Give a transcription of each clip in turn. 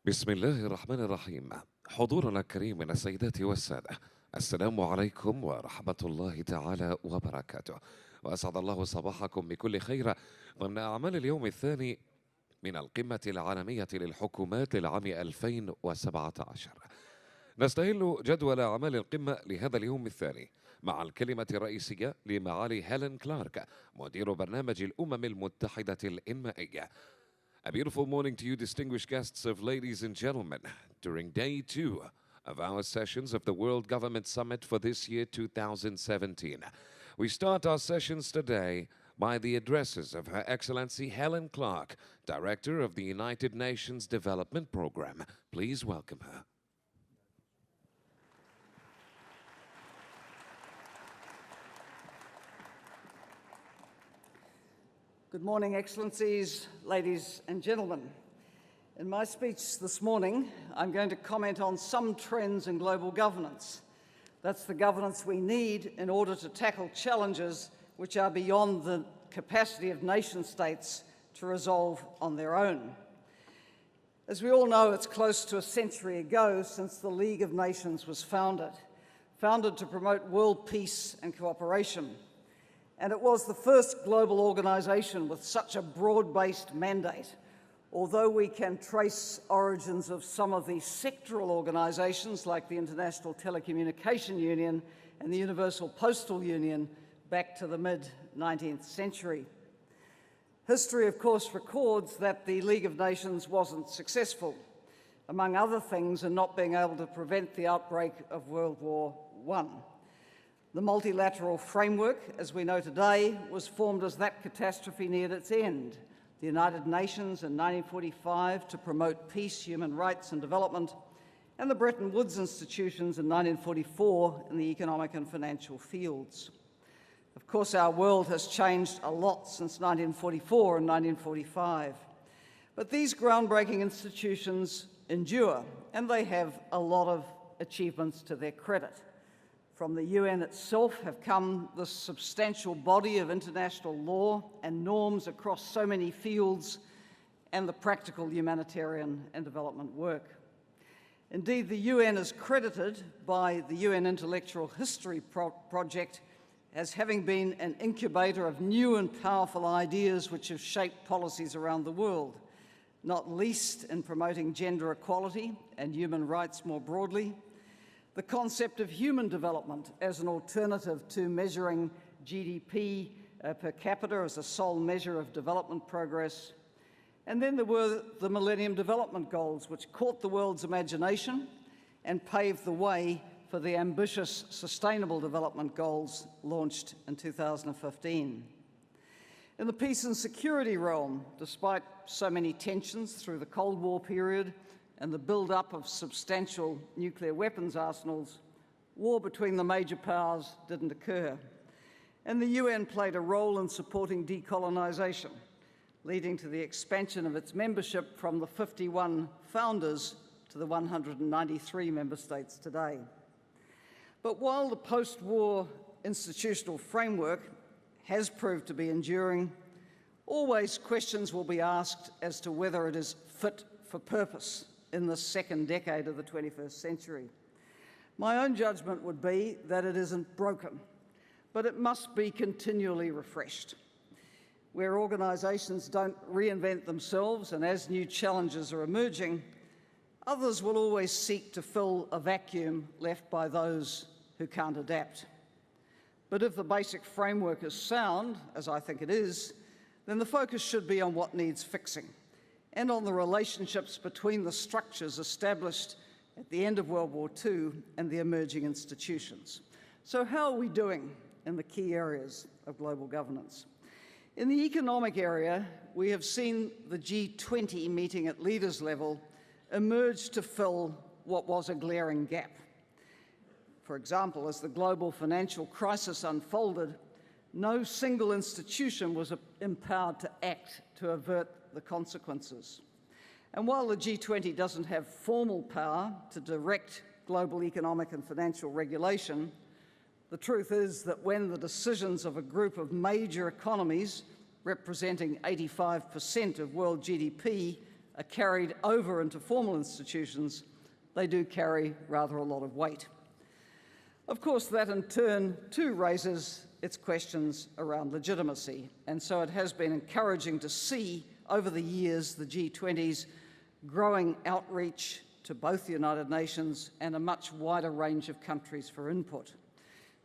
بسم الله الرحمن الرحيم. حضورنا الكريم من السيدات والسادة، السلام عليكم ورحمة الله تعالى وبركاته، وأسعد الله صباحكم بكل خير ضمن أعمال اليوم الثاني من القمة العالمية للحكومات للعام 2017. نستهل جدول أعمال القمة لهذا اليوم الثاني مع الكلمة الرئيسية لمعالي هيلين كلارك، مدير برنامج الأمم المتحدة الإنمائية. A beautiful morning to you, distinguished guests of ladies and gentlemen, during day 2 of our sessions of the World Government Summit for this year 2017. We start our sessions today by the addresses of Her Excellency Helen Clark, Director of the United Nations Development Program. Please welcome her. Good morning, Excellencies, ladies and gentlemen. In my speech this morning, I'm going to comment on some trends in global governance. That's the governance we need in order to tackle challenges which are beyond the capacity of nation-states to resolve on their own. As we all know, it's close to a century ago since the League of Nations was founded to promote world peace and cooperation. And it was the first global organisation with such a broad-based mandate, although we can trace origins of some of the sectoral organisations like the International Telecommunication Union and the Universal Postal Union back to the mid-19th century. History, of course, records that the League of Nations wasn't successful, among other things, in not being able to prevent the outbreak of World War I. The multilateral framework, as we know today, was formed as that catastrophe neared its end. The United Nations in 1945 to promote peace, human rights and development, and the Bretton Woods institutions in 1944 in the economic and financial fields. Of course, our world has changed a lot since 1944 and 1945. But these groundbreaking institutions endure, and they have a lot of achievements to their credit. From the UN itself have come this substantial body of international law and norms across so many fields and the practical humanitarian and development work. Indeed, the UN is credited by the UN Intellectual History Project as having been an incubator of new and powerful ideas which have shaped policies around the world, not least in promoting gender equality and human rights more broadly, the concept of human development as an alternative to measuring GDP per capita as a sole measure of development progress. And then there were the Millennium Development Goals, which caught the world's imagination and paved the way for the ambitious Sustainable Development Goals launched in 2015. In the peace and security realm, despite so many tensions through the Cold War period, and the build-up of substantial nuclear weapons arsenals, war between the major powers didn't occur. And the UN played a role in supporting decolonisation, leading to the expansion of its membership from the 51 founders to the 193 member states today. But while the post-war institutional framework has proved to be enduring, always questions will be asked as to whether it is fit for purpose in the second decade of the 21st century. My own judgment would be that it isn't broken, but it must be continually refreshed. Where organisations don't reinvent themselves and as new challenges are emerging, others will always seek to fill a vacuum left by those who can't adapt. But if the basic framework is sound, as I think it is, then the focus should be on what needs fixing, and on the relationships between the structures established at the end of World War II and the emerging institutions. So how are we doing in the key areas of global governance? In the economic area, we have seen the G20 meeting at leaders level emerge to fill what was a glaring gap. For example, as the global financial crisis unfolded, no single institution was empowered to act to avert the consequences. And while the G20 doesn't have formal power to direct global economic and financial regulation, the truth is that when the decisions of a group of major economies representing 85% of world GDP are carried over into formal institutions, they do carry rather a lot of weight. Of course, that in turn too raises its questions around legitimacy, and so it has been encouraging to see over the years the G20's growing outreach to both the United Nations and a much wider range of countries for input.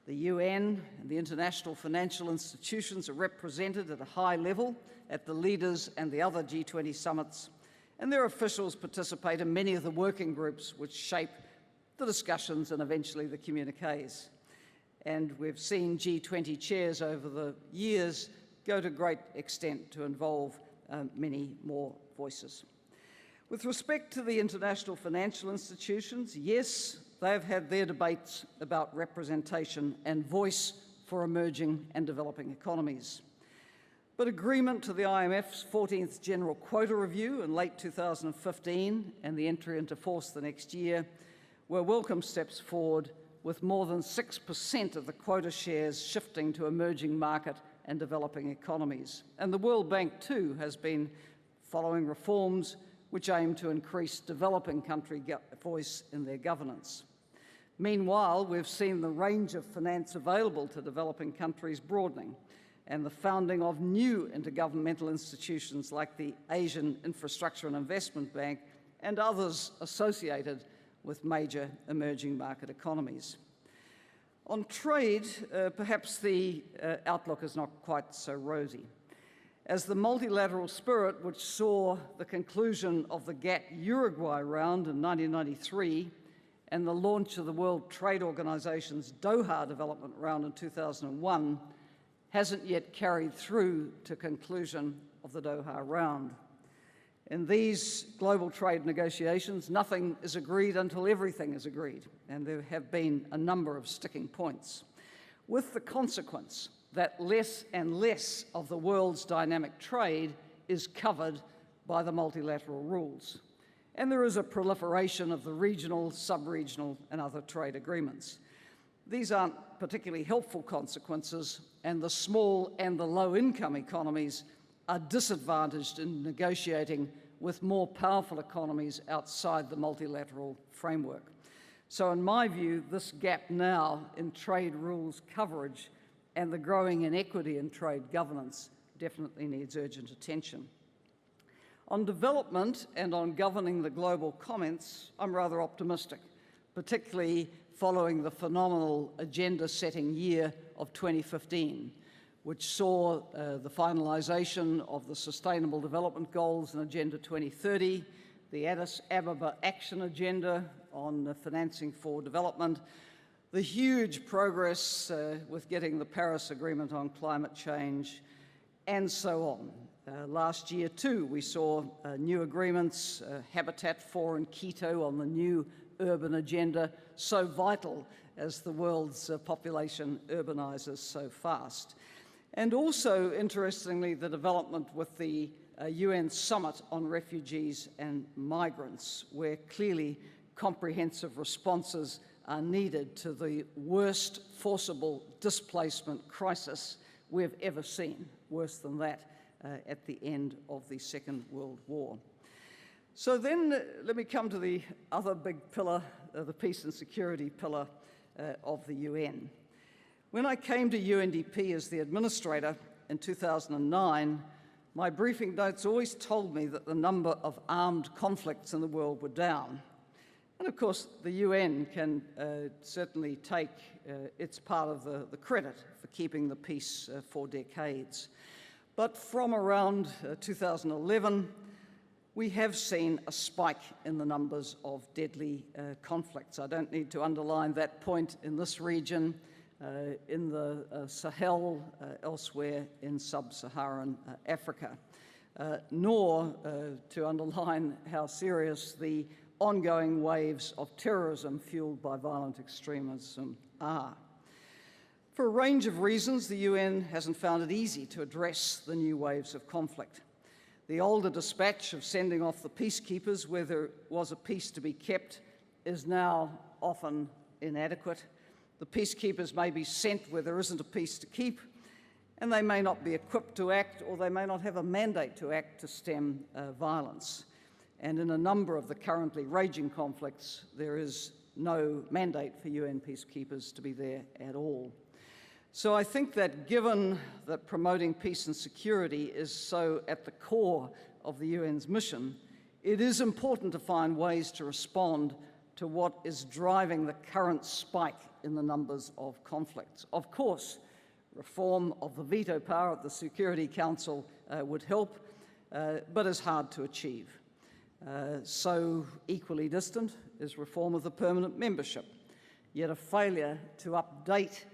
The UN and the international financial institutions are represented at a high level at the leaders and the other G20 summits, and their officials participate in many of the working groups which shape the discussions and eventually the communiques. And we've seen G20 chairs over the years go to great extent to involve many more voices. With respect to the international financial institutions, yes, they have had their debates about representation and voice for emerging and developing economies. But agreement to the IMF's 14th General Quota Review in late 2015 and the entry into force the next year were welcome steps forward, with more than 6% of the quota shares shifting to emerging market and developing economies. And the World Bank, too, has been following reforms which aim to increase developing country voice in their governance. Meanwhile, we've seen the range of finance available to developing countries broadening, and the founding of new intergovernmental institutions like the Asian Infrastructure and Investment Bank and others associated with major emerging market economies. On trade, perhaps the outlook is not quite so rosy, as the multilateral spirit, which saw the conclusion of the GATT-Uruguay round in 1993 and the launch of the World Trade Organization's Doha development round in 2001, hasn't yet carried through to conclusion of the Doha round. In these global trade negotiations, nothing is agreed until everything is agreed, and there have been a number of sticking points, with the consequence that less and less of the world's dynamic trade is covered by the multilateral rules. And there is a proliferation of the regional, sub-regional, and other trade agreements. These aren't particularly helpful consequences, and the small and the low-income economies are disadvantaged in negotiating with more powerful economies outside the multilateral framework. So in my view, this gap now in trade rules coverage and the growing inequity in trade governance definitely needs urgent attention. On development and on governing the global comments, I'm rather optimistic, particularly following the phenomenal agenda-setting year of 2015, which saw the finalisation of the Sustainable Development Goals in Agenda 2030, the Addis Ababa Action Agenda on financing for development, the huge progress with getting the Paris Agreement on climate change, and so on. Last year, too, we saw new agreements, Habitat 4 in Quito on the new urban agenda, so vital as the world's population urbanises so fast. And also, interestingly, the development with the UN Summit on Refugees and Migrants, where clearly comprehensive responses are needed to the worst forcible displacement crisis we've ever seen, worse than that at the end of the Second World War. So then let me come to the other big pillar, the peace and security pillar of the UN. When I came to UNDP as the administrator in 2009, my briefing notes always told me that the number of armed conflicts in the world were down. And of course, the UN can certainly take its part of the credit for keeping the peace for decades. But from around 2011, we have seen a spike in the numbers of deadly conflicts. I don't need to underline that point in this region, in the Sahel, elsewhere in sub-Saharan Africa, nor to underline how serious the ongoing waves of terrorism fueled by violent extremism are. For a range of reasons, the UN hasn't found it easy to address the new waves of conflict. The older dispatch of sending off the peacekeepers where there was a peace to be kept is now often inadequate. The peacekeepers may be sent where there isn't a peace to keep, and they may not be equipped to act, or they may not have a mandate to act to stem violence. And in a number of the currently raging conflicts, there is no mandate for UN peacekeepers to be there at all. So I think that given that promoting peace and security is so at the core of the UN's mission, it is important to find ways to respond to what is driving the current spike in the numbers of conflicts. Of course, reform of the veto power at the Security Council would help, but is hard to achieve. So equally distant is reform of the permanent membership, yet a failure to update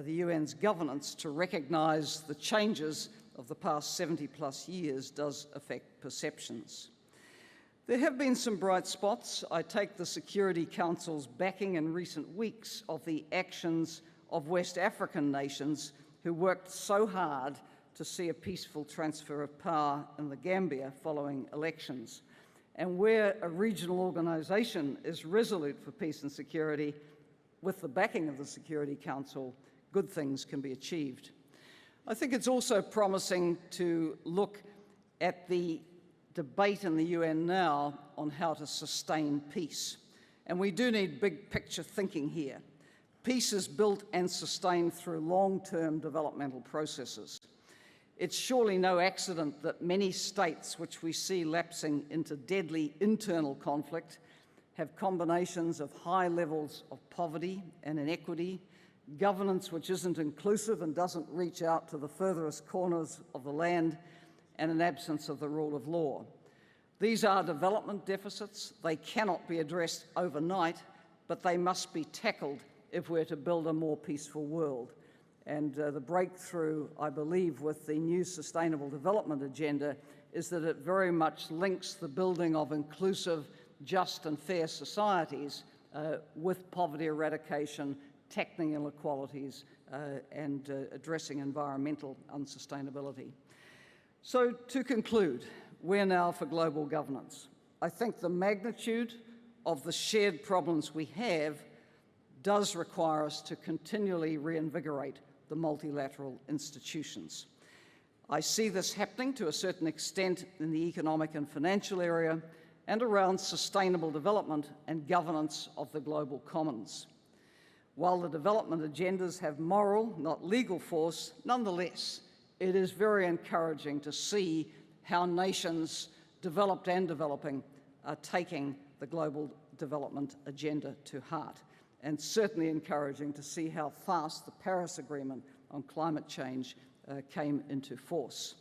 the UN's governance to recognise the changes of the past 70+ years does affect perceptions. There have been some bright spots. I take the Security Council's backing in recent weeks of the actions of West African nations who worked so hard to see a peaceful transfer of power in the Gambia following elections. And where a regional organisation is resolute for peace and security, with the backing of the Security Council, good things can be achieved. I think it's also promising to look at the debate in the UN now on how to sustain peace. And we do need big picture thinking here. Peace is built and sustained through long-term developmental processes. It's surely no accident that many states which we see lapsing into deadly internal conflict have combinations of high levels of poverty and inequity, governance which isn't inclusive and doesn't reach out to the furthest corners of the land, and an absence of the rule of law. These are development deficits. They cannot be addressed overnight, but they must be tackled if we're to build a more peaceful world. And the breakthrough, I believe, with the new Sustainable Development Agenda is that it very much links the building of inclusive, just and fair societies with poverty eradication, tackling inequalities, and addressing environmental unsustainability. So to conclude, where now for global governance? I think the magnitude of the shared problems we have does require us to continually reinvigorate the multilateral institutions. I see this happening to a certain extent in the economic and financial area and around sustainable development and governance of the global commons. While the development agendas have moral, not legal force, nonetheless, it is very encouraging to see how nations, developed and developing, are taking the global development agenda to heart, and certainly encouraging to see how fast the Paris Agreement on climate change came into force.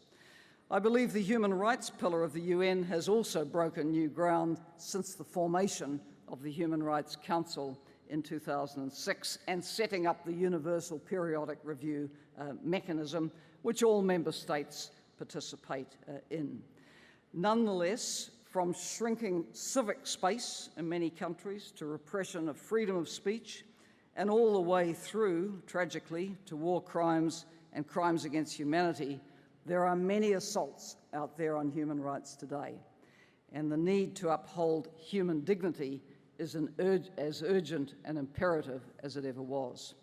I believe the human rights pillar of the UN has also broken new ground since the formation of the Human Rights Council in 2006 and setting up the Universal Periodic Review mechanism, which all member states participate in. Nonetheless, from shrinking civic space in many countries to repression of freedom of speech, and all the way through, tragically, to war crimes and crimes against humanity, there are many assaults out there on human rights today. And the need to uphold human dignity is as urgent and imperative as it ever was.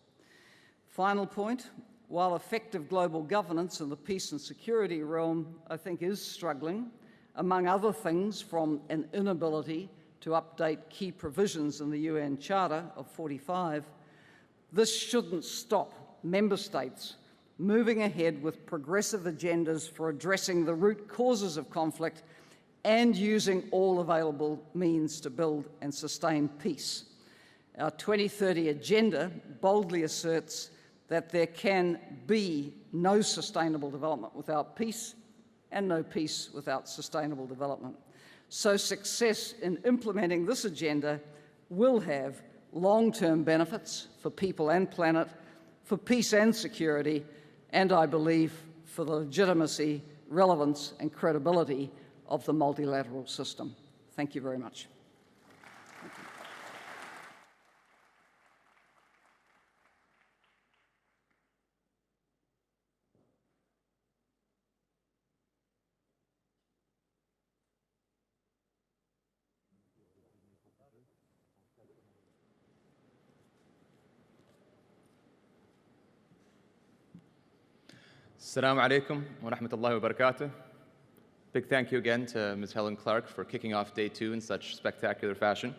Final point, while effective global governance in the peace and security realm, I think, is struggling, among other things, from an inability to update key provisions in the UN Charter of 45, this shouldn't stop member states moving ahead with progressive agendas for addressing the root causes of conflict and using all available means to build and sustain peace. Our 2030 agenda boldly asserts that there can be no sustainable development without peace and no peace without sustainable development. So success in implementing this agenda will have long-term benefits for people and planet, for peace and security, and I believe for the legitimacy, relevance and credibility of the multilateral system. Thank you very much. السلام عليكم ورحمة الله وبركاته. Big thank you again to Ms. Helen Clark for kicking off day 2 in such spectacular fashion.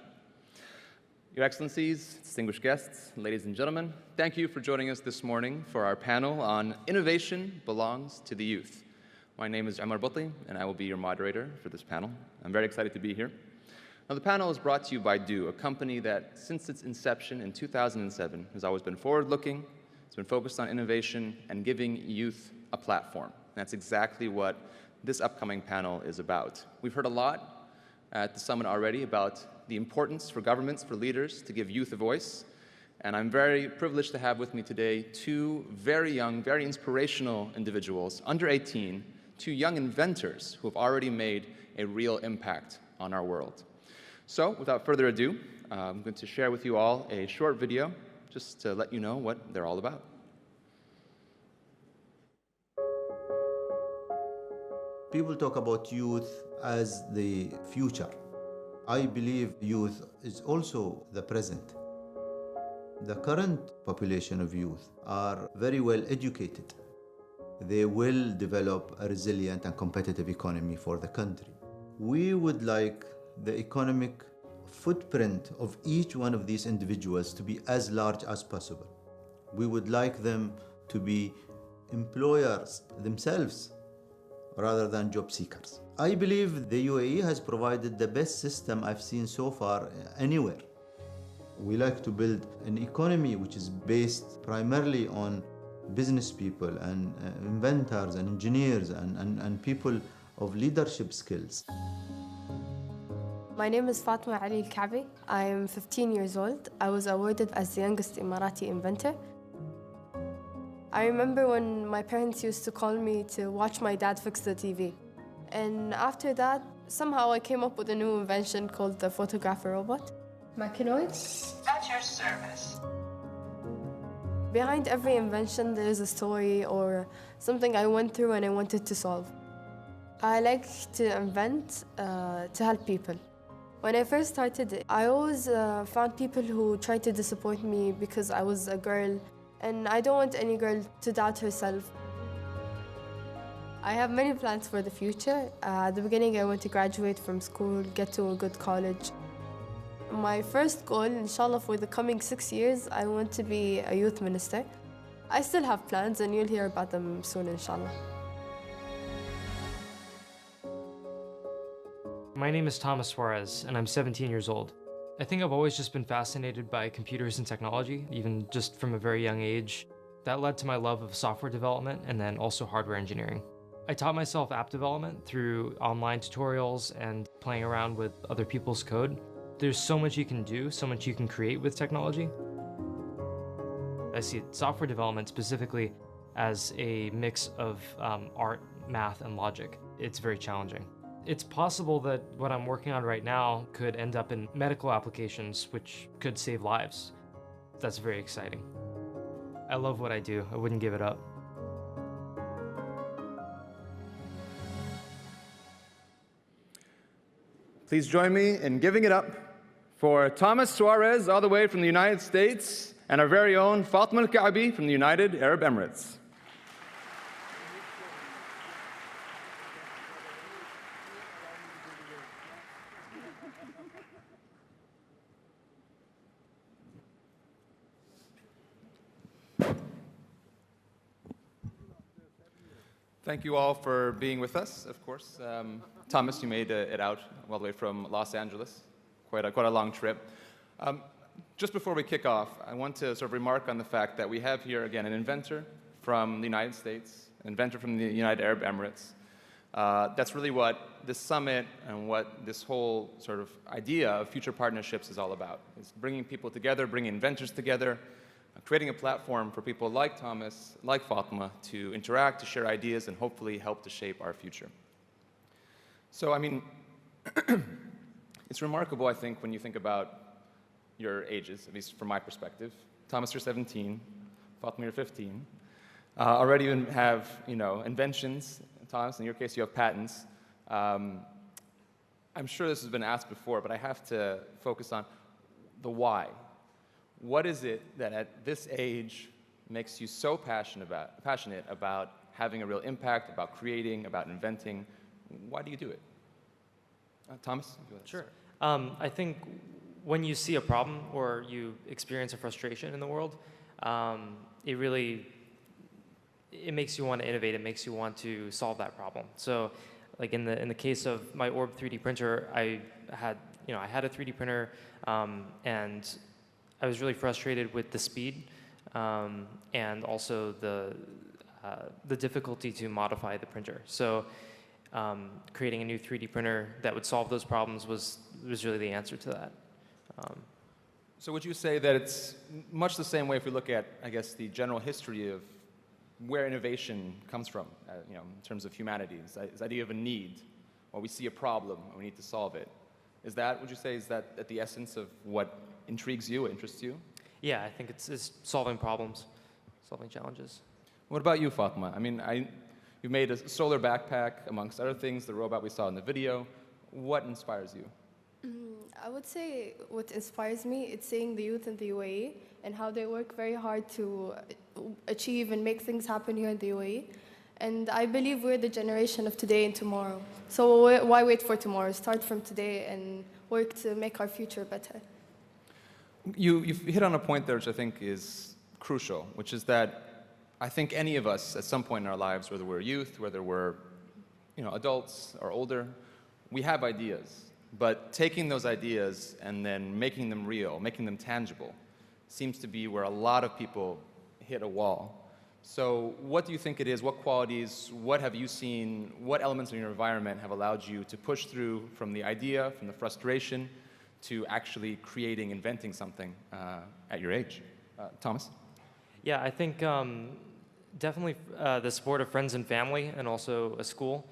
Your Excellencies, distinguished guests, ladies and gentlemen, thank you for joining us this morning for our panel on Innovation Belongs to the Youth. My name is Omar Butli, and I will be your moderator for this panel. I'm very excited to be here. Now, the panel is brought to you by DO, a company that, since its inception in 2007, has always been forward-looking, it's been focused on innovation and giving youth a platform. And that's exactly what this upcoming panel is about. We've heard a lot at the summit already about the importance for governments, for leaders, to give youth a voice. And I'm very privileged to have with me today 2 very young, very inspirational individuals, under 18, 2 young inventors who have already made a real impact on our world. So, without further ado, I'm going to share with you all a short video just to let you know what they're all about. People talk about youth as the future. I believe youth is also the present. The current population of youth are very well educated. They will develop a resilient and competitive economy for the country. We would like the economic footprint of each one of these individuals to be as large as possible. We would like them to be employers themselves rather than job seekers. I believe the UAE has provided the best system I've seen so far anywhere. We like to build an economy which is based primarily on business people and inventors and engineers and people of leadership skills. My name is FATIMA KAABI. I am 15 years old. I was awarded as the youngest Emirati inventor. I remember when my parents used to call me to watch my dad fix the TV. And after that, somehow I came up with a new invention called the photographer robot. Machinoids. At your service. Behind every invention, there is a story or something I went through and I wanted to solve. I like to invent to help people. When I first started, I always found people who tried to disappoint me because I was a girl, and I don't want any girl to doubt herself. I have many plans for the future. At the beginning, I want to graduate from school, get to a good college. My first goal, inshallah, for the coming 6 years, I want to be a youth minister. I still have plans, and you'll hear about them soon, inshallah. My name is SUAREZ, and I'm 17 years old. I think I've always just been fascinated by computers and technology, even just from a very young age. That led to my love of software development and then also hardware engineering. I taught myself app development through online tutorials and playing around with other people's code. There's so much you can do, so much you can create with technology. I see software development specifically as a mix of art, math, and logic. It's very challenging. It's possible that what I'm working on right now could end up in medical applications, which could save lives. That's very exciting. I love what I do. I wouldn't give it up. Please join me in giving it up for Thomas Suarez, all the way from the United States, and our very own Fatima KAABI from the United Arab Emirates. Thank you all for being with us, of course. Thomas, you made it out all the way from Los Angeles. Quite a long trip. Just before we kick off, I want to sort of remark on the fact that we have here, again, an inventor from the United States, an inventor from the United Arab Emirates. That's really what this summit and what this whole sort of idea of future partnerships is all about. It's bringing people together, bringing inventors together, creating a platform for people like Thomas, like Fatima, to interact, to share ideas, and hopefully help to shape our future. So, I mean, it's remarkable, I think, when you think about your ages, at least from my perspective. Thomas, you're 17. Fatima, you're 15. Already you have, inventions. Thomas, in your case, you have patents. I'm sure this has been asked before, but I have to focus on the why. What is it that at this age makes you so passionate about having a real impact, about creating, about inventing? Why do you do it? Thomas? Go ahead. Sure. I think when you see a problem or you experience a frustration in the world, it makes you want to innovate. It makes you want to solve that problem. So, like in the case of my Orb 3D printer, I had a 3D printer, and I was really frustrated with the speed and also the difficulty to modify the printer. So, creating a new 3D printer that would solve those problems was really the answer to that. So would you say that it's much the same way if we look at, I guess, the general history of where innovation comes from, in terms of humanity, this idea of a need, or we see a problem and we need to solve it. Would you say, is that at the essence of what intrigues you, interests you? Yeah, I think it's solving problems, solving challenges. What about you, Fatima? I mean, you've made a solar backpack, amongst other things, the robot we saw in the video. What inspires you? I would say what inspires me is seeing the youth in the UAE and how they work very hard to achieve and make things happen here in the UAE. And I believe we're the generation of today and tomorrow. So why wait for tomorrow? Start from today and work to make our future better. You've hit on a point there which I think is crucial, which is that I think any of us at some point in our lives, whether we're youth, whether we're adults or older, we have ideas. But taking those ideas and then making them real, making them tangible, seems to be where a lot of people hit a wall. So what do you think it is? What qualities, what have you seen, what elements in your environment have allowed you to push through from the idea, from the frustration, to actually creating, inventing something at your age? Thomas? Yeah, I think definitely the support of friends and family and also a school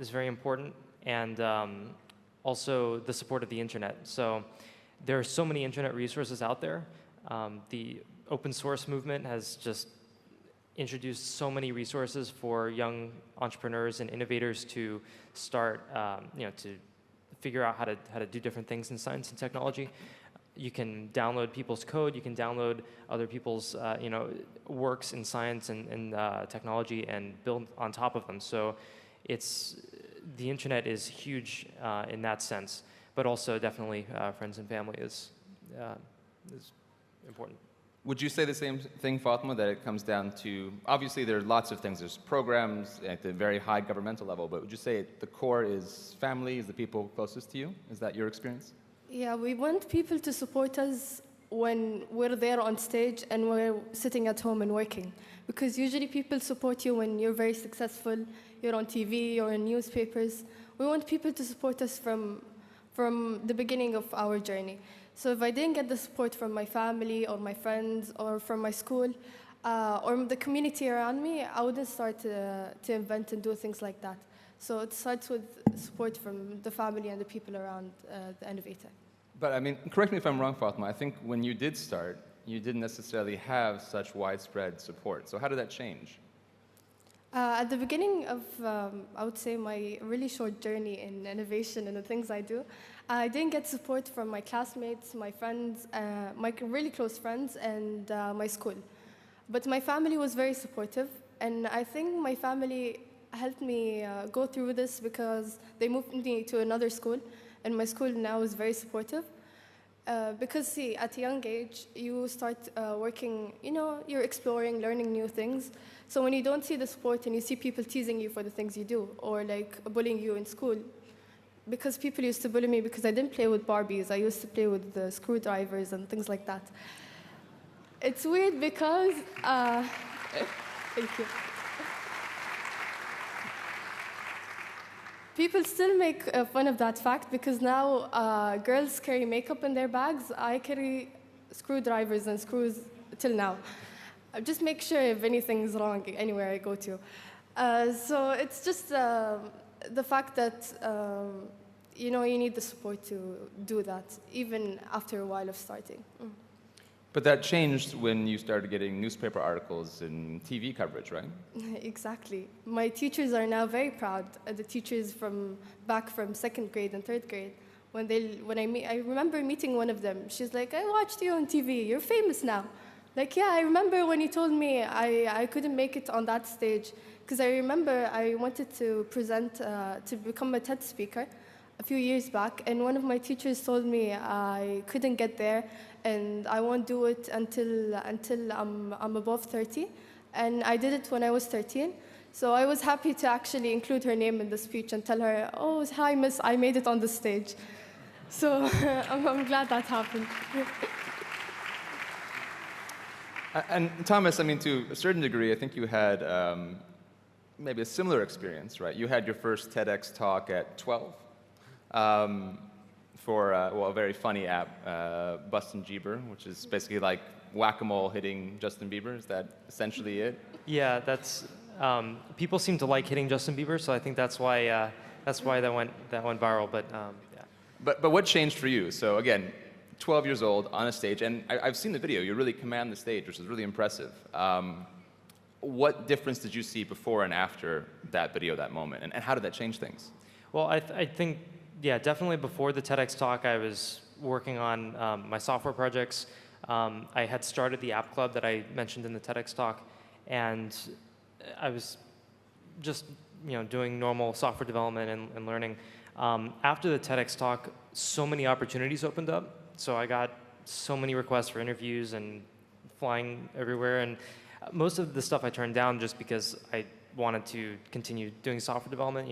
is very important. And also the support of the internet. So there are so many internet resources out there. The open source movement has just introduced so many resources for young entrepreneurs and innovators to start, to figure out how to do different things in science and technology. You can download people's code. You can download other people's, works in science and technology and build on top of them. So the internet is huge in that sense, but also definitely friends and family is important. Would you say the same thing, Fatima, that it comes down to, obviously there are lots of things, there's programs at the very high governmental level, but would you say the core is family, is the people closest to you? Is that your experience? Yeah, we want people to support us when we're there on stage and we're sitting at home and working. Because usually people support you when you're very successful, you're on TV, you're in newspapers. We want people to support us from the beginning of our journey. So if I didn't get the support from my family or my friends or from my school or the community around me, I wouldn't start to invent and do things like that. So it starts with support from the family and the people around the innovator. But I mean, correct me if I'm wrong, Fatima, I think when you did start, you didn't necessarily have such widespread support. So how did that change? At the beginning of, I would say, my really short journey in innovation and the things I do, I didn't get support from my classmates, my friends, my really close friends, and my school. But my family was very supportive, and I think my family helped me go through this because they moved me to another school, and my school now is very supportive. Because, see, at a young age, you start working, you're exploring, learning new things. So when you don't see the support and you see people teasing you for the things you do, or like bullying you in school, because people used to bully me because I didn't play with Barbies, I used to play with the screwdrivers and things like that. It's weird because, thank you. People still make fun of that fact because now girls carry makeup in their bags. I carry screwdrivers and screws till now. I just make sure if anything's wrong anywhere I go to. So it's just the fact that you need the support to do that, even after a while of starting. But that changed when you started getting newspaper articles and TV coverage, right? Exactly. My teachers are now very proud. The teachers back from 2nd grade and 3rd grade. I remember meeting one of them. She's like, "I watched you on TV. You're famous now." Like, yeah, I remember when you told me I couldn't make it on that stage, because I remember I wanted to present, to become a TED speaker a few years back, and one of my teachers told me I couldn't get there, and I won't do it until I'm above 30. And I did it when I was 13. So I was happy to actually include her name in the speech and tell her, oh, hi, miss, I made it on the stage. So I'm glad that happened. And Thomas, I mean, to a certain degree, I think you had maybe a similar experience, right? You had your first TEDx talk at 12 for, well, a very funny app, Bustin' Bieber, which is basically like whack-a-mole hitting Justin Bieber. Is that essentially it? Yeah, that's people seem to like hitting Justin Bieber, so I think that's why that went viral. But yeah. But what changed for you? So again, 12 years old on a stage, and I've seen the video. You really command the stage, which is really impressive. What difference did you see before and after that video, that moment, and how did that change things? Well, I think, yeah, definitely before the TEDx talk, I was working on my software projects. I had started the app club that I mentioned in the TEDx talk, and I was just doing normal software development and learning. After the TEDx talk, so many opportunities opened up. So I got so many requests for interviews and flying everywhere. And most of the stuff I turned down just because I wanted to continue doing software development.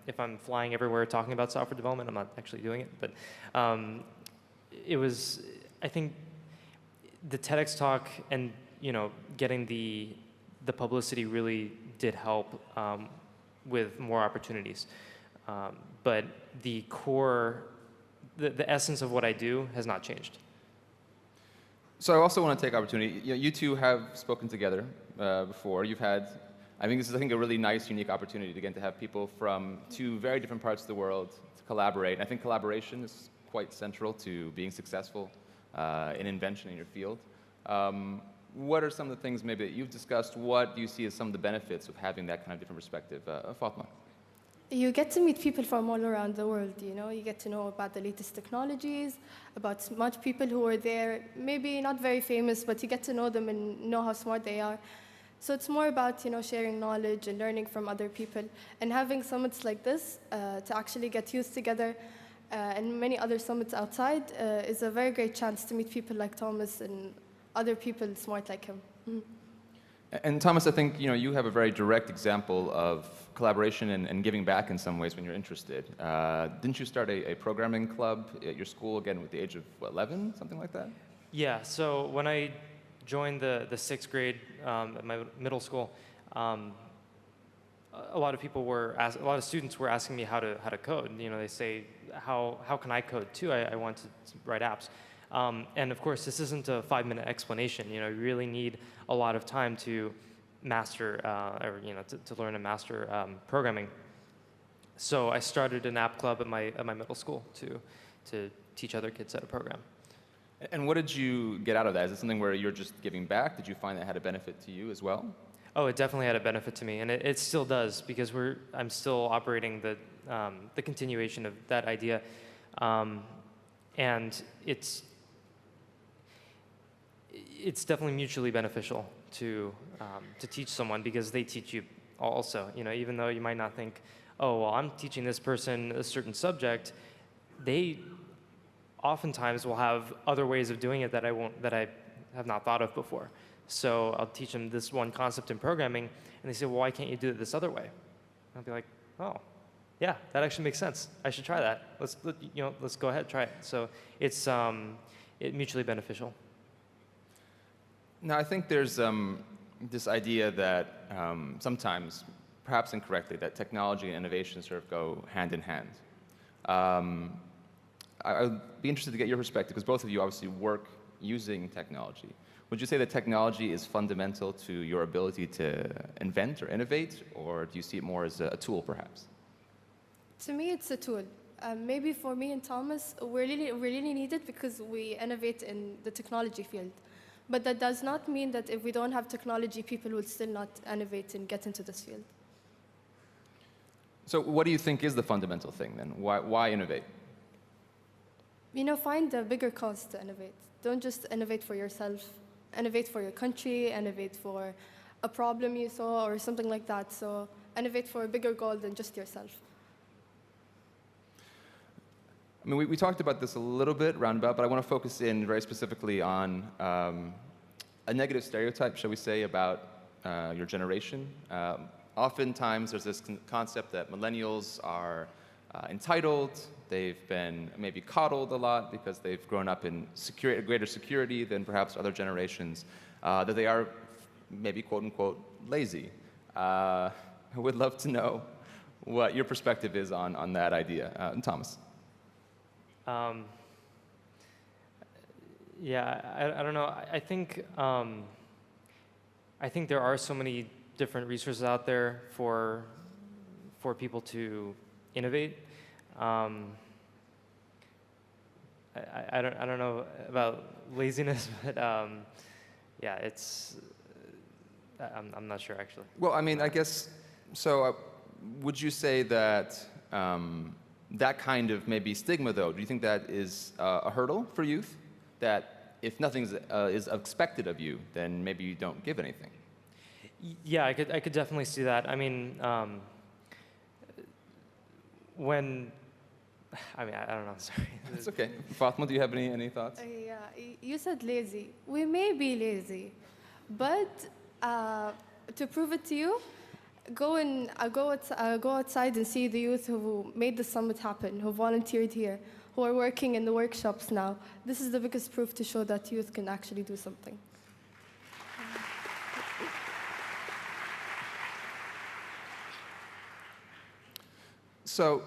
If I'm flying everywhere talking about software development, I'm not actually doing it. But it was, I think, the TEDx talk and getting the publicity really did help with more opportunities. But the core, the essence of what I do has not changed. So I also want to take opportunity. You two have spoken together before. You've had, I think this is a really nice, unique opportunity again to have people from two very different parts of the world to collaborate. And I think collaboration is quite central to being successful in invention in your field. What are some of the things maybe that you've discussed? What do you see as some of the benefits of having that kind of different perspective? Fatima. You get to meet people from all around the world, You get to know about the latest technologies, about smart people who are there, maybe not very famous, but you get to know them and know how smart they are. So it's more about, sharing knowledge and learning from other people. And having summits like this to actually get youth together and many other summits outside is a very great chance to meet people like Thomas and other people smart like him. Mm. And Thomas, I think you have a very direct example of collaboration and giving back in some ways when you're interested. Didn't you start a programming club at your school, again, with the age of, 11, something like that? Yeah, so when I joined the 6th grade at my middle school, a lot of students were asking me how to code. They say, how can I code too? I want to write apps. And of course, this isn't a 5-minute explanation. You really need a lot of time to master, or to learn and master programming. So I started an app club at my middle school to teach other kids how to program. And what did you get out of that? Is it something where you're just giving back? Did you find that had a benefit to you as well? Oh, it definitely had a benefit to me, and it still does, because I'm still operating the continuation of that idea, and it's definitely mutually beneficial to teach someone, because they teach you also. Even though you might not think, oh, well, I'm teaching this person a certain subject, they oftentimes will have other ways of doing it that I have not thought of before. So I'll teach them this one concept in programming, and they say, well, why can't you do it this other way? And I'll be like, oh, yeah, that actually makes sense. I should try that. Let's go ahead, try it. So it's mutually beneficial. Now, I think there's this idea that sometimes, perhaps incorrectly, that technology and innovation sort of go hand in hand. I'd be interested to get your perspective, because both of you obviously work using technology. Would you say that technology is fundamental to your ability to invent or innovate, or do you see it more as a tool, perhaps? To me, it's a tool. Maybe for me and Thomas, we really need it because we innovate in the technology field. But that does not mean that if we don't have technology, people will still not innovate and get into this field. So what do you think is the fundamental thing, then? Why innovate? Find a bigger cause to innovate. Don't just innovate for yourself. innovate for your country, innovate for a problem you saw or something like that. So innovate for a bigger goal than just yourself. I mean, we talked about this a little bit roundabout, but I want to focus in very specifically on a negative stereotype, shall we say, about your generation. Oftentimes, there's this concept that millennials are entitled. They've been maybe coddled a lot because they've grown up in greater security than perhaps other generations, that they are maybe quote-unquote lazy. I would love to know what your perspective is on that idea. Thomas. Yeah, I don't know. I think there are so many different resources out there for people to innovate. I don't know about laziness, but yeah, it's I'm not sure actually. Well, I mean, I guess so. Would you say that that kind of maybe stigma, though, do you think that is a hurdle for youth? That if nothing is expected of you, then maybe you don't give anything? Yeah, I could definitely see that. I mean, I don't know, sorry. It's okay. Fatima, do you have any thoughts? Yeah, you said lazy. We may be lazy, but to prove it to you, go outside and see the youth who made the summit happen, who volunteered here, who are working in the workshops now. This is the biggest proof to show that youth can actually do something. So,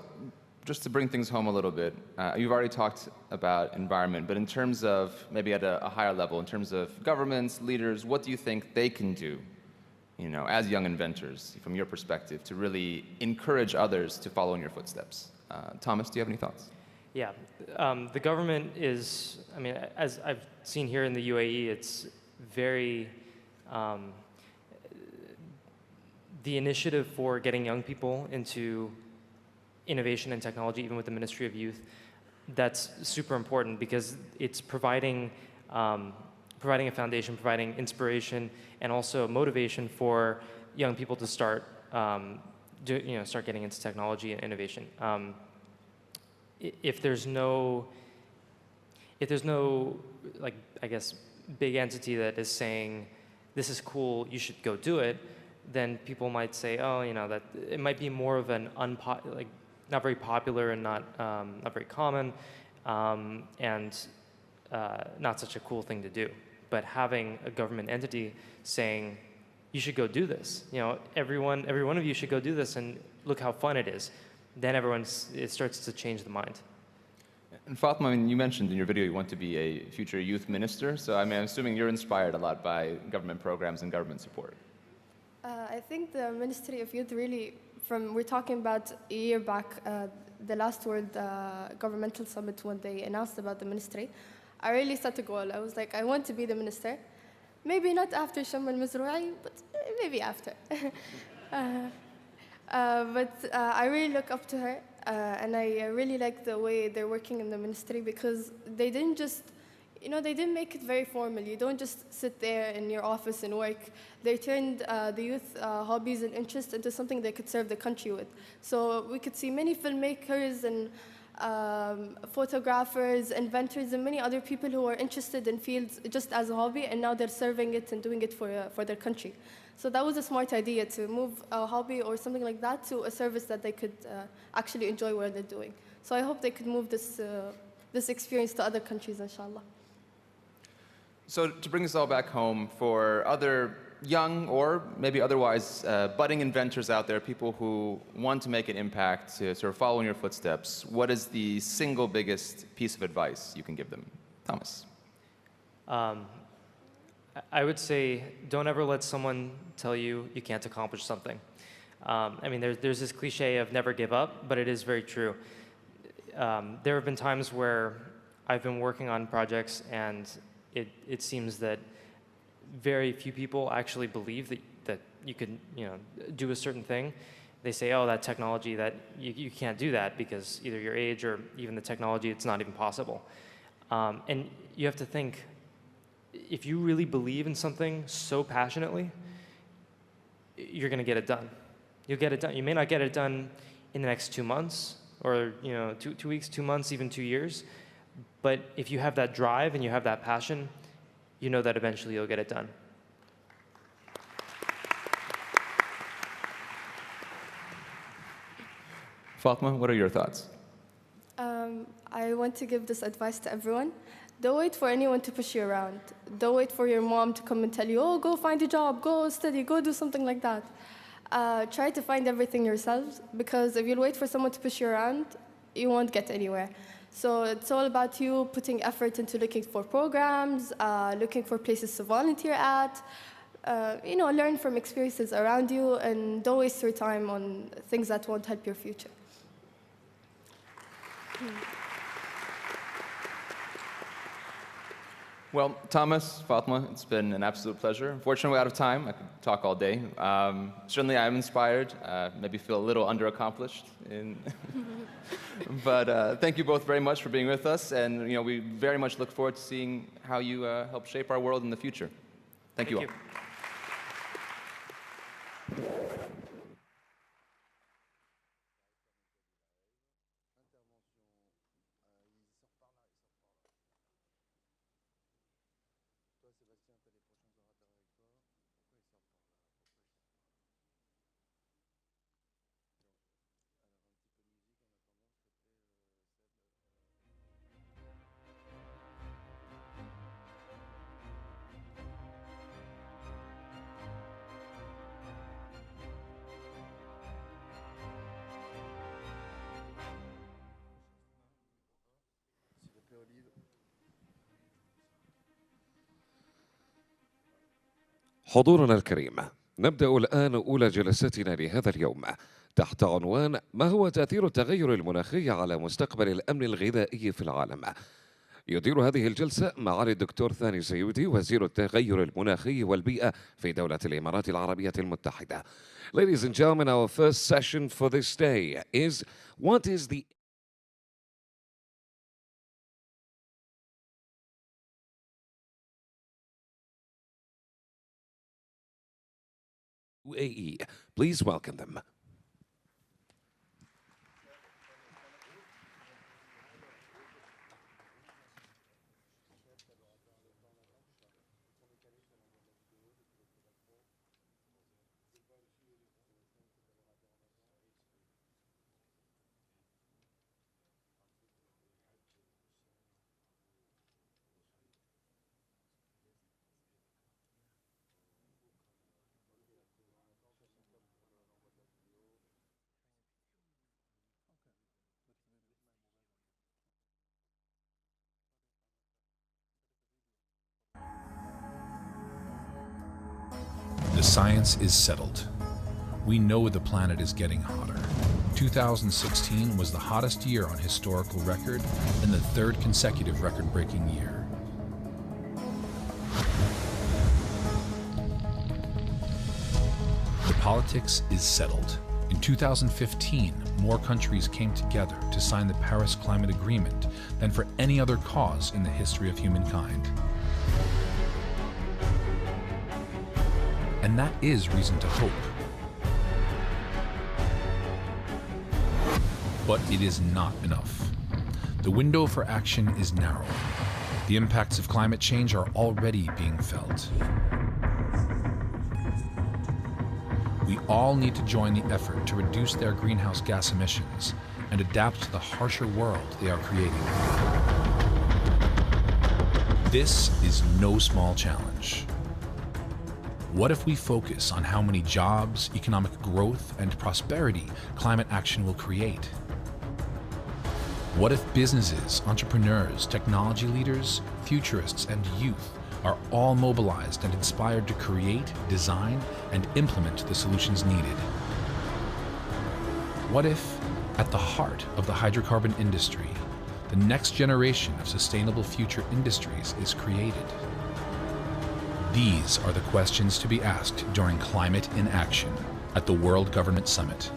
just to bring things home a little bit, you've already talked about environment, but in terms of maybe at a higher level, in terms of governments, leaders, what do you think they can do, you know, as young inventors, from your perspective, to really encourage others to follow in your footsteps? Thomas, do you have any thoughts? Yeah, the government is, I mean, as I've seen here in the UAE, it's very, the initiative for getting young people into innovation and technology, even with the Ministry of Youth, that's super important because it's providing a foundation, providing inspiration, and also motivation for young people to start, start getting into technology and innovation. If there's no, like, I guess, big entity that is saying, this is cool, you should go do it, then people might say, oh, you know, that it might be more of an not very popular and not very common, and not such a cool thing to do. But having a government entity saying, you should go do this, you know, every one of you should go do this, and look how fun it is, then it starts to change the mind. And Fatima, I mean, you mentioned in your video you want to be a future youth minister, so I mean, I'm assuming you're inspired a lot by government programs and government support. I think the Ministry of Youth really, we're talking about a year back, the last World Governmental Summit, when they announced about the ministry, I really set a goal. I was like, I want to be the minister. Maybe not after Sham al-Mazrou'i, but maybe after. But I really look up to her, and I really like the way they're working in the ministry, because they didn't just, you know, they didn't make it very formal. You don't just sit there in your office and work. They turned the youth hobbies and interests into something they could serve the country with. So we could see many filmmakers and photographers, inventors, and many other people who are interested in fields just as a hobby, and now they're serving it and doing it for their country. So that was a smart idea, to move a hobby or something like that to a service that they could actually enjoy what they're doing. So I hope they could move this experience to other countries, inshallah. So to bring this all back home, for other young or maybe otherwise budding inventors out there, people who want to make an impact, to sort of follow in your footsteps, what is the single biggest piece of advice you can give them? Thomas. I would say, don't ever let someone tell you you can't accomplish something. I mean, there's this cliche of never give up, but it is very true. There have been times where I've been working on projects, and it seems that very few people actually believe that you can, you know, do a certain thing. They say, oh, that technology, that you can't do that because either your age or even the technology, it's not even possible. And you have to think, if you really believe in something so passionately, you're going to get it done. You'll get it done. You may not get it done in the next 2 months, or 2 weeks, 2 months, even 2 years. But if you have that drive and you have that passion, you know that eventually you'll get it done. Fatima, what are your thoughts? I want to give this advice to everyone. Don't wait for anyone to push you around. Don't wait for your mom to come and tell you, oh, go find a job, go study, go do something like that. Try to find everything yourselves, because if you'll wait for someone to push you around, you won't get anywhere. So it's all about you putting effort into looking for programs, looking for places to volunteer at, learn from experiences around you, and don't waste your time on things that won't help your future. Well, Thomas, Fatima, it's been an absolute pleasure. Unfortunately, we're out of time. I could talk all day. Certainly, I'm inspired. Maybe feel a little underaccomplished. But thank you both very much for being with us. And we very much look forward to seeing how you help shape our world in the future. Thank you all. حضورنا الكريم، نبدأ الآن أولى جلساتنا لهذا اليوم تحت عنوان ما هو تأثير التغير المناخي على مستقبل الأمن الغذائي في العالم. يدير هذه الجلسة معالي الدكتور ثاني سيودي وزير التغير المناخي والبيئة في دولة الإمارات العربية المتحدة. Ladies and gentlemen, our first session for this day is what is the UAE. Please welcome them. The science is settled. We know the planet is getting hotter. 2016 was the hottest year on historical record and the third consecutive record-breaking year. The politics is settled. In 2015, more countries came together to sign the Paris Climate Agreement than for any other cause in the history of humankind. And that is reason to hope. But it is not enough. The window for action is narrow. The impacts of climate change are already being felt. We all need to join the effort to reduce their greenhouse gas emissions and adapt to the harsher world they are creating. This is no small challenge. What if we focus on how many jobs, economic growth, and prosperity climate action will create? What if businesses, entrepreneurs, technology leaders, futurists, and youth are all mobilized and inspired to create, design, and implement the solutions needed? What if, at the heart of the hydrocarbon industry, the next generation of sustainable future industries is created? These are the questions to be asked during Climate in Action at the World Government Summit.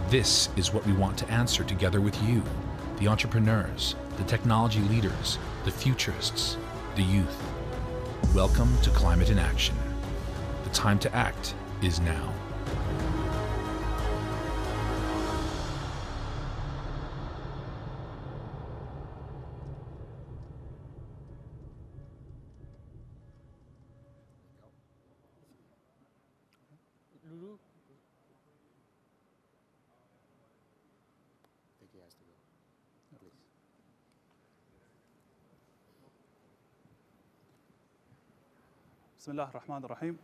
This is what we want to answer together with you, the entrepreneurs, the technology leaders, the futurists, the youth. Welcome to Climate in Action. The time to act is now. بسم الله الرحمن الرحيم.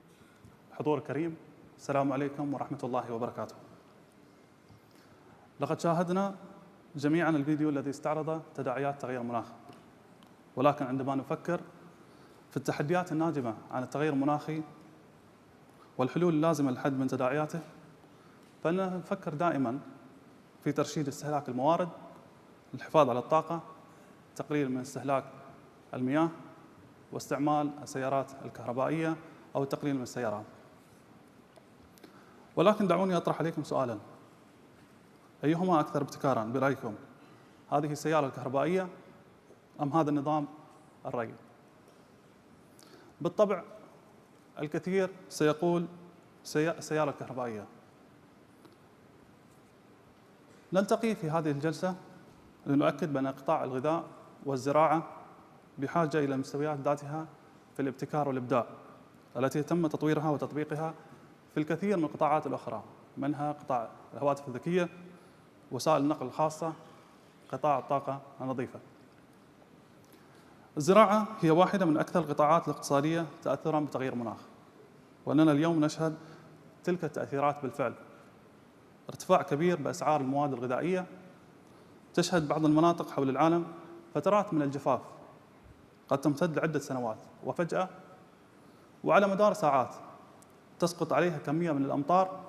حضور كريم، السلام عليكم ورحمة الله وبركاته. لقد شاهدنا جميعا الفيديو الذي استعرض تداعيات تغير المناخ، ولكن عندما نفكر في التحديات الناجمة عن التغير المناخي والحلول اللازمة للحد من تداعياته، فإننا نفكر دائما في ترشيد استهلاك الموارد، الحفاظ على الطاقة، تقليل من استهلاك المياه، واستعمال السيارات الكهربائية أو التقليل من السيارات. ولكن دعوني أطرح عليكم سؤالا: أيهما أكثر ابتكارا برأيكم، هذه السيارة الكهربائية أم هذا النظام الري؟ بالطبع الكثير سيقول السيارة الكهربائية. نلتقي في هذه الجلسة لنؤكد بأن قطاع الغذاء والزراعة بحاجة إلى المستويات ذاتها في الابتكار والإبداع التي تم تطويرها وتطبيقها في الكثير من القطاعات الأخرى، منها قطاع الهواتف الذكية، وسائل النقل الخاصة، قطاع الطاقة النظيفة. الزراعة هي واحدة من أكثر القطاعات الاقتصادية تأثراً بتغير المناخ، وأننا اليوم نشهد تلك التأثيرات بالفعل. ارتفاع كبير بأسعار المواد الغذائية، تشهد بعض المناطق حول العالم فترات من الجفاف قد تمتد لعدة سنوات، وفجأة وعلى مدار ساعات تسقط عليها كمية من الأمطار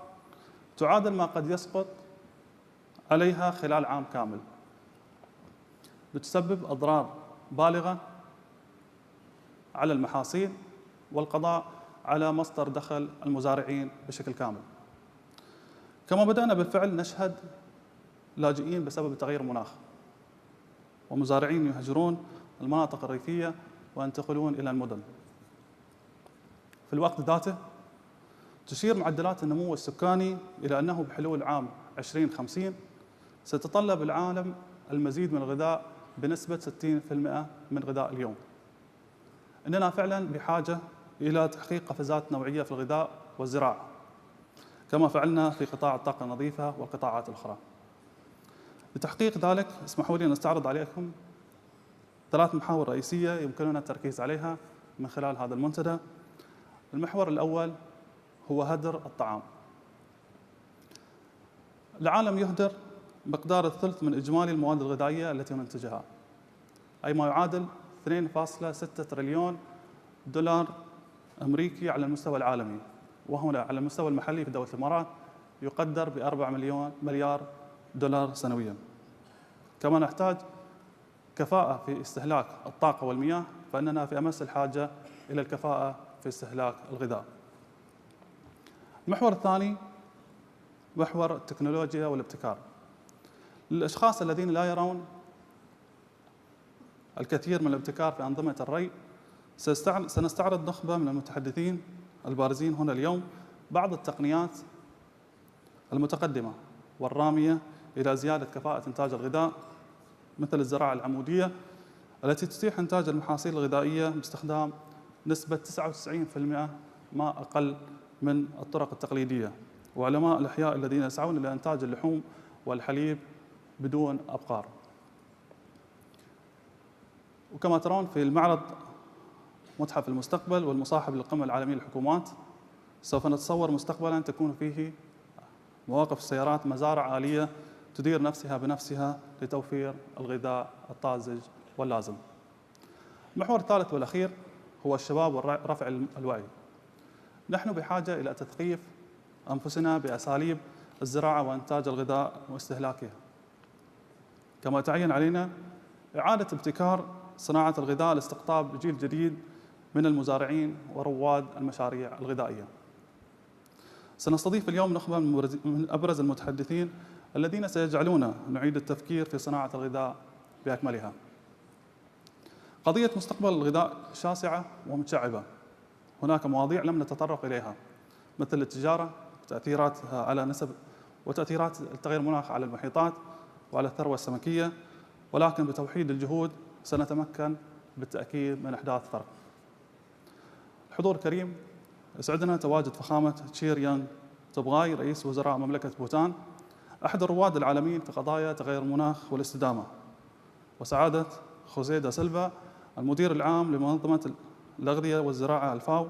تعادل ما قد يسقط عليها خلال عام كامل، لتسبب أضرار بالغة على المحاصيل والقضاء على مصدر دخل المزارعين بشكل كامل. كما بدأنا بالفعل نشهد لاجئين بسبب تغير المناخ، ومزارعين يهجرون المناطق الريفية وينتقلون إلى المدن. في الوقت ذاته تشير معدلات النمو السكاني إلى أنه بحلول عام 2050 سيتطلب العالم المزيد من الغذاء بنسبة 60% من غذاء اليوم. إننا فعلا بحاجة إلى تحقيق قفزات نوعية في الغذاء والزراعة، كما فعلنا في قطاع الطاقة النظيفة والقطاعات الأخرى. لتحقيق ذلك اسمحوا لي أن أستعرض عليكم 3 محاور رئيسية يمكننا التركيز عليها من خلال هذا المنتدى. المحور الأول هو هدر الطعام. العالم يهدر مقدار الثلث من إجمالي المواد الغذائية التي ننتجها، أي ما يعادل 2.6 تريليون دولار أمريكي على المستوى العالمي، وهنا على المستوى المحلي في دولة الإمارات يقدر ب4 مليار دولار سنوياً. كما نحتاج كفاءة في استهلاك الطاقة والمياه، فإننا في أمس الحاجة إلى الكفاءة في استهلاك الغذاء. المحور الثاني محور التكنولوجيا والابتكار. للأشخاص الذين لا يرون الكثير من الابتكار في أنظمة الري، سنستعرض نخبة من المتحدثين البارزين هنا اليوم بعض التقنيات المتقدمة والرامية إلى زيادة كفاءة إنتاج الغذاء، مثل الزراعة العمودية التي تتيح إنتاج المحاصيل الغذائية باستخدام نسبة 99% ما أقل من الطرق التقليدية، وعلماء الأحياء الذين يسعون إلى إنتاج اللحوم والحليب بدون أبقار. وكما ترون في المعرض متحف المستقبل والمصاحب للقمة العالمية للحكومات، سوف نتصور مستقبلا تكون فيه مواقف السيارات مزارع آلية تدير نفسها بنفسها لتوفير الغذاء الطازج واللازم. المحور الثالث والأخير هو الشباب ورفع الوعي. نحن بحاجة إلى تثقيف أنفسنا بأساليب الزراعة وإنتاج الغذاء واستهلاكه. كما تعين علينا إعادة ابتكار صناعة الغذاء لاستقطاب جيل جديد من المزارعين ورواد المشاريع الغذائية. سنستضيف اليوم نخبة من أبرز المتحدثين الذين سيجعلونا نعيد التفكير في صناعة الغذاء بأكملها. قضية مستقبل الغذاء شاسعة ومتشعبة. هناك مواضيع لم نتطرق إليها مثل التجارة وتأثيراتها على نسب وتأثيرات التغير المناخ على المحيطات وعلى الثروة السمكية، ولكن بتوحيد الجهود سنتمكن بالتأكيد من إحداث فرق. الحضور الكريم، يسعدنا تواجد فخامة تشيرينغ توبغاي رئيس وزراء مملكة بوتان، أحد الرواد العالميين في قضايا تغير المناخ والاستدامة، وسعادة خوزيه دا سيلفا المدير العام لمنظمة الأغذية والزراعة الفاو،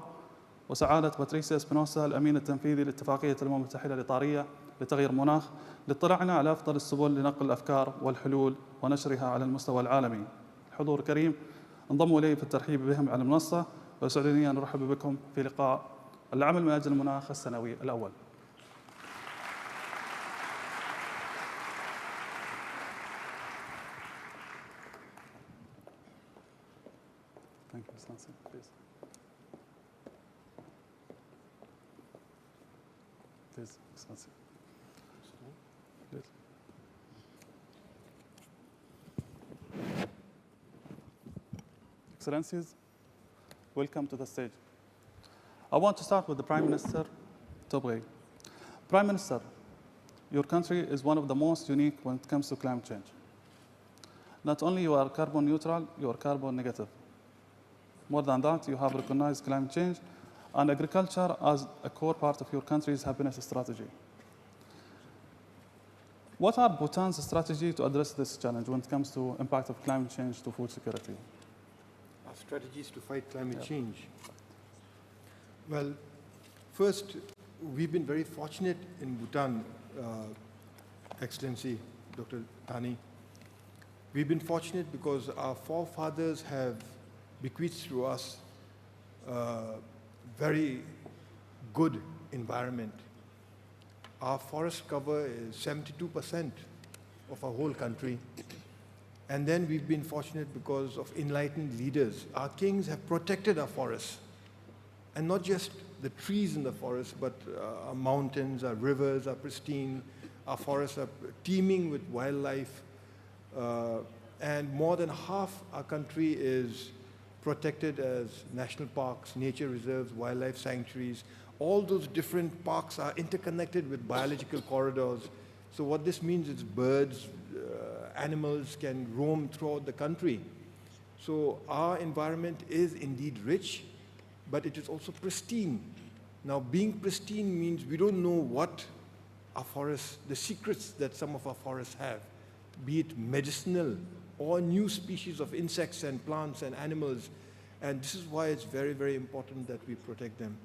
وسعادة باتريسيا إسبينوسا الأمين التنفيذي لاتفاقية الأمم المتحدة الإطارية لتغيير المناخ، لاطلاعنا على أفضل السبل لنقل الأفكار والحلول ونشرها على المستوى العالمي. الحضور الكريم، انضموا إلي في الترحيب بهم على المنصة، ويسعدني أن أرحب بكم في لقاء العمل من أجل المناخ السنوي الأول. Thank you, Excellency. Please. Please, Excellency. Please. Excellencies, welcome to the stage. I want to start with the Prime Minister, TOBGAY. Prime Minister, your country is one of the most unique when it comes to climate change. Not only you are carbon neutral, you are carbon negative. More than that, you have recognized climate change and agriculture as a core part of your country's happiness strategy. What are Bhutan's strategy to address this challenge when it comes to impact of climate change to food security? Our strategies to fight climate change. Well, first, we've been very fortunate in Bhutan, Excellency Dr. Thani. We've been fortunate because our forefathers have bequeathed to us very good environment. Our forest cover is 72% of our whole country. And then we've been fortunate because of enlightened leaders. Our kings have protected our forests. And not just the trees in the forest, but our mountains, our rivers are pristine, our forests are teeming with wildlife. And more than half our country is protected as national parks, nature reserves, wildlife sanctuaries. All those different parks are interconnected with biological corridors. So what this means is birds, animals can roam throughout the country. So our environment is indeed rich, but it is also pristine. Now, being pristine means we don't know what our forests, the secrets that some of our forests have, be it medicinal or new species of insects and plants and animals. And this is why it's very, very important that we protect them.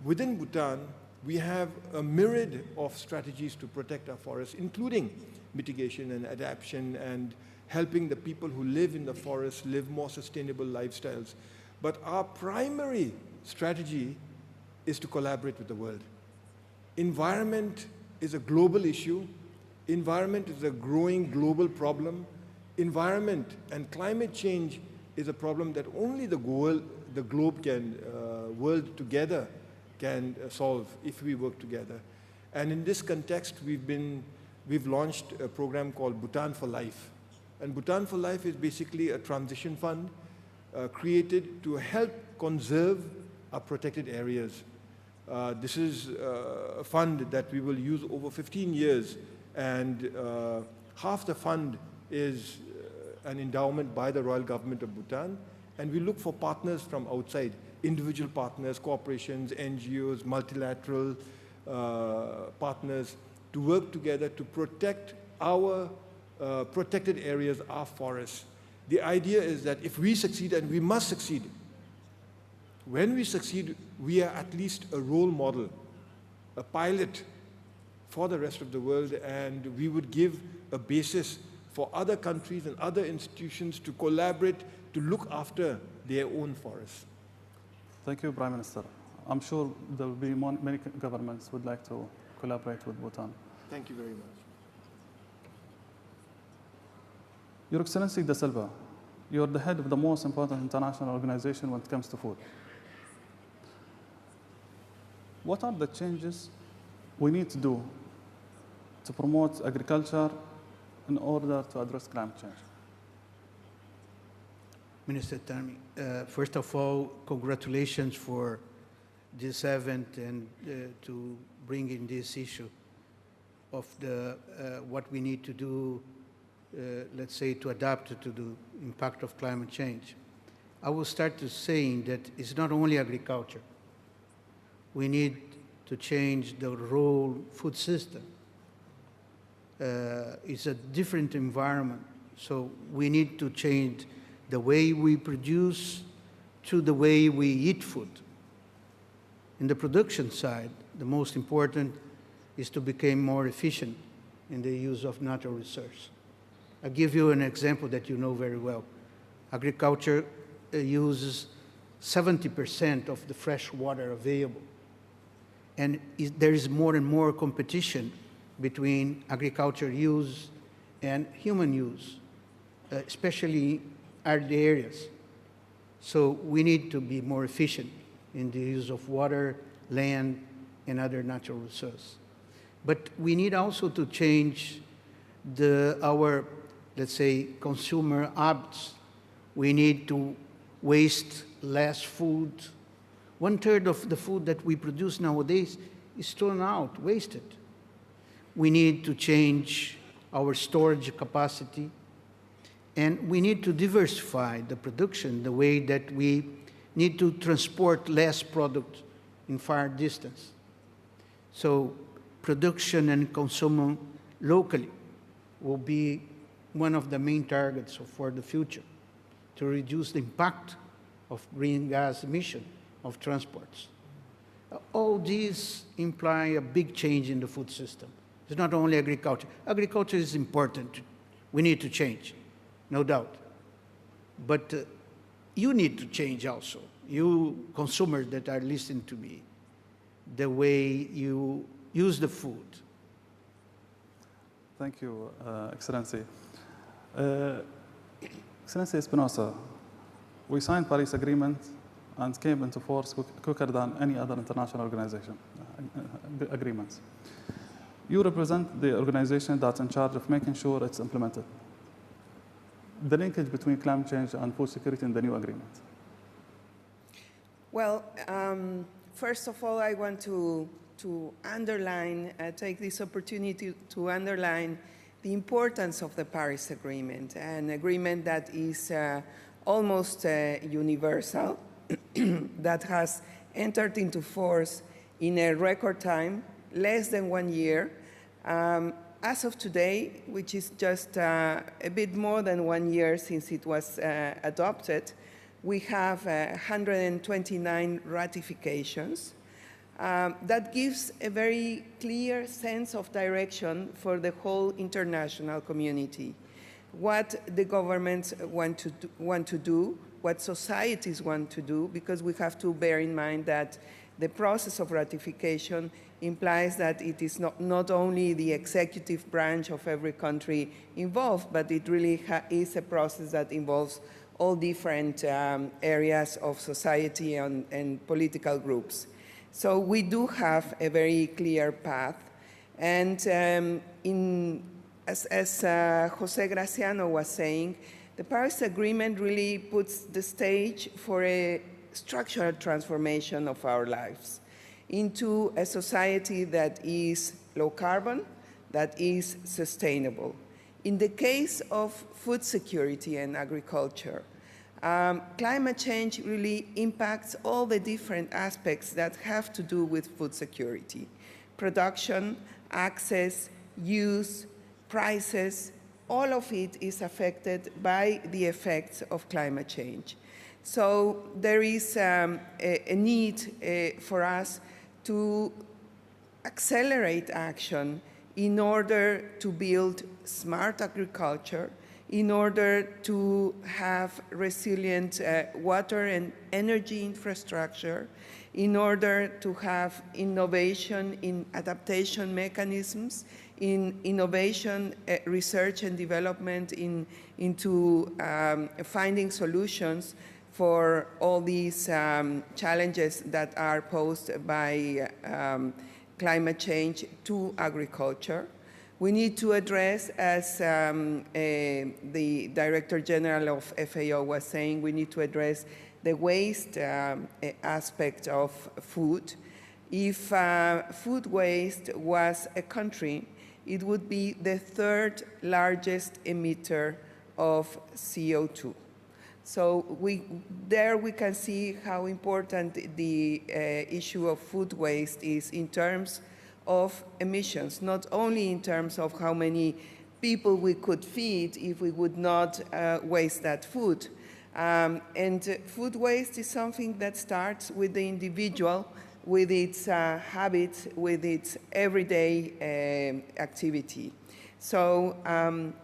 Within Bhutan, we have a myriad of strategies to protect our forests, including mitigation and adaptation and helping the people who live in the forest live more sustainable lifestyles. But our primary strategy is to collaborate with the world. Environment is a global issue. Environment is a growing global problem. Environment and climate change is a problem that only the globe can, world together can solve if we work together. And in this context, we've launched a program called Bhutan for Life. And Bhutan for Life is basically a transition fund created to help conserve our protected areas. This is a fund that we will use over 15 years, and half the fund is an endowment by the Royal Government of Bhutan, and we look for partners from outside, individual partners, corporations, NGOs, multilateral partners, to work together to protect our protected areas, our forests. The idea is that if we succeed, and we must succeed, when we succeed, we are at least a role model, a pilot for the rest of the world, and we would give a basis for other countries and other institutions to collaborate to look after their own forests. Thank you, Prime Minister. I'm sure there will be many governments would like to collaborate with Bhutan. Thank you very much. Your Excellency Da Silva, you're the head of the most important international organization when it comes to food. What are the changes we need to do to promote agriculture in order to address climate change? Minister Tami. First of all, congratulations for this event and to bring in this issue of what we need to do, let's say, to adapt to the impact of climate change. I will start to saying that it's not only agriculture. We need to change the whole food system. It's a different environment, so we need to change the way we produce to the way we eat food. In the production side, the most important is to become more efficient in the use of natural resources. I'll give you an example that you know very well. Agriculture uses 70% of the fresh water available. And there is more and more competition between agriculture use and human use, especially arid areas. So we need to be more efficient in the use of water, land, and other natural resources. But we need also to change our, let's say, consumer habits. We need to waste less food. 1/3 of the food that we produce nowadays is thrown out, wasted. We need to change our storage capacity, and we need to diversify the production the way that we need to transport less product in far distance. So production and consumption locally will be one of the main targets for the future, to reduce the impact of greenhouse gas emission of transports. All these imply a big change in the food system. It's not only agriculture. Agriculture is important. We need to change, no doubt. But you need to change also, you consumers that are listening to me, the way you use the food. Thank you, Excellency. Excellency Espinosa, we signed Paris Agreement and came into force quicker than any other international organization agreements. You represent the organization that's in charge of making sure it's implemented. The linkage between climate change and food security in the new agreement. Well, first of all, I want to underline, take this opportunity to underline the importance of the Paris Agreement, an agreement that is almost universal, that has entered into force in a record time, less than 1 year. As of today, which is just a bit more than 1 year since it was adopted, we have 129 ratifications. That gives a very clear sense of direction for the whole international community. What the governments want to do, what societies want to do, because we have to bear in mind that the process of ratification implies that it is not only the executive branch of every country involved, but it really is a process that involves all different areas of society and political groups. So we do have a very clear path. And as José Graziano was saying, the Paris Agreement really puts the stage for a structural transformation of our lives into a society that is low carbon, that is sustainable. In the case of food security and agriculture, climate change really impacts all the different aspects that have to do with food security: production, access, use, prices. All of it is affected by the effects of climate change. So there is a need for us to accelerate action in order to build smart agriculture, in order to have resilient water and energy infrastructure, in order to have innovation in adaptation mechanisms, in innovation, research and development into finding solutions for all these challenges that are posed by climate change to agriculture. We need to address, as the Director General of FAO was saying, we need to address the waste aspect of food. If food waste was a country, it would be the third largest emitter of CO2. So there we can see how important the issue of food waste is in terms of emissions, not only in terms of how many people we could feed if we would not waste that food. And food waste is something that starts with the individual, with its habits, with its everyday activity. So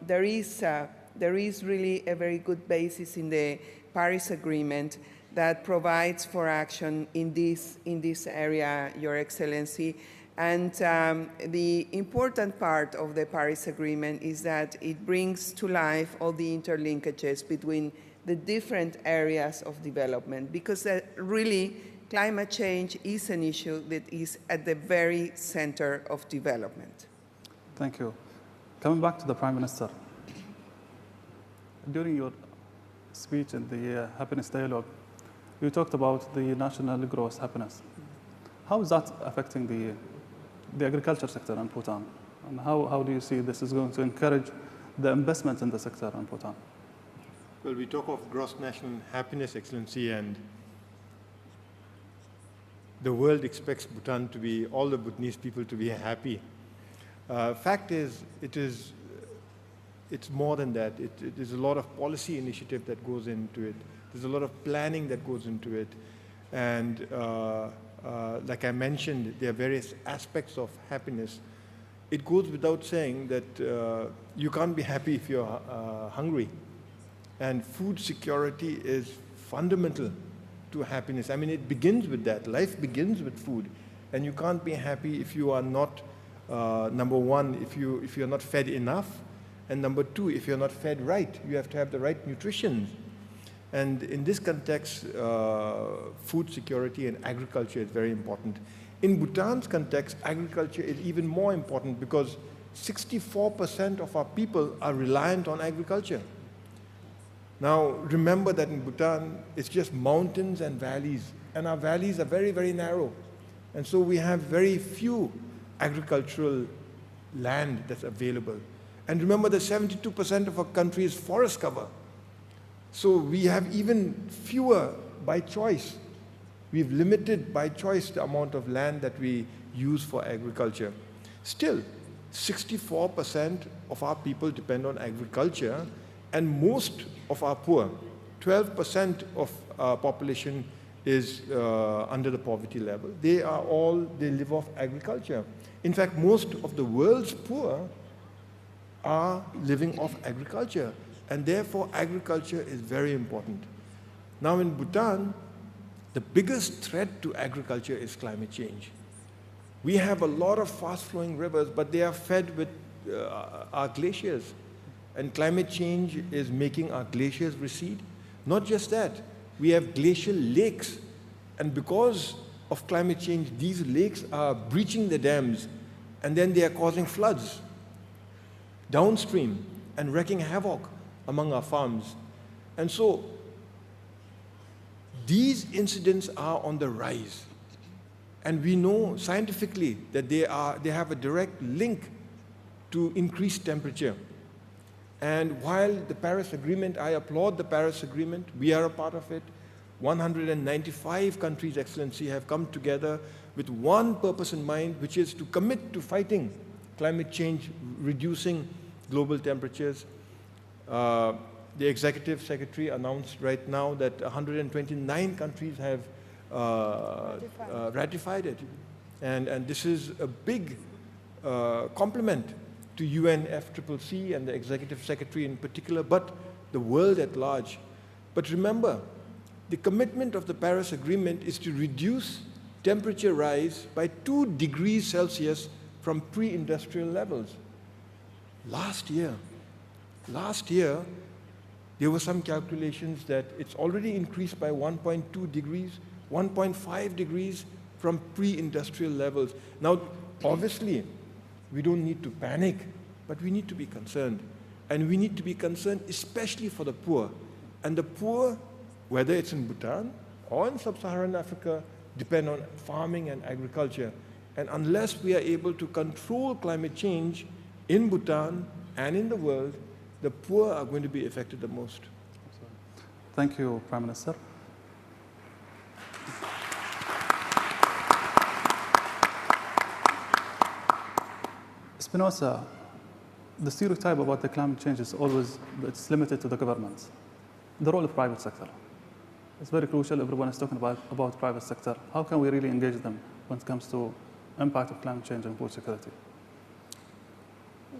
there is really a very good basis in the Paris Agreement that provides for action in this area, Your Excellency. And the important part of the Paris Agreement is that it brings to life all the interlinkages between the different areas of development, because really climate change is an issue that is at the very center of development. Thank you. Coming back to the Prime Minister, during your speech in the Happiness Dialogue, you talked about the national gross happiness. How is that affecting the agriculture sector in Bhutan? And how do you see this is going to encourage the investment in the sector in Bhutan? Well, we talk of gross national happiness, Excellency, and the world expects Bhutan to be, all the Bhutanese people to be happy. Fact is, it's more than that. There's a lot of policy initiative that goes into it. There's a lot of planning that goes into it. And like I mentioned, there are various aspects of happiness. It goes without saying that you can't be happy if you're hungry. And food security is fundamental to happiness. I mean, it begins with that. Life begins with food. And you can't be happy if you are not, number one, if you're not fed enough. And number two, if you're not fed right, you have to have the right nutrition. And in this context, food security and agriculture is very important. In Bhutan's context, agriculture is even more important because 64% of our people are reliant on agriculture. Now, remember that in Bhutan, it's just mountains and valleys, and our valleys are very, very narrow. And so we have very few agricultural land that's available. And remember that 72% of our country is forest cover. So we have even fewer by choice. We've limited by choice the amount of land that we use for agriculture. Still, 64% of our people depend on agriculture, and most of our poor, 12% of our population is under the poverty level. They live off agriculture. In fact, most of the world's poor are living off agriculture, and therefore agriculture is very important. Now in Bhutan, the biggest threat to agriculture is climate change. We have a lot of fast-flowing rivers, but they are fed with our glaciers. And climate change is making our glaciers recede. Not just that, we have glacial lakes. And because of climate change, these lakes are breaching the dams, and then they are causing floods downstream and wreaking havoc among our farms. And so these incidents are on the rise. And we know scientifically that they have a direct link to increased temperature. And while the Paris Agreement, I applaud the Paris Agreement, we are a part of it. 195 countries, Excellency, have come together with one purpose in mind, which is to commit to fighting climate change, reducing global temperatures. The Executive Secretary announced right now that 129 countries have ratified it. And this is a big compliment to UNFCCC and the Executive Secretary in particular, but the world at large. But remember, the commitment of the Paris Agreement is to reduce temperature rise by 2 degrees Celsius from pre-industrial levels. Last year, there were some calculations that it's already increased by 1.2 degrees, 1.5 degrees from pre-industrial levels. Now, obviously, we don't need to panic but we need to be concerned. And we need to be concerned especially for the poor. And the poor, whether it's in Bhutan or in sub-Saharan Africa, depend on farming and agriculture. And unless we are able to control climate change in Bhutan and in the world, the poor are going to be affected the most. Thank you, Prime Minister. Espinosa, the stereotype about the climate change is always it's limited to the governments. The role of private sector. It's very crucial. Everyone is talking about private sector. How can we really engage them when it comes to impact of climate change and food security?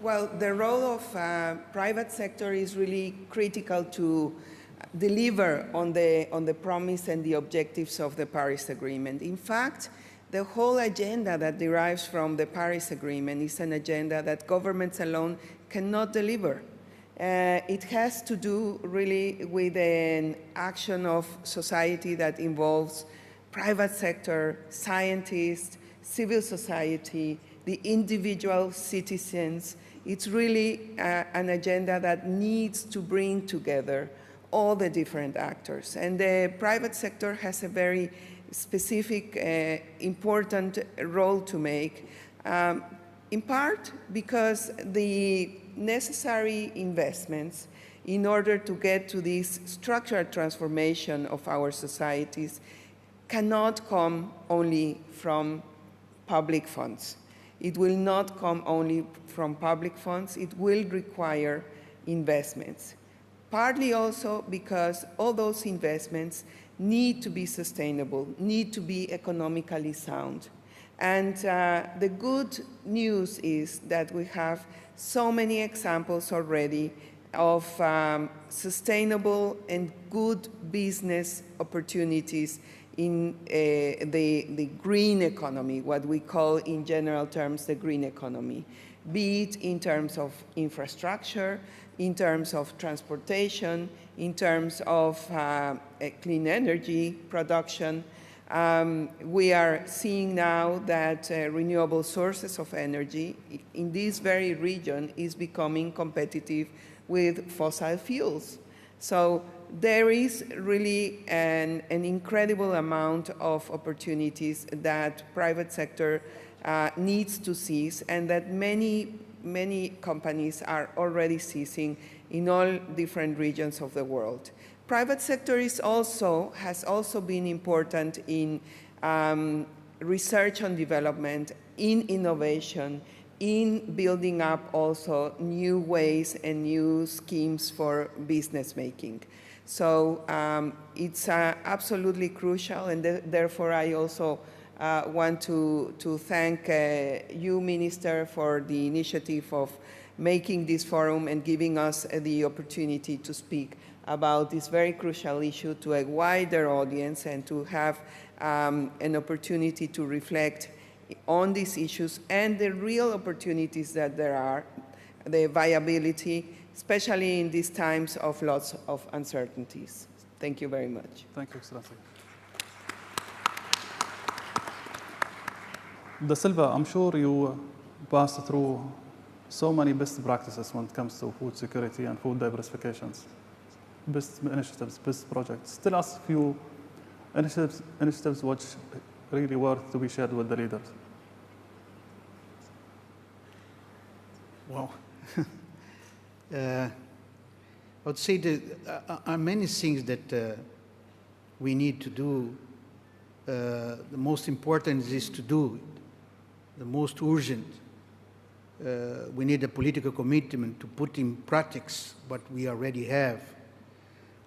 Well, the role of private sector is really critical to deliver on the promise and the objectives of the Paris Agreement. In fact, the whole agenda that derives from the Paris Agreement is an agenda that governments alone cannot deliver. It has to do really with an action of society that involves private sector, scientists, civil society, the individual citizens. It's really an agenda that needs to bring together all the different actors. And the private sector has a very specific, important role to make, in part because the necessary investments in order to get to this structural transformation of our societies cannot come only from public funds. It will not come only from public funds. It will require investments, partly also because all those investments need to be sustainable, need to be economically sound. And the good news is that we have so many examples already of sustainable and good business opportunities in the green economy, what we call in general terms the green economy, be it in terms of infrastructure, in terms of transportation, in terms of clean energy production. We are seeing now that renewable sources of energy in this very region is becoming competitive with fossil fuels. So there is really an incredible amount of opportunities that private sector needs to seize and that many companies are already seizing in all different regions of the world. Private sector has also been important in research and development, in innovation, in building up also new ways and new schemes for business making. So it's absolutely crucial, and therefore I also want to thank you, Minister, for the initiative of making this forum and giving us the opportunity to speak about this very crucial issue to a wider audience and to have an opportunity to reflect on these issues and the real opportunities that there are, the viability, especially in these times of lots of uncertainties. Thank you very much. Thank you, Excellency. The SILVA, I'm sure you passed through so many best practices when it comes to food security and food diversifications. Best initiatives, best projects. Tell us a few initiatives which really worth to be shared with the leaders. Well, I would say that there are many things that we need to do. The most important is to do it. The most urgent. We need a political commitment to put in practice what we already have.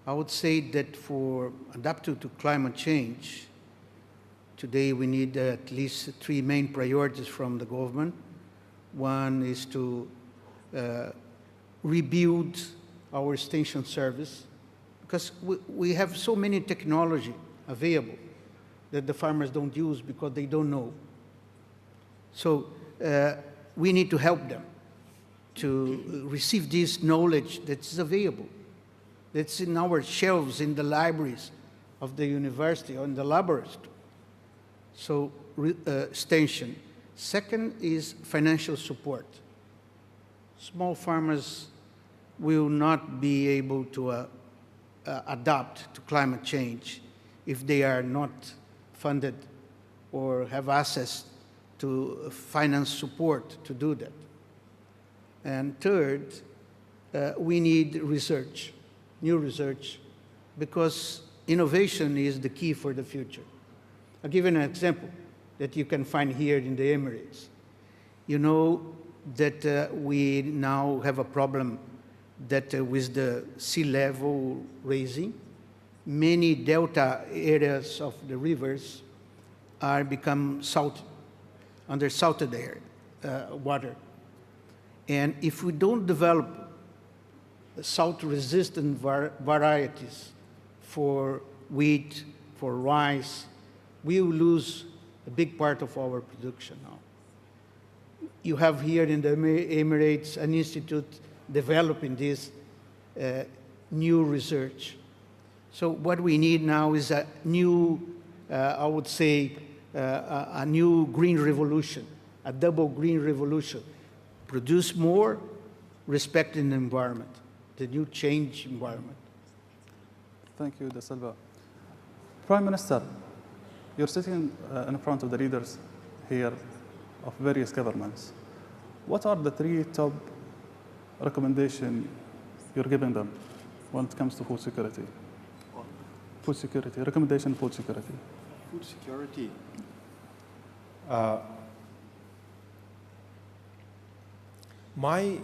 I would say that for adapting to climate change, today we need at least 3 main priorities from the government. One is to rebuild our extension service, because we have so many technology available that the farmers don't use because they don't know. So we need to help them to receive this knowledge that is available, that's in our shelves, in the libraries of the university or in the laboratory. So extension. Second is financial support. small farmers will not be able to adapt to climate change if they are not funded or have access to finance support to do that. And third, we need research, new research, because innovation is the key for the future. I'll give you an example that you can find here in the Emirates. You know that we now have a problem that with the sea level raising, many delta areas of the rivers are become salt, under salted air, water. And if we don't develop salt-resistant varieties for wheat, for rice, we will lose a big part of our production now. You have here in the Emirates an institute developing this new research. So what we need now is a new, I would say, a new green revolution, a double green revolution. Produce more, respecting the environment, the new change environment. Thank you, De Silva. Prime Minister, you're sitting in front of the leaders here of various governments. What are the 3 top recommendations you're giving them when it comes to food security? Food security, recommendation food security. Food security. My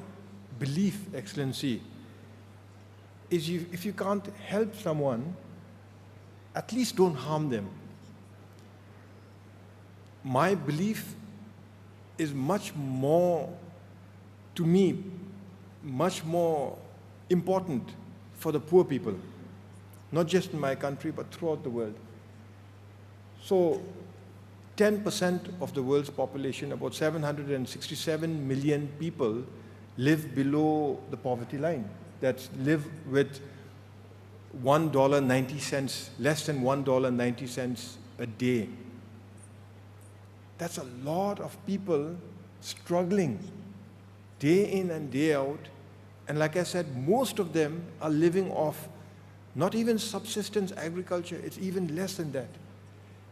belief, Excellency, is if you can't help someone, at least don't harm them. My belief is much more, to me, much more important for the poor people, not just in my country, but throughout the world. So 10% of the world's population, about 767 million people, live below the poverty line. That live with $1.90, less than $1.90 a day. That's a lot of people struggling day in and day out. And like I said, most of them are living off not even subsistence agriculture, it's even less than that.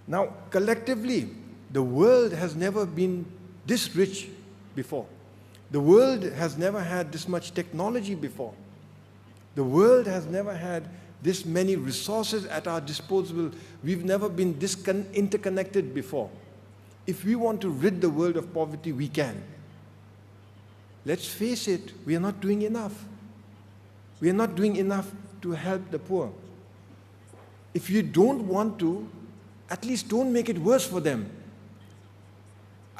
Now, collectively, the world has never been this rich before. The world has never had this much technology before. The world has never had this many resources at our disposal. We've never been this interconnected before. If we want to rid the world of poverty, we can. Let's face it, we are not doing enough. We are not doing enough to help the poor. If you don't want to, at least don't make it worse for them.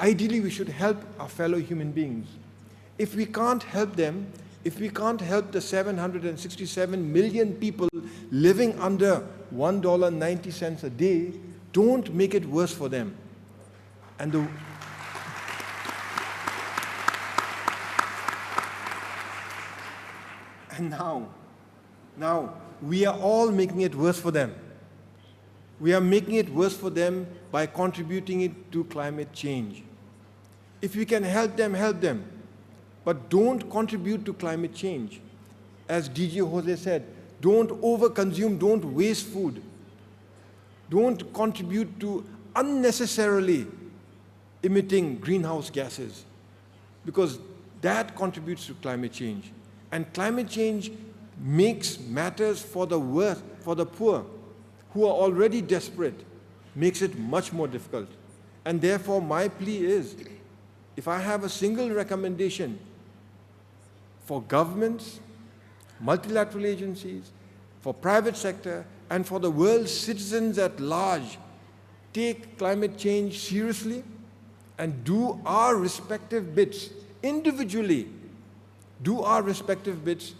Ideally, we should help our fellow human beings. If we can't help them, if we can't help the 767 million people living under $1.90 a day, don't make it worse for them. And now, we are all making it worse for them. We are making it worse for them by contributing it to climate change. If we can help them, help them. But don't contribute to climate change. As DJ José said, don't overconsume, don't waste food. Don't contribute to unnecessarily emitting greenhouse gases, because that contributes to climate change. And climate change makes matters for the worst, for the poor, who are already desperate, makes it much more difficult. And therefore, my plea is, if I have a single recommendation for governments, multilateral agencies, for private sector, and for the world's citizens at large, take climate change seriously and do our respective bits individually, do our respective bits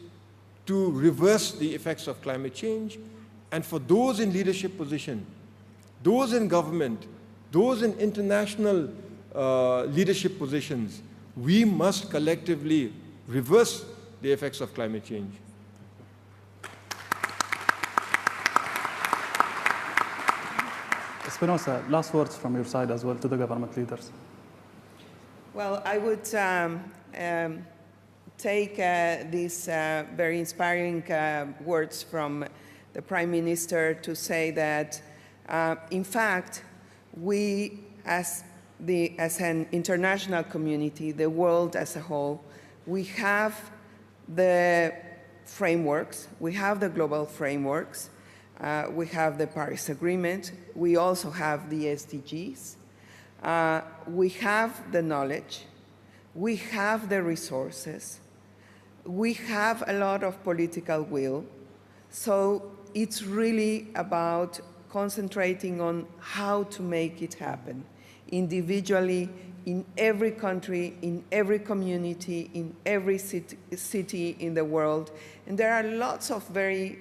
to reverse the effects of climate change. And for those in leadership position, those in government, those in international leadership positions, we must collectively reverse the effects of climate change. Espinosa, last words from your side as well to the government leaders. Well, I would take these very inspiring words from the Prime Minister to say that, in fact, we as an international community, the world as a whole, we have the frameworks, we have the global frameworks, we have the Paris Agreement, we also have the SDGs, we have the knowledge, we have the resources, we have a lot of political will, so it's really about concentrating on how to make it happen individually, in every country, in every community, in every city in the world. And there are lots of very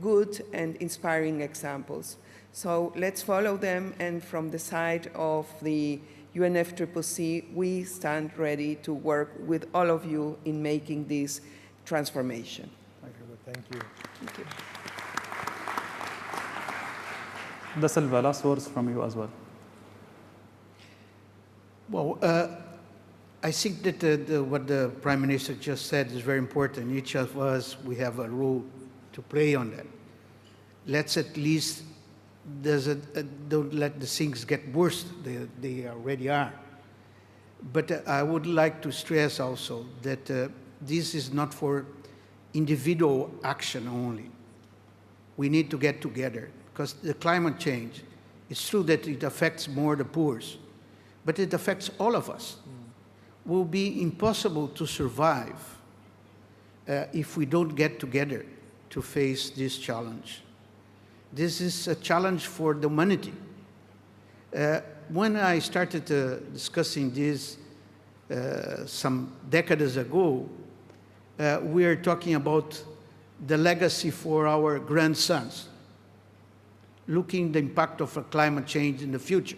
good and inspiring examples. So let's follow them, and from the side of the UNFCCC, we stand ready to work with all of you in making this transformation. Thank you. Thank you. Da Silva, last words from you as well. Well, I think that what the Prime Minister just said is very important. Each of us, we have a role to play on that. Let's at least don't let the things get worse. They already are. But I would like to stress also that this is not for individual action only. We need to get together, because the climate change, it's true that it affects more the poor, but it affects all of us. It will be impossible to survive if we don't get together to face this challenge. This is a challenge for the humanity. When I started discussing this some decades ago, we are talking about the legacy for our grandsons, looking the impact of climate change in the future.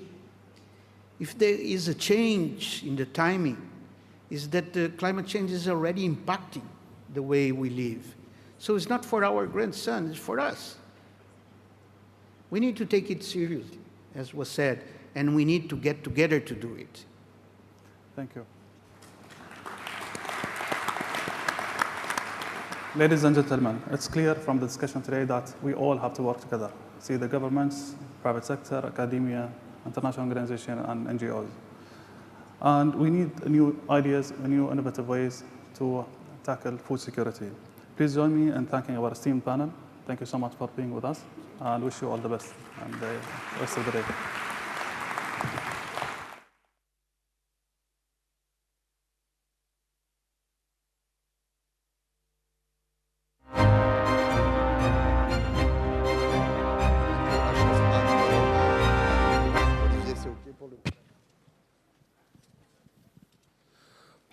If there is a change in the timing, is that the climate change is already impacting the way we live. So it's not for our grandson, it's for us. We need to take it seriously, as was said, and we need to get together to do it. Thank you. Ladies and gentlemen, it's clear from the discussion today that we all have to work together. See the governments, private sector, academia, international organizations, and NGOs. And we need new ideas, new innovative ways to tackle food security. Please join me in thanking our esteemed panel. Thank you so much for being with us, and wish you all the best and the rest of the day.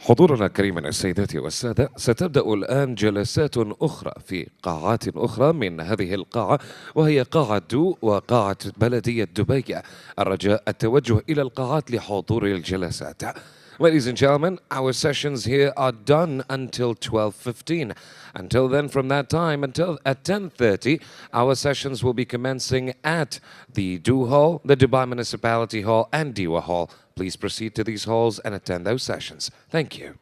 حضورنا الكريم من السيدات والسادة، ستبدأ الآن جلسات أخرى في قاعات أخرى من هذه القاعة، وهي قاعة دو وقاعة بلدية دبي. الرجاء التوجه إلى القاعات لحضور الجلسات. Ladies and gentlemen, our sessions here are done until 12:15. Until then, from that time until at 10:30, our sessions will be commencing at the Do Hall, the Dubai Municipality Hall, and Diwa Hall. Please proceed to these halls and attend those sessions. Thank you.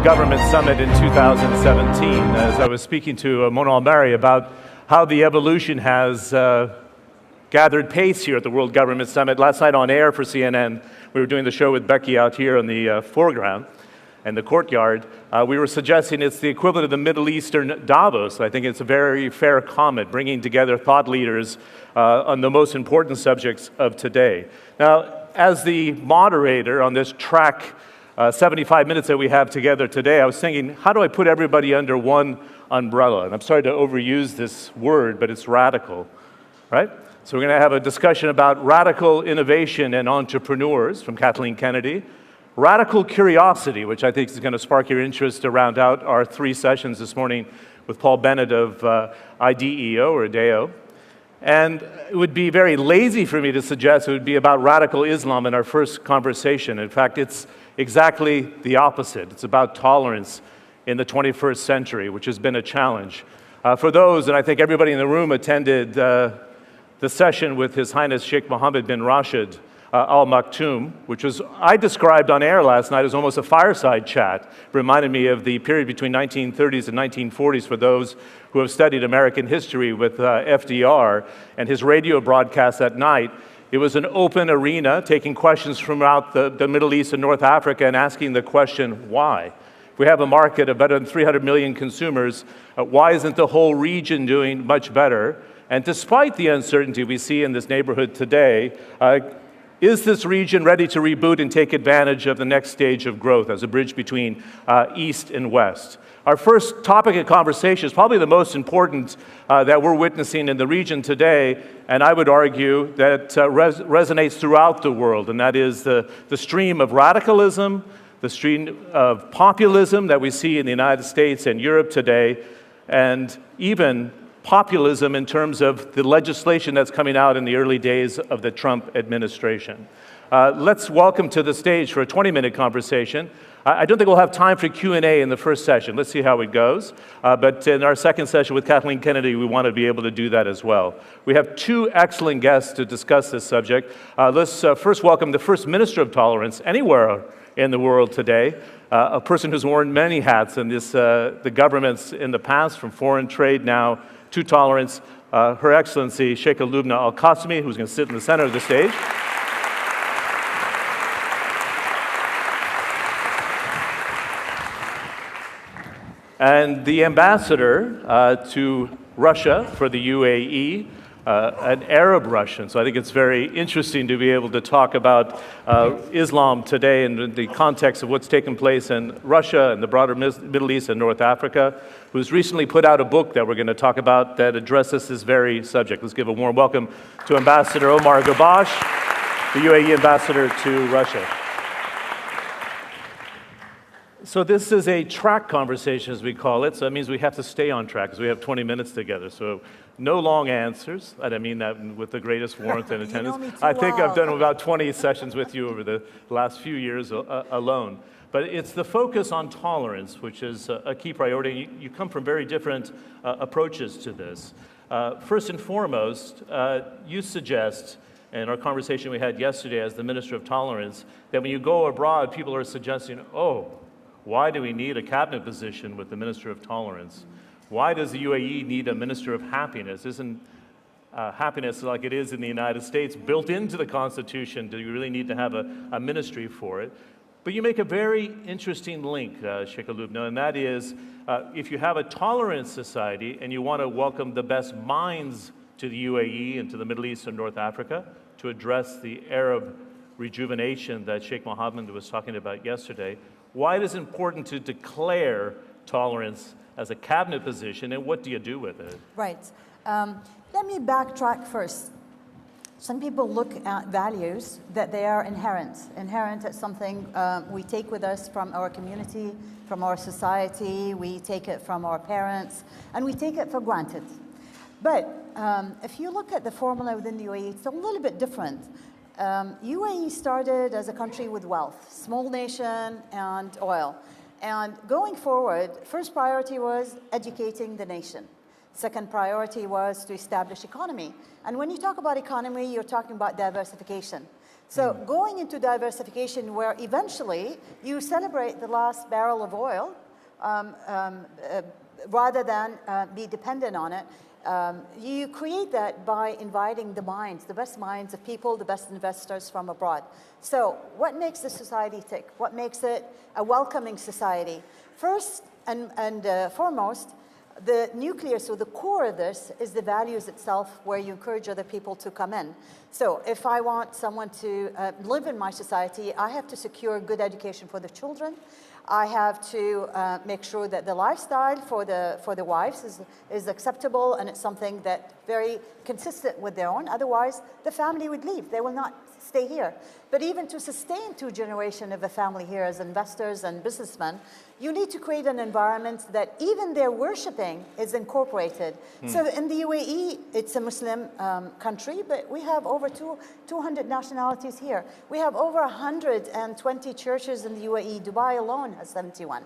Government Summit in 2017, as I was speaking to Mona Al-Mari about how the evolution has gathered pace here at the World Government Summit. Last night on air for CNN, we were doing the show with Becky out here in the foreground and the courtyard. We were suggesting it's the equivalent of the Middle Eastern Davos. I think it's a very fair comment, bringing together thought leaders on the most important subjects of today. Now, as the moderator on this track, 75 minutes that we have together today, I was thinking, how do I put everybody under one umbrella? And I'm sorry to overuse this word, but it's radical, right? So we're going to have a discussion about radical innovation and entrepreneurs from Kathleen Kennedy, radical curiosity, which I think is going to spark your interest to round out our 3 sessions this morning with Paul Bennett of IDEO or IDEO. And it would be very lazy for me to suggest it would be about radical Islam in our first conversation. In fact, it's exactly the opposite. It's about tolerance in the 21st century, which has been a challenge. For those, and I think everybody in the room attended the session with His Highness Sheikh Mohammed bin Rashid Al Maktoum, which was, I described on air last night as almost a fireside chat. Reminded me of the period between 1930s and 1940s for those who have studied American history with FDR and his radio broadcast at night. It was an open arena, taking questions from out the Middle East and North Africa and asking the question, why? If we have a market of better than 300 million consumers, why isn't the whole region doing much better? And despite the uncertainty we see in this neighborhood today, is this region ready to reboot and take advantage of the next stage of growth as a bridge between East and West? Our first topic of conversation is probably the most important that we're witnessing in the region today, and I would argue that resonates throughout the world, and that is the stream of radicalism, the stream of populism that we see in the United States and Europe today, and even populism in terms of the legislation that's coming out in the early days of the Trump administration. Let's welcome to the stage for a 20-minute conversation. I don't think we'll have time for Q&A in the first session. Let's see how it goes. But in our second session with Kathleen Kennedy, we want to be able to do that as well. We have 2 excellent guests to discuss this subject. Let's first welcome the first Minister of Tolerance anywhere in the world today, a person who's worn many hats in the governments in the past, from foreign trade now to tolerance, Her Excellency Sheikha Lubna Al-Qasimi, who's going to sit in the center of the stage. And the ambassador to Russia for the UAE, an Arab Russian. So I think it's very interesting to be able to talk about Islam today in the context of what's taken place in Russia and the broader Middle East and North Africa, who's recently put out a book that we're going to talk about that addresses this very subject. Let's give a warm welcome to Ambassador Omar Gabash, the UAE ambassador to Russia. So this is a track conversation, as we call it, so that means we have to stay on track because we have 20 minutes together. So no long answers, and I mean that with the greatest warmth and attendance. I think I've done about 20 sessions with you over the last few years alone. But it's the focus on tolerance, which is a key priority. You come from very different approaches to this. First and foremost, you suggest, in our conversation we had yesterday as the Minister of Tolerance, that when you go abroad, people are suggesting, oh, why do we need a cabinet position with the Minister of Tolerance? Why does the UAE need a Minister of Happiness? Isn't happiness, like it is in the United States, built into the Constitution? Do you really need to have a ministry for it? But you make a very interesting link, Sheikha Lubna, and that is if you have a tolerant society and you want to welcome the best minds to the UAE and to the Middle East and North Africa to address the Arab rejuvenation that Sheikh Mohammed was talking about yesterday, why it is important to declare tolerance as a cabinet position, and what do you do with it? Right. Let me backtrack first. Some people look at values that they are inherent. Inherent is something we take with us from our community, from our society, we take it from our parents, and we take it for granted. But if you look at the formula within the UAE, it's a little bit different. UAE started as a country with wealth, small nation and oil. And going forward, first priority was educating the nation. Second priority was to establish economy. And when you talk about economy, you're talking about diversification. So going into diversification where eventually you celebrate the last barrel of oil rather than be dependent on it, you create that by inviting the minds, the best minds of people, the best investors from abroad. So what makes the society tick? What makes it a welcoming society? First and foremost, the nucleus or the core of this is the values itself, where you encourage other people to come in. So if I want someone to live in my society, I have to secure good education for the children. I have to make sure that the lifestyle for the wives is acceptable, and it's something that very consistent with their own. Otherwise, the family would leave. They will not stay here. But even to sustain 2 generations of a family here as investors and businessmen, you need to create an environment that even their worshipping is incorporated. So in the UAE, it's a Muslim country, but we have over 200 nationalities here. We have over 120 churches in the UAE. Dubai alone has 71.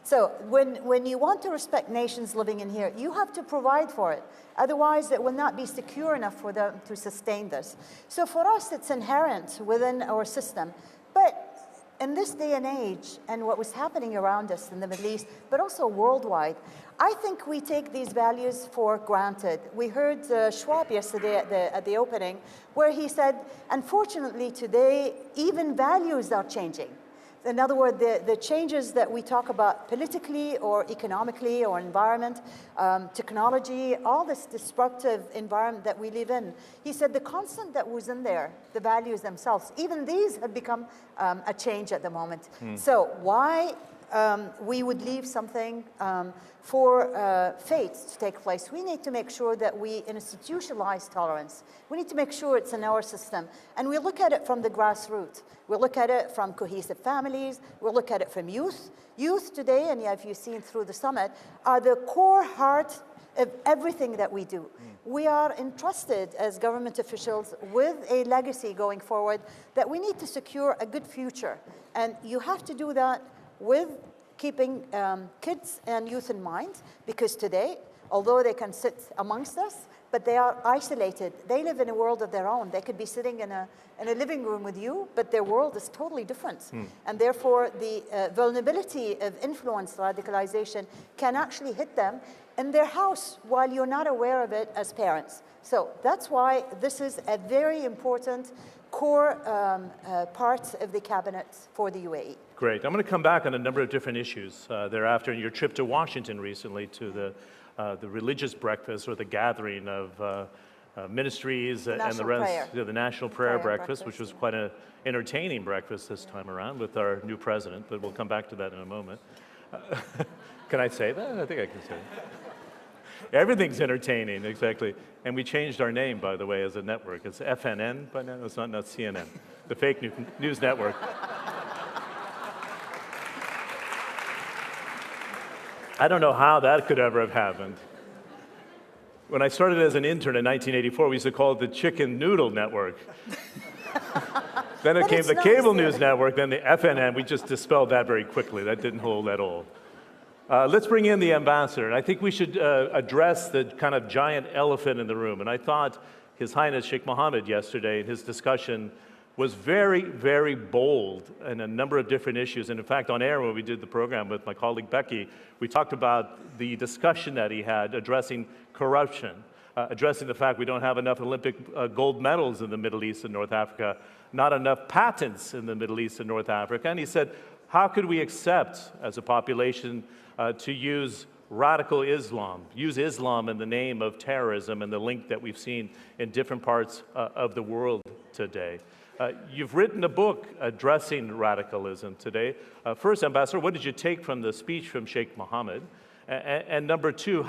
So when you want to respect nations living in here, you have to provide for it. Otherwise, it will not be secure enough for them to sustain this. So for us, it's inherent within our system. But in this day and age, and what was happening around us in the Middle East, but also worldwide, I think we take these values for granted. We heard Schwab yesterday at the opening, where he said, unfortunately today, even values are changing. In other words, the changes that we talk about politically or economically or environment, technology, all this disruptive environment that we live in. He said the constant that was in there, the values themselves, even these have become a change at the moment. So why we would leave something for fate to take place? We need to make sure that we institutionalize tolerance. We need to make sure it's in our system. And we look at it from the grassroots. We look at it from cohesive families. We look at it from youth. Youth today, and if you've seen through the summit, are the core heart of everything that we do. We are entrusted as government officials with a legacy going forward that we need to secure a good future. And you have to do that with keeping kids and youth in mind, because today, although they can sit amongst us, but they are isolated. They live in a world of their own. They could be sitting in a living room with you, but their world is totally different. And therefore, the vulnerability of influence radicalization can actually hit them in their house while you're not aware of it as parents. So that's why this is a very important core part of the cabinet for the UAE. Great. I'm going to come back on a number of different issues thereafter. In your trip to Washington recently to the religious breakfast or the gathering of ministries and the rest, the National Prayer Breakfast, which was quite an entertaining breakfast this time around with our new president, but we'll come back to that in a moment. Can I say that? I think I can say that. Everything's entertaining, exactly. And we changed our name, by the way, as a network. It's FNN, but no, it's not CNN, the fake news network. I don't know how that could ever have happened. When I started as an intern in 1984, we used to call it the Chicken Noodle Network. Then it came the Cable News Network, then the FNN. We just dispelled that very quickly. That didn't hold at all. Let's bring in the ambassador. And I think we should address the kind of giant elephant in the room. And I thought His Highness Sheikh Mohammed yesterday in his discussion was very, very bold in a number of different issues. And in fact, on air when we did the program with my colleague Becky, we talked about the discussion that he had addressing corruption, addressing the fact we don't have enough Olympic gold medals in the Middle East and North Africa, not enough patents in the Middle East and North Africa. And he said, how could we accept as a population to use radical Islam, use Islam in the name of terrorism and the link that we've seen in different parts of the world today? You've written a book addressing radicalism today. First, Ambassador, what did you take from the speech from Sheikh Mohammed? And number two,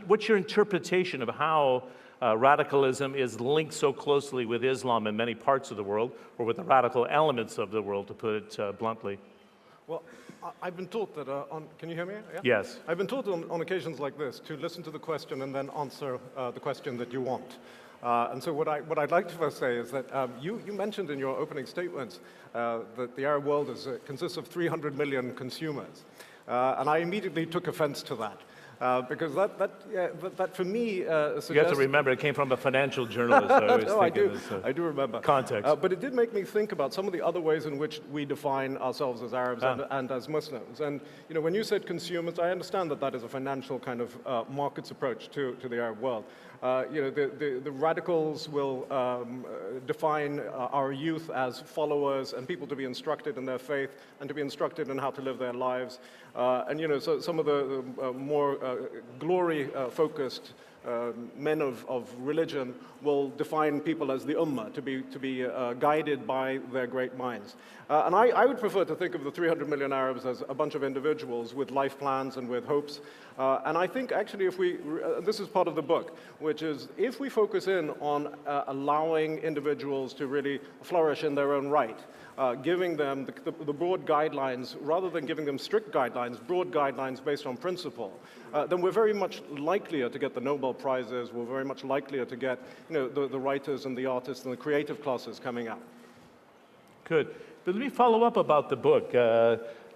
what's your interpretation of how radicalism is linked so closely with Islam in many parts of the world, or with the radical elements of the world, to put it bluntly? Well, I've been taught that can you hear me? Yeah? Yes. I've been taught on occasions like this to listen to the question and then answer the question that you want. And so what I'd like to first say is that you mentioned in your opening statements that the Arab world consists of 300 million consumers. And I immediately took offense to that. Because that for me suggests... You have to remember, it came from a financial journalist. So I was no, thinking I do remember. Context. But it did make me think about some of the other ways in which we define ourselves as Arabs and as Muslims. And you know, when you said consumers, I understand that that is a financial kind of markets approach to the Arab world. You know, the radicals will define our youth as followers and people to be instructed in their faith and to be instructed in how to live their lives. And you know, so some of the more glory-focused men of religion will define people as the ummah, to be guided by their great minds. And I would prefer to think of the 300 million Arabs as a bunch of individuals with life plans and with hopes. And I think actually if we, this is part of the book, which is if we focus in on allowing individuals to really flourish in their own right, giving them the broad guidelines, rather than giving them strict guidelines, broad guidelines based on principle, then we're very much likelier to get the Nobel Prizes, we're very much likelier to get, you know, the writers and the artists and the creative classes coming out. Good. But let me follow up about the book,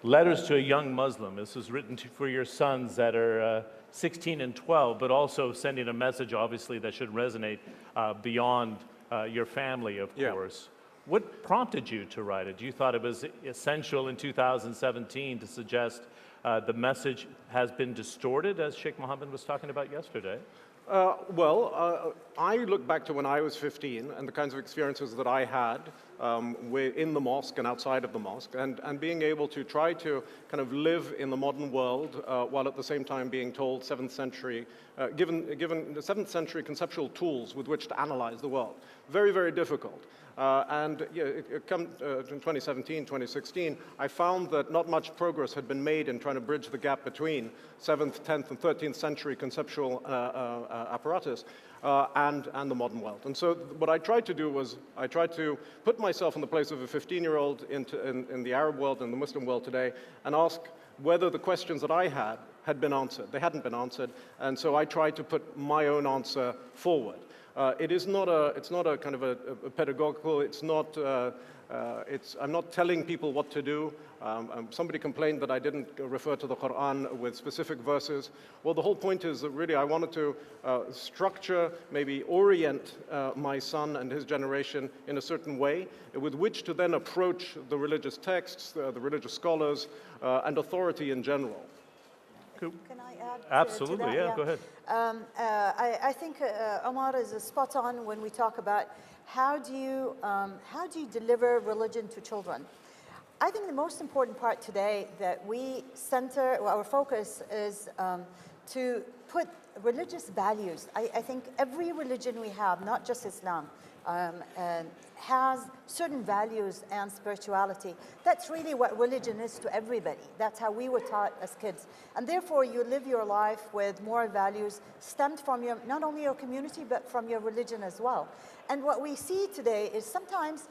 Letters to a Young Muslim. This was written for your sons that are 16 and 12, but also sending a message, obviously, that should resonate beyond your family, of course. What prompted you to write it? You thought it was essential in 2017 to suggest the message has been distorted, as Sheikh Mohammed was talking about yesterday? I look back to when I was 15 and the kinds of experiences that I had in the mosque and outside of the mosque, and being able to try to kind of live in the modern world while at the same time being told 7th century, given the 7th century conceptual tools with which to analyze the world. Very, very difficult. And it come in 2017, 2016, I found that not much progress had been made in trying to bridge the gap between 7th, 10th, and 13th century conceptual apparatus and the modern world. And so what I tried to do was I tried to put myself in the place of a 15-year-old in the Arab world and the Muslim world today and ask whether the questions that I had been answered. They hadn't been answered, and so I tried to put my own answer forward. It's not a kind of a pedagogical, I'm not telling people what to do. Somebody complained that I didn't refer to the Quran with specific verses. Well, the whole point is that really I wanted to structure, maybe orient my son and his generation in a certain way with which to then approach the religious texts, the religious scholars, and authority in general. Can I add Absolutely, to that? yeah, go ahead. I think Omar is spot on when we talk about how do you deliver religion to children. I think the most important part today that we center, our focus is to put religious values. I think every religion we have, not just Islam, has certain values and spirituality. That's really what religion is to everybody. That's how we were taught as kids. And therefore, you live your life with moral values stemmed from not only your community, but from your religion as well. And what we see today is sometimes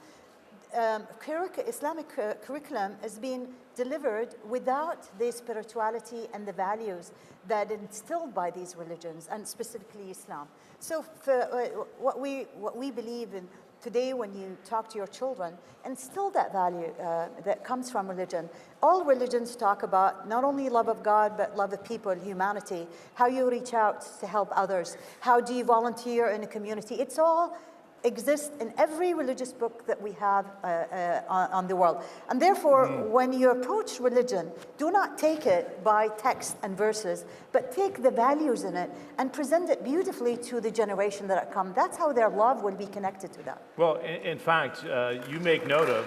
Islamic curriculum is being delivered without the spirituality and the values that are instilled by these religions, and specifically Islam. So what we believe in today, when you talk to your children, instill that value that comes from religion. All religions talk about not only love of God, but love of people, humanity, how you reach out to help others, how do you volunteer in a community. It's all exists in every religious book that we have on the world. And therefore, when you approach religion, do not take it by text and verses, but take the values in it and present it beautifully to the generation that come. That's how their love will be connected to that. Well, in fact, you make note of,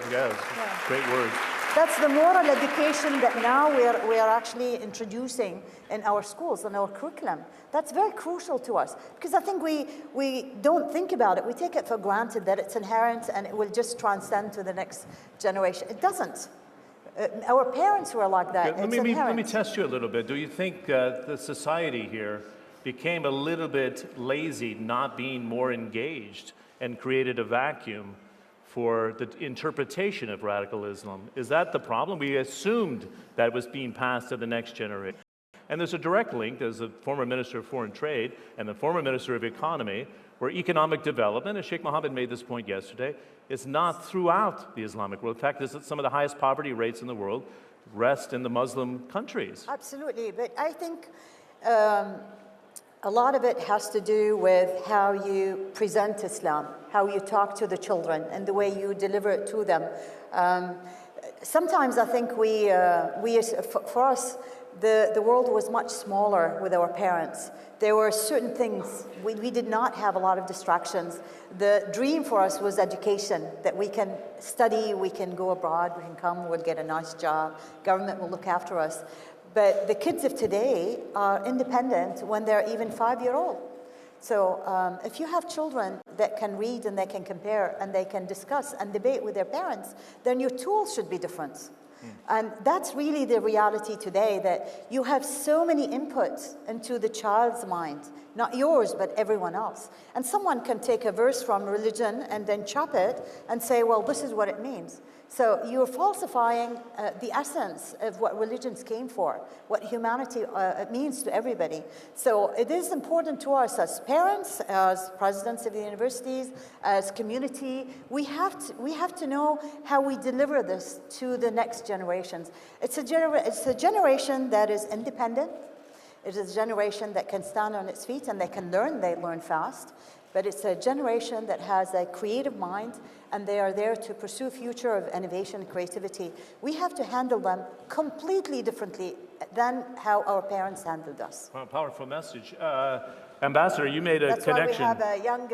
great words. That's the moral education that now we are actually introducing in our schools, in our curriculum. That's very crucial to us, because I think we don't think about it. We take it for granted that it's inherent and it will just transcend to the next generation. It doesn't. Our parents were like that. Let me test you a little bit. Do you think the society here became a little bit lazy, not being more engaged, and created a vacuum for the interpretation of radical Islam? Is that the problem? We assumed that it was being passed to the next generation. And there's a direct link. There's a former Minister of Foreign Trade and the former Minister of Economy, where economic development, as Sheikh Mohammed made this point yesterday, is not throughout the Islamic world. In fact, some of the highest poverty rates in the world rest in the Muslim countries. Absolutely, but I think a lot of it has to do with how you present Islam, how you talk to the children, and the way you deliver it to them. Sometimes I think for us, the world was much smaller with our parents. There were certain things, we did not have a lot of distractions. The dream for us was education, that we can study, we can go abroad, we can come, we'll get a nice job, government will look after us. But the kids of today are independent when they're even 5-year-old. So if you have children that can read and they can compare and they can discuss and debate with their parents, then your tools should be different. And that's really the reality today, that you have so many inputs into the child's mind, not yours, but everyone else. And someone can take a verse from religion and then chop it and say, well, this is what it means. So you're falsifying the essence of what religions came for, what humanity means to everybody. So it is important to us as parents, as presidents of the universities, as community. We have to know how we deliver this to the next generations. It's a generation that is independent. It is a generation that can stand on its feet and they learn fast. But it's a generation that has a creative mind, and they are there to pursue a future of innovation and creativity. We have to handle them completely differently than how our parents handled us. Well, powerful message. Ambassador, you made a connection. That's why we have a young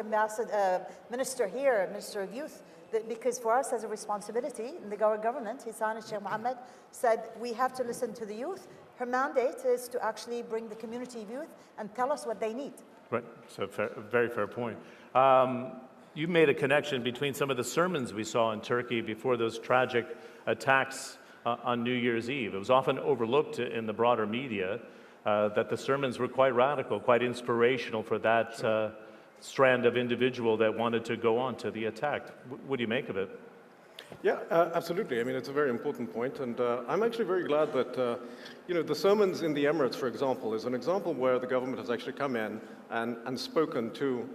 minister here, Minister of Youth, because for us as a responsibility in the government, Hisan Sheikh Mohammed said we have to listen to the youth. Her mandate is to actually bring the community of youth and tell us what they need. Right, so very fair point. You made a connection between some of the sermons we saw in Turkey before those tragic attacks on New Year's Eve. It was often overlooked in the broader media that the sermons were quite radical, quite inspirational for that strand of individual that wanted to go on to the attack. What do you make of it? Yeah, absolutely. I mean, it's a very important point, and I'm actually very glad that, the sermons in the Emirates, for example, is an example where the government has actually come in and spoken to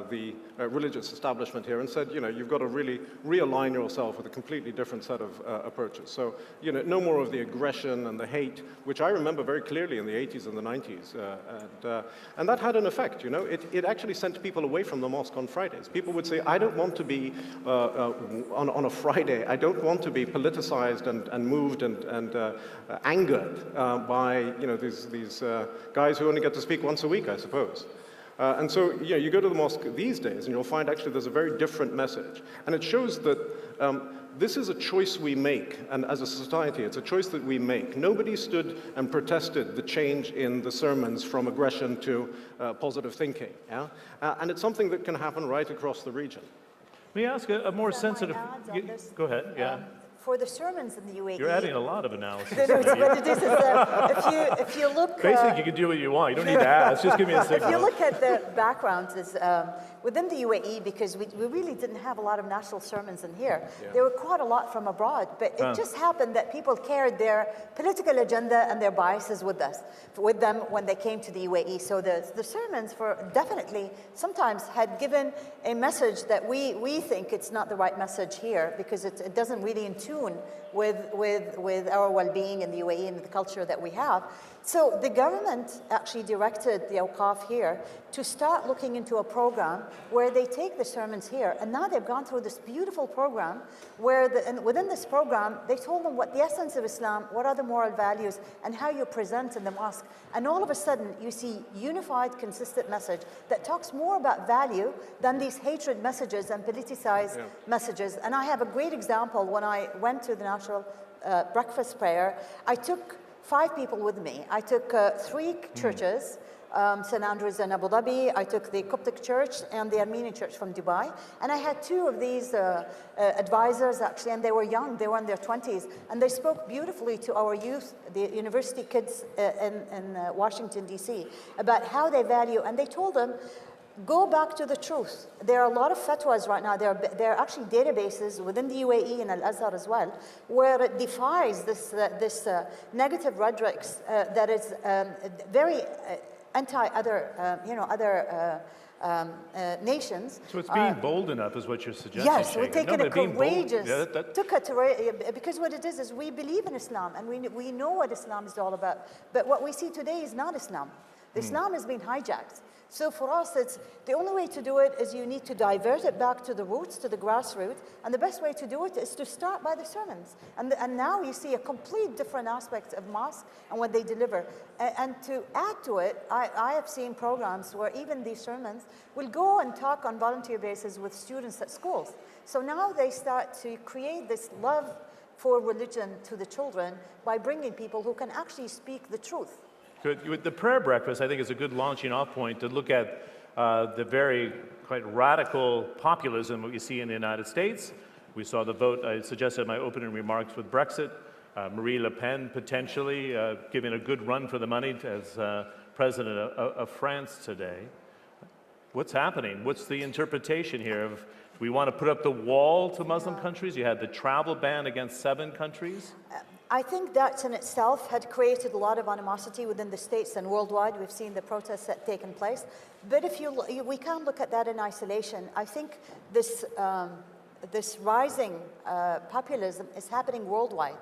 the religious establishment here and said, you've got to really realign yourself with a completely different set of approaches. So, no more of the aggression and the hate, which I remember very clearly in the 80s and the 90s. And that had an effect, It actually sent people away from the mosque on Fridays. People would say, I don't want to be, on a Friday, I don't want to be politicized and moved and angered by, these guys who only get to speak once a week, I suppose. And so, you go to the mosque these days and you'll find actually there's a very different message. And it shows that this is a choice we make, and as a society, it's a choice that we make. Nobody stood and protested the change in the sermons from aggression to positive thinking, yeah? And it's something that can happen right across the region. Let me ask a more sensitive... Go ahead, yeah. For the sermons in the UAE... You're adding a lot of analysis. What it is if you look... Basically, you can do what you want. You don't need to ask. Just give me a signal. If you look at the background, within the UAE, because we really didn't have a lot of national sermons in here, there were quite a lot from abroad, but it just happened that people carried their political agenda and their biases with them when they came to the UAE. So the sermons definitely sometimes had given a message that we think it's not the right message here, because it doesn't really in tune with our well-being in the UAE and the culture that we have. So the government actually directed the Awqaf here to start looking into a program where they take the sermons here, and now they've gone through this beautiful program where within this program they told them what the essence of Islam, what are the moral values, and how you present in the mosque. And all of a sudden you see unified, consistent message that talks more about value than these hatred messages and politicized messages. And I have a great example. When I went to the national breakfast prayer, I took 5 people with me. I took 3 churches, St. Andrews in Abu Dhabi. I took the Coptic church and the Armenian church from Dubai. And I had 2 of these advisors, actually, and they were young. They were in their 20s. And they spoke beautifully to our youth, the university kids in Washington, D.C., about how they value. And they told them, go back to the truth. There are a lot of fatwas right now. There are actually databases within the UAE and Al-Azhar as well, where it defies this negative rhetoric that is very anti-other, other nations. So it's being bold enough is what you're suggesting. Yes, we're taking a courageous, took because what it is we believe in Islam and we know what Islam is all about. But what we see today is not Islam. Islam has been hijacked. So for us, it's the only way to do it is you need to divert it back to the roots, to the grassroots, and the best way to do it is to start by the sermons. And now you see a complete different aspect of mosque and what they deliver. And to add to it, I have seen programs where even these sermons will go and talk on volunteer basis with students at schools. So now they start to create this love for religion to the children by bringing people who can actually speak the truth. Good. With the prayer breakfast, I think is a good launching off point to look at the very quite radical populism that we see in the United States. We saw the vote, I suggested in my opening remarks with Brexit, Marine Le Pen potentially giving a good run for the money as president of France today. What's happening? What's the interpretation here of, do we want to put up the wall to Muslim countries? You had the travel ban against 7 countries. I think that in itself had created a lot of animosity within the States and worldwide. We've seen the protests that have taken place. But if we can't look at that in isolation. I think this rising populism is happening worldwide.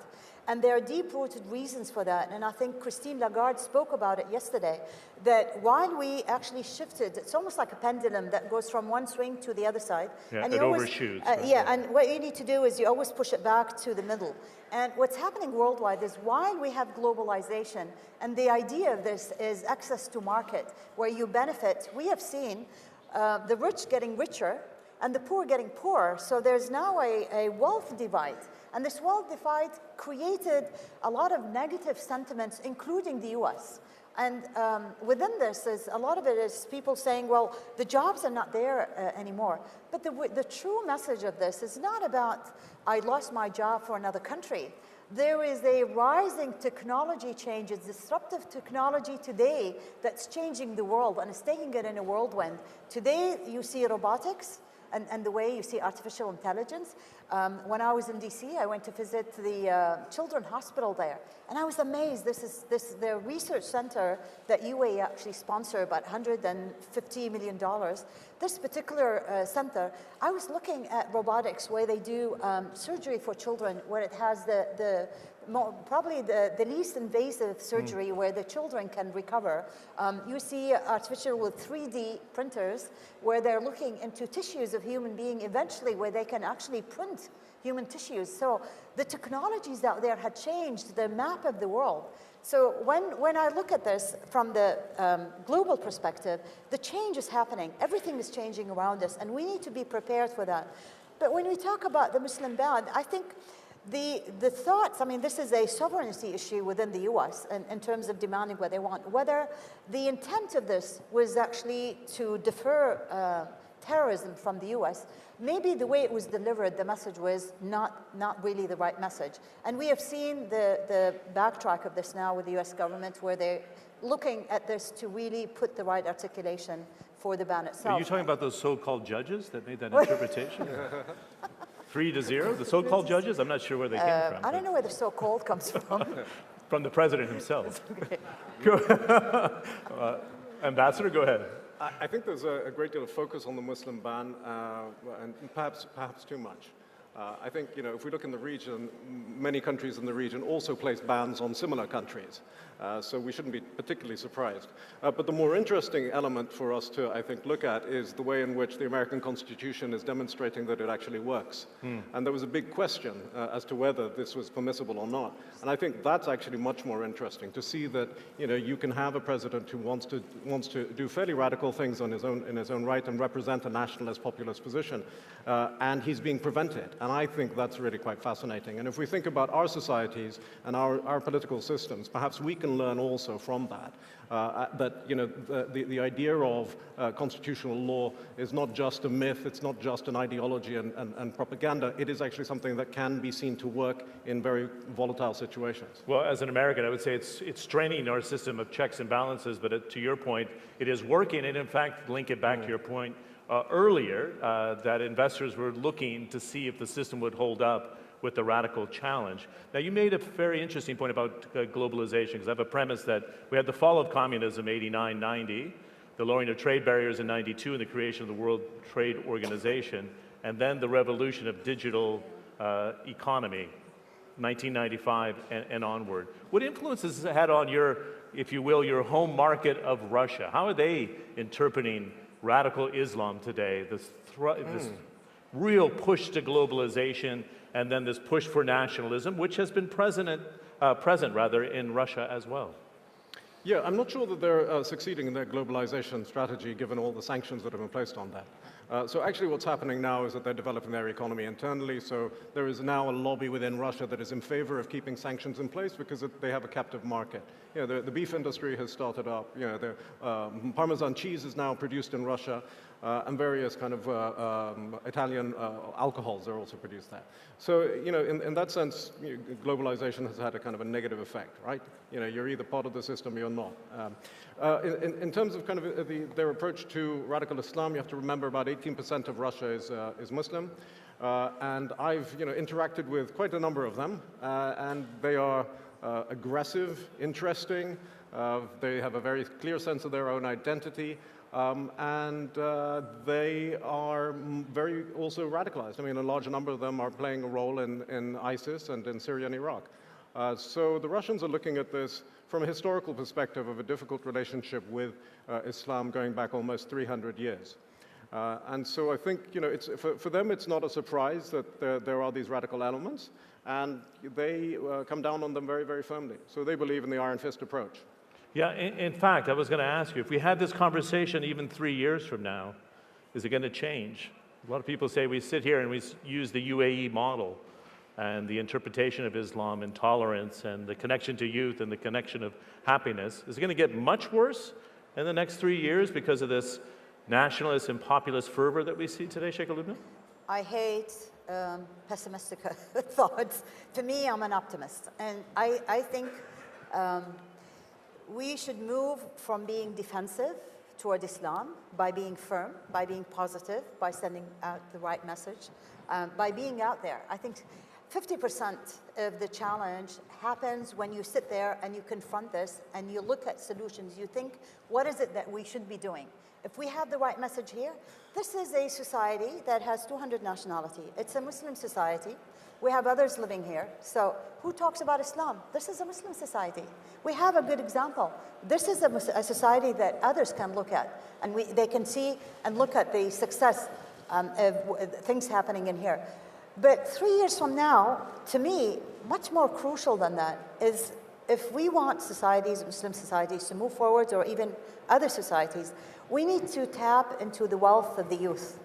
And there are deep-rooted reasons for that. And I think Christine Lagarde spoke about it yesterday, that while we actually shifted, it's almost like a pendulum that goes from one swing to the other side. Yeah, and it always, overshoots. Yeah, and what you need to do is you always push it back to the middle. And what's happening worldwide is while we have globalization, and the idea of this is access to market, where you benefit, we have seen the rich getting richer and the poor getting poorer. So there's now a wealth divide. And this wealth divide created a lot of negative sentiments, including the US. And within this, is a lot of it is people saying, well, the jobs are not there anymore. But the true message of this is not about, I lost my job for another country. There is a rising technology change, it's disruptive technology today that's changing the world and is taking it in a whirlwind. Today, you see robotics, and the way you see artificial intelligence. When I was in DC, I went to visit the Children's Hospital there, and I was amazed. This is the research center that UAE actually sponsored, about $150 million. This particular center, I was looking at robotics where they do surgery for children, where it has probably the least invasive surgery where the children can recover. You see artificial with 3D printers where they're looking into tissues of human being eventually where they can actually print human tissues. So the technologies out there had changed the map of the world. So when I look at this from the global perspective, the change is happening. Everything is changing around us, and we need to be prepared for that. But when we talk about the Muslim ban, I think the thoughts, I mean, this is a sovereignty issue within the US in terms of demanding what they want. Whether the intent of this was actually to defer terrorism from the US, maybe the way it was delivered, the message was not really the right message. And we have seen the backtrack of this now with the US government, where they're looking at this to really put the right articulation for the ban itself. Are you talking about those so-called judges that made that interpretation? 3-0, the so-called judges? I'm not sure where they came from. I don't know where the so-called comes from. From the president himself. Okay. Ambassador, go ahead. I think there's a great deal of focus on the Muslim ban, and perhaps too much. I think, if we look in the region, many countries in the region also place bans on similar countries. So we shouldn't be particularly surprised. But the more interesting element for us to, I think, look at is the way in which the American Constitution is demonstrating that it actually works. And there was a big question as to whether this was permissible or not. And I think that's actually much more interesting, to see that, you can have a president who wants to do fairly radical things in his own right and represent a nationalist populist position, and he's being prevented. And I think that's really quite fascinating. And if we think about our societies and our political systems, perhaps we can learn also from that. That the idea of constitutional law is not just a myth, it's not just an ideology and propaganda, it is actually something that can be seen to work in very volatile situations. Well, as an American, I would say it's straining our system of checks and balances, but to your point, it is working, and in fact, link it back to your point earlier, that investors were looking to see if the system would hold up with the radical challenge. Now, you made a very interesting point about globalization, because I have a premise that we had the fall of communism, 89, 90, the lowering of trade barriers in 92, and the creation of the World Trade Organization, and then the revolution of digital economy 1995 and onward. What influences has it had on your, if you will, your home market of Russia? How are they interpreting radical Islam today, this real push to globalization and then this push for nationalism, which has been present in Russia as well? Yeah, I'm not sure that they're succeeding in their globalization strategy given all the sanctions that have been placed on that. So actually what's happening now is that they're developing their economy internally, so there is now a lobby within Russia that is in favor of keeping sanctions in place because they have a captive market. You know, the beef industry has started up, you know, Parmesan cheese is now produced in Russia, and various kind of Italian alcohols are also produced there. So, you know, in that sense, globalization has had a kind of a negative effect, right? You know, you're either part of the system or you're not. In terms of kind of their approach to radical Islam, you have to remember about 18% of Russia is Muslim. And I've, you know, interacted with quite a number of them, and they are aggressive, interesting, they have a very clear sense of their own identity, and they are very also radicalized. I mean, a large number of them are playing a role in ISIS and in Syria and Iraq. So the Russians are looking at this from a historical perspective of a difficult relationship with Islam going back almost 300 years. And so I think, you know, it's, for them it's not a surprise that there are these radical elements, and they come down on them very, very firmly. So they believe in the iron fist approach. Yeah, in fact, I was going to ask you, if we had this conversation even 3 years from now, is it going to change? A lot of people say we sit here and we use the UAE model and the interpretation of Islam and tolerance and the connection to youth and the connection of happiness. Is it going to get much worse in the next 3 years because of this nationalist and populist fervor that we see today, Sheikh Lubna? I hate pessimistic thoughts. To me, I'm an optimist. And I think we should move from being defensive toward Islam by being firm, by being positive, by sending out the right message, by being out there. I think 50% of the challenge happens when you sit there and you confront this and you look at solutions. You think, what is it that we should be doing? If we have the right message here, this is a society that has 200 nationality. It's a Muslim society. We have others living here. So who talks about Islam? This is a Muslim society. We have a good example. This is a society that others can look at, and they can see and look at the success of things happening in here. But 3 years from now, to me, much more crucial than that is if we want societies, Muslim societies, to move forward, or even other societies, we need to tap into the wealth of the youth.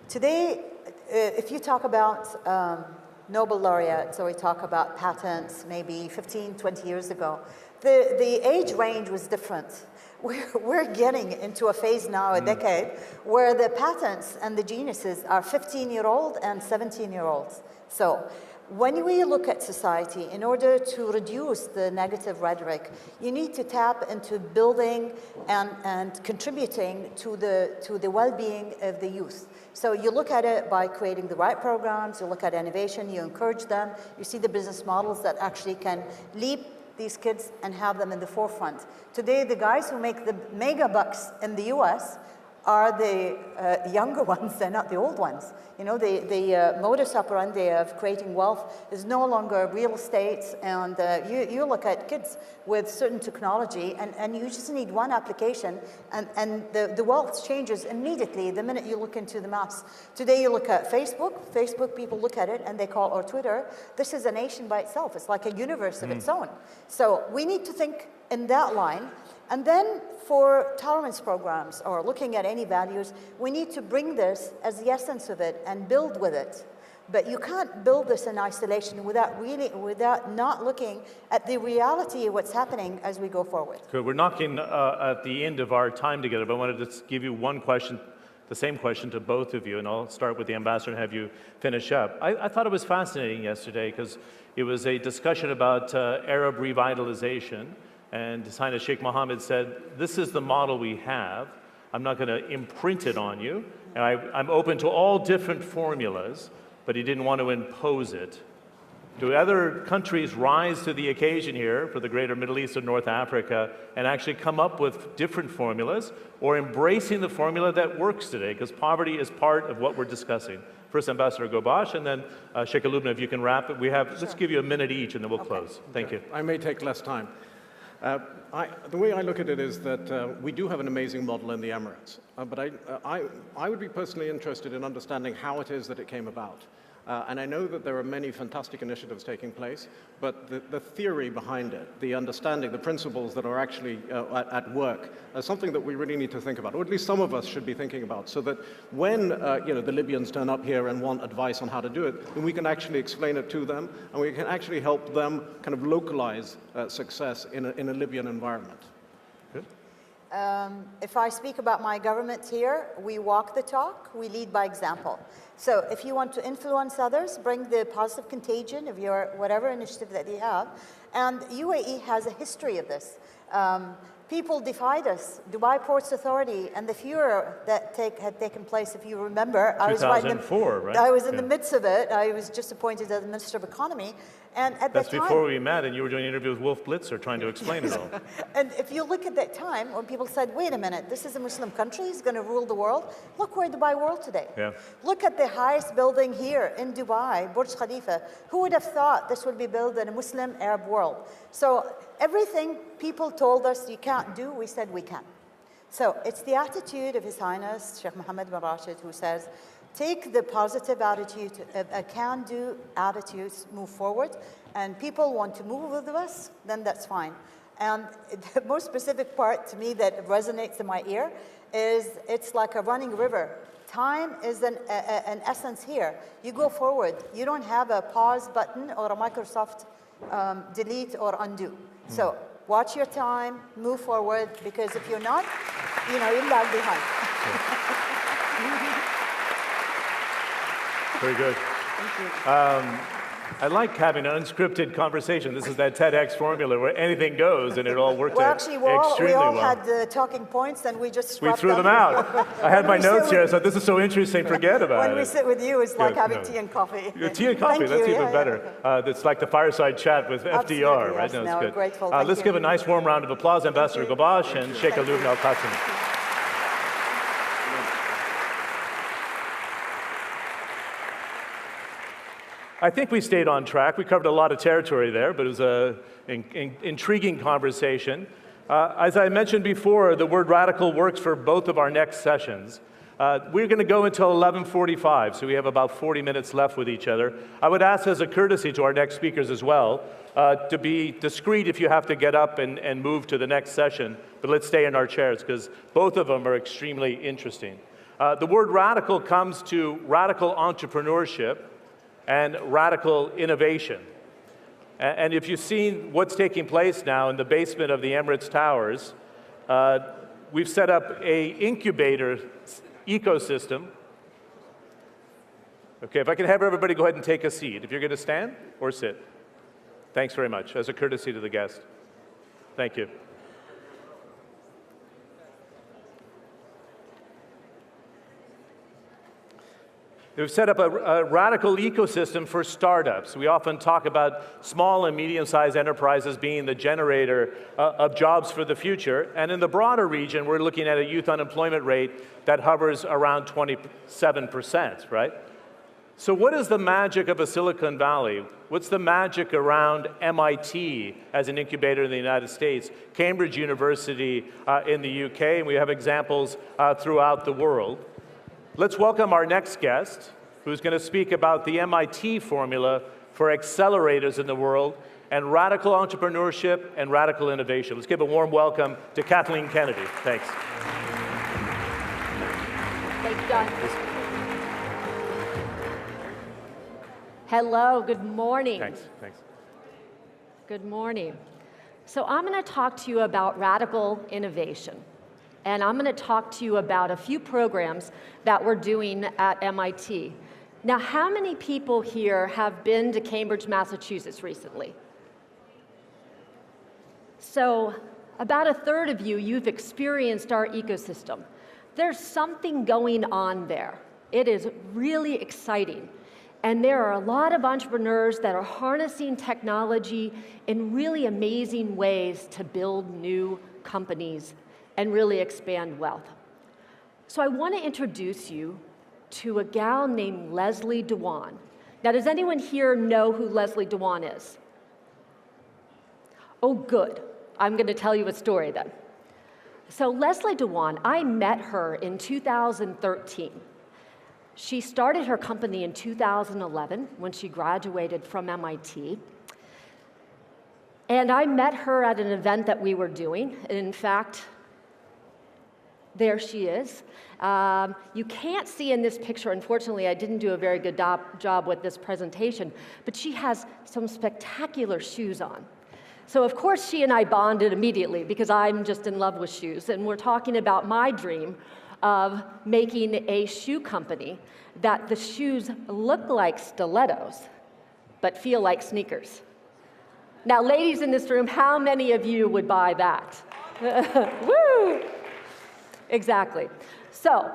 Today, if you talk about Nobel laureates, or we talk about patents maybe 15, 20 years ago, the age range was different. We're getting into a phase now, a decade, where the patents and the geniuses are 15-year-old and 17-year-olds. So when we look at society, in order to reduce the negative rhetoric, you need to tap into building and contributing to the well-being of the youth. So you look at it by creating the right programs, you look at innovation, you encourage them, you see the business models that actually can leap these kids and have them in the forefront. Today, the guys who make the mega bucks in the US are the younger ones, they're not the old ones. You know, the modus operandi of creating wealth is no longer real estate, and you look at kids with certain technology, and you just need one application, and the wealth changes immediately the minute you look into the maths. Today you look at Facebook, people look at it and they call, or Twitter, this is a nation by itself. It's like a universe of its own. So we need to think in that line. And then for tolerance programs or looking at any values, we need to bring this as the essence of it and build with it. But you can't build this in isolation without not looking at the reality of what's happening as we go forward. Good. We're knocking at the end of our time together, but I wanted to give you one question, the same question to both of you, and I'll start with the ambassador and have you finish up. I thought it was fascinating yesterday because it was a discussion about Arab revitalization. And His Highness Sheikh Mohammed said, this is the model we have. I'm not going to imprint it on you. And I'm open to all different formulas, but he didn't want to impose it. Do other countries rise to the occasion here for the greater Middle East and North Africa and actually come up with different formulas, or embracing the formula that works today? Because poverty is part of what we're discussing. First, Ambassador Gobash, and then Sheikh Lubna, if you can wrap it. Let's give you a minute each, and then we'll close. Thank you. I may take less time. The way I look at it is that we do have an amazing model in the Emirates, but I would be personally interested in understanding how it is that it came about. And I know that there are many fantastic initiatives taking place, but the theory behind it, the understanding, the principles that are actually at work, are something that we really need to think about, or at least some of us should be thinking about, so that when the Libyans turn up here and want advice on how to do it, then we can actually explain it to them, and we can actually help them kind of localize success in a Libyan environment. Good. If I speak about my government here, we walk the talk, we lead by example. So if you want to influence others, bring the positive contagion of your whatever initiative that you have. And UAE has a history of this. People defied us. Dubai Ports Authority and the furor that had taken place, if you remember. 2004, right? I was in the midst of it. I was just appointed as the Minister of Economy. And at That's that time, before we met, and you were doing an interview with Wolf Blitzer trying to explain it all. And if you look at that time, when people said, wait a minute, this is a Muslim country, he's going to rule the world. Look where Dubai world today. Yeah. Look at the highest building here in Dubai, Burj Khalifa. Who would have thought this would be built in a Muslim Arab world? So everything people told us you can't do, we said we can. So it's the attitude of His Highness Sheikh Mohammed bin Rashid who says, take the positive attitude, a can-do attitude, move forward, and people want to move with us, then that's fine. And the most specific part to me that resonates in my ear is it's like a running river. Time is an essence here. You go forward. You don't have a pause button or a Microsoft delete or undo. So watch your time, move forward, because if you're not, you'll lag behind. Very good. Thank you. I like having an unscripted conversation. This is that TEDx formula where anything goes, and it all worked out extremely well. We all had the talking points, and we just we threw them out. I had my notes here. I thought, this is so interesting, forget about it. When we sit with you, it's like having tea and coffee. Tea and coffee, that's even better. It's like the fireside chat with FDR, right? Yes, No, it's good. Grateful. Let's give a nice warm round of applause, Ambassador Gobash and Sheikh Lubna Al-Qasimi. I think we stayed on track. We covered a lot of territory there, but it was an intriguing conversation. As I mentioned before, the word radical works for both of our next sessions. We're going to go until 11:45, so we have about 40 minutes left with each other. I would ask as a courtesy to our next speakers as well, to be discreet if you have to get up and move to the next session, but let's stay in our chairs because both of them are extremely interesting. The word radical comes to radical entrepreneurship and radical innovation. And if you've seen what's taking place now in the basement of the Emirates Towers, we've set up an incubator ecosystem. Okay, if I can have everybody go ahead and take a seat. If you're going to stand or sit. Thanks very much, as a courtesy to the guest. Thank you. We've set up a radical ecosystem for startups. We often talk about small and medium-sized enterprises being the generator of jobs for the future. And in the broader region, we're looking at a youth unemployment rate that hovers around 27%, right? So what is the magic of a Silicon Valley? What's the magic around MIT as an incubator in the United States, Cambridge University in the UK, and we have examples throughout the world. Let's welcome our next guest, who's going to speak about the MIT formula for accelerators in the world and radical entrepreneurship and radical innovation. Let's give a warm welcome to Kathleen Kennedy. Thanks. Thanks, John. Hello, good morning. Thanks. Good morning. So I'm going to talk to you about radical innovation. And I'm going to talk to you about a few programs that we're doing at MIT. Now, how many people here have been to Cambridge, Massachusetts recently? So about a third of you, you've experienced our ecosystem. There's something going on there. It is really exciting. And there are a lot of entrepreneurs that are harnessing technology in really amazing ways to build new companies and really expand wealth. So I want to introduce you to a gal named Leslie Dewan. Now, does anyone here know who Leslie Dewan is? Oh, good. I'm going to tell you a story then. So Leslie Dewan, I met her in 2013. She started her company in 2011 when she graduated from MIT. And I met her at an event that we were doing. And in fact, there she is. You can't see in this picture, unfortunately, I didn't do a very good job with this presentation, but she has some spectacular shoes on. So of course she and I bonded immediately because I'm just in love with shoes. And we're talking about my dream of making a shoe company that the shoes look like stilettos, but feel like sneakers. Now, ladies in this room, how many of you would buy that? Woo! Exactly. So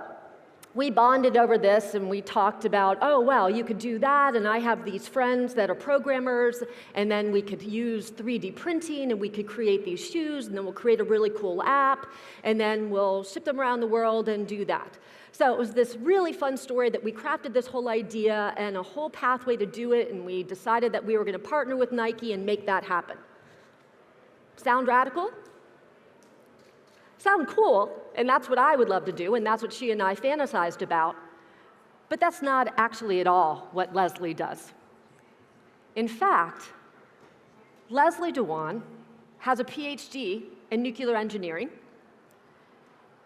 we bonded over this and we talked about, oh, well, you could do that, and I have these friends that are programmers, and then we could use 3D printing and we could create these shoes, and then we'll create a really cool app, and then we'll ship them around the world and do that. So it was this really fun story that we crafted this whole idea and a whole pathway to do it, and we decided that we were going to partner with Nike and make that happen. Sound radical? Sound cool, and that's what I would love to do, and that's what she and I fantasized about. But that's not actually at all what Leslie does. In fact, Leslie Dewan has a PhD in nuclear engineering,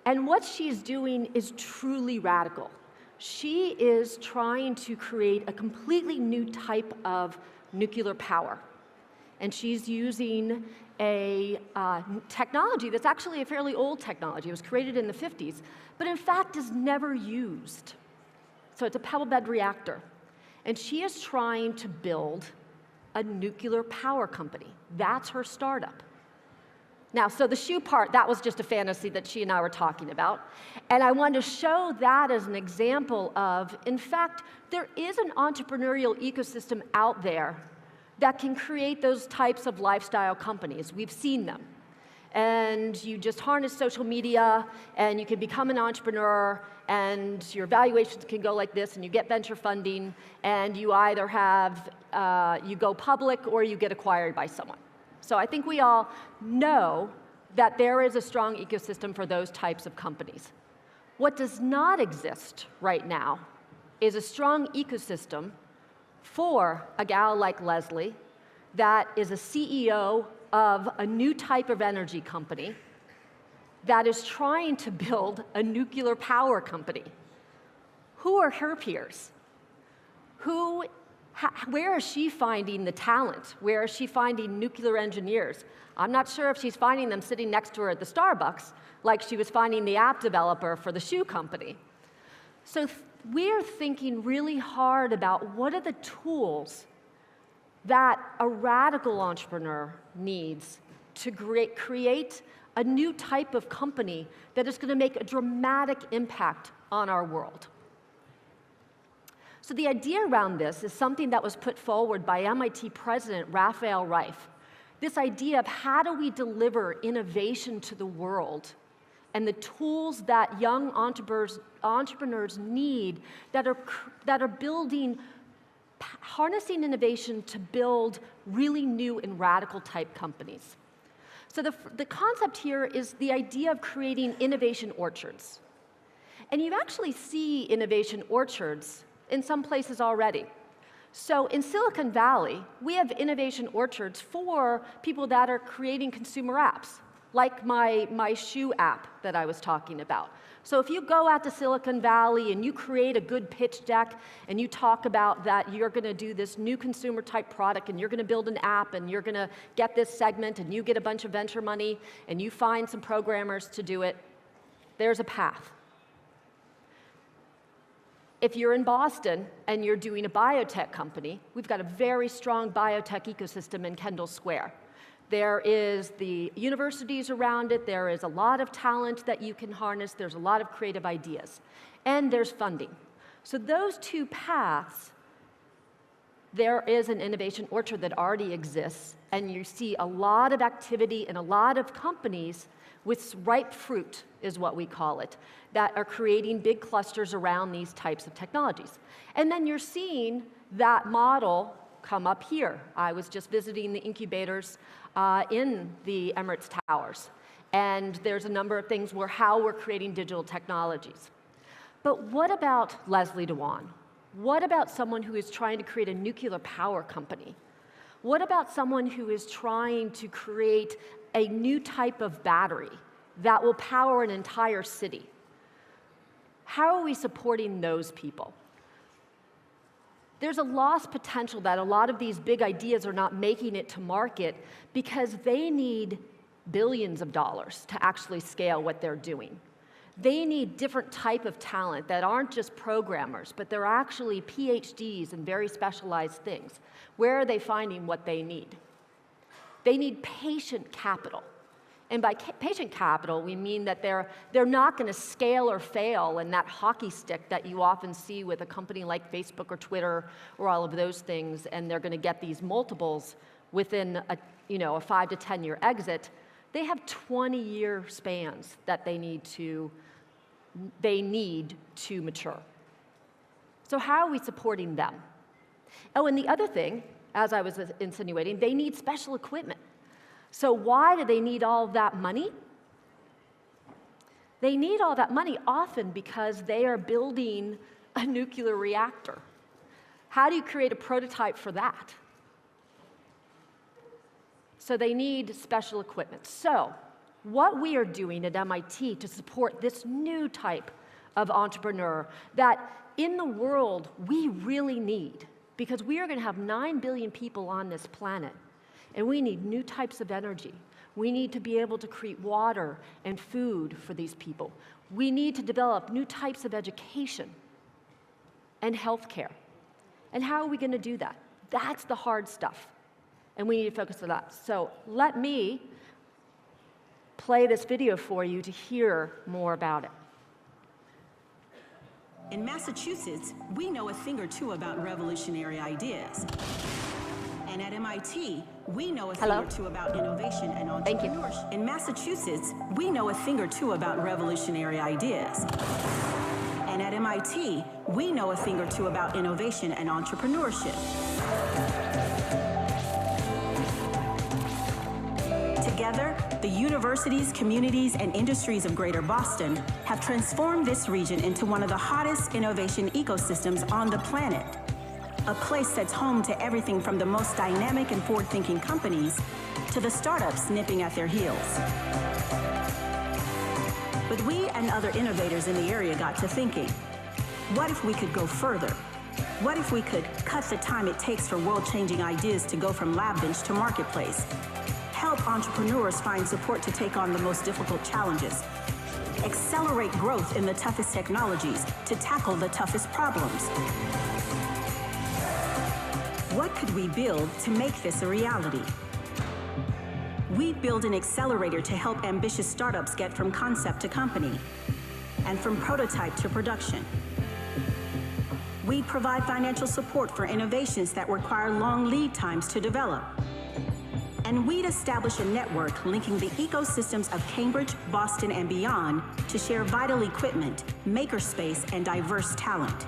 and what she's doing is truly radical. She is trying to create a completely new type of nuclear power, and she's using a technology that's actually a fairly old technology. It was created in the 50s, but in fact is never used. So it's a pebble bed reactor. And she is trying to build a nuclear power company. That's her startup. Now, so the shoe part, that was just a fantasy that she and I were talking about. And I wanted to show that as an example of, in fact, there is an entrepreneurial ecosystem out there that can create those types of lifestyle companies. We've seen them. And you just harness social media, and you can become an entrepreneur, and your valuations can go like this, and you get venture funding, and you either have, you go public or you get acquired by someone. So I think we all know that there is a strong ecosystem for those types of companies. What does not exist right now is a strong ecosystem for a gal like Leslie that is a CEO of a new type of energy company that is trying to build a nuclear power company. Who are her peers? Where is she finding the talent? Where is she finding nuclear engineers? I'm not sure if she's finding them sitting next to her at the Starbucks like she was finding the app developer for the shoe company. So we're thinking really hard about what are the tools that a radical entrepreneur needs to create a new type of company that is going to make a dramatic impact on our world. So the idea around this is something that was put forward by MIT President Raphael Reif. This idea of how do we deliver innovation to the world and the tools that young entrepreneurs need that are building, harnessing innovation to build really new and radical type companies. So the concept here is the idea of creating innovation orchards. And you actually see innovation orchards in some places already. So in Silicon Valley, we have innovation orchards for people that are creating consumer apps, like my shoe app that I was talking about. So if you go out to Silicon Valley and you create a good pitch deck and you talk about that you're going to do this new consumer type product and you're going to build an app and you're going to get this segment and you get a bunch of venture money and you find some programmers to do it, there's a path. If you're in Boston and you're doing a biotech company, we've got a very strong biotech ecosystem in Kendall Square. There is the universities around it, there is a lot of talent that you can harness, there's a lot of creative ideas, and there's funding. So those two paths there is an innovation orchard that already exists, and you see a lot of activity and a lot of companies with ripe fruit, is what we call it, that are creating big clusters around these types of technologies. And then you're seeing that model come up here. I was just visiting the incubators in the Emirates Towers, and there's a number of things where how we're creating digital technologies. But what about Leslie Dewan? What about someone who is trying to create a nuclear power company? What about someone who is trying to create a new type of battery that will power an entire city? How are we supporting those people? There's a lost potential that a lot of these big ideas are not making it to market because they need billions of dollars to actually scale what they're doing. They need different type of talent that aren't just programmers, but they're actually PhDs in very specialized things. Where are they finding what they need? They need patient capital. And by patient capital, we mean that they're not going to scale or fail in that hockey stick that you often see with a company like Facebook or Twitter or all of those things, and they're going to get these multiples within a 5 to 10 year exit. They have 20-year spans that they need to mature. So how are we supporting them? Oh, and the other thing, as I was insinuating, they need special equipment. So why do they need all of that money? They need all that money often because they are building a nuclear reactor. How do you create a prototype for that? So they need special equipment. So what we are doing at MIT to support this new type of entrepreneur that in the world we really need, because we are going to have 9 billion people on this planet, and we need new types of energy. We need to be able to create water and food for these people. We need to develop new types of education and healthcare. And how are we going to do that? That's the hard stuff. And we need to focus on that. So let me play this video for you to hear more about it. In Massachusetts, we know a thing or two about revolutionary ideas. And at MIT, we know a thing or two about innovation and entrepreneurship. In Massachusetts, we know a thing or two about revolutionary ideas. And at MIT, we know a thing or two about innovation and entrepreneurship. Together, the universities, communities, and industries of Greater Boston have transformed this region into one of the hottest innovation ecosystems on the planet. A place that's home to everything from the most dynamic and forward-thinking companies to the startups nipping at their heels. But we and other innovators in the area got to thinking, what if we could go further? What if we could cut the time it takes for world-changing ideas to go from lab bench to marketplace? Help entrepreneurs find support to take on the most difficult challenges. Accelerate growth in the toughest technologies to tackle the toughest problems. What could we build to make this a reality? We'd build an accelerator to help ambitious startups get from concept to company and from prototype to production. We'd provide financial support for innovations that require long lead times to develop. And we'd establish a network linking the ecosystems of Cambridge, Boston, and beyond to share vital equipment, makerspace, and diverse talent.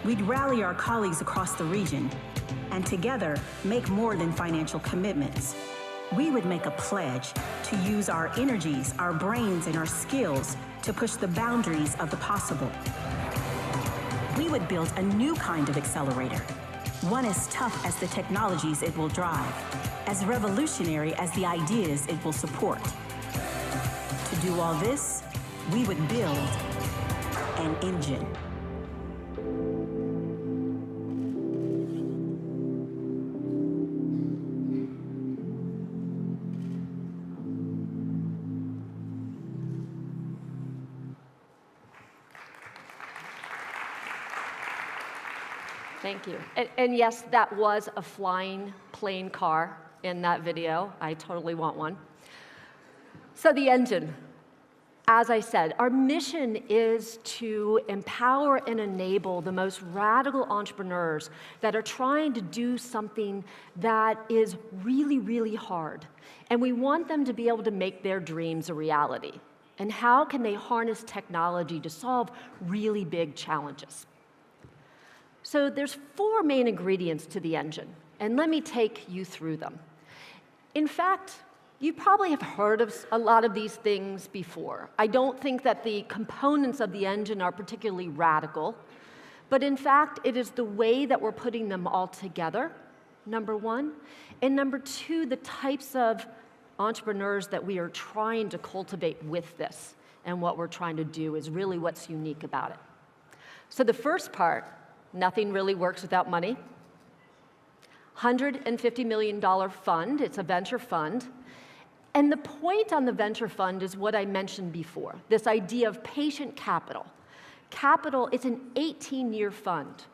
We'd rally our colleagues across the region and together make more than financial commitments. We would make a pledge to use our energies, our brains, and our skills to push the boundaries of the possible. We would build a new kind of accelerator, one as tough as the technologies it will drive, as revolutionary as the ideas it will support. To do all this, we would build an engine. Thank you. And yes, that was a flying plane car in that video. I totally want one. So the engine. As I said, our mission is to empower and enable the most radical entrepreneurs that are trying to do something that is really, really hard. And we want them to be able to make their dreams a reality. And how can they harness technology to solve really big challenges? So there's 4 main ingredients to the engine, and let me take you through them. In fact, you probably have heard of a lot of these things before. I don't think that the components of the engine are particularly radical, but in fact, it is the way that we're putting them all together, number 1. And number 2, the types of entrepreneurs that we are trying to cultivate with this and what we're trying to do is really what's unique about it. So the first part, nothing really works without money. $150 million fund, it's a venture fund. And the point on the venture fund is what I mentioned before, this idea of patient capital. Capital, it's an 18-year fund.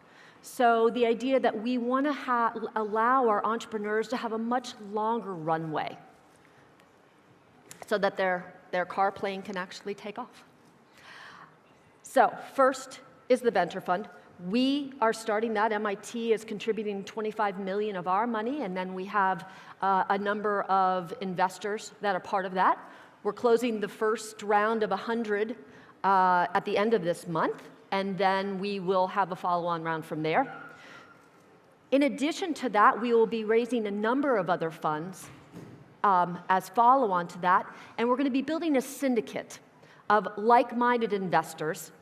So the idea that we want to allow our entrepreneurs to have a much longer runway so that their car plane can actually take off. So first is the venture fund. We are starting that. MIT is contributing $25 million of our money, and then we have a number of investors that are part of that. We're closing the first round of 100 at the end of this month, and then we will have a follow-on round from there. In addition to that, we will be raising a number of other funds as follow-on to that, and we're going to be building a syndicate of like-minded investors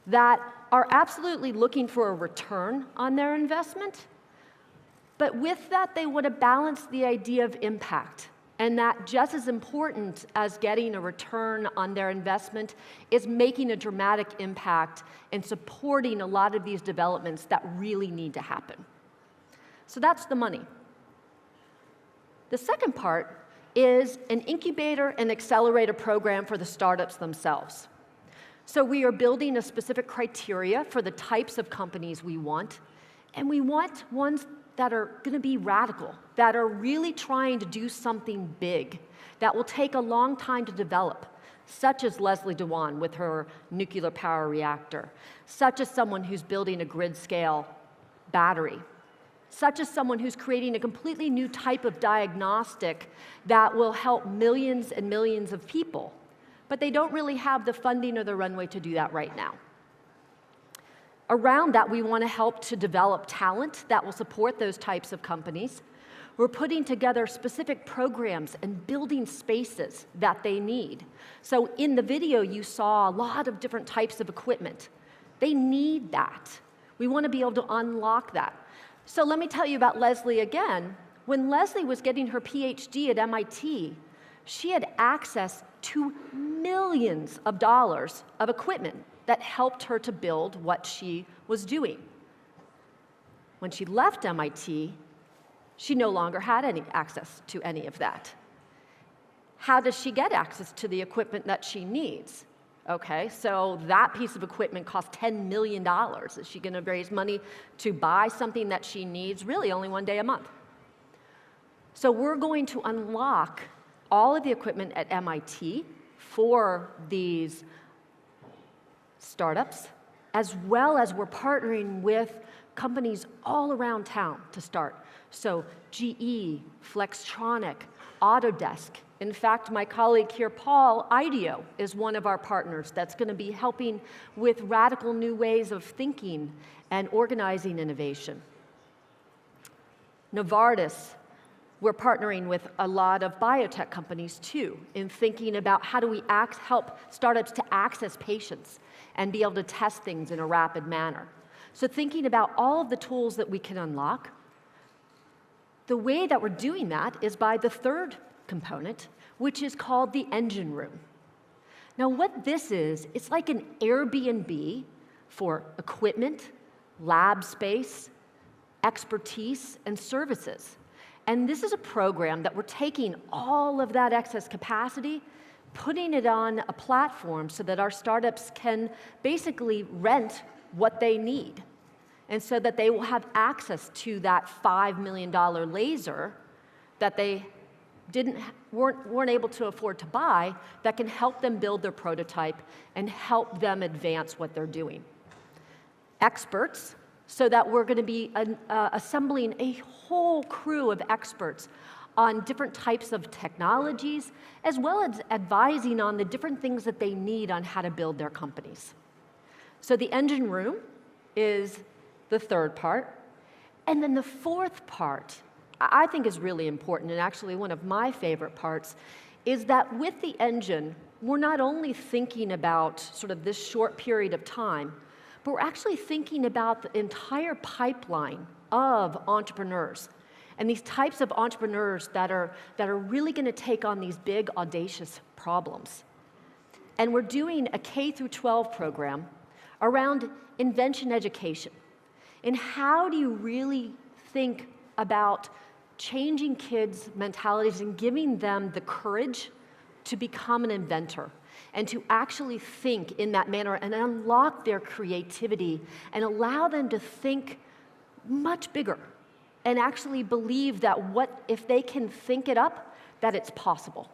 that are absolutely looking for a return on their investment, but with that, they want to balance the idea of impact, and that just as important as getting a return on their investment is making a dramatic impact and supporting a lot of these developments that really need to happen. So that's the money. The second part is an incubator and accelerator program for the startups themselves. So we are building a specific criteria for the types of companies we want, and we want ones that are going to be radical, that are really trying to do something big, that will take a long time to develop, such as Leslie Dewan with her nuclear power reactor, such as someone who's building a grid-scale battery, such as someone who's creating a completely new type of diagnostic that will help millions and millions of people. But they don't really have the funding or the runway to do that right now. Around that, we want to help to develop talent that will support those types of companies. We're putting together specific programs and building spaces that they need. So in the video, you saw a lot of different types of equipment. They need that. We want to be able to unlock that. So let me tell you about Leslie again. When Leslie was getting her PhD at MIT, she had access to millions of dollars of equipment that helped her to build what she was doing. When she left MIT, she no longer had any access to any of that. How does she get access to the equipment that she needs? Okay, so that piece of equipment costs $10 million. Is she going to raise money to buy something that she needs really only one day a month? So we're going to unlock all of the equipment at MIT for these startups, as well as we're partnering with companies all around town to start. So GE, Flextronic, Autodesk. In fact, my colleague here, Paul, IDEO, is one of our partners that's going to be helping with radical new ways of thinking and organizing innovation. Novartis, we're partnering with a lot of biotech companies too in thinking about how do we help startups to access patients and be able to test things in a rapid manner. So thinking about all of the tools that we can unlock, the way that we're doing that is by the third component, which is called the engine room. Now what this is, it's like an Airbnb for equipment, lab space, expertise, and services. And this is a program that we're taking all of that excess capacity, putting it on a platform so that our startups can basically rent what they need. And so that they will have access to that $5 million laser that they weren't able to afford to buy that can help them build their prototype and help them advance what they're doing. Experts, so that we're going to be assembling a whole crew of experts on different types of technologies, as well as advising on the different things that they need on how to build their companies. So the engine room is the third part. And then the fourth part, I think is really important, and actually one of my favorite parts, is that with the engine, we're not only thinking about sort of this short period of time, but we're actually thinking about the entire pipeline of entrepreneurs and these types of entrepreneurs that are really going to take on these big, audacious problems. And we're doing a K through 12 program around invention education. And how do you really think about changing kids' mentalities and giving them the courage to become an inventor and to actually think in that manner and unlock their creativity and allow them to think much bigger and actually believe that if they can think it up, that it's possible.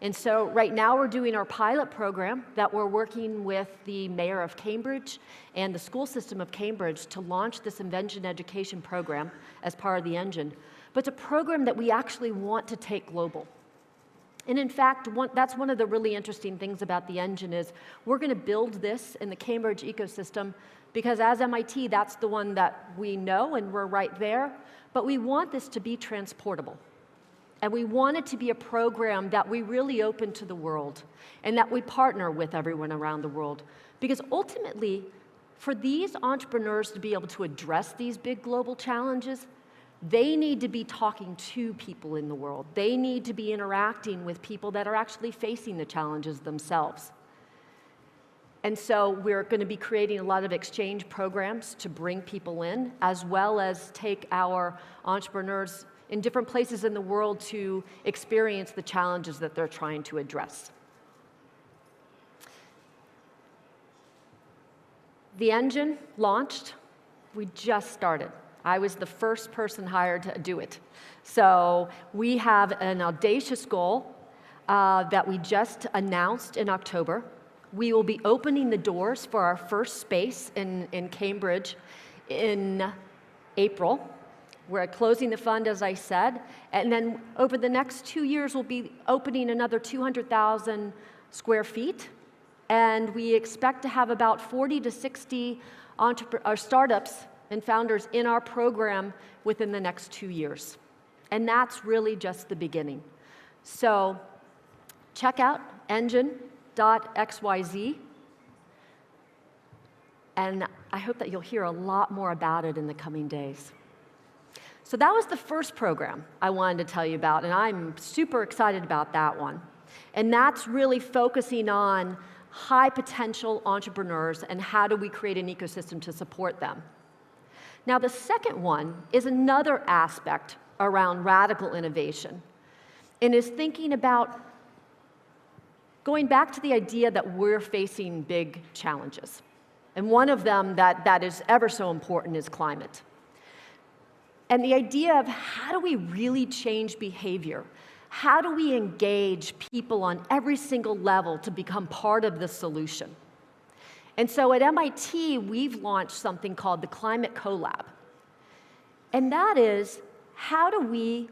And so right now we're doing our pilot program that we're working with the mayor of Cambridge and the school system of Cambridge to launch this invention education program as part of the engine. But it's a program that we actually want to take global. And in fact, that's one of the really interesting things about the engine is we're going to build this in the Cambridge ecosystem because as MIT, that's the one that we know and we're right there. But we want this to be transportable. And we want it to be a program that we really open to the world and that we partner with everyone around the world. Because ultimately, for these entrepreneurs to be able to address these big global challenges, they need to be talking to people in the world. They need to be interacting with people that are actually facing the challenges themselves. And so we're going to be creating a lot of exchange programs to bring people in, as well as take our entrepreneurs in different places in the world to experience the challenges that they're trying to address. The engine launched. We just started. I was the first person hired to do it. So we have an audacious goal that we just announced in October. We will be opening the doors for our first space in Cambridge in April. We're closing the fund, as I said, and then over the next 2 years, we'll be opening another 200,000 square feet, and we expect to have about 40 to 60 startups and founders in our program within the next 2 years. And that's really just the beginning. So check out engine.xyz, and I hope that you'll hear a lot more about it in the coming days. So that was the first program I wanted to tell you about, and I'm super excited about that one. And that's really focusing on high potential entrepreneurs and how do we create an ecosystem to support them. Now the second one is another aspect around radical innovation, and is thinking about going back to the idea that we're facing big challenges. And one of them that is ever so important is climate. And the idea of how do we really change behavior? How do we engage people on every single level to become part of the solution? And so at MIT, we've launched something called the Climate Collab. And that is, how do we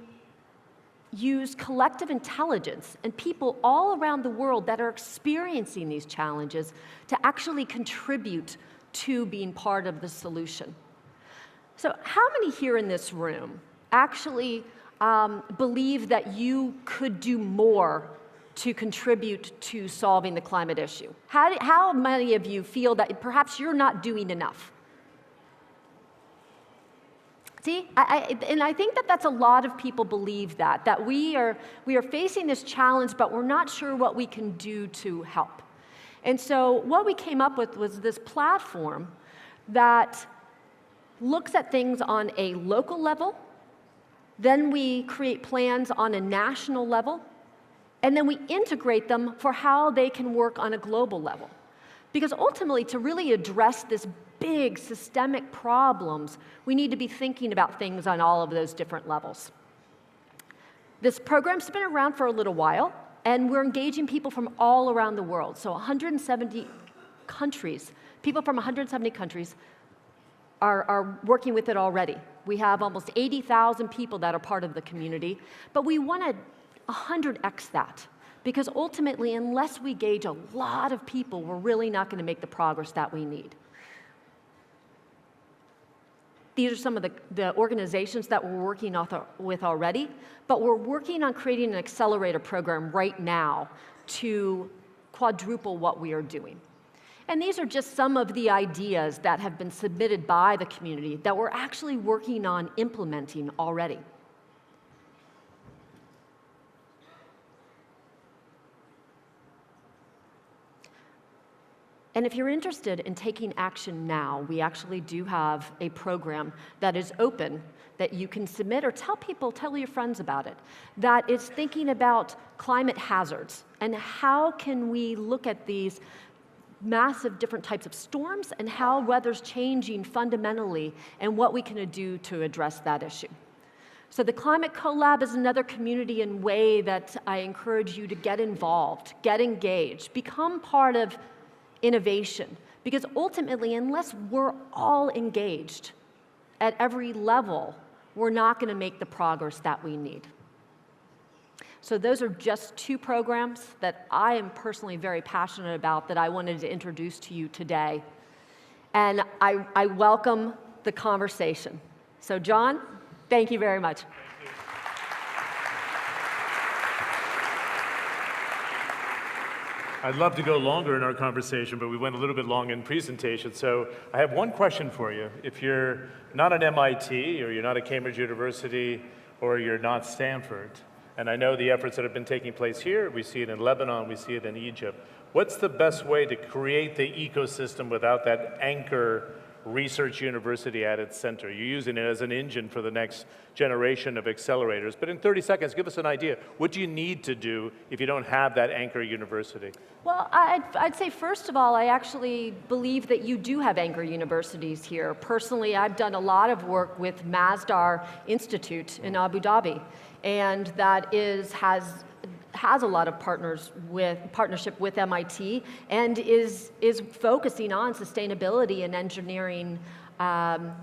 use collective intelligence and people all around the world that are experiencing these challenges to actually contribute to being part of the solution? So how many here in this room actually believe that you could do more to contribute to solving the climate issue? How many of you feel that perhaps you're not doing enough? See, and I think that that's a lot of people believe that we are facing this challenge, but we're not sure what we can do to help. And so what we came up with was this platform that looks at things on a local level, then we create plans on a national level, and then we integrate them for how they can work on a global level. Because ultimately, to really address this big systemic problems, we need to be thinking about things on all of those different levels. This program's been around for a little while, and we're engaging people from all around the world. So 170 countries, people from 170 countries are working with it already. We have almost 80,000 people that are part of the community, but we want to 100x that, because ultimately, unless we engage a lot of people, we're really not going to make the progress that we need. These are some of the organizations that we're working with already, but we're working on creating an accelerator program right now to quadruple what we are doing. And these are just some of the ideas that have been submitted by the community that we're actually working on implementing already. And if you're interested in taking action now, we actually do have a program that is open that you can submit or tell your friends about it, that is thinking about climate hazards and how can we look at these massive different types of storms and how weather's changing fundamentally and what we can do to address that issue. So the Climate Collab is another community and way that I encourage you to get involved, get engaged, become part of innovation, because ultimately, unless we're all engaged at every level, we're not going to make the progress that we need. So those are just two programs that I am personally very passionate about that I wanted to introduce to you today. And I welcome the conversation. So John, thank you very much. I'd love to go longer in our conversation, but we went a little bit long in presentation. So I have one question for you. If you're not at MIT, or you're not at Cambridge University, or you're not Stanford, and I know the efforts that have been taking place here, we see it in Lebanon, we see it in Egypt, what's the best way to create the ecosystem without that anchor research university at its center? You're using it as an engine for the next generation of accelerators. But in 30 seconds, give us an idea. What do you need to do if you don't have that anchor university? Well, I'd say, first of all, I actually believe that you do have anchor universities here. Personally, I've done a lot of work with Masdar Institute in Abu Dhabi, and that has a lot of partnership with MIT and is focusing on sustainability and engineering.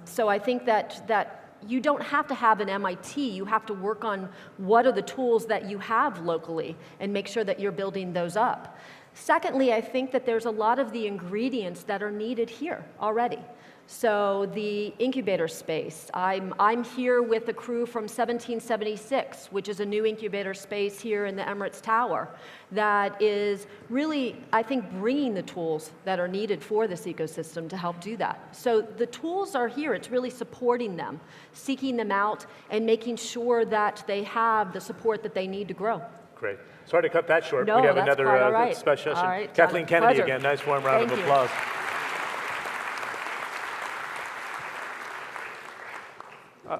So I think that you don't have to have an MIT. You have to work on what are the tools that you have locally and make sure that you're building those up. Secondly, I think that there's a lot of the ingredients that are needed here already. So the incubator space, I'm here with the crew from 1776, which is a new incubator space here in the Emirates Tower that is really, I think, bringing the tools that are needed for this ecosystem to help do that. So the tools are here. It's really supporting them, seeking them out, and making sure that they have the support that they need to grow. Great. Sorry to cut that short. No, we have that's another quite all right. special session. All right, Kathleen Kennedy pleasure. again. Nice warm round of applause.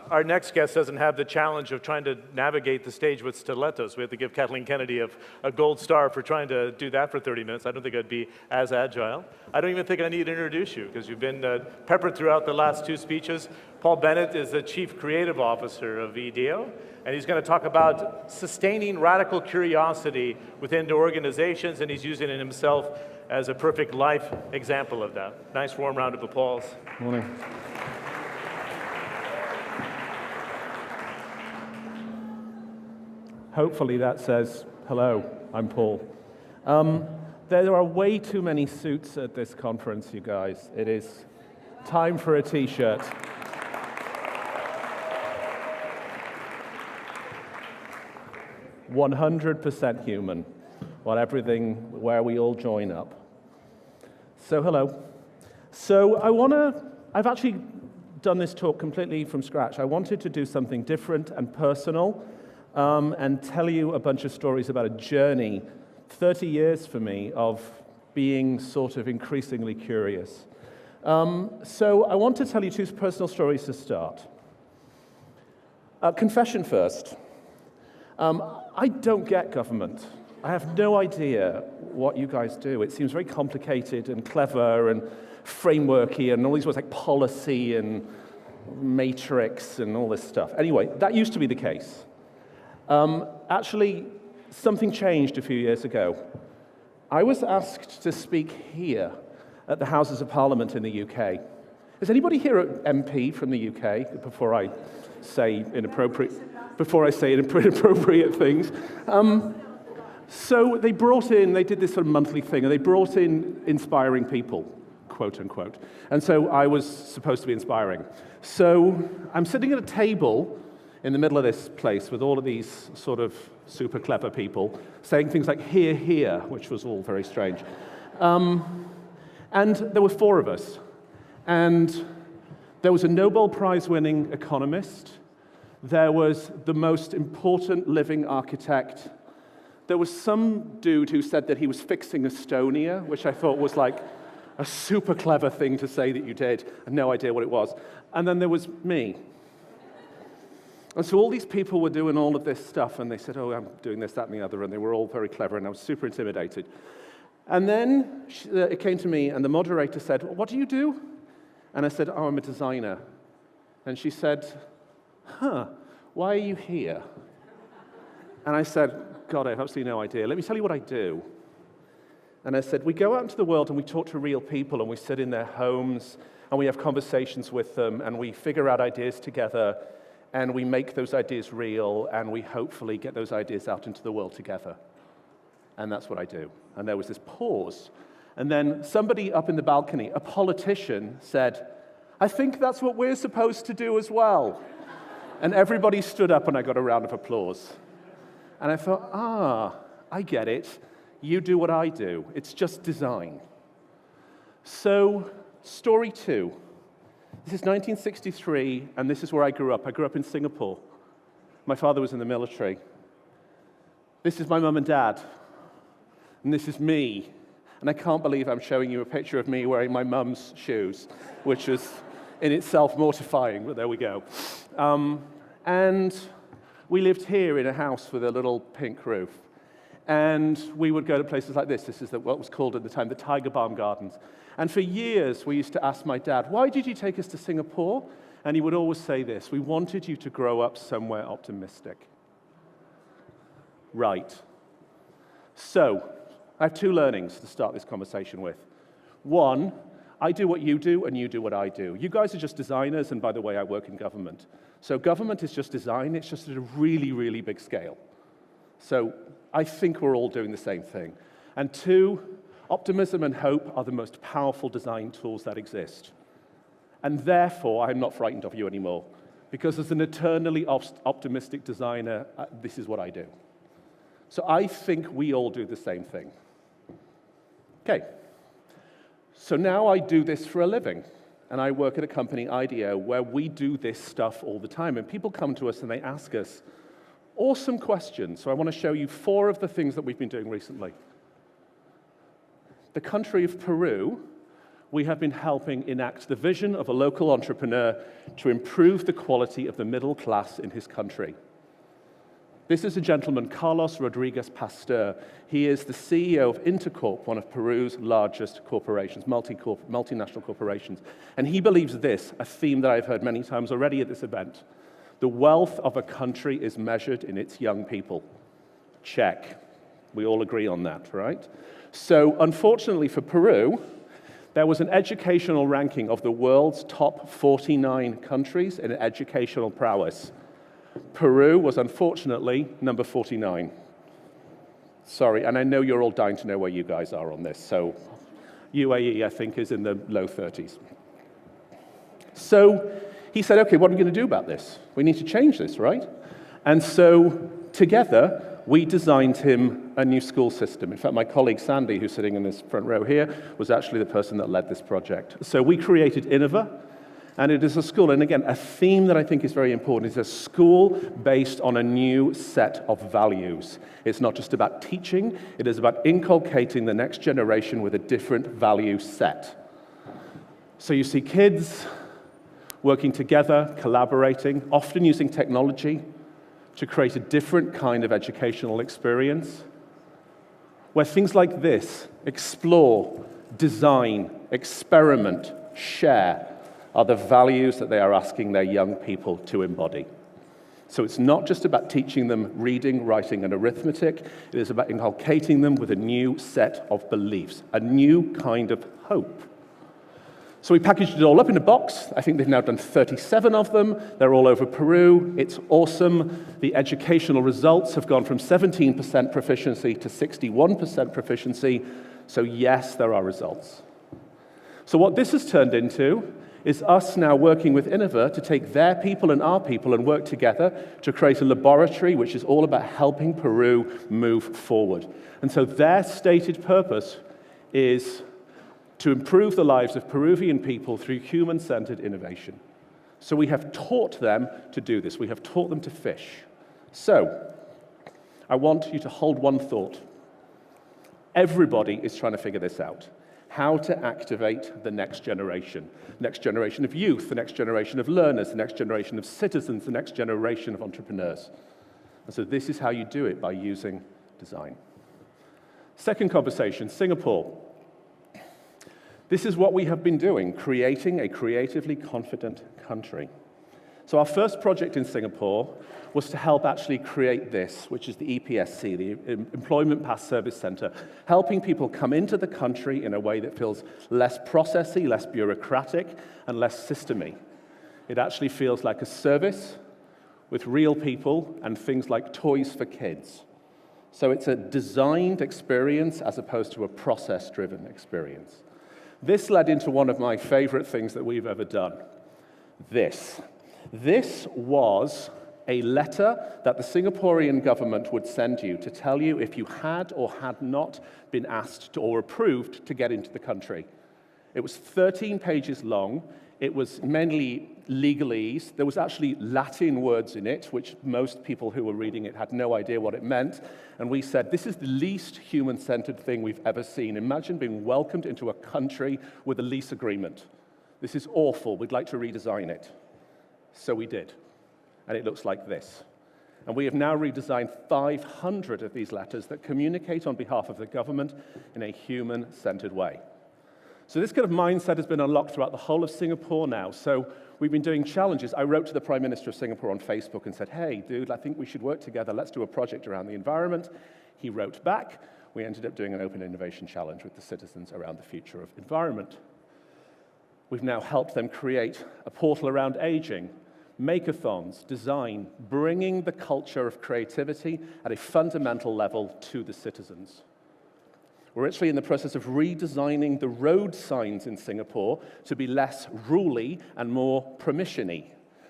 Our next guest doesn't have the challenge of trying to navigate the stage with stilettos. We have to give Kathleen Kennedy a gold star for trying to do that for 30 minutes. I don't think I'd be as agile. I don't even think I need to introduce you because you've been peppered throughout the last two speeches. Paul Bennett is the Chief Creative Officer of EDO, and he's going to talk about sustaining radical curiosity within the organizations, and he's using it himself as a perfect life example of that. Nice warm round of applause. Morning. Hopefully that says, hello, I'm Paul. There are way too many suits at this conference, you guys. It is time for a t-shirt. "100% human," where we all join up. So hello. So I've actually done this talk completely from scratch. I wanted to do something different and personal, and tell you a bunch of stories about a journey, 30 years for me, of being sort of increasingly curious. So I want to tell you two personal stories to start. Confession first. I don't get government. I have no idea what you guys do. It seems very complicated and clever and frameworky and all these words like policy and matrix and all this stuff. Anyway, that used to be the case. Actually, something changed a few years ago. I was asked to speak here at the Houses of Parliament in the UK. Is anybody here an MP from the UK before I say inappropriate things? So they did this sort of monthly thing, and they brought in inspiring people, quote unquote. And so I was supposed to be inspiring. So I'm sitting at a table in the middle of this place with all of these sort of super clever people saying things like "here, here," which was all very strange. And there were 4 of us. And there was a Nobel Prize-winning economist. There was the most important living architect. There was some dude who said that he was fixing Estonia, which I thought was like a super clever thing to say that you did. I had no idea what it was. And then there was me. And so all these people were doing all of this stuff, and they said, oh, I'm doing this, that, and the other, and they were all very clever, and I was super intimidated. And then it came to me, and the moderator said, what do you do? And I said, oh, I'm a designer. And she said, why are you here? And I said, God, I have absolutely no idea. Let me tell you what I do. And I said, we go out into the world and we talk to real people, and we sit in their homes, and we have conversations with them, and we figure out ideas together, and we make those ideas real, and we hopefully get those ideas out into the world together. And that's what I do. And there was this pause. And then somebody up in the balcony, a politician, said, I think that's what we're supposed to do as well. And everybody stood up, and I got a round of applause. And I thought, I get it. You do what I do. It's just design. So, story 2. This is 1963, and this is where I grew up. I grew up in Singapore. My father was in the military. This is my mum and dad. And this is me. And I can't believe I'm showing you a picture of me wearing my mum's shoes, which was in itself mortifying, but there we go. And we lived here in a house with a little pink roof. And we would go to places like this. This is what was called at the time the Tiger Balm Gardens. And for years, we used to ask my dad, why did you take us to Singapore? And he would always say this, we wanted you to grow up somewhere optimistic. Right. So, I have 2 learnings to start this conversation with. 1, I do what you do, and you do what I do. You guys are just designers, and by the way, I work in government. So government is just design, it's just at a really, really big scale. So I think we're all doing the same thing. And 2, optimism and hope are the most powerful design tools that exist. And therefore, I'm not frightened of you anymore, because as an eternally optimistic designer, this is what I do. So I think we all do the same thing. Okay, so now I do this for a living, and I work at a company, IDEO, where we do this stuff all the time, and people come to us and they ask us awesome questions. So I want to show you 4 of the things that we've been doing recently. The country of Peru, we have been helping enact the vision of a local entrepreneur to improve the quality of the middle class in his country. This is a gentleman, Carlos Rodriguez Pasteur. He is the CEO of Intercorp, one of Peru's largest corporations, multinational corporations. And he believes this, a theme that I've heard many times already at this event. The wealth of a country is measured in its young people. Check. We all agree on that, right? So, unfortunately for Peru, there was an educational ranking of the world's top 49 countries in educational prowess. Peru was unfortunately number 49. Sorry, and I know you're all dying to know where you guys are on this, so UAE, I think, is in the low 30s. So he said, okay, what are we going to do about this? We need to change this, right? And so together, we designed him a new school system. In fact, my colleague Sandy, who's sitting in this front row here, was actually the person that led this project. So we created Innova, and it is a school, and again, a theme that I think is very important is a school based on a new set of values. It's not just about teaching, it is about inculcating the next generation with a different value set. So you see kids working together, collaborating, often using technology to create a different kind of educational experience, where things like this, explore, design, experiment, share, are the values that they are asking their young people to embody. So it's not just about teaching them reading, writing, and arithmetic. It is about inculcating them with a new set of beliefs, a new kind of hope. So we packaged it all up in a box. I think they've now done 37 of them. They're all over Peru. It's awesome. The educational results have gone from 17% proficiency to 61% proficiency. So yes, there are results. So what this has turned into is us now working with Innova to take their people and our people and work together to create a laboratory which is all about helping Peru move forward. And so their stated purpose is to improve the lives of Peruvian people through human-centered innovation. So we have taught them to do this. We have taught them to fish. So I want you to hold one thought. Everybody is trying to figure this out. How to activate the next generation of youth, the next generation of learners, the next generation of citizens, the next generation of entrepreneurs. And so this is how you do it, by using design. Second conversation, Singapore. This is what we have been doing, creating a creatively confident country. So our first project in Singapore was to help actually create this, which is the EPSC, the Employment Past Service Center, helping people come into the country in a way that feels less processy, less bureaucratic, and less systemy. It actually feels like a service with real people and things like toys for kids. So it's a designed experience as opposed to a process-driven experience. This led into one of my favorite things that we've ever done. This was a letter that the Singaporean government would send you to tell you if you had or had not been asked or approved to get into the country. It was 13 pages long. It was mainly legalese. There was actually Latin words in it, which most people who were reading it had no idea what it meant. And we said, this is the least human-centered thing we've ever seen. Imagine being welcomed into a country with a lease agreement. This is awful. We'd like to redesign it. So we did. And it looks like this. And we have now redesigned 500 of these letters that communicate on behalf of the government in a human-centered way. So this kind of mindset has been unlocked throughout the whole of Singapore now. So we've been doing challenges. I wrote to the Prime Minister of Singapore on Facebook and said, hey, dude, I think we should work together. Let's do a project around the environment. He wrote back. We ended up doing an open innovation challenge with the citizens around the future of environment. We've now helped them create a portal around aging, makeathons, design, bringing the culture of creativity at a fundamental level to the citizens. We're actually in the process of redesigning the road signs in Singapore to be less ruly and more permission-y.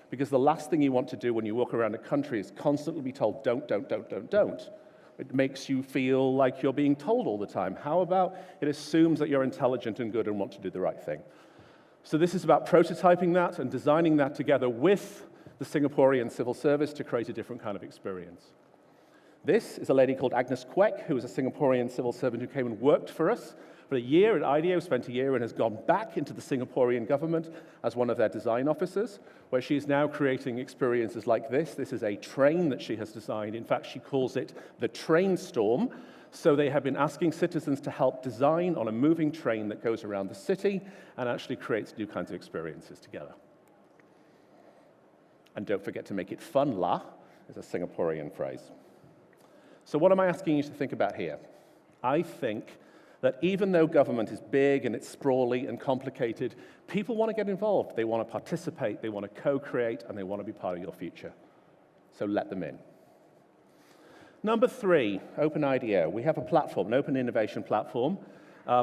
Because the last thing you want to do when you walk around a country is constantly be told, don't. It makes you feel like you're being told all the time. How about it assumes that you're intelligent and good and want to do the right thing? So this is about prototyping that and designing that together with the Singaporean civil service to create a different kind of experience. This is a lady called Agnes Kwek, who is a Singaporean civil servant who came and worked for us for a year at IDEO, spent a year and has gone back into the Singaporean government as one of their design officers, where she is now creating experiences like this. This is a train that she has designed. In fact, she calls it the train storm. So they have been asking citizens to help design on a moving train that goes around the city and actually creates new kinds of experiences together. And don't forget to make it fun, lah, is a Singaporean phrase. So what am I asking you to think about here? I think that even though government is big and it's sprawly and complicated, people want to get involved. They want to participate, they want to co-create, and they want to be part of your future. So let them in. Number 3, Open IDEO. We have a platform, an open innovation platform,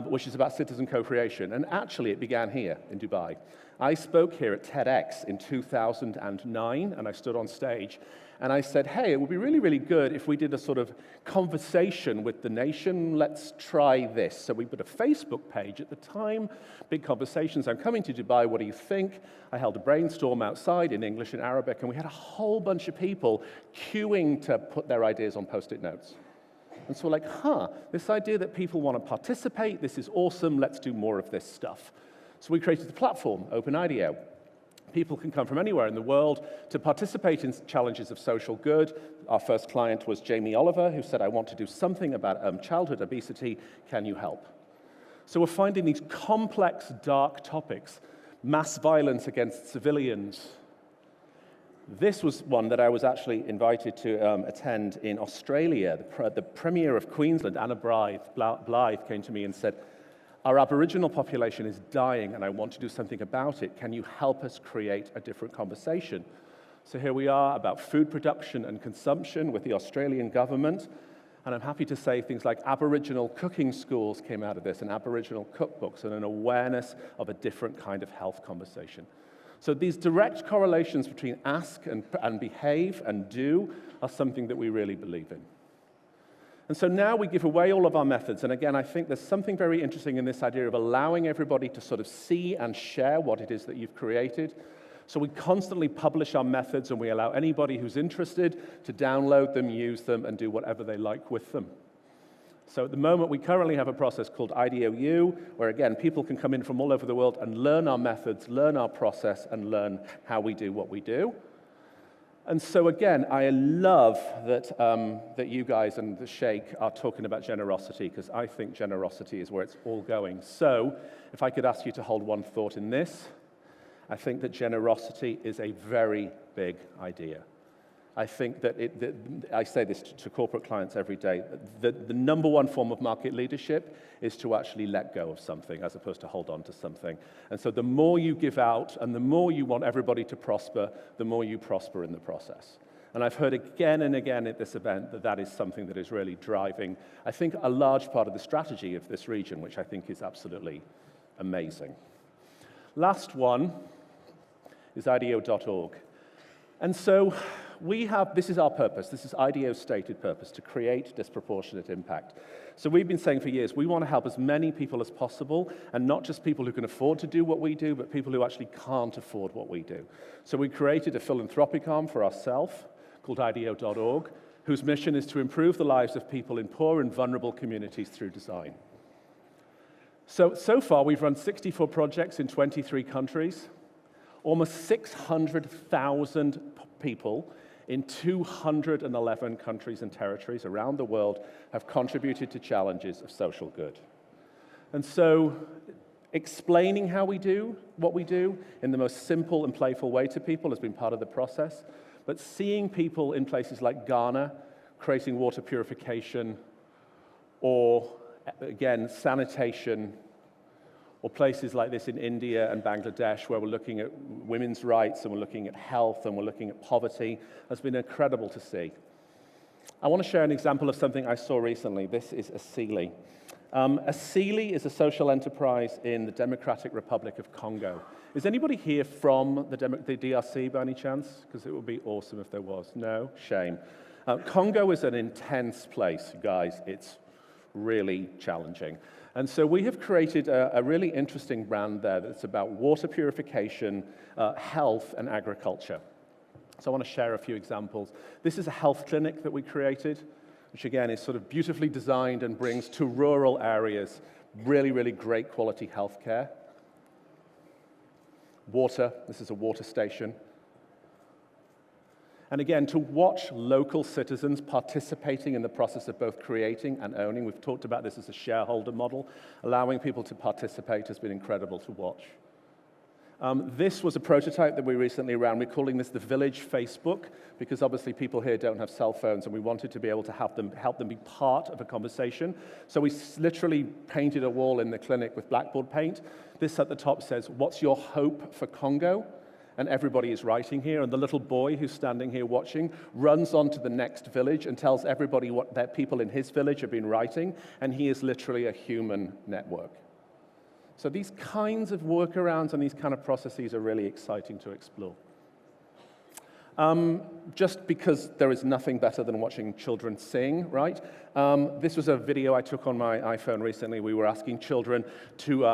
which is about citizen co-creation. And actually, it began here in Dubai. I spoke here at TEDx in 2009, and I stood on stage. And I said, hey, it would be really, really good if we did a sort of conversation with the nation. Let's try this. So we put a Facebook page at the time, big conversations. I'm coming to Dubai. What do you think? I held a brainstorm outside in English and Arabic, and we had a whole bunch of people queuing to put their ideas on Post-it notes. And so we're like, this idea that people want to participate, this is awesome. Let's do more of this stuff. So we created the platform, Open IDEO. People can come from anywhere in the world to participate in challenges of social good. Our first client was Jamie Oliver, who said, I want to do something about childhood obesity. Can you help? So we're finding these complex, dark topics, mass violence against civilians, This was one that I was actually invited to attend in Australia. The Premier of Queensland, Anna Blythe, came to me and said, our Aboriginal population is dying and I want to do something about it. Can you help us create a different conversation? So here we are about food production and consumption with the Australian government. And I'm happy to say things like Aboriginal cooking schools came out of this, and Aboriginal cookbooks, and an awareness of a different kind of health conversation. So these direct correlations between ask and behave and do are something that we really believe in. And so now we give away all of our methods. And again, I think there's something very interesting in this idea of allowing everybody to sort of see and share what it is that you've created. So we constantly publish our methods, and we allow anybody who's interested to download them, use them, and do whatever they like with them. So at the moment, we currently have a process called IDOU, where again, people can come in from all over the world and learn our methods, learn our process, and learn how we do what we do. And so again, I love that, that you guys and the Sheikh are talking about generosity, because I think generosity is where it's all going. So if I could ask you to hold one thought in this, I think that generosity is a very big idea. I think that, I say this to corporate clients every day, the number one form of market leadership is to actually let go of something as opposed to hold on to something. And so the more you give out and the more you want everybody to prosper, the more you prosper in the process. And I've heard again and again at this event that that is something that is really driving, I think, a large part of the strategy of this region, which I think is absolutely amazing. Last one is IDEO.org. And so this is our purpose, this is IDEO's stated purpose, to create disproportionate impact. So we've been saying for years, we want to help as many people as possible, and not just people who can afford to do what we do, but people who actually can't afford what we do. So we created a philanthropic arm for ourselves called IDEO.org, whose mission is to improve the lives of people in poor and vulnerable communities through design. So far, we've run 64 projects in 23 countries. Almost 600,000 people in 211 countries and territories around the world have contributed to challenges of social good. And so explaining how we do what we do in the most simple and playful way to people has been part of the process. But seeing people in places like Ghana creating water purification, or again, sanitation, or places like this in India and Bangladesh, where we're looking at women's rights and we're looking at health and we're looking at poverty, has been incredible to see. I want to share an example of something I saw recently. This is Asili. Asili is a social enterprise in the Democratic Republic of Congo. Is anybody here from the DRC by any chance? Because it would be awesome if there was. No? Shame. Congo is an intense place, guys. It's really challenging. And so we have created a really interesting brand there that's about water purification, health, and agriculture. So I want to share a few examples. This is a health clinic that we created, which again is sort of beautifully designed and brings to rural areas really, really great quality health care. Water, this is a water station. And again, to watch local citizens participating in the process of both creating and owning, we've talked about this as a shareholder model, allowing people to participate has been incredible to watch. This was a prototype that we recently ran. We're calling this the Village Facebook, because obviously people here don't have cell phones, and we wanted to be able to help them be part of a conversation. So we literally painted a wall in the clinic with blackboard paint. This at the top says, "What's your hope for Congo?" And everybody is writing here, and the little boy who's standing here watching runs on to the next village and tells everybody what their people in his village have been writing, and he is literally a human network. So these kinds of workarounds and these kind of processes are really exciting to explore. Just because there is nothing better than watching children sing, right? This was a video I took on my iPhone recently. We were asking children to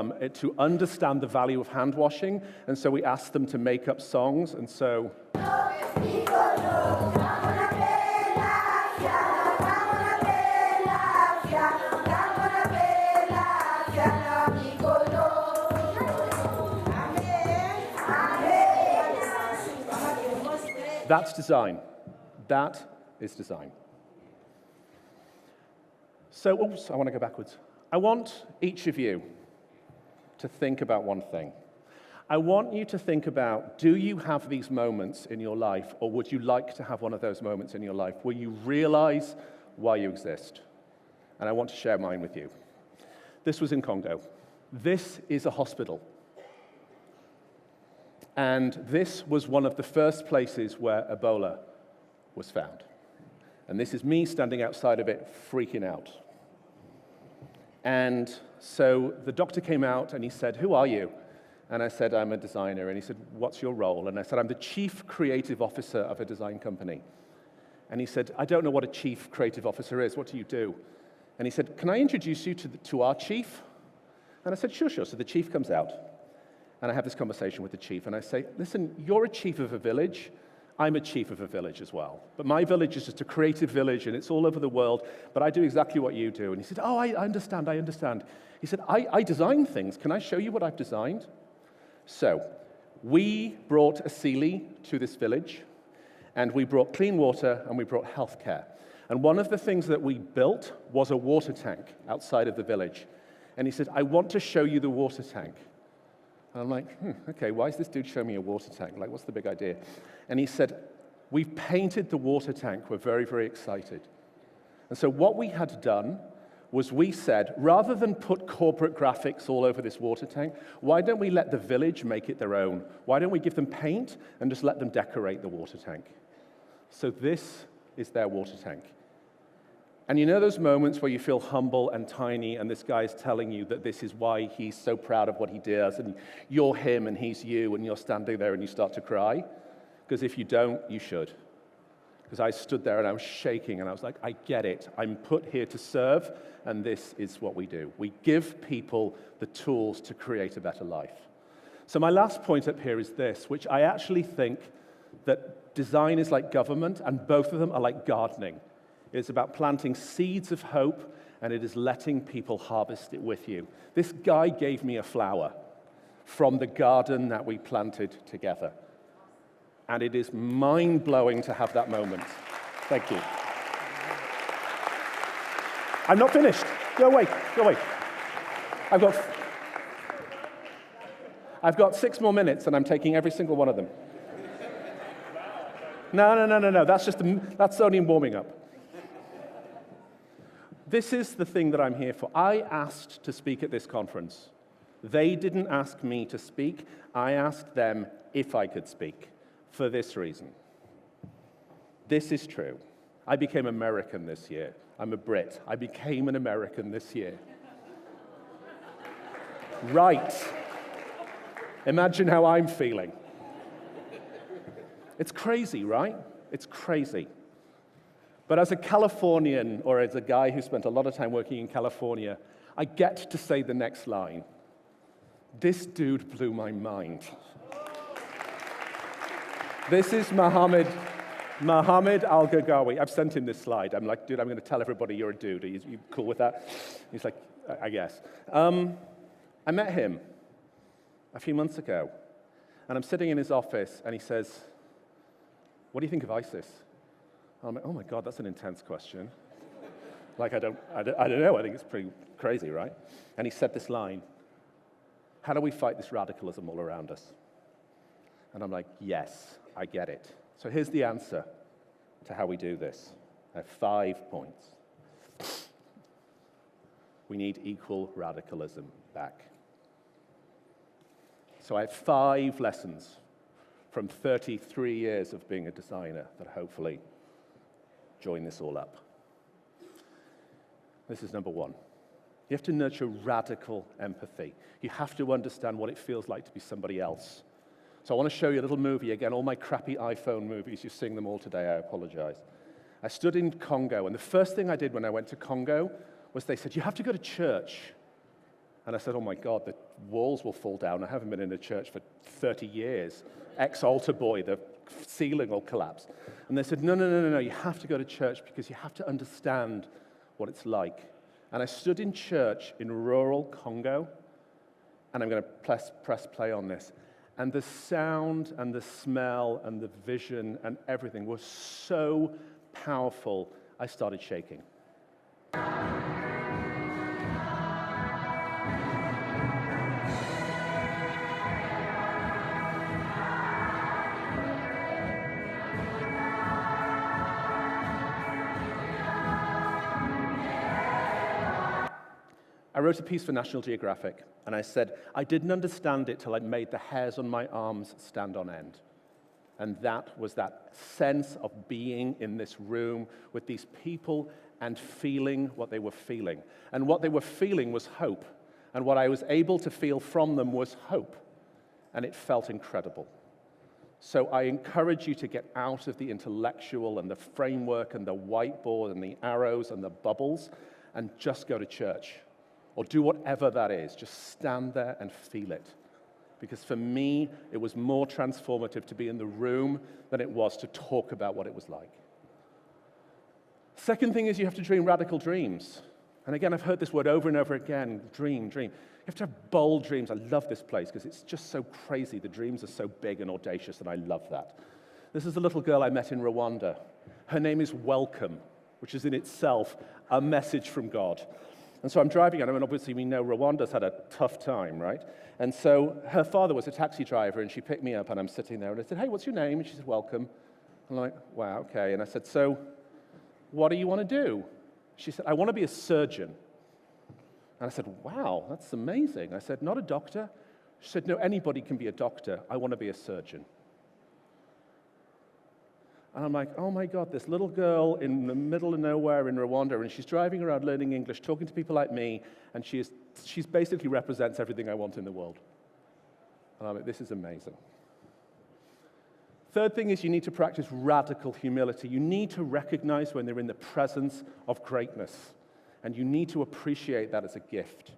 understand the value of hand washing, and so we asked them to make up songs, and so... That's design. That is design. So, oops, I want to go backwards. I want each of you to think about one thing. I want you to think about, do you have these moments in your life, or would you like to have one of those moments in your life where you realize why you exist? And I want to share mine with you. This was in Congo. This is a hospital. And this was one of the first places where Ebola was found. And this is me standing outside of it, freaking out. And so the doctor came out and he said, "Who are you?" And I said, "I'm a designer." And he said, "What's your role?" And I said, "I'm the chief creative officer of a design company." And he said, "I don't know what a chief creative officer is. What do you do?" And he said, "Can I introduce you to our chief?" And I said, "Sure, sure." So the chief comes out, and I have this conversation with the chief, and I say, "Listen, you're a chief of a village. I'm a chief of a village as well. But my village is just a creative village, and it's all over the world, but I do exactly what you do." And he said, "Oh, I understand, I understand." He said, I design things. Can I show you what I've designed?" So we brought a Sealy to this village, and we brought clean water, and we brought healthcare. And one of the things that we built was a water tank outside of the village. And he said, "I want to show you the water tank." And I'm like, okay, why is this dude showing me a water tank? Like, what's the big idea? And he said, "We've painted the water tank. We're very, very excited." And so what we had done was we said, rather than put corporate graphics all over this water tank, why don't we let the village make it their own? Why don't we give them paint and just let them decorate the water tank? So this is their water tank. And you know those moments where you feel humble and tiny, and this guy is telling you that this is why he's so proud of what he does, and you're him and he's you, and you're standing there and you start to cry? Because if you don't, you should. Because I stood there and I was shaking, and I was like, I get it. I'm put here to serve, and this is what we do. We give people the tools to create a better life. So my last point up here is this, which I actually think that design is like government, and both of them are like gardening. It's about planting seeds of hope, and it is letting people harvest it with you. This guy gave me a flower from the garden that we planted together. And it is mind-blowing to have that moment. Thank you. I'm not finished. Go away, go away. I've got 6 more minutes, and I'm taking every single one of them. No. That's only warming up. This is the thing that I'm here for. I asked to speak at this conference. They didn't ask me to speak. I asked them if I could speak. For this reason. This is true. I became American this year. I'm a Brit. I became an American this year. Right. Imagine how I'm feeling. It's crazy, right? It's crazy. But as a Californian, or as a guy who spent a lot of time working in California, I get to say the next line. This dude blew my mind. This is Mohammed Al-Gagawi. I've sent him this slide. I'm like, dude, I'm going to tell everybody you're a dude. Are you cool with that? He's like, I guess. I met him a few months ago, and I'm sitting in his office, and he says, "What do you think of ISIS?" I'm like, oh my God, that's an intense question. Like, I don't know. I think it's pretty crazy, right? And he said this line, "How do we fight this radicalism all around us?" And I'm like, yes, I get it. So here's the answer to how we do this. I have 5 points. We need equal radicalism back. So I have 5 lessons from 33 years of being a designer that hopefully join this all up. This is number 1. You have to nurture radical empathy. You have to understand what it feels like to be somebody else. So I want to show you a little movie. Again, all my crappy iPhone movies, you're seeing them all today, I apologize. I stood in Congo, and the first thing I did when I went to Congo was they said, you have to go to church. And I said, oh my God, the walls will fall down. I haven't been in a church for 30 years. Ex-altar boy, the ceiling will collapse. And they said, no, you have to go to church because you have to understand what it's like. And I stood in church in rural Congo, and I'm going to press play on this. And the sound and the smell and the vision and everything was so powerful, I started shaking. I wrote a piece for National Geographic, and I said, I didn't understand it till I made the hairs on my arms stand on end. And that was that sense of being in this room with these people and feeling what they were feeling. And what they were feeling was hope. And what I was able to feel from them was hope. And it felt incredible. So I encourage you to get out of the intellectual and the framework and the whiteboard and the arrows and the bubbles and just go to church. Or do whatever that is. Just stand there and feel it. Because for me, it was more transformative to be in the room than it was to talk about what it was like. Second thing is you have to dream radical dreams. And again, I've heard this word over and over again, dream, dream. You have to have bold dreams. I love this place because it's just so crazy. The dreams are so big and audacious, and I love that. This is a little girl I met in Rwanda. Her name is Welcome, which is in itself a message from God. And so I'm driving on, and obviously we know Rwanda's had a tough time, right? And so her father was a taxi driver, and she picked me up, and I'm sitting there, and I said, hey, what's your name? And she said, Welcome. And I'm like, wow, okay. And I said, so what do you want to do? She said, I want to be a surgeon. And I said, wow, that's amazing. I said, not a doctor? She said, no, anybody can be a doctor. I want to be a surgeon. And I'm like, oh my God, this little girl in the middle of nowhere in Rwanda, and she's driving around learning English, talking to people like me, and she's basically represents everything I want in the world. And I'm like, this is amazing. Third thing is you need to practice radical humility. You need to recognize when they're in the presence of greatness, and you need to appreciate that as a gift.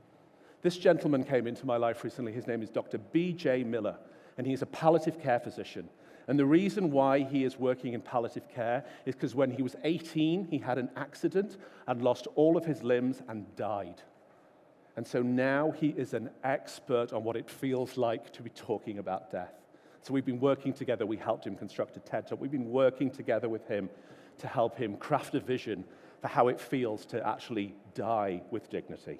This gentleman came into my life recently. His name is Dr. B.J. Miller, and he's a palliative care physician. And the reason why he is working in palliative care is because when he was 18, he had an accident and lost all of his limbs and died. And so now he is an expert on what it feels like to be talking about death. So we've been working together. We helped him construct a TED Talk. We've been working together with him to help him craft a vision for how it feels to actually die with dignity.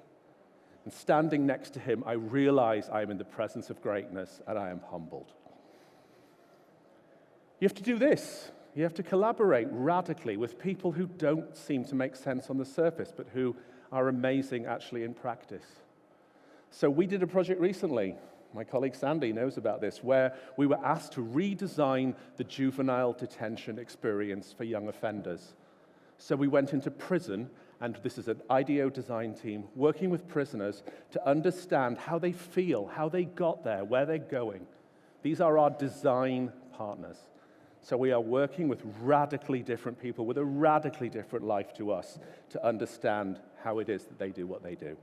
And standing next to him, I realize I am in the presence of greatness, and I am humbled. You have to do this. You have to collaborate radically with people who don't seem to make sense on the surface, but who are amazing actually in practice. So we did a project recently, my colleague Sandy knows about this, where we were asked to redesign the juvenile detention experience for young offenders. So we went into prison, and this is an IDEO design team working with prisoners to understand how they feel, how they got there, where they're going. These are our design partners. So we are working with radically different people with a radically different life to us to understand how it is that they do what they do.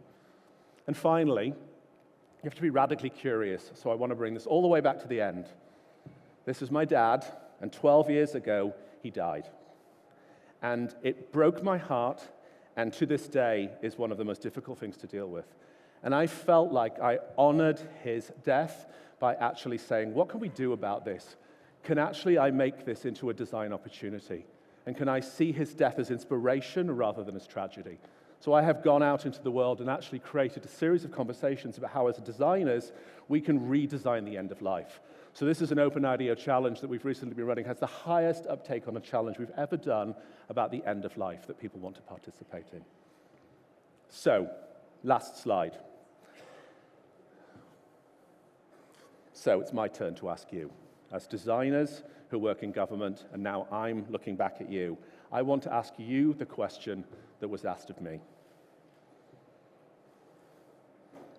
And finally, you have to be radically curious. So I want to bring this all the way back to the end. This is my dad, and 12 years ago, he died. And it broke my heart, and to this day is one of the most difficult things to deal with. And I felt like I honored his death by actually saying, what can we do about this? Can actually I make this into a design opportunity? And can I see his death as inspiration rather than as tragedy? So I have gone out into the world and actually created a series of conversations about how, as designers, we can redesign the end of life. So this is an open IDEO challenge that we've recently been running. It has the highest uptake on a challenge we've ever done about the end of life that people want to participate in. So, last slide. So it's my turn to ask you. As designers who work in government, and now I'm looking back at you, I want to ask you the question that was asked of me.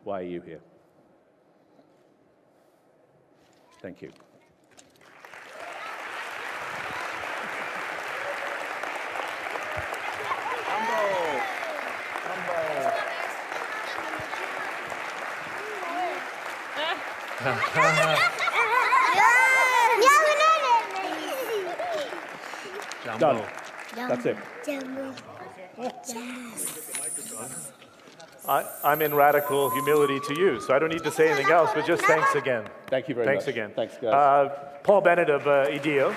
Why are you here? Thank you. Done. That's it. I'm in radical humility to you, so I don't need to say anything else, but just thanks again. Thank you very much. Thanks again. Thanks, guys. Paul Bennett of IDEO.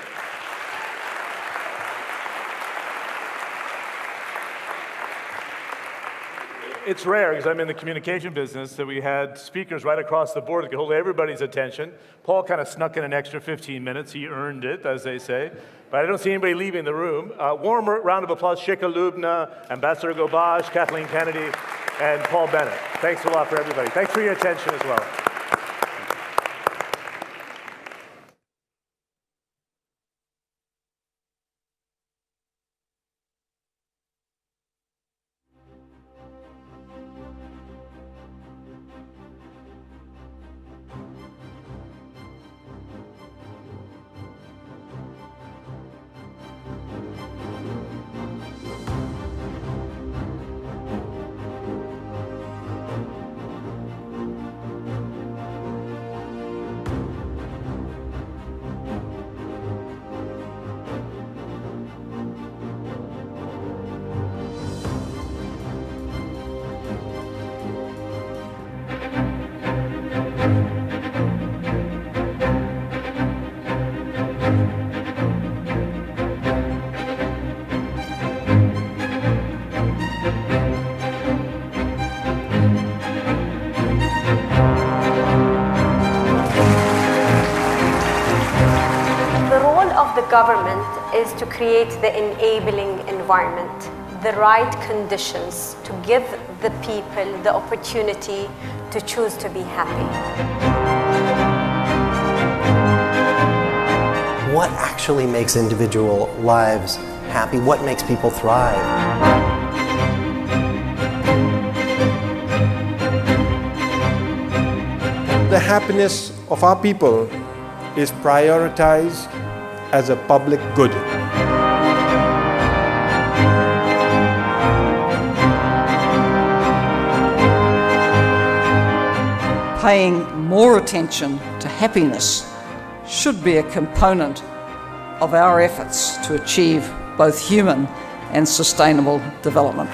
It's rare, because I'm in the communication business, that we had speakers right across the board that could hold everybody's attention. Paul kind of snuck in an extra 15 minutes. He earned it, as they say. But I don't see anybody leaving the room. Warm round of applause, Shikha Lubna, Ambassador Gobaj, Kathleen Kennedy. and Paul Bennett. Thanks a lot for everybody. Thanks for your attention as well. Government is to create the enabling environment, the right conditions to give the people the opportunity to choose to be happy. What actually makes individual lives happy? What makes people thrive? The happiness of our people is prioritized as a public good. Paying more attention to happiness should be a component of our efforts to achieve both human and sustainable development.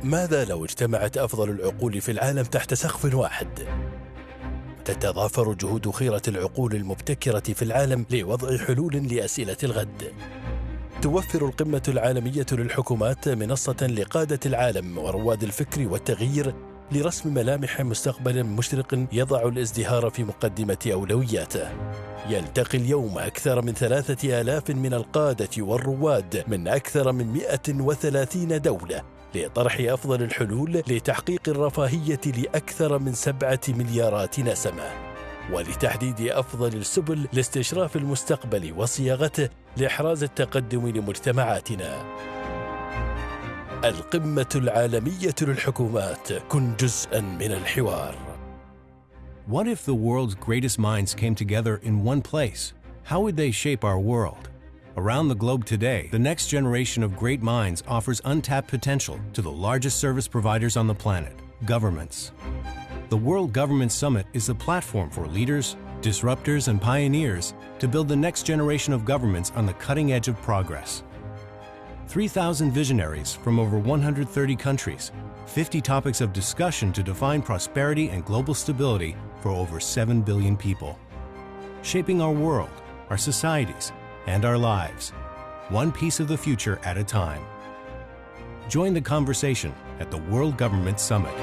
ماذا لو اجتمعت أفضل العقول في العالم تحت سقف واحد؟ تتضافر جهود خيرة العقول المبتكرة في العالم لوضع حلول لأسئلة الغد. توفر القمة العالمية للحكومات منصة لقادة العالم ورواد الفكر والتغيير لرسم ملامح مستقبل مشرق يضع الازدهار في مقدمة أولوياته. يلتقي اليوم أكثر من 3000 من القادة والرواد من أكثر من 130 دولة لطرح أفضل الحلول لتحقيق الرفاهية لأكثر من 7 مليارات نسمة، ولتحديد أفضل السبل لاستشراف المستقبل وصياغته لإحراز التقدم لمجتمعاتنا. القمة العالمية للحكومات، كن جزءاً من الحوار. What if the world's greatest minds came together in one place? How would they shape our world? Around the globe today, the next generation of great minds offers untapped potential to the largest service providers on the planet, governments. The World Government Summit is a platform for leaders, disruptors, and pioneers to build the next generation of governments on the cutting edge of progress. 3,000 visionaries from over 130 countries, 50 topics of discussion to define prosperity and global stability for over 7 billion people. Shaping our world, our societies, and our lives, one piece of the future at a time. Join the conversation at the World Government Summit.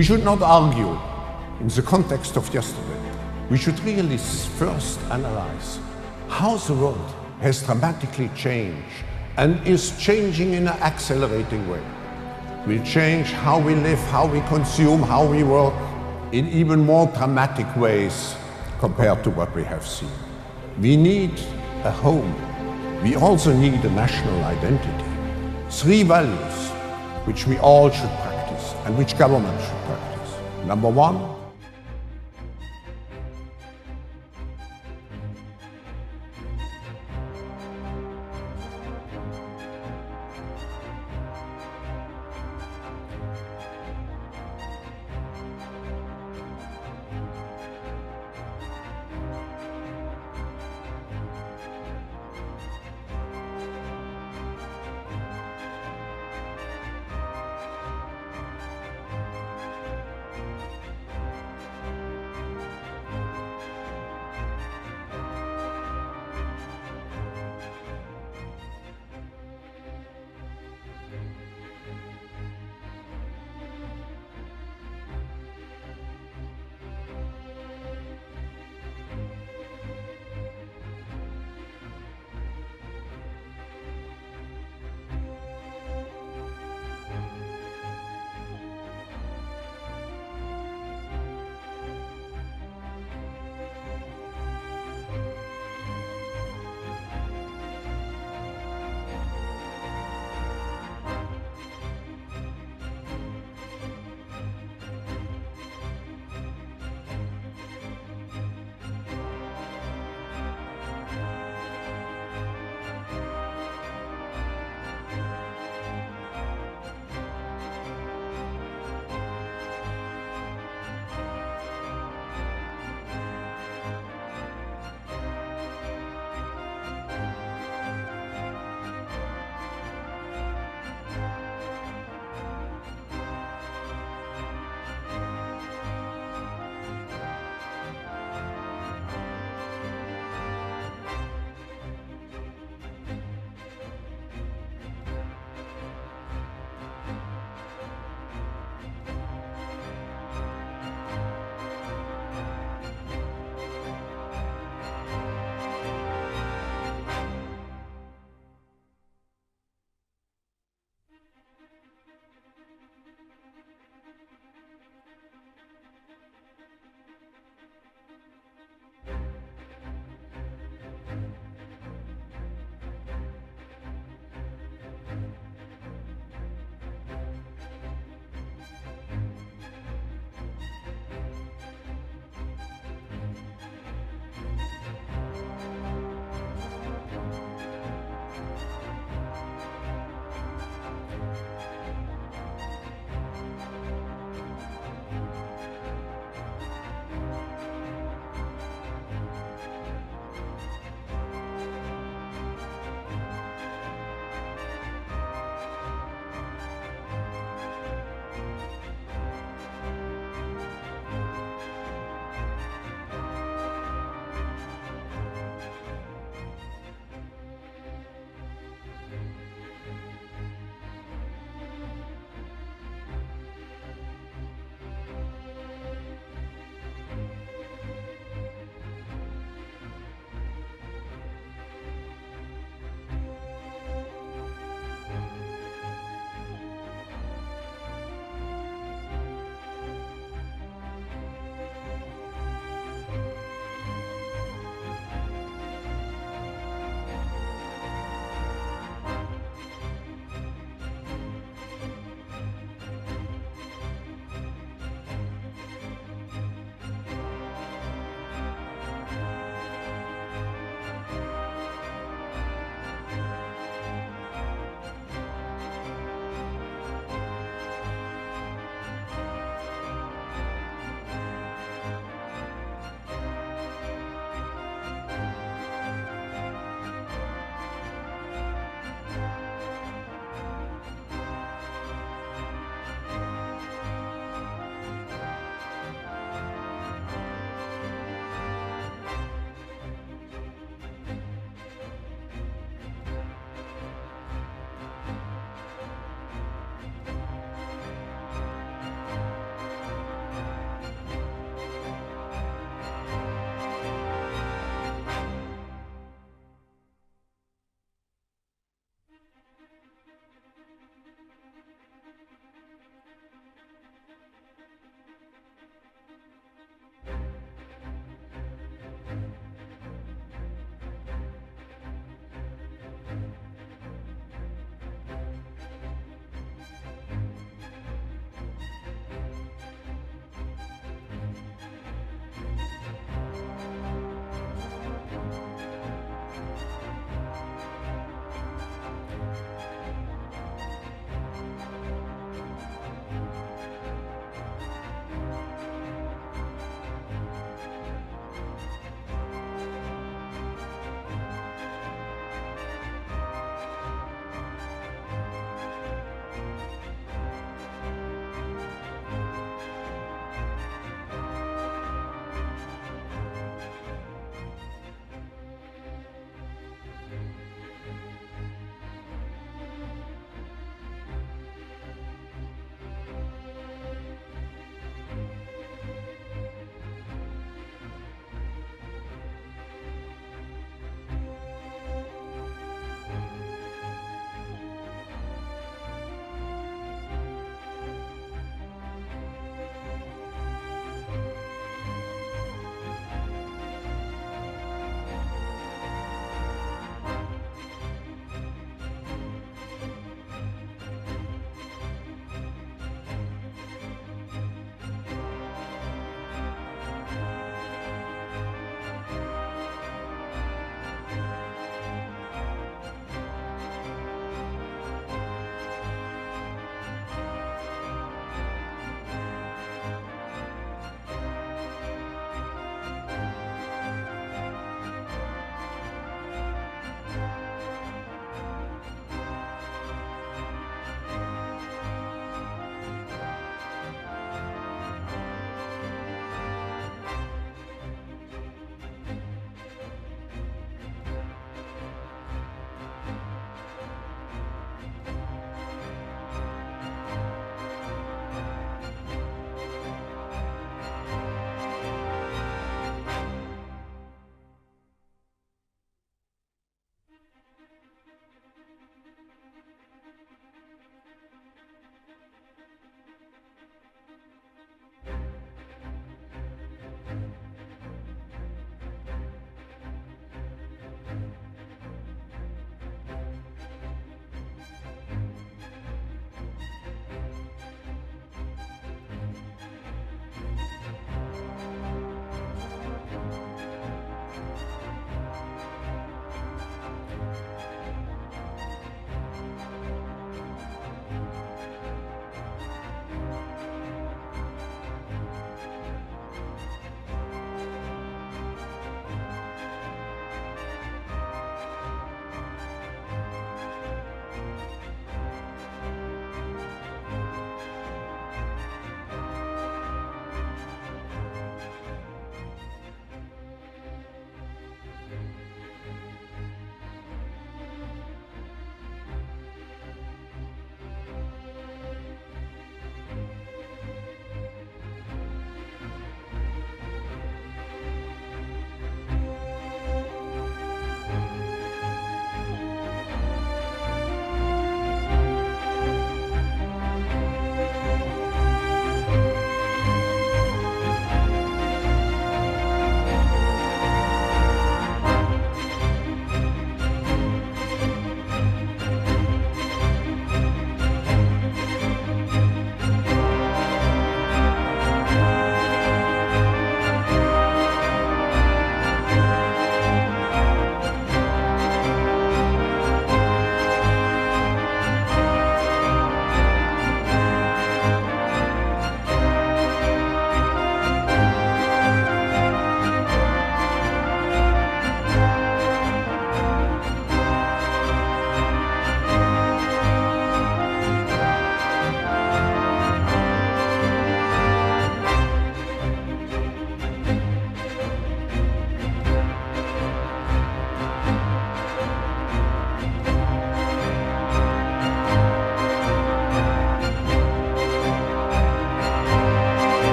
We should not argue in the context of yesterday. We should really first analyze how the world has dramatically changed and is changing in an accelerating way. Will change how we live, how we consume, how we work in even more dramatic ways compared to what we have seen. We need a home. We also need a national identity. 3 values which we all should practice and which government should practice. Number 1,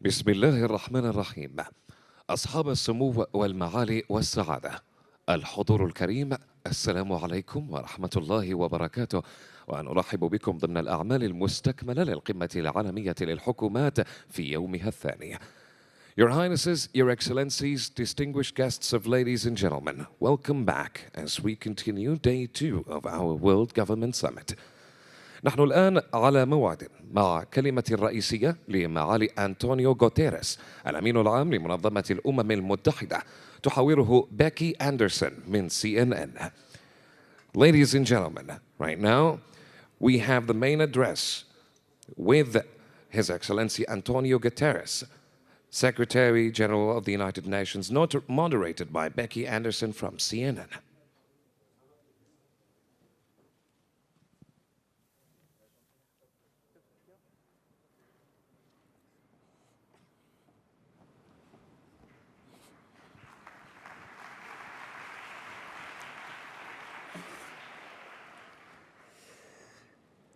بسم الله الرحمن الرحيم. أصحاب السمو والمعالي والسعادة، الحضور الكريم، السلام عليكم ورحمة الله وبركاته، وأن أرحب بكم ضمن الأعمال المستكملة للقمة العالمية للحكومات في يومها الثاني. Your Highnesses, Your Excellencies, distinguished guests of ladies and gentlemen, welcome back as we continue day 2 of our World Government Summit. نحن الآن على موعد مع كلمة الرئيسية لمعالي أنطونيو غوتيريس الأمين العام لمنظمة الأمم المتحدة، تحاوره بيكي أندرسون من CNN. Ladies and gentlemen, right now we have the main address with His Excellency Antonio Guterres, Secretary General of the United Nations, moderated by Becky Anderson from CNN.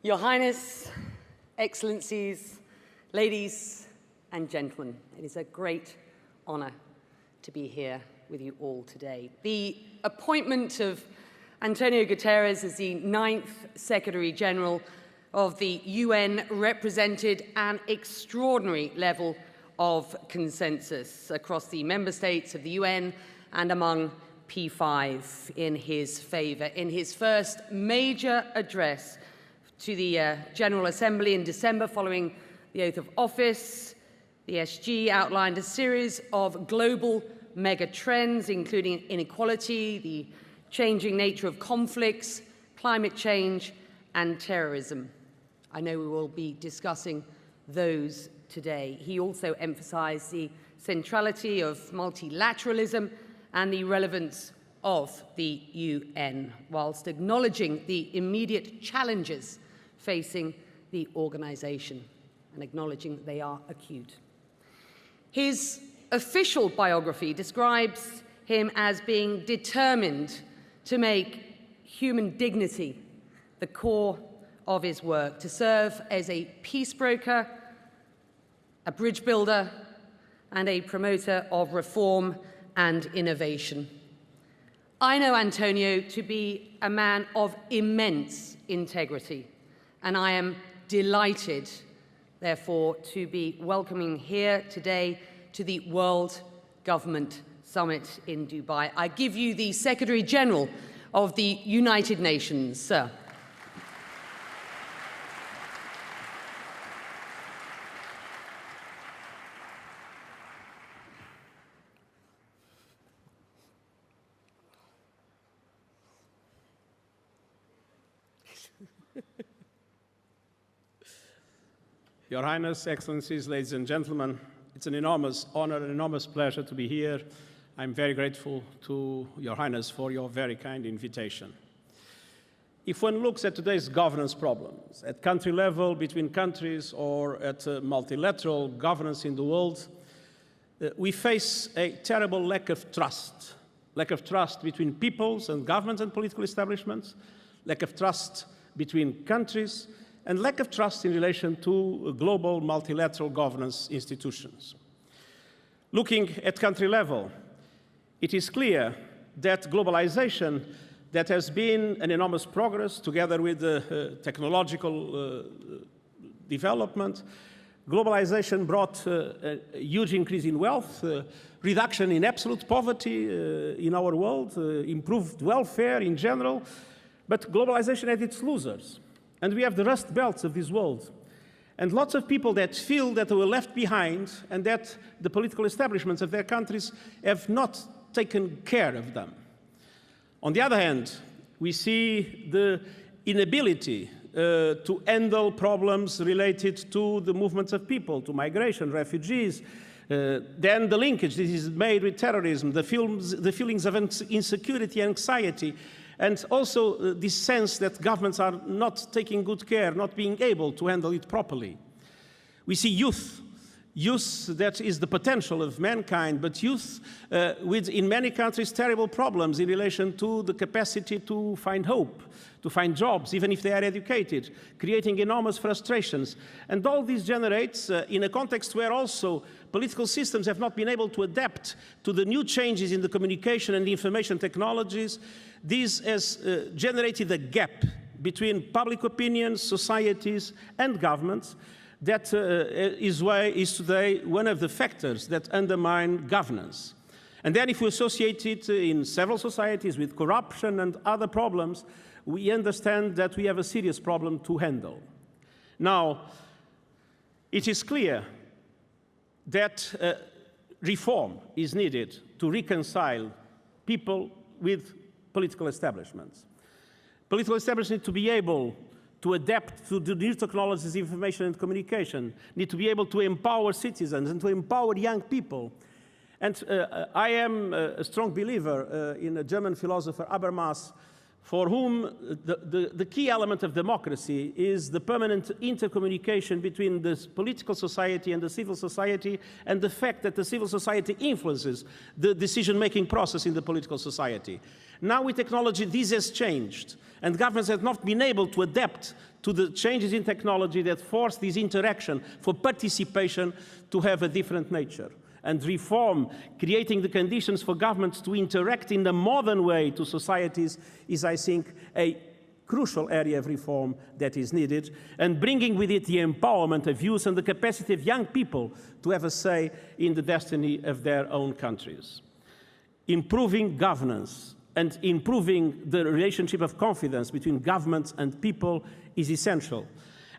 Your Highness, Excellencies, ladies and gentlemen, it is a great honor to be here with you all today. The appointment of Antonio Guterres as the 9th Secretary General of the UN represented an extraordinary level of consensus across the member states of the UN and among P5 in his favor. In his first major address to the General Assembly in December following the oath of office, the SG outlined a series of global mega trends, including inequality, the changing nature of conflicts, climate change, and terrorism. I know we will be discussing those today. He also emphasized the centrality of multilateralism and the relevance of the UN, whilst acknowledging the immediate challenges facing the organization and acknowledging they are acute. His official biography describes him as being determined to make human dignity the core of his work, to serve as a peace broker, a bridge builder, and a promoter of reform and innovation. I know Antonio to be a man of immense integrity, and I am delighted, therefore, to be welcoming here today to the World Government Summit in Dubai. I give you the Secretary General of the United Nations, sir. Your Highness, Excellencies, ladies and gentlemen, it's an enormous honor and enormous pleasure to be here. I'm very grateful to Your Highness for your very kind invitation. If one looks at today's governance problems, at country level, between countries, or at multilateral governance in the world, we face a terrible lack of trust between peoples and governments and political establishments, lack of trust between countries, and lack of trust in relation to global multilateral governance institutions. Looking at country level, it is clear that globalization, that has been an enormous progress together with the technological development, globalization brought a huge increase in wealth, reduction in absolute poverty in our world, improved welfare in general, but globalization had its losers. And we have the rust belts of this world. And lots of people that feel that they were left behind and that the political establishments of their countries have not taken care of them. On the other hand, we see the inability to handle problems related to the movements of people, to migration, refugees, then the linkage this is made with terrorism, the feelings of insecurity and anxiety, and also this sense that governments are not taking good care, not being able to handle it properly. We see youth youth that is the potential of mankind, but youth with, in many countries, terrible problems in relation to the capacity to find hope, to find jobs, even if they are educated, creating enormous frustrations. And all this generates, in a context where also political systems have not been able to adapt to the new changes in the communication and the information technologies, this has generated a gap between public opinion, societies, and governments that is today one of the factors that undermine governance. And then if we associate it in several societies with corruption and other problems, we understand that we have a serious problem to handle. Now, it is clear that reform is needed to reconcile people with political establishments. Political establishments need to be able to adapt to the new technologies, information and communication, need to be able to empower citizens and to empower young people. And I am a strong believer in a German philosopher, Habermas, for whom the key element of democracy is the permanent intercommunication between the political society and the civil society, and the fact that the civil society influences the decision-making process in the political society. Now with technology, this has changed, and governments have not been able to adapt to the changes in technology that force this interaction for participation to have a different nature. And reform, creating the conditions for governments to interact in a modern way to societies, is, I think, a crucial area of reform that is needed, and bringing with it the empowerment of youth and the capacity of young people to have a say in the destiny of their own countries. Improving governance and improving the relationship of confidence between governments and people is essential.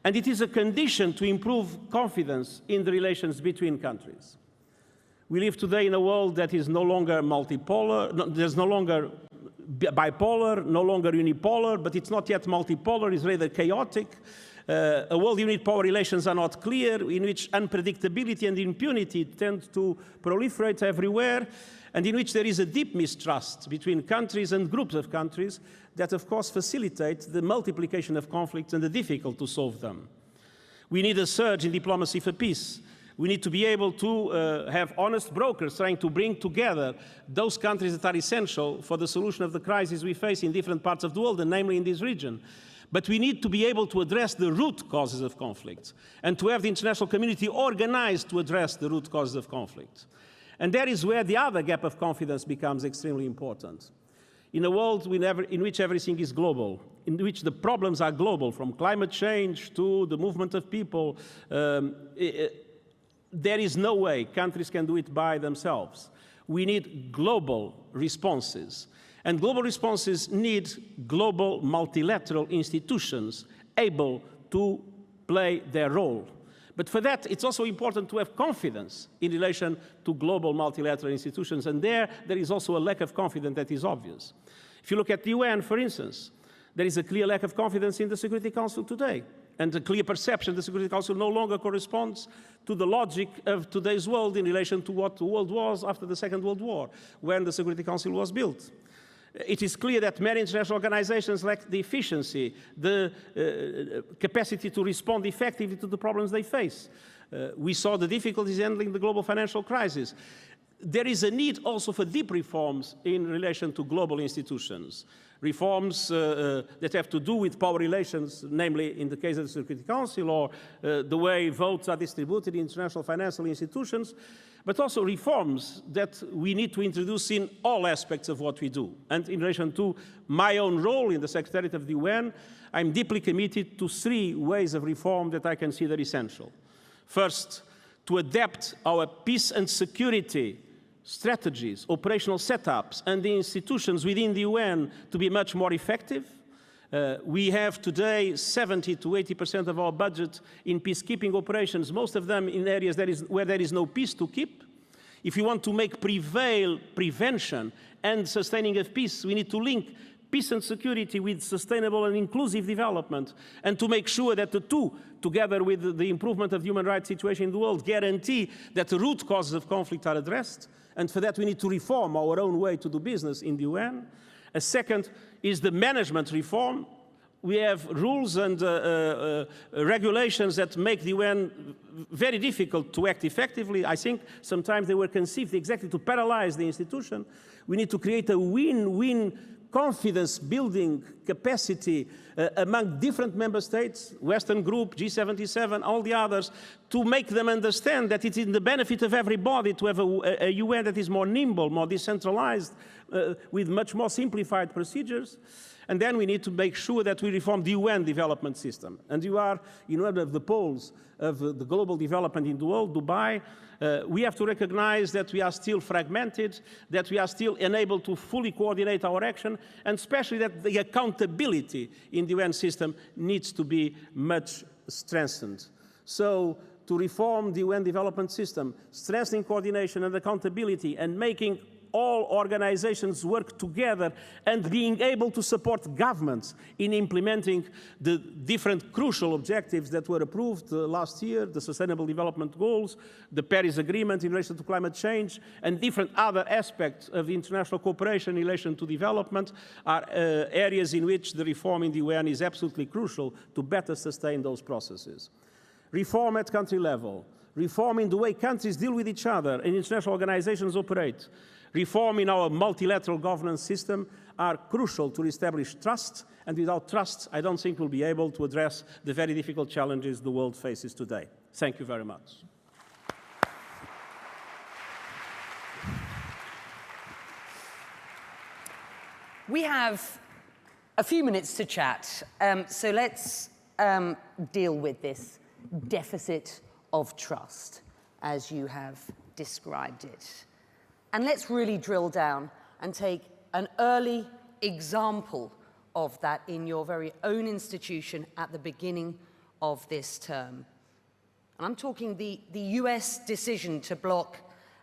And it is a condition to improve confidence in the relations between countries. We live today in a world that is no longer multipolar, there's no longer bipolar, no longer unipolar, but it's not yet multipolar, it's rather chaotic. A world in which power relations are not clear, in which unpredictability and impunity tend to proliferate everywhere, and in which there is a deep mistrust between countries and groups of countries that, of course, facilitate the multiplication of conflicts and the difficulty to solve them. We need a surge in diplomacy for peace. We need to be able to have honest brokers trying to bring together those countries that are essential for the solution of the crises we face in different parts of the world, and namely in this region. But we need to be able to address the root causes of conflict and to have the international community organized to address the root causes of conflict. And that is where the other gap of confidence becomes extremely important. In a world in which everything is global, in which the problems are global, from climate change to the movement of people, there is no way countries can do it by themselves. We need global responses. And global responses need global multilateral institutions able to play their role. But for that, it's also important to have confidence in relation to global multilateral institutions. And there is also a lack of confidence that is obvious. If you look at the UN, for instance, there is a clear lack of confidence in the Security Council today, and a clear perception the Security Council no longer corresponds to the logic of today's world in relation to what the world was after the Second World War, when the Security Council was built. It is clear that many international organizations lack the efficiency, the capacity to respond effectively to the problems they face. We saw the difficulties handling the global financial crisis. There is a need also for deep reforms in relation to global institutions. Reforms that have to do with power relations, namely in the case of the Security Council, or the way votes are distributed in international financial institutions, but also reforms that we need to introduce in all aspects of what we do. And in relation to my own role in the Secretariat of the UN, I'm deeply committed to 3 ways of reform that I consider essential. First, to adapt our peace and security strategies, operational setups, and the institutions within the UN to be much more effective. We have today 70 to 80% of our budget in peacekeeping operations, most of them in areas where there is no peace to keep. If we want to make prevail prevention and sustaining of peace, we need to link peace and security with sustainable and inclusive development, and to make sure that the two, together with the improvement of the human rights situation in the world, guarantee that the root causes of conflict are addressed. And for that, we need to reform our own way to do business in the UN. A second is the management reform, we have rules and regulations that make the UN very difficult to act effectively. I think sometimes they were conceived exactly to paralyze the institution. We need to create a win-win confidence-building capacity among different member states, Western Group, G77, all the others, to make them understand that it's in the benefit of everybody to have a UN that is more nimble, more decentralized, with much more simplified procedures. And then we need to make sure that we reform the UN development system. And you are in one of the poles of the global development in the world, Dubai. We have to recognize that we are still fragmented, that we are still unable to fully coordinate our action, and especially that the accountability in the UN system needs to be much strengthened. So to reform the UN development system, strengthening coordination and accountability, and making all organizations work together and being able to support governments in implementing the different crucial objectives that were approved last year, the Sustainable Development Goals, the Paris Agreement in relation to climate change, and different other aspects of international cooperation in relation to development are areas in which the reform in the UN is absolutely crucial to better sustain those processes. Reform at country level, reform in the way countries deal with each other and international organizations operate, reform in our multilateral governance system are crucial to establish trust, and without trust, I don't think we'll be able to address the very difficult challenges the world faces today. Thank you very much. We have a few minutes to chat, so let's deal with this deficit of trust, as you have described it. And let's really drill down and take an early example of that in your very own institution at the beginning of this term. And I'm talking the US decision to block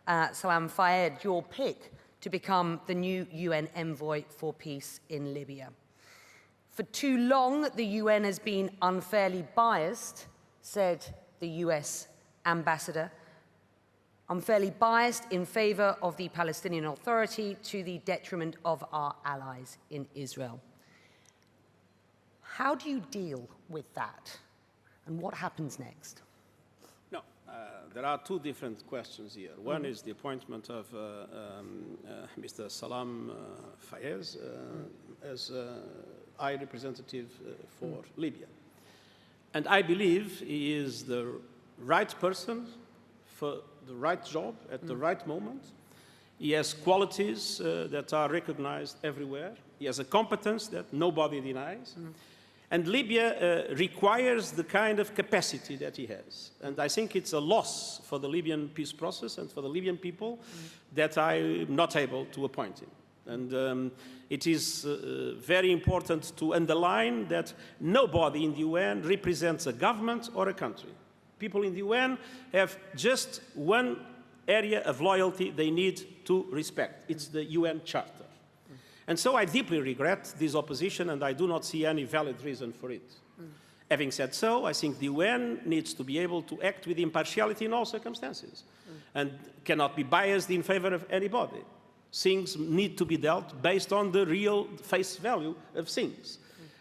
Salam Fayyad, your pick, to become the new UN envoy for peace in Libya. For too long, the UN has been unfairly biased, said the US ambassador, unfairly biased in favor of the Palestinian Authority to the detriment of our allies in Israel. How do you deal with that? And what happens next? No, there are two different questions here. One is the appointment of Mr. Salam Fayyad as High Representative for Libya. And I believe he is the right person for the right job at the right moment. He has qualities that are recognized everywhere. He has a competence that nobody denies. And Libya requires the kind of capacity that he has. And I think it's a loss for the Libyan peace process and for the Libyan people that I'm not able to appoint him. And it is very important to underline that nobody in the UN represents a government or a country. People in the UN have just one area of loyalty they need to respect. It's the UN Charter. And so I deeply regret this opposition, and I do not see any valid reason for it. Having said so, I think the UN needs to be able to act with impartiality in all circumstances and cannot be biased in favor of anybody. Things need to be dealt based on the real face value of things.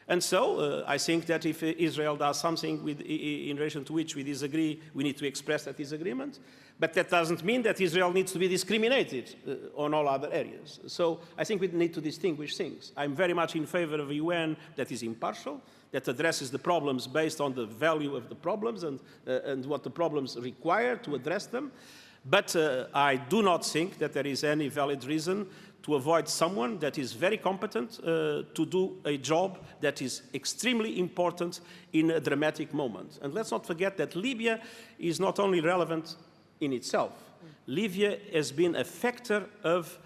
And so I think that if Israel does something in relation to which we disagree, we need to express that disagreement. But that doesn't mean that Israel needs to be discriminated on all other areas. So I think we need to distinguish things. I'm very much in favor of a UN that is impartial, that addresses the problems based on the value of the problems and what the problems require to address them. But I do not think that there is any valid reason to avoid someone that is very competent to do a job that is extremely important in a dramatic moment. And let's not forget that Libya is not only relevant in itself. Libya has been a factor of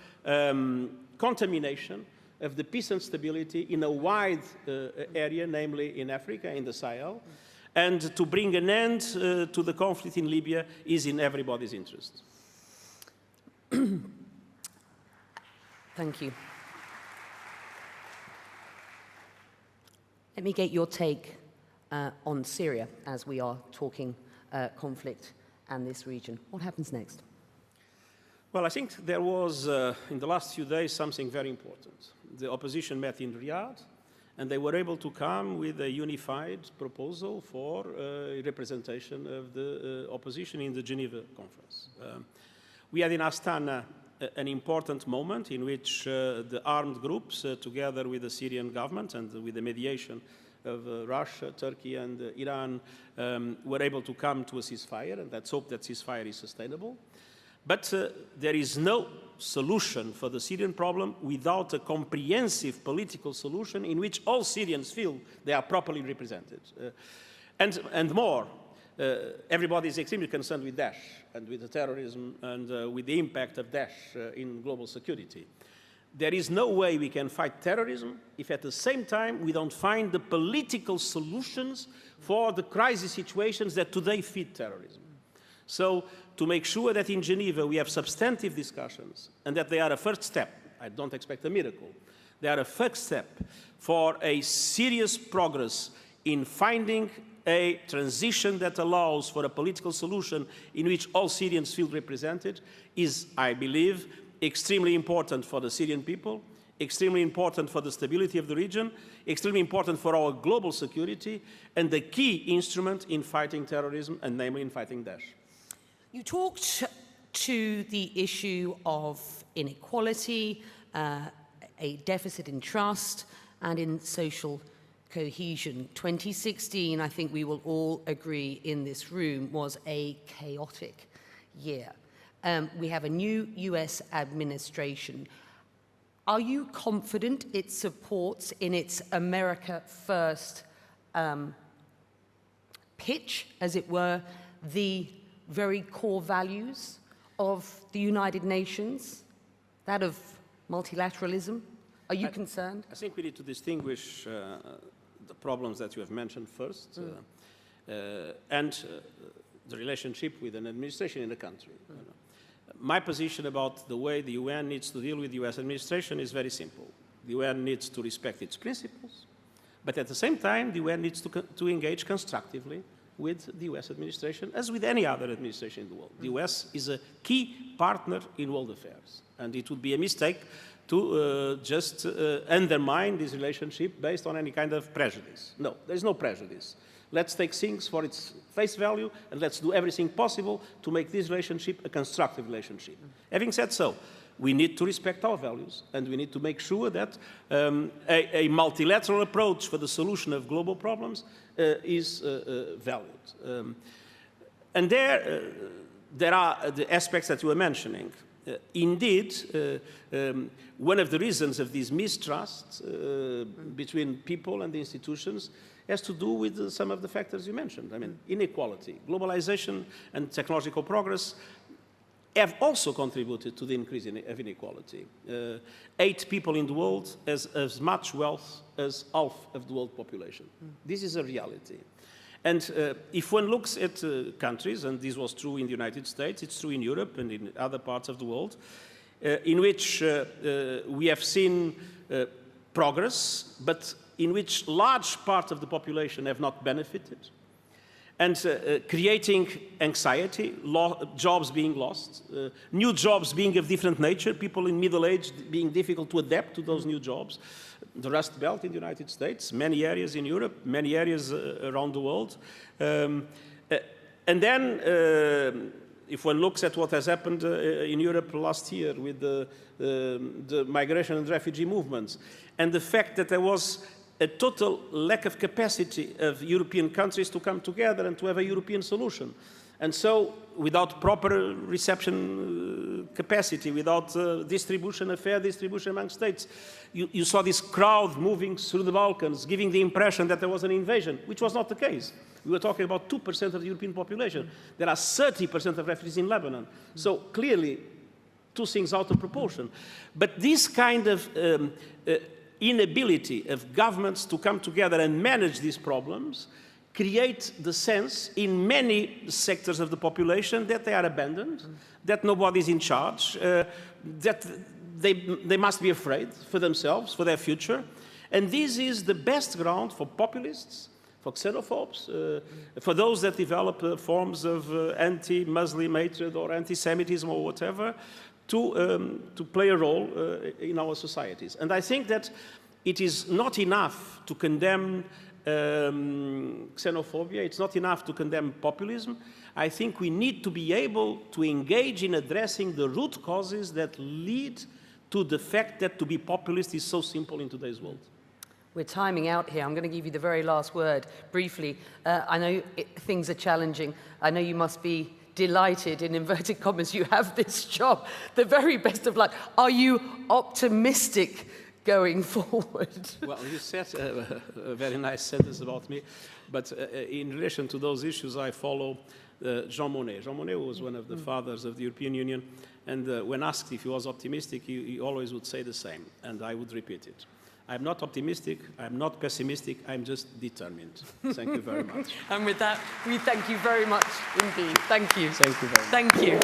contamination of the peace and stability in a wide area, namely in Africa, in the Sahel. And to bring an end to the conflict in Libya is in everybody's interest. Thank you. Let me get your take on Syria as we are talking conflict and this region. What happens next? Well, I think there was, in the last few days, something very important. The opposition met in Riyadh, And they were able to come with a unified proposal for representation of the opposition in the Geneva conference. We had in Astana an important moment in which the armed groups, together with the Syrian government and with the mediation of Russia, Turkey, and Iran, were able to come to a ceasefire, and let's hope that ceasefire is sustainable. But there is no solution for the Syrian problem without a comprehensive political solution in which all Syrians feel they are properly represented. And more, everybody is extremely concerned with Daesh and with the terrorism and with the impact of Daesh in global security. There is no way we can fight terrorism if at the same time we don't find the political solutions for the crisis situations that today feed terrorism. So to make sure that in Geneva we have substantive discussions and that they are a first step, I don't expect a miracle, they are a first step for a serious progress in finding a transition that allows for a political solution in which all Syrians feel represented is, I believe, extremely important for the Syrian people, extremely important for the stability of the region, extremely important for our global security, and the key instrument in fighting terrorism, and namely in fighting Daesh. You talked to the issue of inequality, a deficit in trust, and in social cohesion. 2016, I think we will all agree in this room, was a chaotic year. We have a new US administration. Are you confident it supports in its America First pitch, as it were, the very core values of the United Nations, that of multilateralism? Are you concerned? I think we need to distinguish the problems that you have mentioned first and the relationship with an administration in a country. My position about the way the UN needs to deal with the US administration is very simple. The UN needs to respect its principles, but at the same time, the UN needs to engage constructively with the US administration, as with any other administration in the world. The US is a key partner in world affairs, and it would be a mistake to just undermine this relationship based on any kind of prejudice. No, there's no prejudice. Let's take things for its face value, and let's do everything possible to make this relationship a constructive relationship. Having said so, we need to respect our values, and we need to make sure that a multilateral approach for the solution of global problems is valued. And there are the aspects that you were mentioning. Indeed, one of the reasons of this mistrust between people and the institutions has to do with some of the factors you mentioned. I mean, inequality, globalization, and technological progress have also contributed to the increase of inequality. 8 people in the world has as much wealth as half of the world population. This is a reality. And if one looks at countries, and this was true in the United States, it's true in Europe and in other parts of the world, in which we have seen progress, but in which large part of the population have not benefited, and creating anxiety, jobs being lost, new jobs being of different nature, people in middle age being difficult to adapt to those new jobs, the Rust Belt in the United States, many areas in Europe, many areas around the world. And then, if one looks at what has happened in Europe last year with the migration and refugee movements, and the fact that there was a total lack of capacity of European countries to come together and to have a European solution. And so, without proper reception capacity, without distribution, a fair distribution among states, you saw this crowd moving through the Balkans, giving the impression that there was an invasion, which was not the case. We were talking about 2% of the European population. There are 30% of refugees in Lebanon. So, clearly, two things out of proportion. But this kind of inability of governments to come together and manage these problems create the sense in many sectors of the population that they are abandoned, that nobody is in charge, that they must be afraid for themselves, for their future. And this is the best ground for populists, for xenophobes, for those that develop forms of anti-Muslim hatred or anti-Semitism or whatever, to play a role in our societies. And I think that It is not enough to condemn xenophobia. It's not enough to condemn populism. I think we need to be able to engage in addressing the root causes that lead to the fact that to be populist is so simple in today's world. We're timing out here. I'm going to give you the very last word briefly. I know things are challenging. I know you must be delighted, in inverted commas, you have this job. The very best of luck. Are you optimistic going forward? Well, you said a very nice sentence about me, but in relation to those issues, I follow Jean Monnet. Jean Monnet was one of the fathers of the European Union, and when asked if he was optimistic, he always would say the same, and I would repeat it. I'm not optimistic, I'm not pessimistic, I'm just determined. Thank you very much. And with that, we thank you very much indeed. Thank you. Thank you very much. Thank you.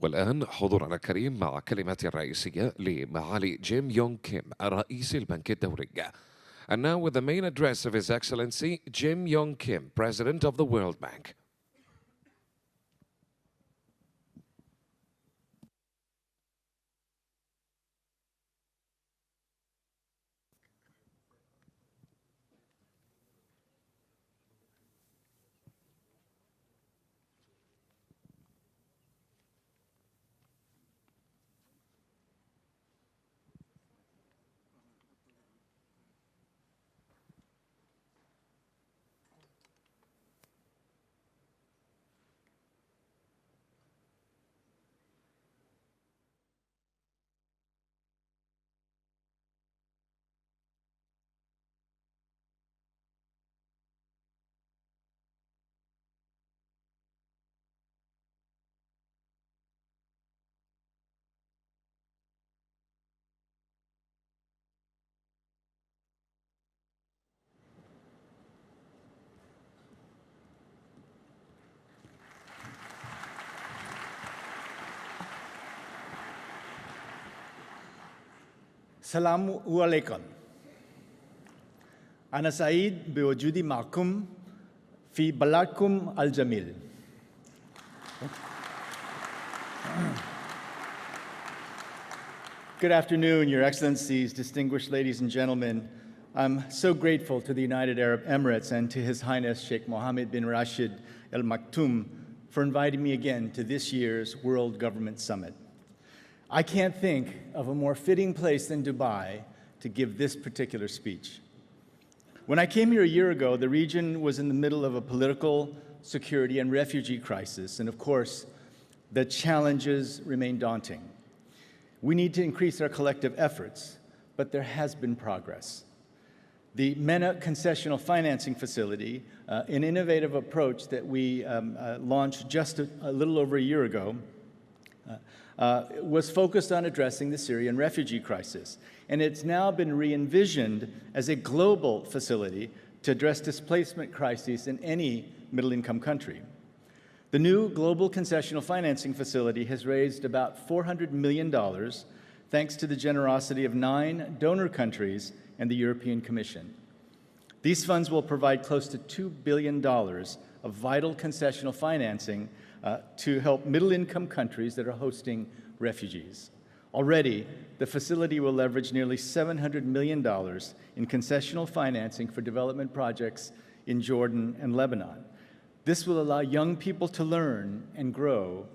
والآن حضورنا الكريم مع كلمات الرئيسية لمعالي جيم يونغ كيم رئيس البنك الدولي. And now with the main address of His Excellency Jim Yong Kim, President of the World Bank. السلام عليكم. أنا سعيد بوجودي معكم في بلدكم الجميل. Good afternoon, Your Excellencies, distinguished ladies and gentlemen. I'm so grateful to the United Arab Emirates and to His Highness Sheikh Mohammed bin Rashid Al Maktoum for inviting me again to this year's World Government Summit. I can't think of a more fitting place than Dubai to give this particular speech. When I came here a year ago, the region was in the middle of a political, security, and refugee crisis, and of course, the challenges remain daunting. We need to increase our collective efforts, but there has been progress. The MENA Concessional Financing Facility, an innovative approach that we launched just a little over a year ago, was focused on addressing the Syrian refugee crisis. And it's now been re-envisioned as a global facility to address displacement crises in any middle-income country. The new Global Concessional Financing Facility has raised about $400 million thanks to the generosity of 9 donor countries and the European Commission. These funds will provide close to $2 billion of vital concessional financing to help middle-income countries that are hosting refugees. Already, the facility will leverage nearly $700 million in concessional financing for development projects in Jordan and Lebanon. This will allow young people to learn and grow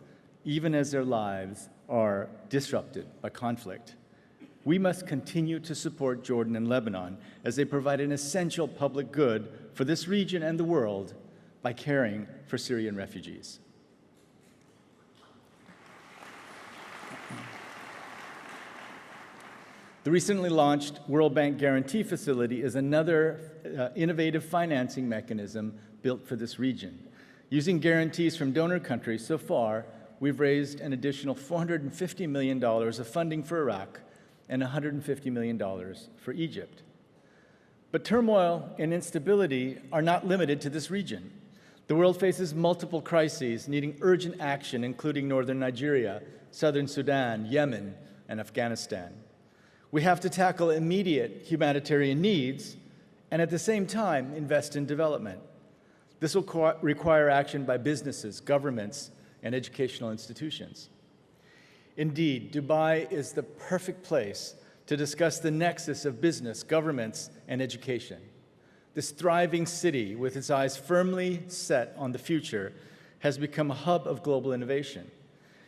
even as their lives are disrupted by conflict. We must continue to support Jordan and Lebanon as they provide an essential public good for this region and the world by caring for Syrian refugees. The recently launched World Bank Guarantee Facility is another innovative financing mechanism built for this region. Using guarantees from donor countries, so far, we've raised an additional $450 million of funding for Iraq and $150 million for Egypt. But turmoil and instability are not limited to this region. The world faces multiple crises needing urgent action, including northern Nigeria, southern Sudan, Yemen, and Afghanistan. We have to tackle immediate humanitarian needs and at the same time invest in development. This will require action by businesses, governments, and educational institutions. Indeed, Dubai is the perfect place to discuss the nexus of business, governments, and education. This thriving city, with its eyes firmly set on the future, has become a hub of global innovation.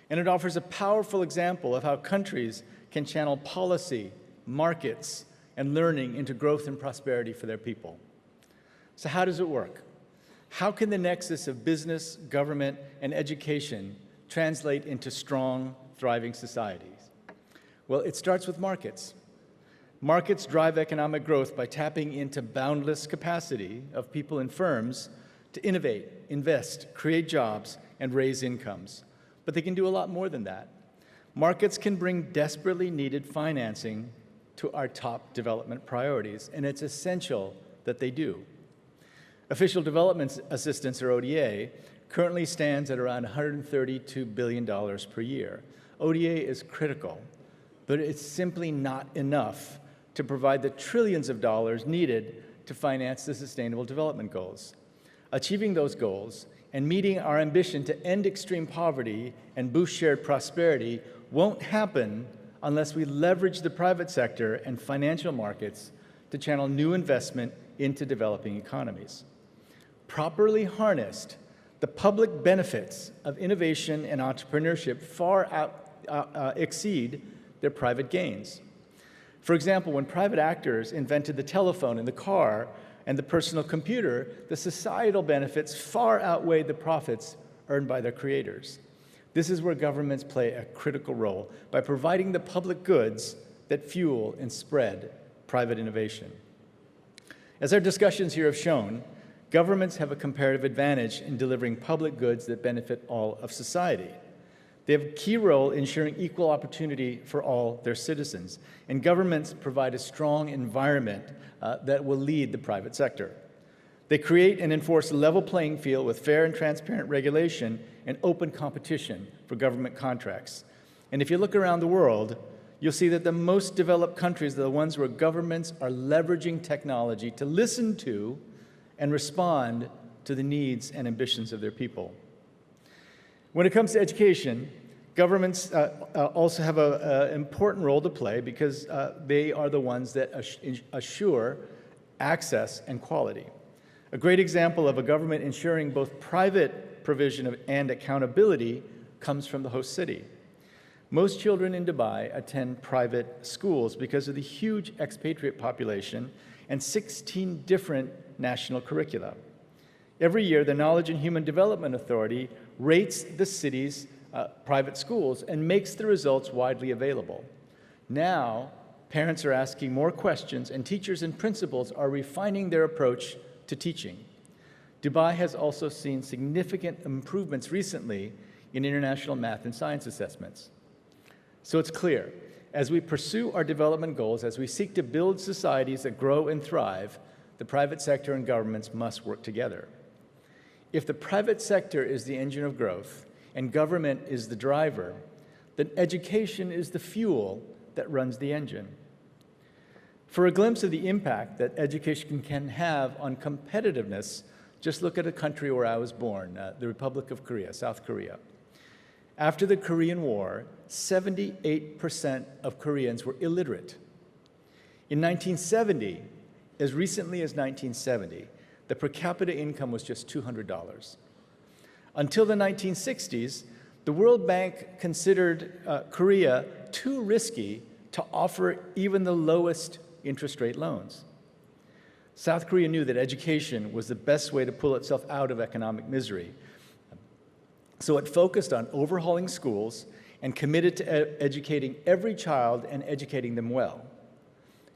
And it offers a powerful example of how countries can channel policy, markets, and learning into growth and prosperity for their people. So how does it work? How can the nexus of business, government, and education translate into strong, thriving societies? Well, it starts with markets. Markets drive economic growth by tapping into boundless capacity of people and firms to innovate, invest, create jobs, and raise incomes. But they can do a lot more than that. Markets can bring desperately needed financing to our top development priorities, and it's essential that they do. Official Development Assistance, or ODA, currently stands at around $132 billion per year. ODA is critical, but it's simply not enough to provide the trillions of dollars needed to finance the Sustainable Development Goals. Achieving those goals and meeting our ambition to end extreme poverty and boost shared prosperity won't happen unless we leverage the private sector and financial markets to channel new investment into developing economies. Properly harnessed, the public benefits of innovation and entrepreneurship far exceed their private gains. For example, when private actors invented the telephone and the car and the personal computer, the societal benefits far outweighed the profits earned by their creators. This is where governments play a critical role by providing the public goods that fuel and spread private innovation. As our discussions here have shown, governments have a comparative advantage in delivering public goods that benefit all of society. They have a key role in ensuring equal opportunity for all their citizens, and governments provide a strong environment that will lead the private sector. They create and enforce a level playing field with fair and transparent regulation and open competition for government contracts. And if you look around the world, you'll see that the most developed countries are the ones where governments are leveraging technology to listen to and respond to the needs and ambitions of their people. When it comes to education, governments also have an important role to play because they are the ones that assure access and quality. A great example of a government ensuring both private provision and accountability comes from the host city. Most children in Dubai attend private schools because of the huge expatriate population and 16 different national curricula. Every year, the Knowledge and Human Development Authority rates the city's private schools and makes the results widely available. Now, parents are asking more questions, and teachers and principals are refining their approach to teaching. Dubai has also seen significant improvements recently in international math and science assessments. So it's clear, as we pursue our development goals, as we seek to build societies that grow and thrive, the private sector and governments must work together. If the private sector is the engine of growth and government is the driver, then education is the fuel that runs the engine. For a glimpse of the impact that education can have on competitiveness, just look at a country where I was born, the Republic of Korea, South Korea. After the Korean War, 78% of Koreans were illiterate. In 1970, as recently as 1970, the per capita income was just $200. Until the 1960s, the World Bank considered Korea too risky to offer even the lowest interest rate loans. South Korea knew that education was the best way to pull itself out of economic misery. So it focused on overhauling schools and committed to educating every child and educating them well.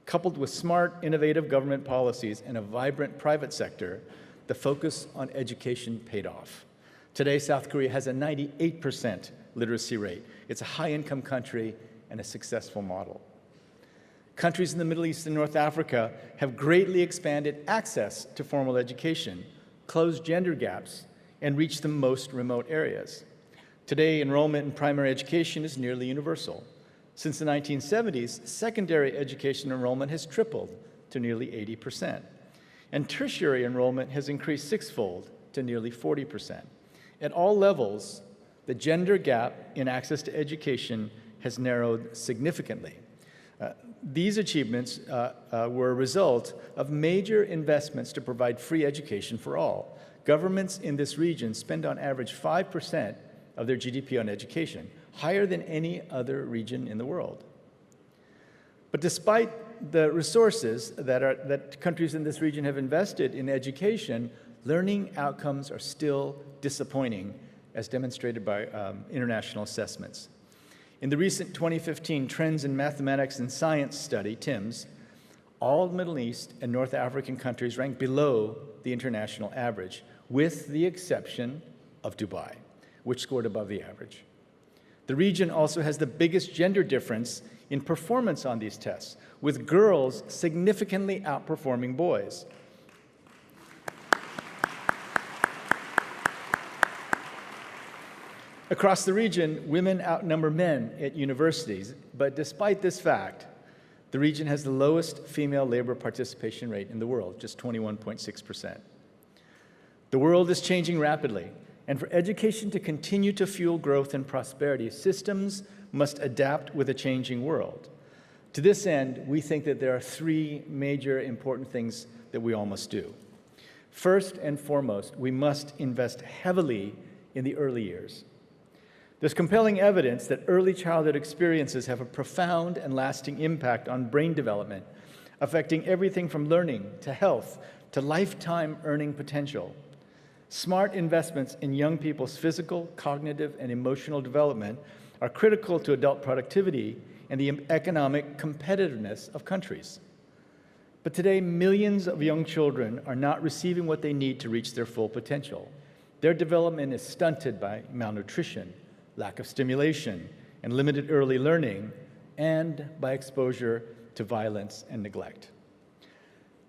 Coupled with smart, innovative government policies and a vibrant private sector, the focus on education paid off. Today, South Korea has a 98% literacy rate. It's a high-income country and a successful model. Countries in the Middle East and North Africa have greatly expanded access to formal education, closed gender gaps, and reach the most remote areas. Today, enrollment in primary education is nearly universal. Since the 1970s, secondary education enrollment has tripled to nearly 80%. And tertiary enrollment has increased sixfold to nearly 40%. At all levels, the gender gap in access to education has narrowed significantly. These achievements were a result of major investments to provide free education for all. Governments in this region spend on average 5% of their GDP on education, higher than any other region in the world. But despite the resources that countries in this region have invested in education, learning outcomes are still disappointing, as demonstrated by international assessments. In the recent 2015 Trends in Mathematics and Science study, TIMSS, all Middle East and North African countries rank below the international average, with the exception of Dubai, which scored above the average. The region also has the biggest gender difference in performance on these tests, with girls significantly outperforming boys. Across the region, women outnumber men at universities, but despite this fact, the region has the lowest female labor participation rate in the world, just 21.6%. The world is changing rapidly, and for education to continue to fuel growth and prosperity, systems must adapt with a changing world. To this end, we think that there are three major important things that we all must do. First and foremost, we must invest heavily in the early years. There's compelling evidence that early childhood experiences have a profound and lasting impact on brain development, affecting everything from learning to health to lifetime earning potential. Smart investments in young people's physical, cognitive, and emotional development are critical to adult productivity and the economic competitiveness of countries. But today, millions of young children are not receiving what they need to reach their full potential. Their development is stunted by malnutrition, lack of stimulation, and limited early learning, and by exposure to violence and neglect.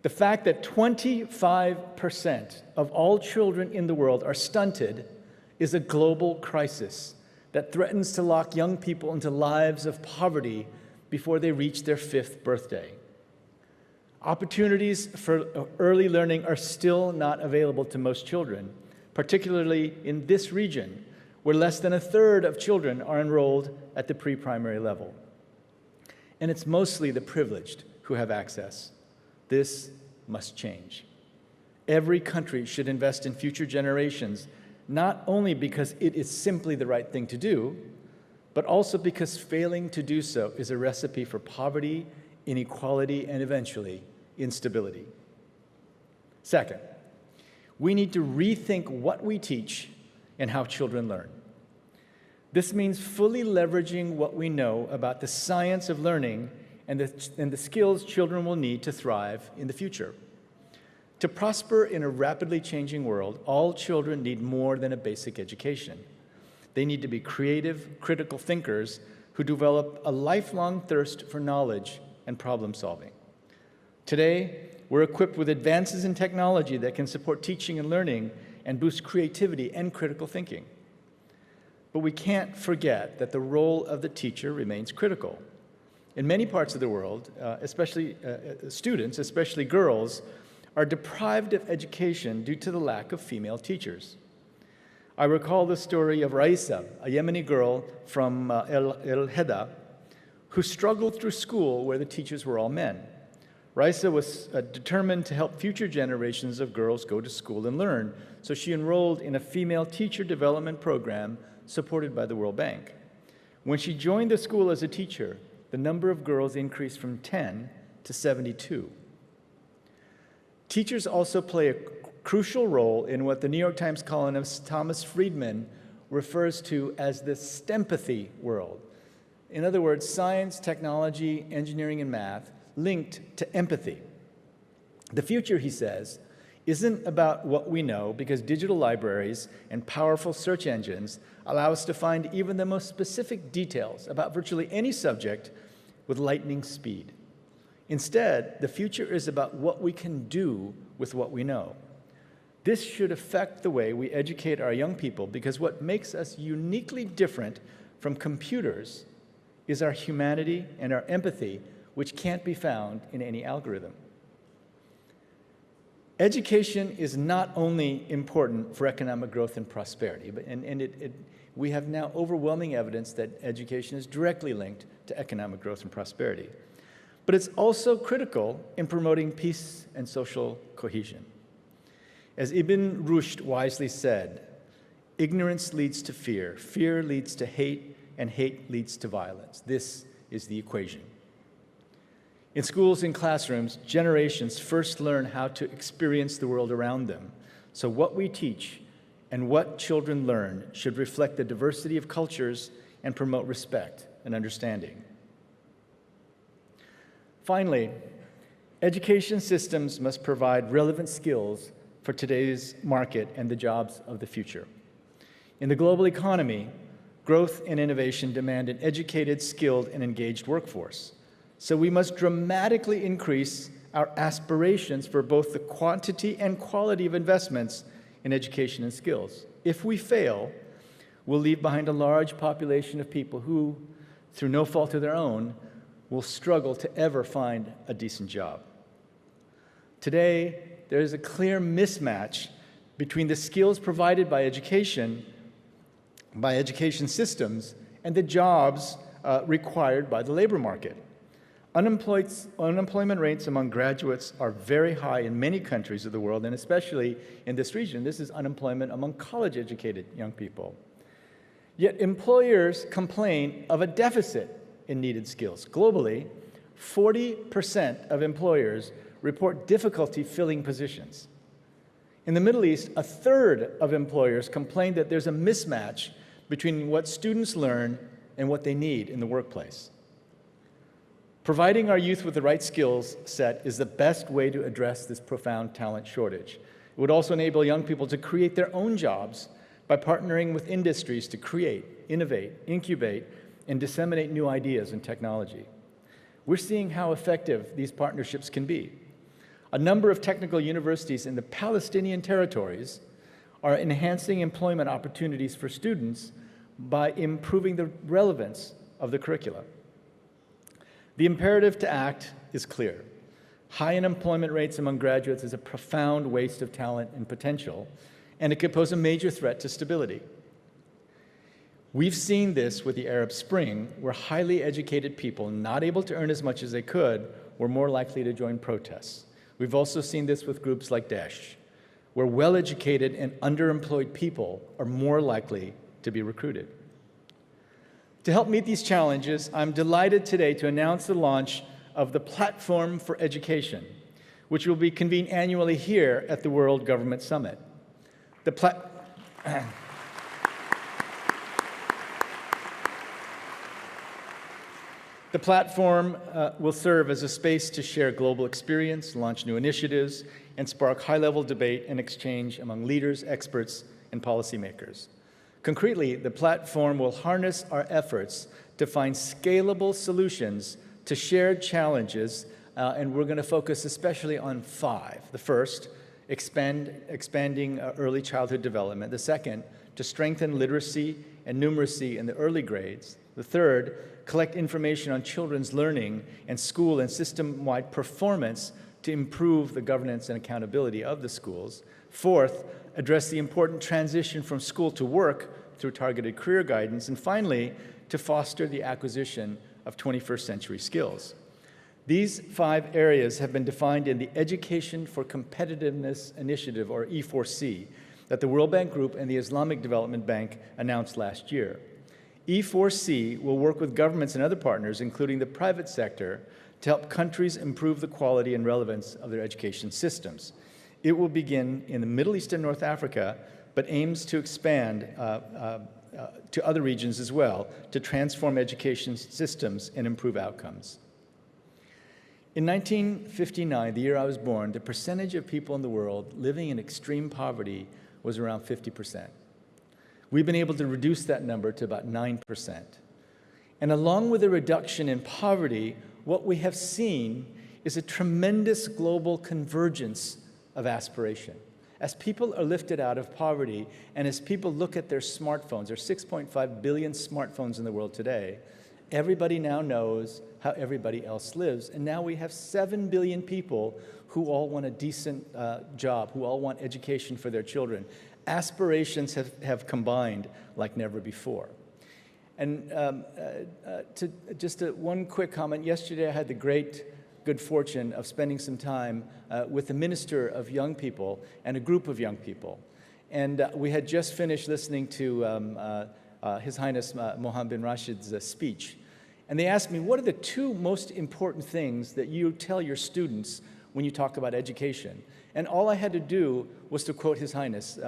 The fact that 25% of all children in the world are stunted is a global crisis that threatens to lock young people into lives of poverty before they reach their 5th birthday. Opportunities for early learning are still not available to most children, particularly in this region, where less than a third of children are enrolled at the pre-primary level. And it's mostly the privileged who have access. This must change. Every country should invest in future generations, not only because it is simply the right thing to do, but also because failing to do so is a recipe for poverty, inequality, and eventually instability. Second, we need to rethink what we teach and how children learn. This means fully leveraging what we know about the science of learning and the skills children will need to thrive in the future. To prosper in a rapidly changing world, all children need more than a basic education. They need to be creative, critical thinkers who develop a lifelong thirst for knowledge and problem solving. Today, we're equipped with advances in technology that can support teaching and learning and boost creativity and critical thinking. But we can't forget that the role of the teacher remains critical. In many parts of the world, students, especially girls, are deprived of education due to the lack of female teachers. I recall the story of Raisa, a Yemeni girl from El Heda, who struggled through school where the teachers were all men. Raisa was determined to help future generations of girls go to school and learn, so she enrolled in a female teacher development program supported by the World Bank. When she joined the school as a teacher, the number of girls increased from 10 to 72. Teachers also play a crucial role in what the New York Times columnist Thomas Friedman refers to as the STEMpathy world. In other words, science, technology, engineering, and math linked to empathy. The future, he says, isn't about what we know, because digital libraries and powerful search engines allow us to find even the most specific details about virtually any subject with lightning speed. Instead, the future is about what we can do with what we know. This should affect the way we educate our young people, because what makes us uniquely different from computers is our humanity and our empathy, which can't be found in any algorithm. Education is not only important for economic growth and prosperity, but we have now overwhelming evidence that education is directly linked to economic growth and prosperity. But it's also critical in promoting peace and social cohesion. As Ibn Rushd wisely said, ignorance leads to fear, fear leads to hate, and hate leads to violence. This is the equation. In schools and classrooms, generations first learn how to experience the world around them. So what we teach and what children learn should reflect the diversity of cultures and promote respect and understanding. Finally, education systems must provide relevant skills for today's market and the jobs of the future. In the global economy, growth and innovation demand an educated, skilled, and engaged workforce. So we must dramatically increase our aspirations for both the quantity and quality of investments in education and skills. If we fail, we'll leave behind a large population of people who, through no fault of their own, will struggle to ever find a decent job. Today, there is a clear mismatch between the skills provided by education systems and the jobs required by the labor market. Unemployment rates among graduates are very high in many countries of the world, and especially in this region. This is unemployment among college-educated young people. Yet employers complain of a deficit in needed skills. Globally, 40% of employers report difficulty filling positions. In the Middle East, a third of employers complain that there's a mismatch between what students learn and what they need in the workplace. Providing our youth with the right skills set is the best way to address this profound talent shortage. It would also enable young people to create their own jobs by partnering with industries to create, innovate, incubate, and disseminate new ideas and technology. We're seeing how effective these partnerships can be. A number of technical universities in the Palestinian territories are enhancing employment opportunities for students by improving the relevance of the curricula. The imperative to act is clear. High unemployment rates among graduates is a profound waste of talent and potential, and it could pose a major threat to stability. We've seen this with the Arab Spring, where highly educated people not able to earn as much as they could were more likely to join protests. We've also seen this with groups like Daesh, where well-educated and underemployed people are more likely to be recruited. To help meet these challenges, I'm delighted today to announce the launch of the Platform for Education, which will be convened annually here at the World Government Summit. The platform will serve as a space to share global experience, launch new initiatives, and spark high-level debate and exchange among leaders, experts, and policymakers. Concretely, the platform will harness our efforts to find scalable solutions to shared challenges, and we're going to focus especially on 5. The first, expanding early childhood development. The second, to strengthen literacy and numeracy in the early grades. The third, collect information on children's learning and school and system-wide performance to improve the governance and accountability of the schools. Fourth, address the important transition from school to work through targeted career guidance. And finally, to foster the acquisition of 21st century skills. These 5 areas have been defined in the Education for Competitiveness Initiative, or E4C, that the World Bank Group and the Islamic Development Bank announced last year. E4C will work with governments and other partners, including the private sector, to help countries improve the quality and relevance of their education systems. It will begin in the Middle East and North Africa, but aims to expand to other regions as well, to transform education systems and improve outcomes. In 1959, the year I was born, the percentage of people in the world living in extreme poverty was around 50%. We've been able to reduce that number to about 9%. And along with a reduction in poverty, what we have seen is a tremendous global convergence of aspiration. As people are lifted out of poverty, and as people look at their smartphones, there are 6.5 billion smartphones in the world today, everybody now knows how everybody else lives. And now we have 7 billion people who all want a decent job, who all want education for their children. Aspirations have combined like never before. And one quick comment. Yesterday I had the good fortune of spending some time with the Minister of Young People and a group of young people. And we had just finished listening to His Highness Mohammed bin Rashid's speech. And they asked me, what are the two most important things that you tell your students when you talk about education? And all I had to do was to quote His Highness,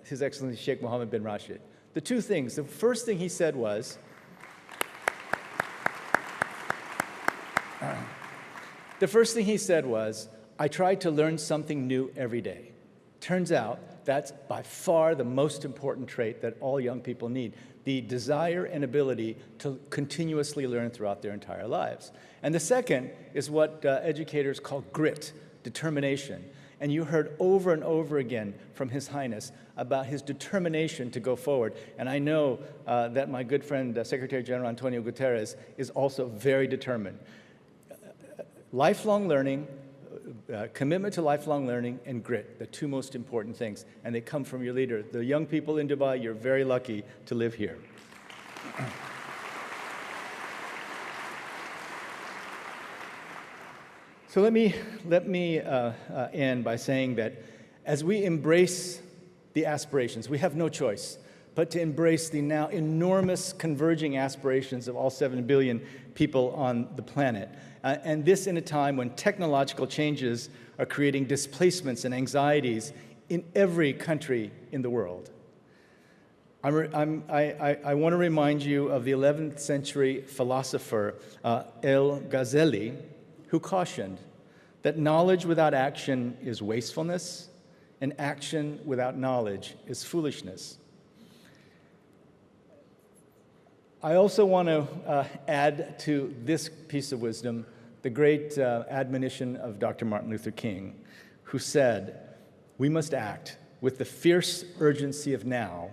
His Excellency Sheikh Mohammed bin Rashid. The two things, the first thing he said was, I try to learn something new every day. Turns out that's by far the most important trait that all young people need, the desire and ability to continuously learn throughout their entire lives. And the second is what educators call grit, determination. And you heard over and over again from His Highness about his determination to go forward. And I know that my good friend, Secretary General Antonio Guterres, is also very determined. Lifelong learning, commitment to lifelong learning, and grit, the two most important things. And they come from your leader. The young people in Dubai, you're very lucky to live here. So let me end by saying that as we embrace the aspirations, we have no choice but to embrace the now enormous converging aspirations of all 7 billion people on the planet. And this in a time when technological changes are creating displacements and anxieties in every country in the world. I want to remind you of the 11th century philosopher El-Ghazali, who cautioned that knowledge without action is wastefulness, and action without knowledge is foolishness. I also want to add to this piece of wisdom the great admonition of Dr. Martin Luther King, who said, we must act with the fierce urgency of now,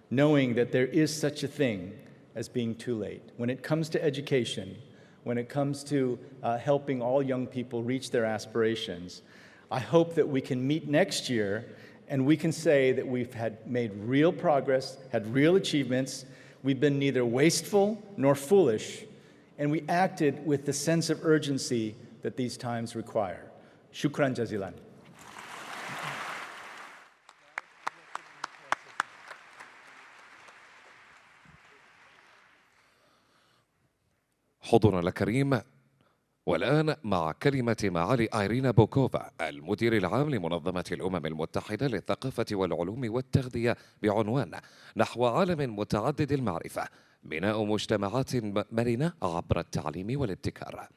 knowing that there is such a thing as being too late. When it comes to education, when it comes to helping all young people reach their aspirations, I hope that we can meet next year and we can say that we've made real progress, had real achievements, we've been neither wasteful nor foolish, and we acted with the sense of urgency that these times require. Shukran jazilan. حضورنا الكريم، والآن مع كلمة معالي آيرينا بوكوفا المدير العام لمنظمة الأمم المتحدة للثقافة والعلوم والتغذية بعنوان نحو عالم متعدد المعرفة، بناء مجتمعات مرنة عبر التعليم والابتكار.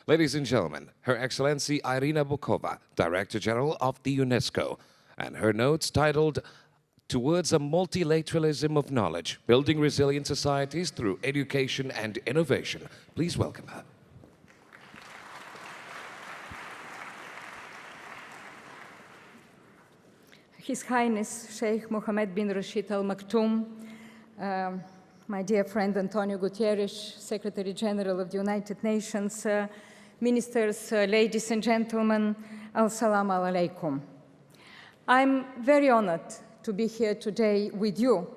Ladies and gentlemen, Her Excellency Irina Bokova, Director General of the UNESCO, and her notes titled Towards a Multilateralism of Knowledge, Building Resilient Societies Through Education and Innovation. Please welcome her. His Highness Sheikh Mohammed bin Rashid Al Maktoum, my dear friend Antonio Guterres, Secretary General of the United Nations, ministers, ladies and gentlemen, Assalamu alaikum. I'm very honored to be here today with you,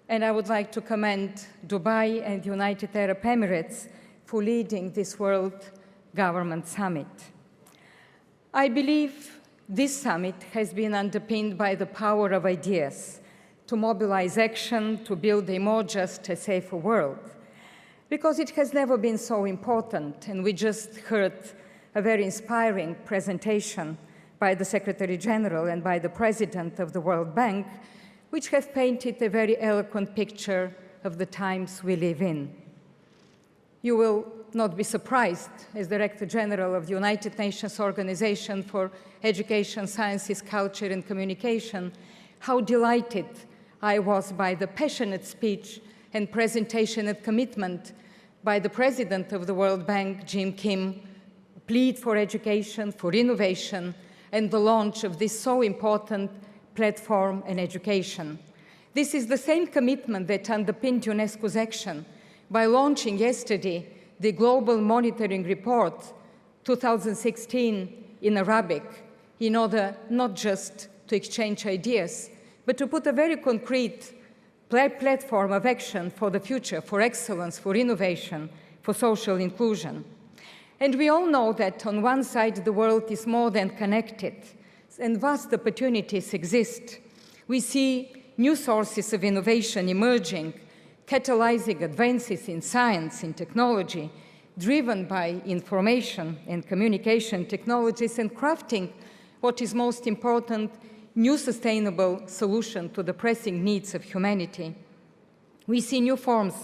and I would like to commend Dubai and the United Arab Emirates for leading this World Government Summit. I believe this summit has been underpinned by the power of ideas to mobilize action to build a more just and safer world, because it has never been so important, and we just heard a very inspiring presentation by the Secretary General and by the President of the World Bank, which have painted a very eloquent picture of the times we live in. You will not be surprised, as Director General of the United Nations Organization for Education, Sciences, Culture and Communication, how delighted I was by the passionate speech and presentation and commitment by the President of the World Bank, Jim Kim, plead for education, for innovation, and the launch of this so important platform and education. This is the same commitment that underpinned UNESCO's action by launching yesterday the Global Monitoring Report 2016 in Arabic, in order not just to exchange ideas, but to put a very concrete platform of action for the future, for excellence, for innovation, for social inclusion. And we all know that on one side the world is more than connected, and vast opportunities exist. We see new sources of innovation emerging, catalyzing advances in science, in technology, driven by information and communication technologies, and crafting what is most important, new sustainable solution to the pressing needs of humanity. We see new forms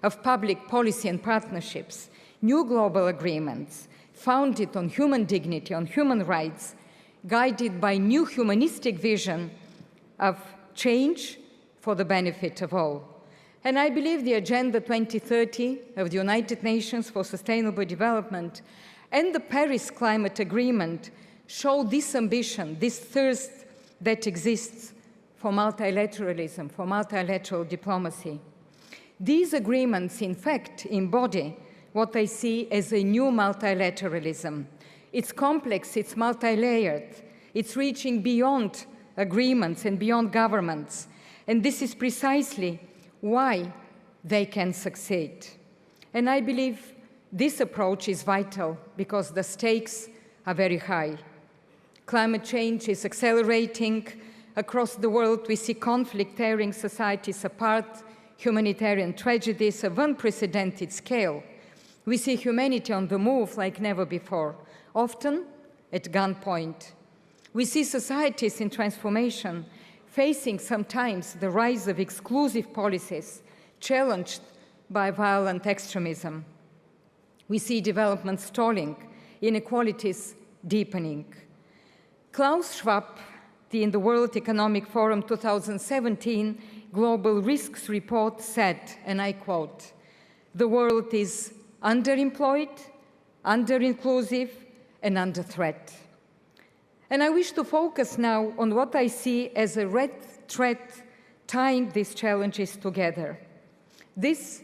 of public policy and partnerships, new global agreements founded on human dignity, on human rights, guided by new humanistic vision of change for the benefit of all. And I believe the Agenda 2030 of the United Nations for Sustainable Development and the Paris Climate Agreement show this ambition, this thirst that exists for multilateralism, for multilateral diplomacy. These agreements, in fact, embody what I see as a new multilateralism. It's complex, it's multi-layered, it's reaching beyond agreements and beyond governments. And this is precisely why they can succeed. And I believe this approach is vital because the stakes are very high. Climate change is accelerating. Across the world, we see conflict tearing societies apart, humanitarian tragedies of unprecedented scale. We see humanity on the move like never before, often at gunpoint. We see societies in transformation, facing sometimes the rise of exclusive policies, challenged by violent extremism. We see development stalling, inequalities deepening. Klaus Schwab, in the World Economic Forum 2017 Global Risks Report said, and I quote, "The world is underemployed, under-inclusive, and under threat." And I wish to focus now on what I see as a red thread tying these challenges together. This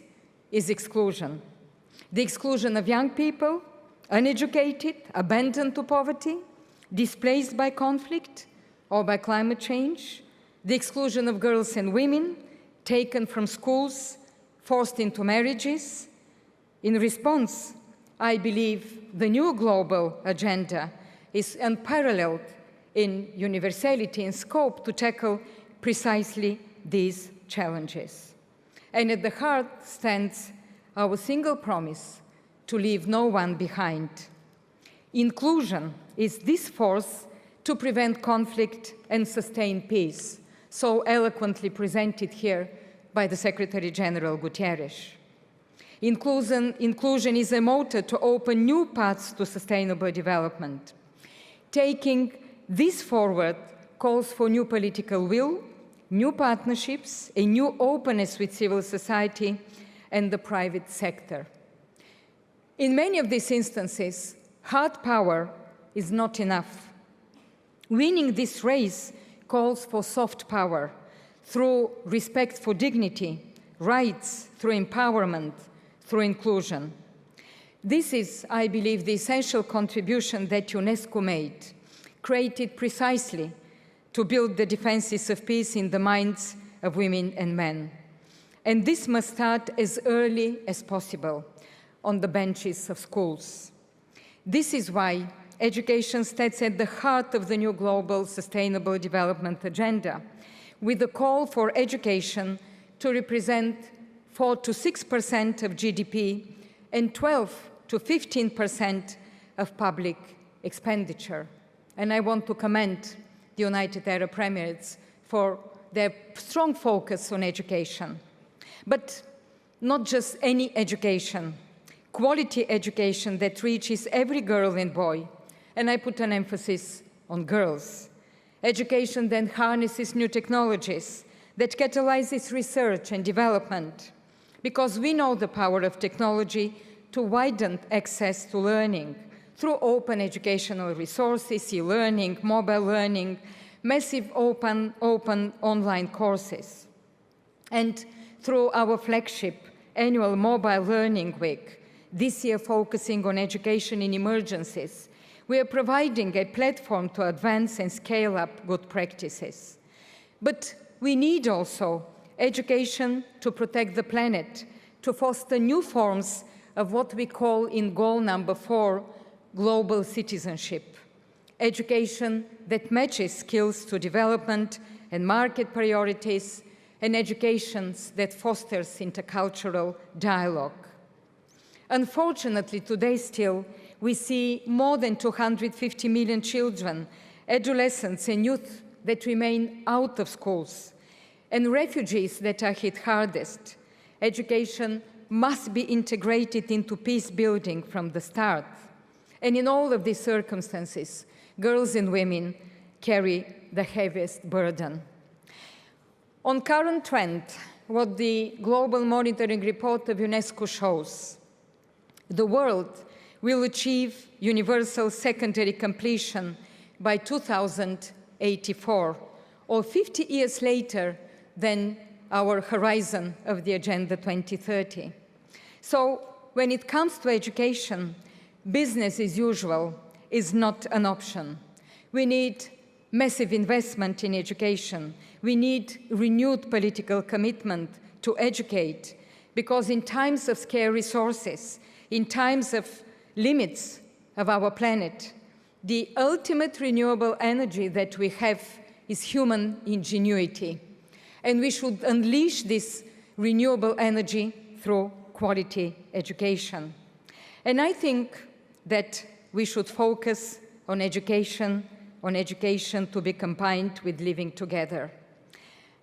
is exclusion. The exclusion of young people, uneducated, abandoned to poverty, displaced by conflict or by climate change, the exclusion of girls and women, taken from schools, forced into marriages. In response, I believe the new global agenda is unparalleled in universality and scope to tackle precisely these challenges. And at the heart stands our single promise to leave no one behind. Inclusion is this force to prevent conflict and sustain peace, so eloquently presented here by the Secretary General Guterres. Inclusion is a motor to open new paths to sustainable development. Taking this forward calls for new political will, new partnerships, a new openness with civil society and the private sector. In many of these instances, hard power is not enough. Winning this race calls for soft power through respect for dignity, rights, through empowerment, through inclusion. This is, I believe, the essential contribution that UNESCO made, created precisely to build the defenses of peace in the minds of women and men. And this must start as early as possible on the benches of schools. This is why education stands at the heart of the new global sustainable development agenda, with a call for education to represent 4 to 6% of GDP and 12 to 15% of public expenditure. And I want to commend the United Arab Emirates for their strong focus on education. But not just any education, quality education that reaches every girl and boy. And I put an emphasis on girls. Education that harnesses new technologies, that catalyzes research and development, because we know the power of technology to widen access to learning through open educational resources, e-learning, mobile learning, massive open online courses. And through our flagship annual Mobile Learning Week, this year focusing on education in emergencies, we are providing a platform to advance and scale up good practices. But we need also education to protect the planet, to foster new forms of what we call in goal number 4, global citizenship. Education that matches skills to development and market priorities, and education that fosters intercultural dialogue. Unfortunately, today still, we see more than 250 million children, adolescents and youth that remain out of schools, and refugees that are hit hardest. Education must be integrated into peace building from the start. And in all of these circumstances, girls and women carry the heaviest burden. On current trend, what the Global Monitoring Report of UNESCO shows, the world will achieve universal secondary completion by 2084, or 50 years later than our horizon of the Agenda 2030. So when it comes to education, business as usual is not an option. We need massive investment in education. We need renewed political commitment to educate, because in times of scarce resources, in times of limits of our planet, the ultimate renewable energy that we have is human ingenuity. And we should unleash this renewable energy through quality education. And I think that we should focus on education to be combined with living together.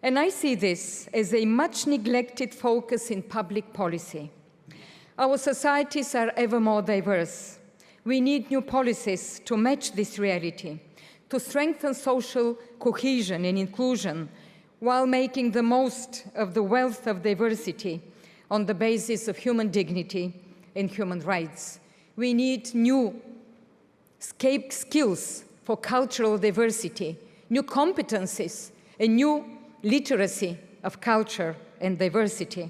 And I see this as a much neglected focus in public policy. Our societies are ever more diverse. We need new policies to match this reality, to strengthen social cohesion and inclusion, while making the most of the wealth of diversity on the basis of human dignity and human rights. We need new skills for cultural diversity, new competencies, a new literacy of culture and diversity.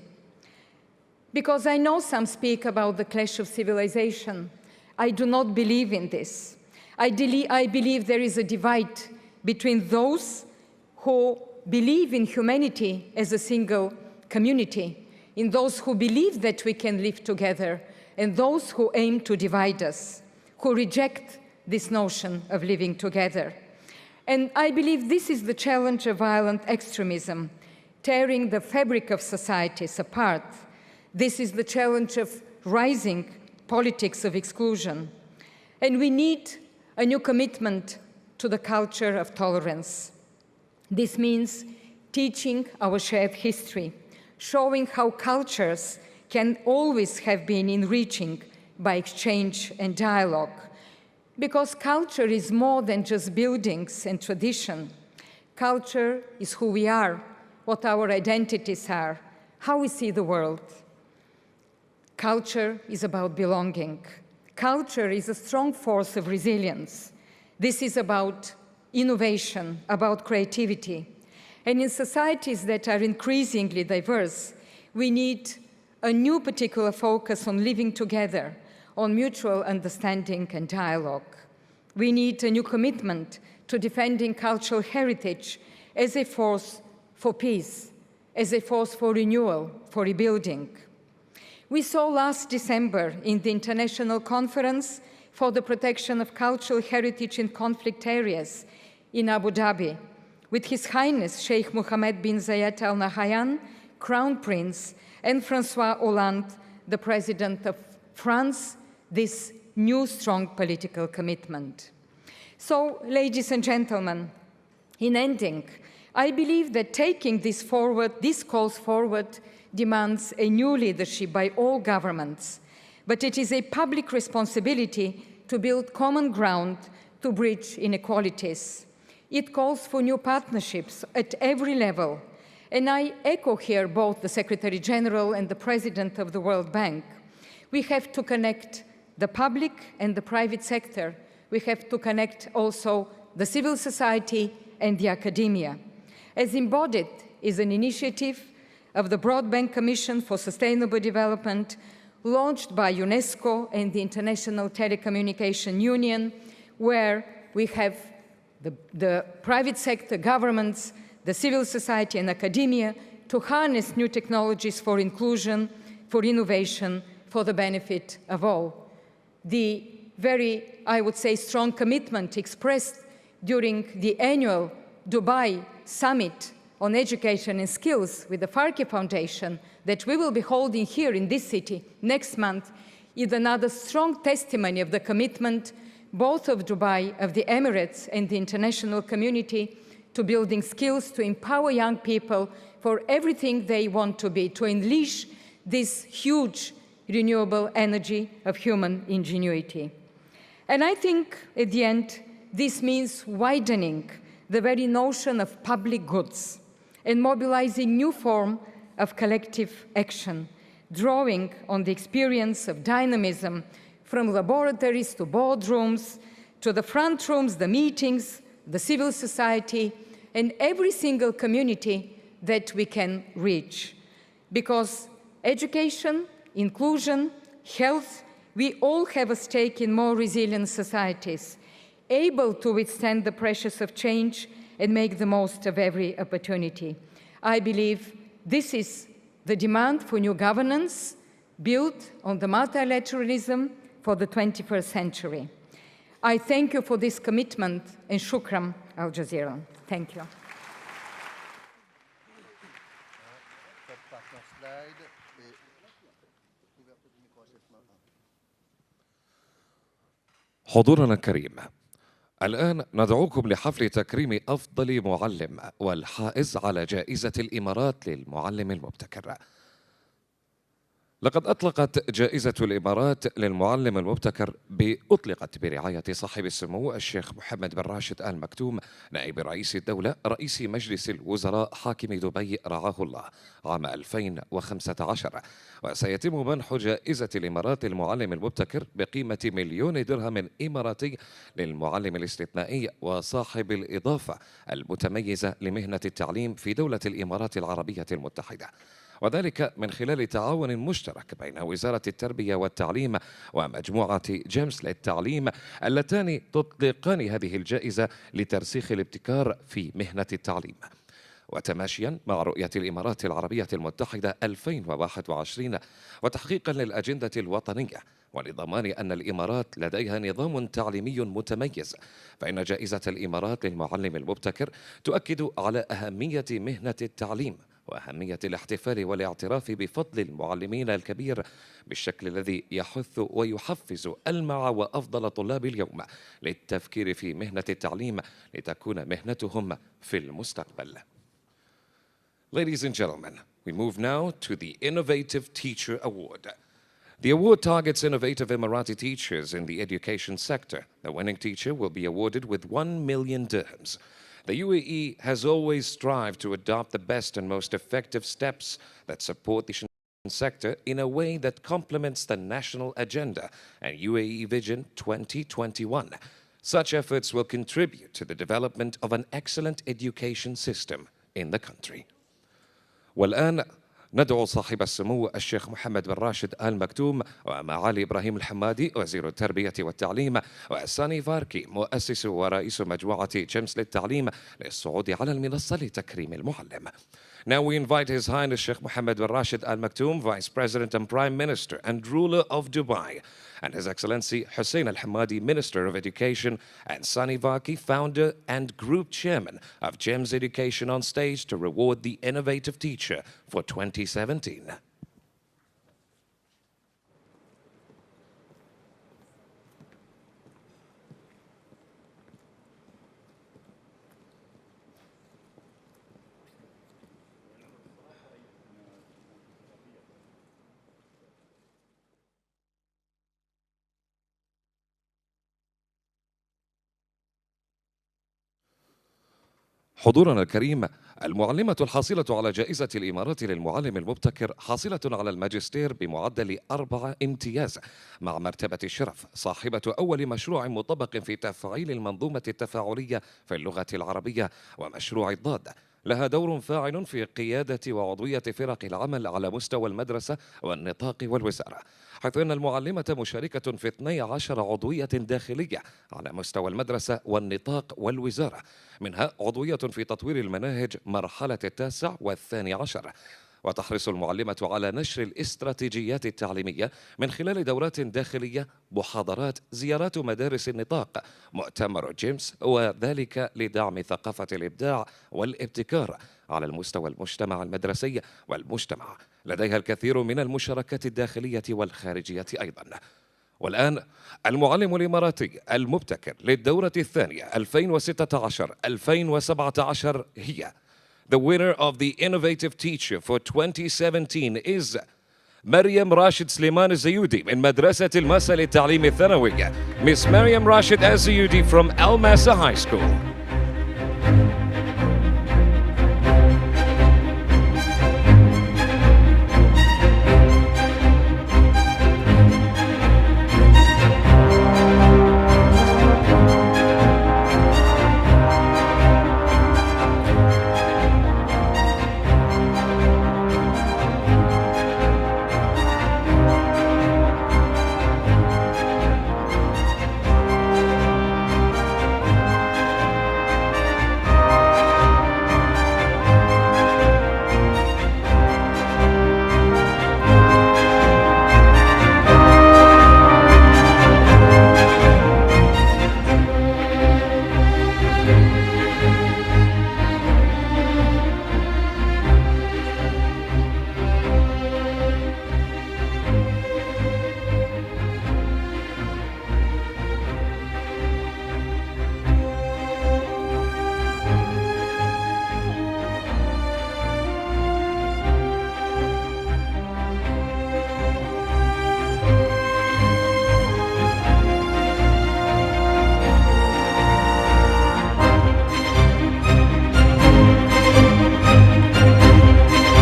Because I know some speak about the clash of civilization. I do not believe in this. I believe there is a divide between those who believe in humanity as a single community, in those who believe that we can live together, and those who aim to divide us, who reject this notion of living together. And I believe this is the challenge of violent extremism, tearing the fabric of societies apart. This is the challenge of rising politics of exclusion. And we need a new commitment to the culture of tolerance. This means teaching our shared history, showing how cultures can always have been enriching by exchange and dialogue. Because culture is more than just buildings and tradition. Culture is who we are, what our identities are, how we see the world. Culture is about belonging. Culture is a strong force of resilience. This is about innovation, about creativity. And in societies that are increasingly diverse, we need a new particular focus on living together, on mutual understanding and dialogue. We need a new commitment to defending cultural heritage as a force for peace, as a force for renewal, for rebuilding. We saw last December in the International Conference for the Protection of Cultural Heritage in Conflict Areas in Abu Dhabi, with His Highness Sheikh Mohammed bin Zayed Al Nahyan, Crown Prince, and François Hollande, the President of France, this new strong political commitment. So, ladies and gentlemen, in ending, I believe that taking this calls forward, demands a new leadership by all governments, but it is a public responsibility to build common ground to bridge inequalities. It calls for new partnerships at every level, and I echo here both the Secretary General and the President of the World Bank. We have to connect the public and the private sector. We have to connect also the civil society and the academia. As embodied is an initiative of the Broadband Commission for Sustainable Development, launched by UNESCO and the International Telecommunication Union, where we have the private sector, governments, the civil society and academia to harness new technologies for inclusion, for innovation, for the benefit of all. The very, I would say, strong commitment expressed during the annual Dubai Summit on Education and Skills with the Farki Foundation that we will be holding here in this city next month is another strong testimony of the commitment both of Dubai, of the Emirates, and the international community to building skills to empower young people for everything they want to be, to unleash this huge renewable energy of human ingenuity. And I think, at the end, this means widening the very notion of public goods and mobilizing new form of collective action, drawing on the experience of dynamism from laboratories to boardrooms, to the front rooms, the meetings, the civil society, and every single community that we can reach. Because education, inclusion, health, we all have a stake in more resilient societies, able to withstand the pressures of change and make the most of every opportunity. I believe this is the demand for new governance built on the multilateralism for the 21st century. I thank you for this commitment, and shukran, Al Jazeera. Thank you. حضورنا الكريم، الآن ندعوكم لحفل تكريم أفضل معلم والحائز على جائزة الإمارات للمعلم المبتكر. لقد أطلقت جائزة الإمارات للمعلم المبتكر أطلقت برعاية صاحب السمو الشيخ محمد بن راشد آل مكتوم نائب رئيس الدولة رئيس مجلس الوزراء حاكم دبي رعاه الله عام 2015، وسيتم منح جائزة الإمارات للمعلم المبتكر بقيمة 1,000,000 درهم إماراتي للمعلم الاستثنائي وصاحب الإضافة المتميزة لمهنة التعليم في دولة الإمارات العربية المتحدة، وذلك من خلال تعاون مشترك بين وزارة التربية والتعليم ومجموعة جيمس للتعليم اللتان تطلقان هذه الجائزة لترسيخ الابتكار في مهنة التعليم. وتماشيا مع رؤية الإمارات العربية المتحدة 2021 وتحقيقا للأجندة الوطنية ولضمان أن الإمارات لديها نظام تعليمي متميز، فإن جائزة الإمارات للمعلم المبتكر تؤكد على أهمية مهنة التعليم وأهمية الاحتفال والاعتراف بفضل المعلمين الكبير بالشكل الذي يحث ويحفز ألمع وأفضل طلاب اليوم للتفكير في مهنة التعليم لتكون مهنتهم في المستقبل. Ladies and gentlemen, we move now to the Innovative Teacher Award. The award targets innovative Emirati teachers in the education sector. The winning teacher will be awarded with 1,000,000 dirhams. The UAE has always strived to adopt the best and most effective steps that support the sector in a way that complements the national agenda and UAE Vision 2021. Such efforts will contribute to the development of an excellent education system in the country. والآن ندعو صاحب السمو الشيخ محمد بن راشد آل مكتوم ومعالي إبراهيم الحمادي وزير التربية والتعليم وساني فاركي مؤسس ورئيس مجموعة جيمس للتعليم للصعود على المنصة لتكريم المعلم. Now we invite His Highness Sheikh Mohammed bin Rashid Al Maktoum, Vice President and Prime Minister and ruler of Dubai, and His Excellency Hussein Al Hamadi, Minister of Education, and Sani Vaki, Founder and Group Chairman of GEMS Education, on stage to reward the innovative teacher for 2017. حضورنا الكريم، المعلمة الحاصلة على جائزة الإمارات للمعلم المبتكر حاصلة على الماجستير بمعدل 4 امتياز مع مرتبة الشرف، صاحبة أول مشروع مطبق في تفعيل المنظومة التفاعلية في اللغة العربية ومشروع الضاد. لها دور فاعل في قيادة وعضوية فرق العمل على مستوى المدرسة والنطاق والوزارة، حيث أن المعلمة مشاركة في 12 عضوية داخلية على مستوى المدرسة والنطاق والوزارة، منها عضوية في تطوير المناهج مرحلة 9 و12. وتحرص المعلمة على نشر الاستراتيجيات التعليمية من خلال دورات داخلية، محاضرات، زيارات مدارس النطاق، مؤتمر جيمس، وذلك لدعم ثقافة الإبداع والابتكار على المستوى المجتمع المدرسي والمجتمع. لديها الكثير من المشاركات الداخلية والخارجية أيضا. والآن المعلم الإماراتي المبتكر للدورة الثانية 2016-2017 هي The winner of the Innovative Teacher for 2017 is مريم راشد سليمان الزيودي من مدرسة الماسة للتعليم الثانوي. Miss مريم راشد الزيودي from Al Masa High School.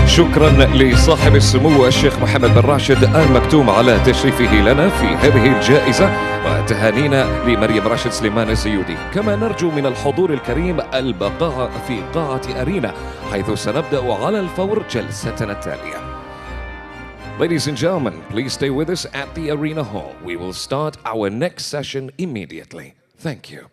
شكرا لصاحب السمو الشيخ محمد بن راشد آل مكتوم على تشريفه لنا في هذه الجائزة، وتهانينا لمريم راشد سليمان الزيودي. كما نرجو من الحضور الكريم البقاء في قاعة أرينا، حيث سنبدأ على الفور جلستنا التالية. Ladies and gentlemen, please stay with us at the Arena Hall. We will start our next session immediately. Thank you.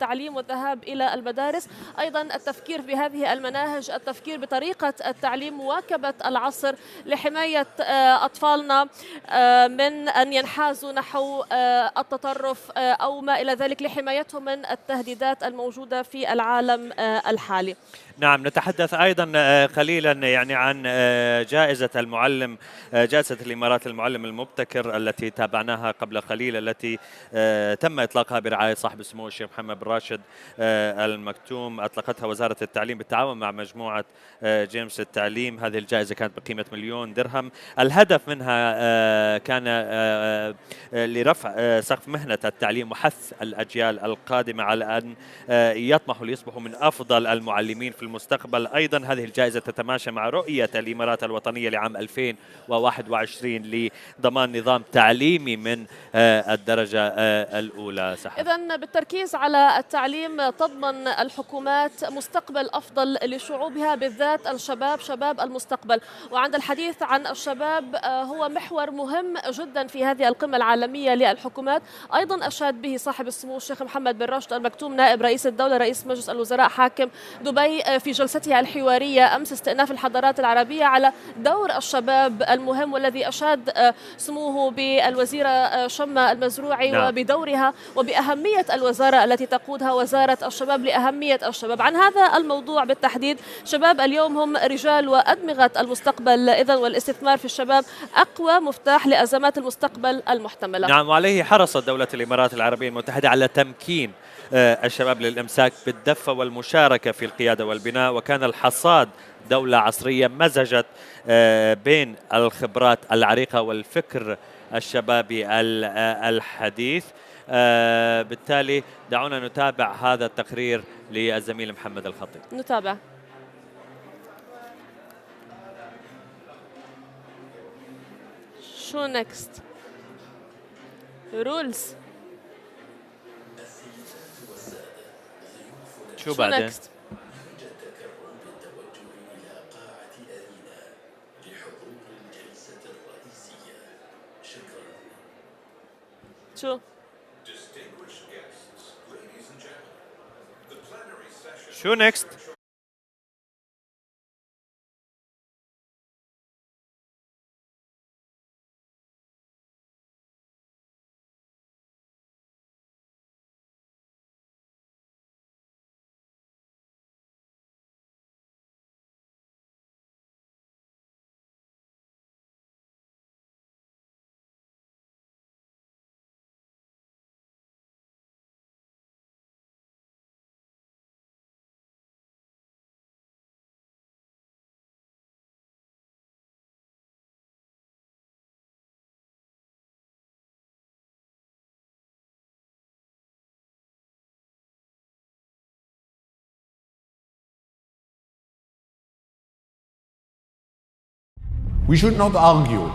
التعليم والذهاب إلى المدارس. أيضا التفكير بهذه المناهج، التفكير بطريقة التعليم، مواكبة العصر لحماية أطفالنا من أن ينحازوا نحو التطرف أو ما إلى ذلك، لحمايتهم من التهديدات الموجودة في العالم الحالي. نعم، نتحدث أيضا قليلا يعني عن جائزة المعلم، جائزة الإمارات للمعلم المبتكر التي تابعناها قبل قليل، التي تم إطلاقها برعاية صاحب السمو الشيخ محمد بن راشد المكتوم. أطلقتها وزارة التعليم بالتعاون مع مجموعة جيمس التعليم. هذه الجائزة كانت بقيمة 1,000,000 درهم. الهدف منها كان لرفع سقف مهنة التعليم وحث الأجيال القادمة على أن يطمحوا ليصبحوا من أفضل المعلمين في المستقبل. أيضا هذه الجائزة تتماشى مع رؤية الإمارات الوطنية لعام 2021 لضمان نظام تعليمي من الدرجة الأولى. إذن بالتركيز على التعليم تضمن الحكومات مستقبل أفضل لشعوبها، بالذات الشباب، شباب المستقبل. وعند الحديث عن الشباب هو محور مهم جدا في هذه القمة العالمية للحكومات. أيضا أشاد به صاحب السمو الشيخ محمد بن راشد المكتوم نائب رئيس الدولة رئيس مجلس الوزراء حاكم دبي في جلستها الحوارية أمس استئناف الحضارات العربية على دور الشباب المهم، والذي أشاد سموه بالوزيرة شمة المزروعي وبدورها وبأهمية الوزارة التي تقودها وزارة الشباب لأهمية الشباب. عن هذا الموضوع بالتحديد، شباب اليوم هم رجال وأدمغة المستقبل، إذن والاستثمار في الشباب أقوى مفتاح لأزمات المستقبل المحتملة. نعم، وعليه حرصت دولة الإمارات العربية المتحدة على تمكين الشباب للإمساك بالدفة والمشاركة في القيادة والبناء، وكان الحصاد دولة عصرية مزجت بين الخبرات العريقة والفكر الشبابي الحديث. بالتالي دعونا نتابع هذا التقرير للزميل محمد الخطيب. نتابع. شو نكست؟ رولز. شو بعدين؟ شو؟ شو نكست؟ We should not argue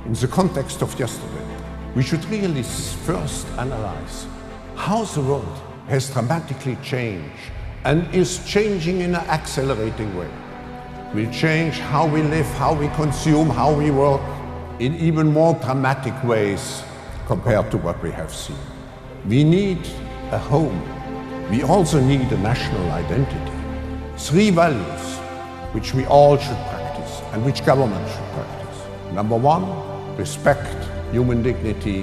in the context of yesterday. We should really first analyze how the world has dramatically changed and is changing in an accelerating way. Will change how we live, how we consume, how we work in even more dramatic ways compared to what we have seen. We need a home. We also need a national identity. 3 values which we all should practice and which government should practice. Number 1, respect human dignity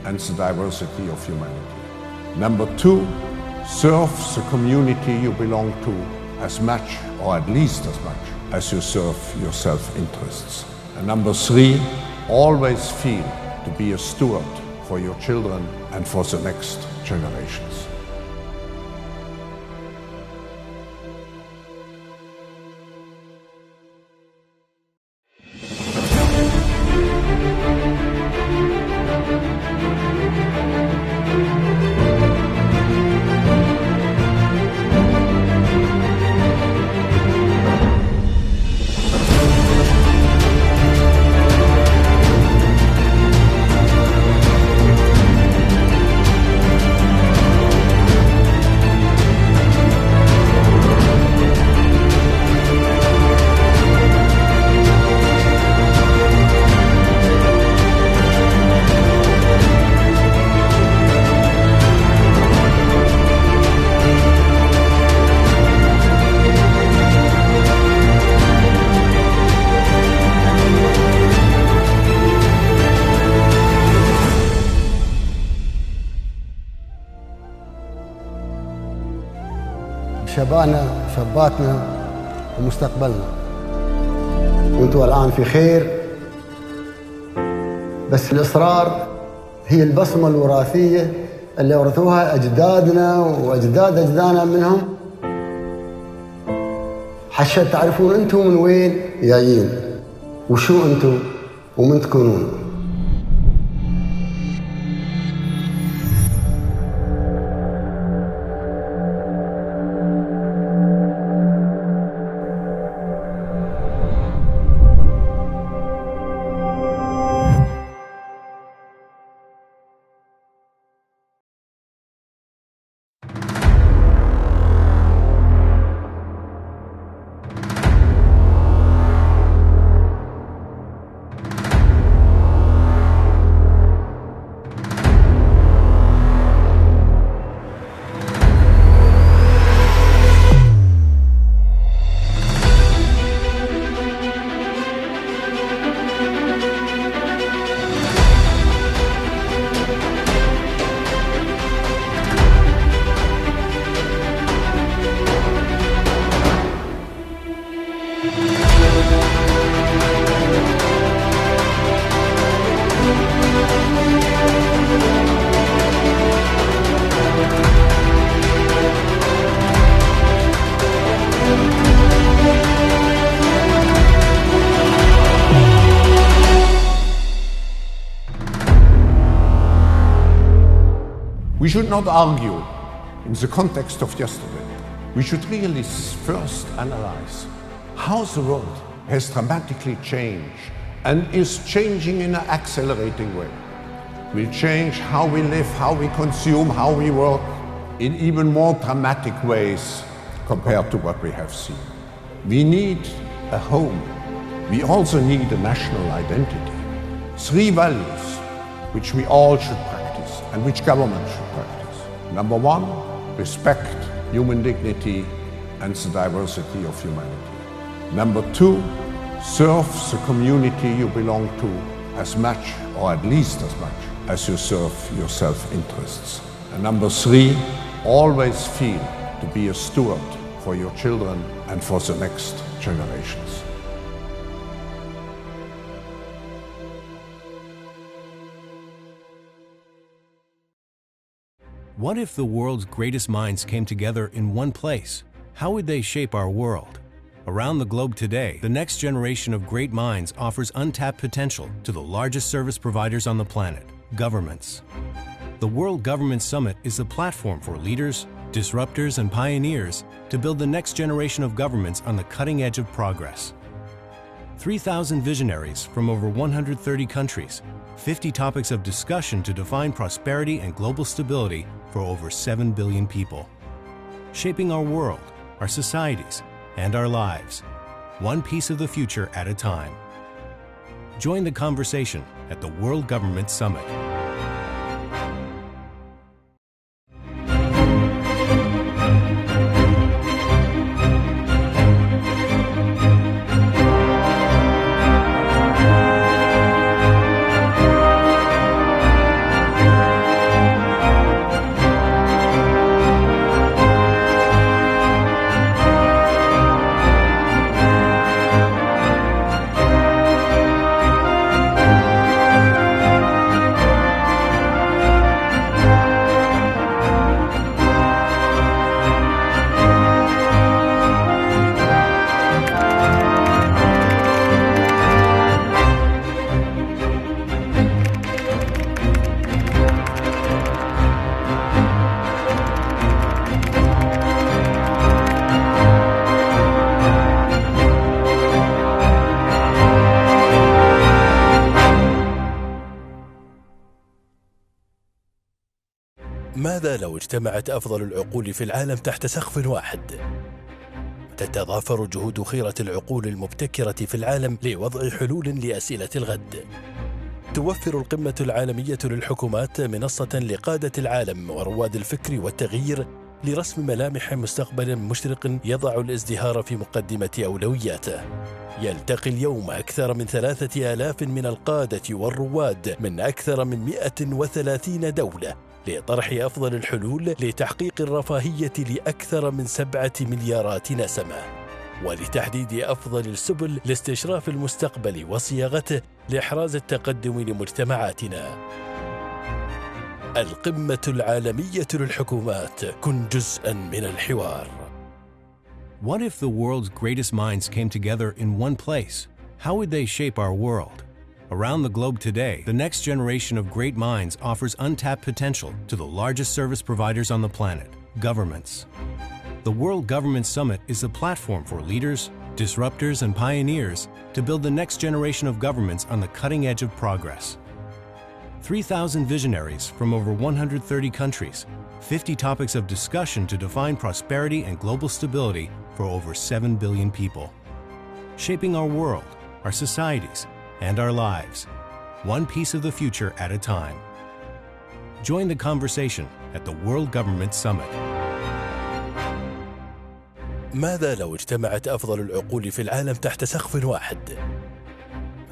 and the diversity of humanity. Number 2, serve the community you belong to as much or at least as much as you serve your self-interests. And number 3, always feel to be a steward for your children and for the next generations. شبابنا شاباتنا ومستقبلنا، وانتم الآن في خير، بس الإصرار هي البصمة الوراثية اللي ورثوها أجدادنا وأجداد أجدادنا منهم، حتى تعرفون أنتم من وين جايين وشو أنتم ومن تكونون. We should not argue in the context of yesterday. We should really first analyze how the world has dramatically changed and is changing in an accelerating way. Will change how we live, how we consume, how we work in even more dramatic ways compared to what we have seen. We need a home. We also need a national identity. 3 values which we all should practice and which government should practice. Number 1, respect human dignity and the diversity of humanity. Number 2, serve the community you belong to as much or at least as much as you serve your self-interests. And number 3, always feel to be a steward for your children and for the next generations. What if the world's greatest minds came together in one place? How would they shape our world? Around the globe today, the next generation of great minds offers untapped potential to the largest service providers on the planet, governments. The World Government Summit is the platform for leaders, disruptors, and pioneers to build the next generation of governments on the cutting edge of progress. 3,000 visionaries from over 130 countries, 50 topics of discussion to define prosperity and global stability for over 7 billion people. Shaping our world, our societies, and our lives, one piece of the future at a time. Join the conversation at the World Government Summit. ماذا لو اجتمعت أفضل العقول في العالم تحت سقف واحد؟ تتضافر جهود خيرة العقول المبتكرة في العالم لوضع حلول لأسئلة الغد. توفر القمة العالمية للحكومات منصة لقادة العالم ورواد الفكر والتغيير لرسم ملامح مستقبل مشرق يضع الازدهار في مقدمة أولوياته. يلتقي اليوم أكثر من 3000 من القادة والرواد من أكثر من 130 دولة لطرح أفضل الحلول لتحقيق الرفاهية لأكثر من 7 مليارات نسمة، ولتحديد أفضل السبل لاستشراف المستقبل وصياغته لإحراز التقدم لمجتمعاتنا. القمة العالمية للحكومات، كن جزءاً من الحوار. What if the world's greatest minds came together in one place? How would they shape our world? Around the globe today, the next generation of great minds offers untapped potential to the largest service providers on the planet, governments. The World Government Summit is a platform for leaders, disruptors, and pioneers to build the next generation of governments on the cutting edge of progress. 3,000 visionaries from over 130 countries, 50 topics of discussion to define prosperity and global stability for over 7 billion people. Shaping our world, our societies, and our lives, one piece of the future at a time. Join the conversation at the World Government Summit. ماذا لو اجتمعت أفضل العقول في العالم تحت سقف واحد؟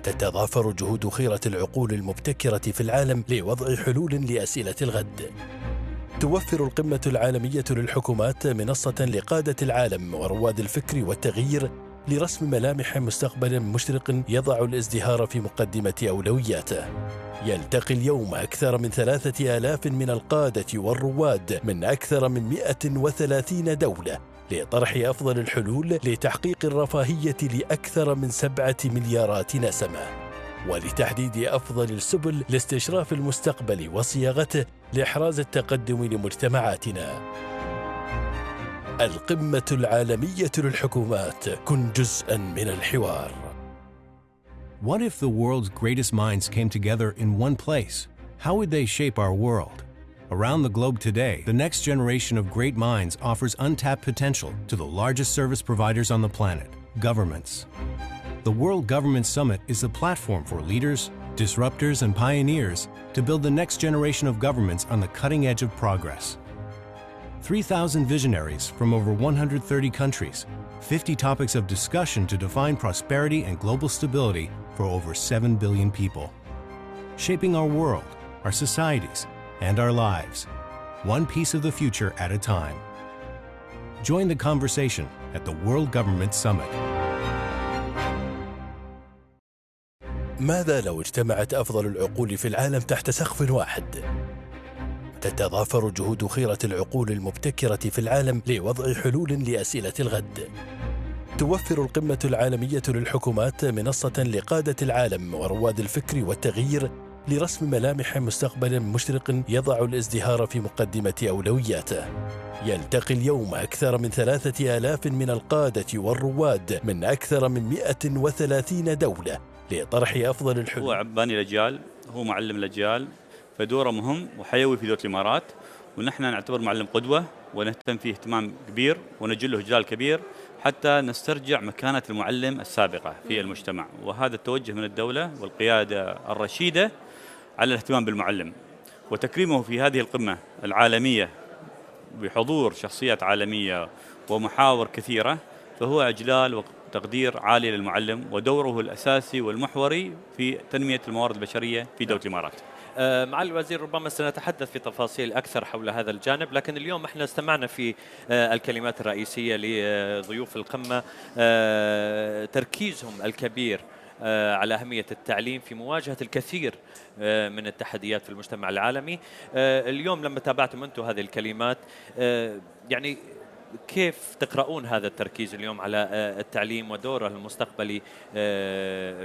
تتضافر جهود خيرة العقول المبتكرة في العالم لوضع حلول لأسئلة الغد. توفر القمة العالمية للحكومات منصة لقادة العالم ورواد الفكر والتغيير لرسم ملامح مستقبل مشرق يضع الازدهار في مقدمة أولوياته. يلتقي اليوم أكثر من 3000 من القادة والرواد من أكثر من 130 دولة لطرح أفضل الحلول لتحقيق الرفاهية لأكثر من 7 مليارات نسمة، ولتحديد أفضل السبل لاستشراف المستقبل وصياغته لإحراز التقدم لمجتمعاتنا. القمة العالمية للحكومات، كن جزءاً من الحوار. What if the world's greatest minds came together in one place? How would they shape our world? Around the globe today, the next generation of great minds offers untapped potential to the largest service providers on the planet, governments. The World Government Summit is a platform for leaders, disruptors, and pioneers to build the next generation of governments on the cutting edge of progress. 3,000 visionaries from over 130 countries, 50 topics of discussion to define prosperity and global stability for over 7 billion people. Shaping our world, our societies, and our lives, one piece of the future at a time. Join the conversation at the World Government Summit. ماذا لو اجتمعت أفضل العقول في العالم تحت سقف واحد؟ تتضافر جهود خيرة العقول المبتكرة في العالم لوضع حلول لأسئلة الغد. توفر القمة العالمية للحكومات منصة لقادة العالم ورواد الفكر والتغيير لرسم ملامح مستقبل مشرق يضع الازدهار في مقدمة أولوياته. يلتقي اليوم أكثر من 3000 من القادة والرواد من أكثر من 130 دولة لطرح أفضل الحلول. هو عباني الأجيال، هو معلم الأجيال، فدوره مهم وحيوي في دولة الإمارات، ونحن نعتبر معلم قدوة ونهتم فيه اهتمام كبير ونجله جلال كبير حتى نسترجع مكانة المعلم السابقة في المجتمع، وهذا التوجه من الدولة والقيادة الرشيدة على الاهتمام بالمعلم وتكريمه في هذه القمة العالمية بحضور شخصيات عالمية ومحاور كثيرة، فهو إجلال وتقدير عالي للمعلم ودوره الأساسي والمحوري في تنمية الموارد البشرية في دولة الإمارات. معالي الوزير، ربما سنتحدث في تفاصيل أكثر حول هذا الجانب، لكن اليوم احنا استمعنا في الكلمات الرئيسية لضيوف القمة تركيزهم الكبير على أهمية التعليم في مواجهة الكثير من التحديات في المجتمع العالمي. اليوم لما تابعتم أنتم هذه الكلمات، يعني كيف تقرؤون هذا التركيز اليوم على التعليم ودوره المستقبلي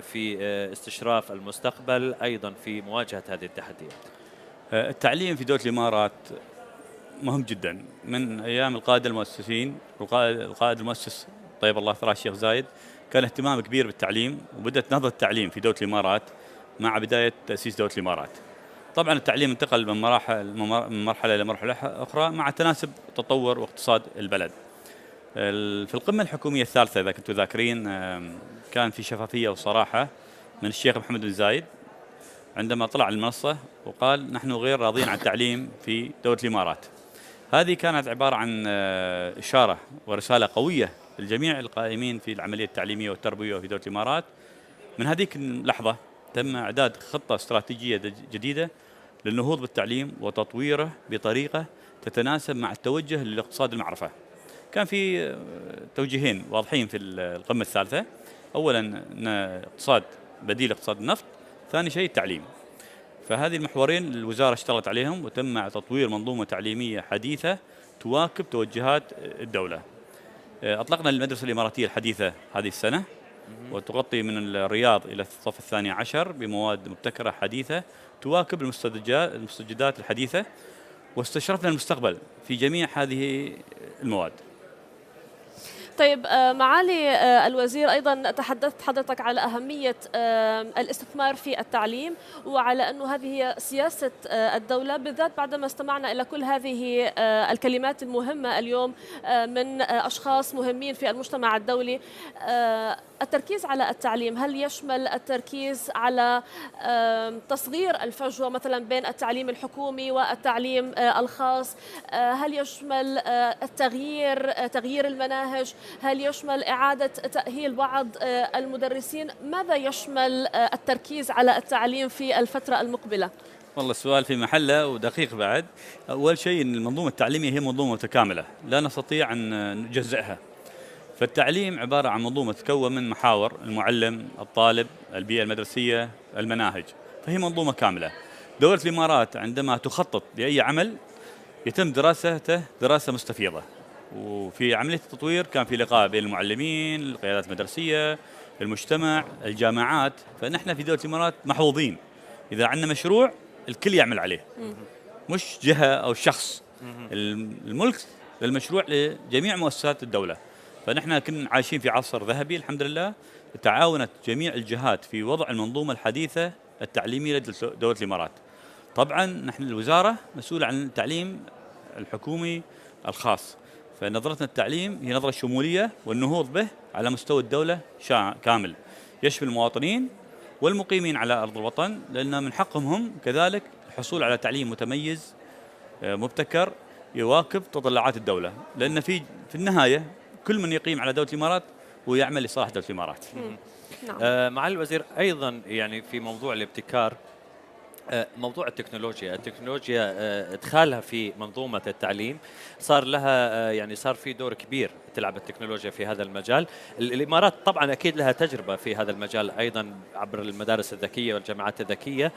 في استشراف المستقبل أيضا في مواجهة هذه التحديات؟ التعليم في دولة الإمارات مهم جدا من أيام القادة المؤسسين. القائد المؤسس طيب الله ثراه الشيخ زايد كان اهتمام كبير بالتعليم، وبدأت نهضة التعليم في دولة الإمارات مع بداية تأسيس دولة الإمارات. طبعا التعليم انتقل من مرحلة إلى مرحلة أخرى مع تناسب تطور واقتصاد البلد. في القمة الحكومية الثالثة إذا كنتوا ذاكرين كان في شفافية وصراحة من الشيخ محمد بن زايد عندما طلع على المنصة وقال نحن غير راضين عن التعليم في دولة الإمارات. هذه كانت عبارة عن إشارة ورسالة قوية للجميع القائمين في العملية التعليمية والتربوية في دولة الإمارات. من هذيك اللحظة تم إعداد خطة استراتيجية جديدة للنهوض بالتعليم وتطويره بطريقة تتناسب مع التوجه للاقتصاد المعرفة. كان في توجيهين واضحين في القمة الثالثة، أولا اقتصاد بديل اقتصاد النفط، ثاني شيء التعليم. فهذه المحورين الوزارة اشتغلت عليهم وتم تطوير منظومة تعليمية حديثة تواكب توجهات الدولة. أطلقنا المدرسة الإماراتية الحديثة هذه السنة، وتغطي من الرياض إلى الصف الثاني عشر بمواد مبتكرة حديثة تواكب المستجدات الحديثة، واستشرفنا المستقبل في جميع هذه المواد. طيب معالي الوزير، أيضا تحدثت حضرتك على أهمية الاستثمار في التعليم، وعلى أنه هذه هي سياسة الدولة، بالذات بعدما استمعنا إلى كل هذه الكلمات المهمة اليوم من أشخاص مهمين في المجتمع الدولي. التركيز على التعليم هل يشمل التركيز على تصغير الفجوة مثلا بين التعليم الحكومي والتعليم الخاص؟ هل يشمل تغيير المناهج؟ هل يشمل إعادة تأهيل بعض المدرسين؟ ماذا يشمل التركيز على التعليم في الفترة المقبلة؟ والله السؤال في محله ودقيق بعد. أول شيء أن المنظومة التعليمية هي منظومة متكاملة، لا نستطيع أن نجزئها. فالتعليم عبارة عن منظومة تتكون من محاور: المعلم، الطالب، البيئة المدرسية، المناهج، فهي منظومة كاملة. دولة الإمارات عندما تخطط لأي عمل يتم دراسته دراسة مستفيضة، وفي عملية التطوير كان في لقاء بين المعلمين، القيادات المدرسية، المجتمع، الجامعات. فنحن في دولة الإمارات محظوظين، إذا عندنا مشروع الكل يعمل عليه، مش جهة أو شخص. الملك للمشروع لجميع مؤسسات الدولة. فنحن كنا عايشين في عصر ذهبي الحمد لله، تعاونت جميع الجهات في وضع المنظومة الحديثة التعليمية لدى دولة الإمارات. طبعا نحن الوزارة مسؤولة عن التعليم الحكومي الخاص، فنظرتنا التعليم هي نظرة شمولية، والنهوض به على مستوى الدولة كامل، يشمل المواطنين والمقيمين على أرض الوطن، لأن من حقهم هم كذلك الحصول على تعليم متميز مبتكر يواكب تطلعات الدولة، لأن في النهاية كل من يقيم على دولة الإمارات ويعمل لصالح دولة الإمارات. معالي الوزير، أيضا يعني في موضوع الابتكار، موضوع التكنولوجيا ادخالها في منظومة التعليم صار لها يعني صار في دور كبير تلعب التكنولوجيا في هذا المجال. الإمارات طبعا أكيد لها تجربة في هذا المجال أيضا عبر المدارس الذكية والجامعات الذكية.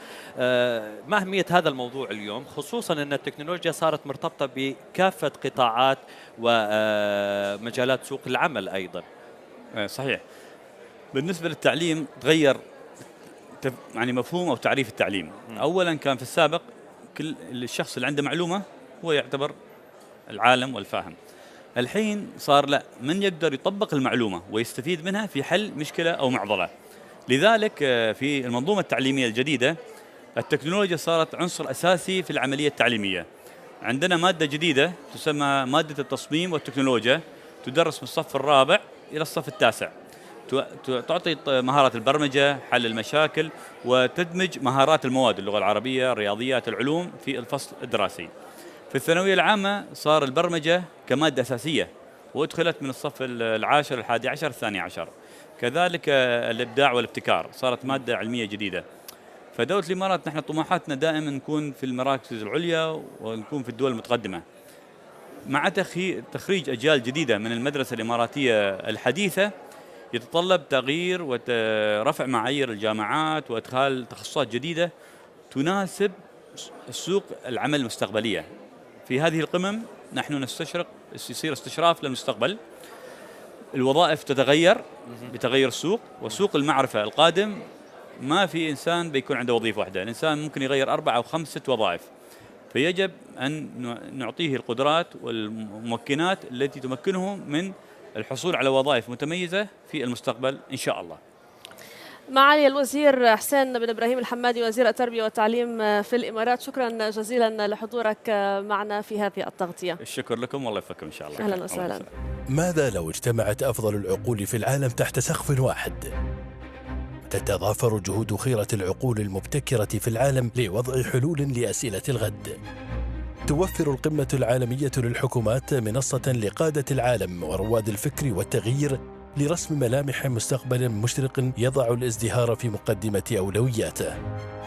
ما أهمية هذا الموضوع اليوم، خصوصا أن التكنولوجيا صارت مرتبطة بكافة قطاعات ومجالات سوق العمل أيضا؟ صحيح. بالنسبة للتعليم تغير يعني مفهوم أو تعريف التعليم. أولا كان في السابق كل الشخص اللي عنده معلومة هو يعتبر العالم والفاهم. الحين صار لا، من يقدر يطبق المعلومة ويستفيد منها في حل مشكلة أو معضلة. لذلك في المنظومة التعليمية الجديدة التكنولوجيا صارت عنصر أساسي في العملية التعليمية. عندنا مادة جديدة تسمى مادة التصميم والتكنولوجيا، تدرس من الصف الرابع إلى الصف التاسع، تعطي مهارات البرمجة، حل المشاكل، وتدمج مهارات المواد، اللغة العربية، الرياضيات، العلوم في الفصل الدراسي. في الثانوية العامة صار البرمجة كمادة أساسية، وادخلت من الصف العاشر، الحادي عشر، الثاني عشر. كذلك الإبداع والابتكار صارت مادة علمية جديدة. فدولة الإمارات نحن طموحاتنا دائما نكون في المراكز العليا ونكون في الدول المتقدمة. مع تخريج أجيال جديدة من المدرسة الإماراتية الحديثة يتطلب تغيير ورفع معايير الجامعات وإدخال تخصصات جديدة تناسب سوق العمل المستقبلية. في هذه القمم نحن نستشرق، يصير استشراف للمستقبل. الوظائف تتغير بتغير السوق، وسوق المعرفة القادم ما في إنسان بيكون عنده وظيفة واحدة، الإنسان ممكن يغير 4 أو 5 وظائف. فيجب أن نعطيه القدرات والممكنات التي تمكنه من الحصول على وظائف متميزة في المستقبل إن شاء الله. معالي الوزير حسين بن إبراهيم الحمادي، وزير التربية والتعليم في الإمارات، شكرا جزيلا لحضورك معنا في هذه التغطية. الشكر لكم والله يفكم إن شاء الله. أهلا وسهلا. ماذا لو اجتمعت أفضل العقول في العالم تحت سقف واحد؟ تتضافر جهود خيرة العقول المبتكرة في العالم لوضع حلول لأسئلة الغد. توفر القمة العالمية للحكومات منصة لقادة العالم ورواد الفكر والتغيير لرسم ملامح مستقبل مشرق يضع الازدهار في مقدمة أولوياته.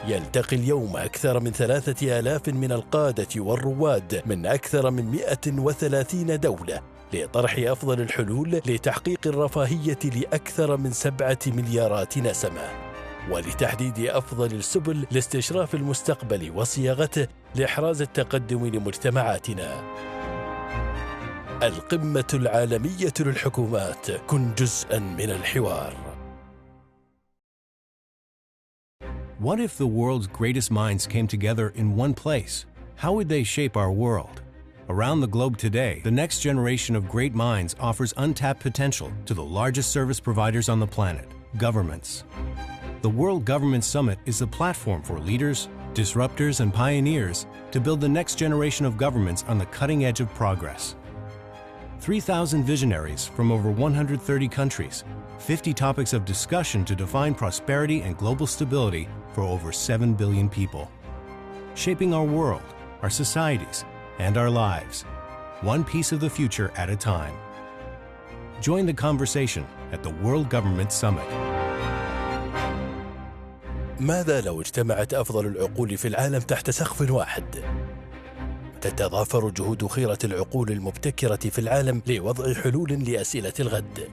يلتقي اليوم أكثر من 3000 من القادة والرواد من أكثر من 130 دولة لطرح أفضل الحلول لتحقيق الرفاهية لأكثر من 7 مليارات نسمة، ولتحديد أفضل السبل لاستشراف المستقبل وصياغته لإحراز التقدم لمجتمعاتنا. القمة العالمية للحكومات، كن جزءاً من الحوار. What if the world's greatest minds came together in one place? How would they shape our world? Around the globe today, the next generation of great minds offers untapped potential to the largest service providers on the planet, governments. The World Government Summit is the platform for leaders, disruptors, and pioneers to build the next generation of governments on the cutting edge of progress. 3,000 visionaries from over 130 countries, 50 topics of discussion to define prosperity and global stability for over 7 billion people. Shaping our world, our societies, and our lives, one piece of the future at a time. Join the conversation at the World Government Summit. ماذا لو اجتمعت أفضل العقول في العالم تحت سقف واحد؟ تتضافر جهود خيرة العقول المبتكرة في العالم لوضع حلول لأسئلة الغد.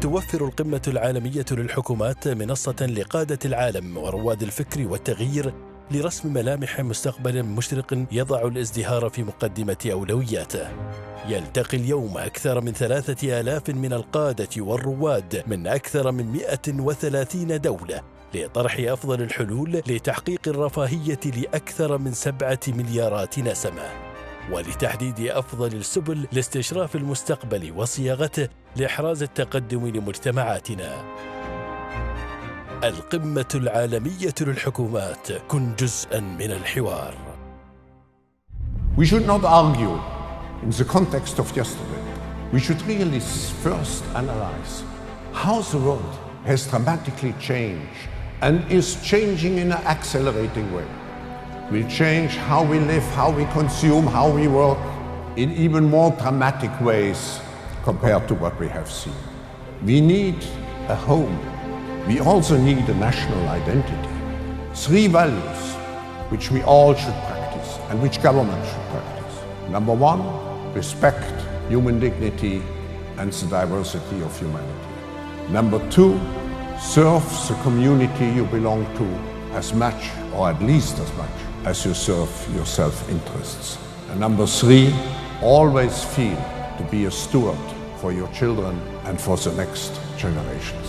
توفر القمة العالمية للحكومات منصة لقادة العالم ورواد الفكر والتغيير لرسم ملامح مستقبل مشرق يضع الازدهار في مقدمة أولوياته. يلتقي اليوم أكثر من 3000 من القادة والرواد من أكثر من 130 دولة لطرح أفضل الحلول لتحقيق الرفاهية لأكثر من 7 مليارات نسمة، ولتحديد أفضل السبل لاستشراف المستقبل وصياغته لإحراز التقدم لمجتمعاتنا. القمة العالمية للحكومات، كن جزءاً من الحوار. We should not argue in the context of yesterday. We should really first analyze how the world has dramatically changed and is changing in an accelerating way. Will change how we live, how we consume, how we work in even more dramatic ways compared to what we have seen. We need a home. We also need a national identity. 3 values which we all should practice and which government should practice. Number 1, respect human dignity and the diversity of humanity. Number 2, serve the community you belong to as much or at least as much as you serve your self-interests. And number 3, always feel to be a steward for your children and for the next generations.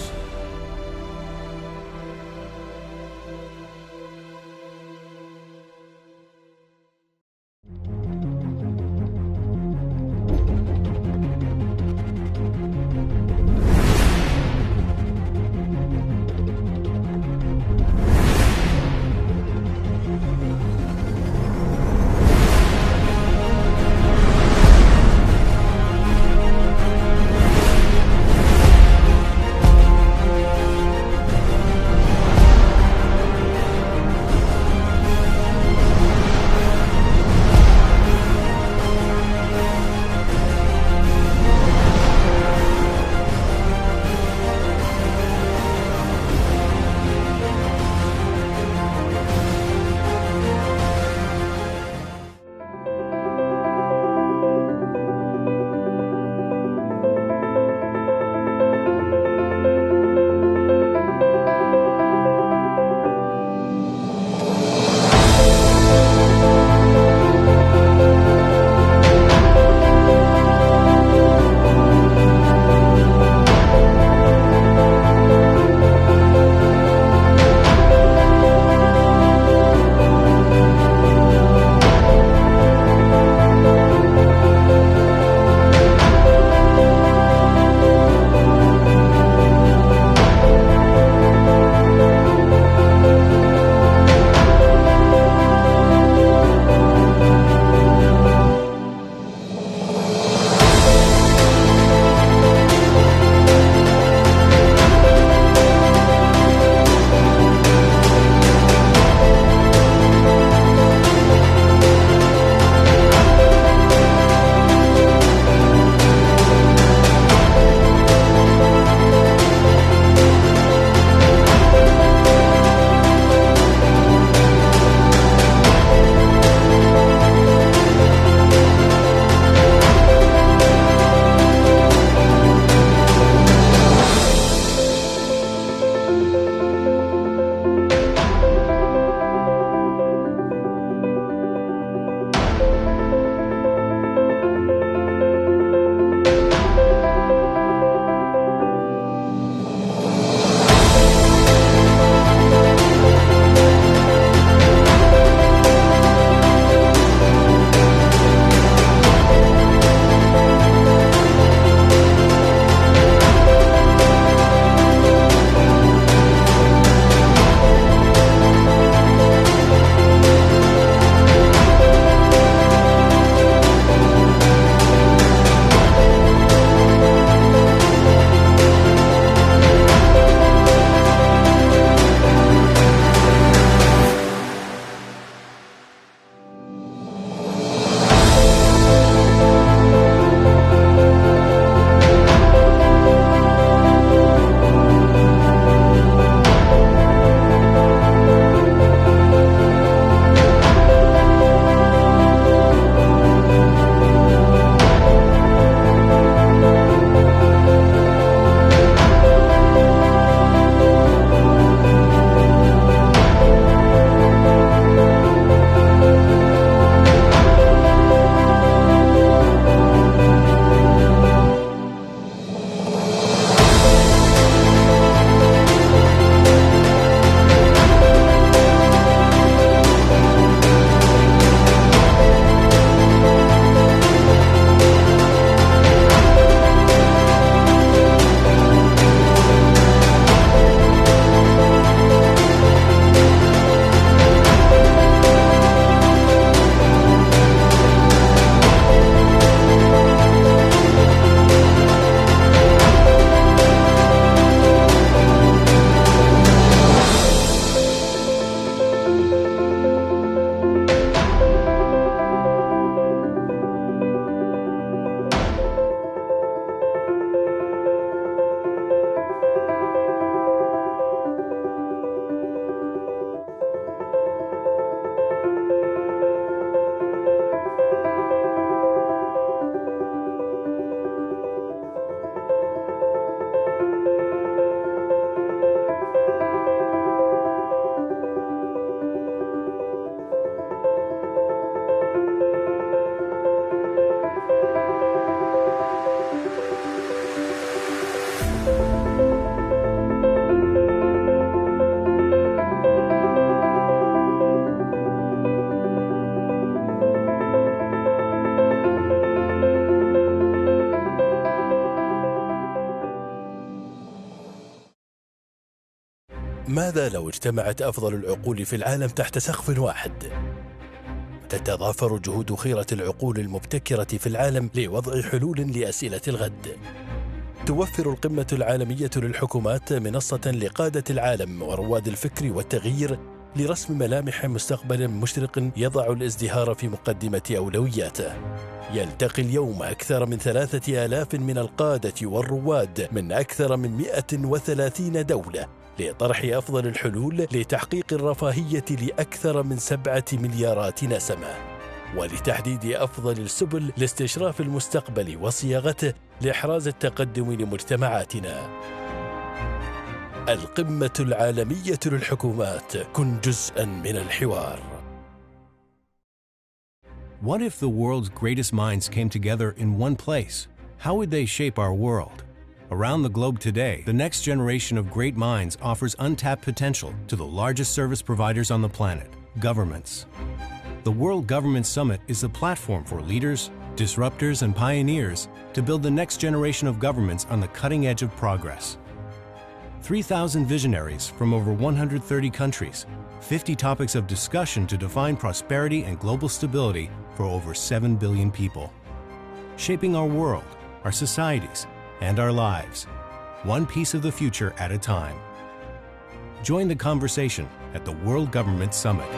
فماذا لو اجتمعت أفضل العقول في العالم تحت سقف واحد؟ تتضافر جهود خيرة العقول المبتكرة في العالم لوضع حلول لأسئلة الغد. توفر القمة العالمية للحكومات منصة لقادة العالم ورواد الفكر والتغيير لرسم ملامح مستقبل مشرق يضع الازدهار في مقدمة أولوياته. يلتقي اليوم أكثر من 3000 من القادة والرواد من أكثر من 130 دولة لطرح أفضل الحلول لتحقيق الرفاهية لأكثر من 7 مليارات نسمة، ولتحديد أفضل السبل لاستشراف المستقبل وصياغته لإحراز التقدم لمجتمعاتنا. القمة العالمية للحكومات، كن جزءاً من الحوار. What if the world's greatest minds came together in one place? How would they shape our world? Around the globe today, the next generation of great minds offers untapped potential to the largest service providers on the planet, governments. The World Government Summit is the platform for leaders, disruptors, and pioneers to build the next generation of governments on the cutting edge of progress. 3,000 visionaries from over 130 countries, 50 topics of discussion to define prosperity and global stability for over 7 billion people. Shaping our world, our societies, and our lives, one piece of the future at a time. Join the conversation at the World Government Summit.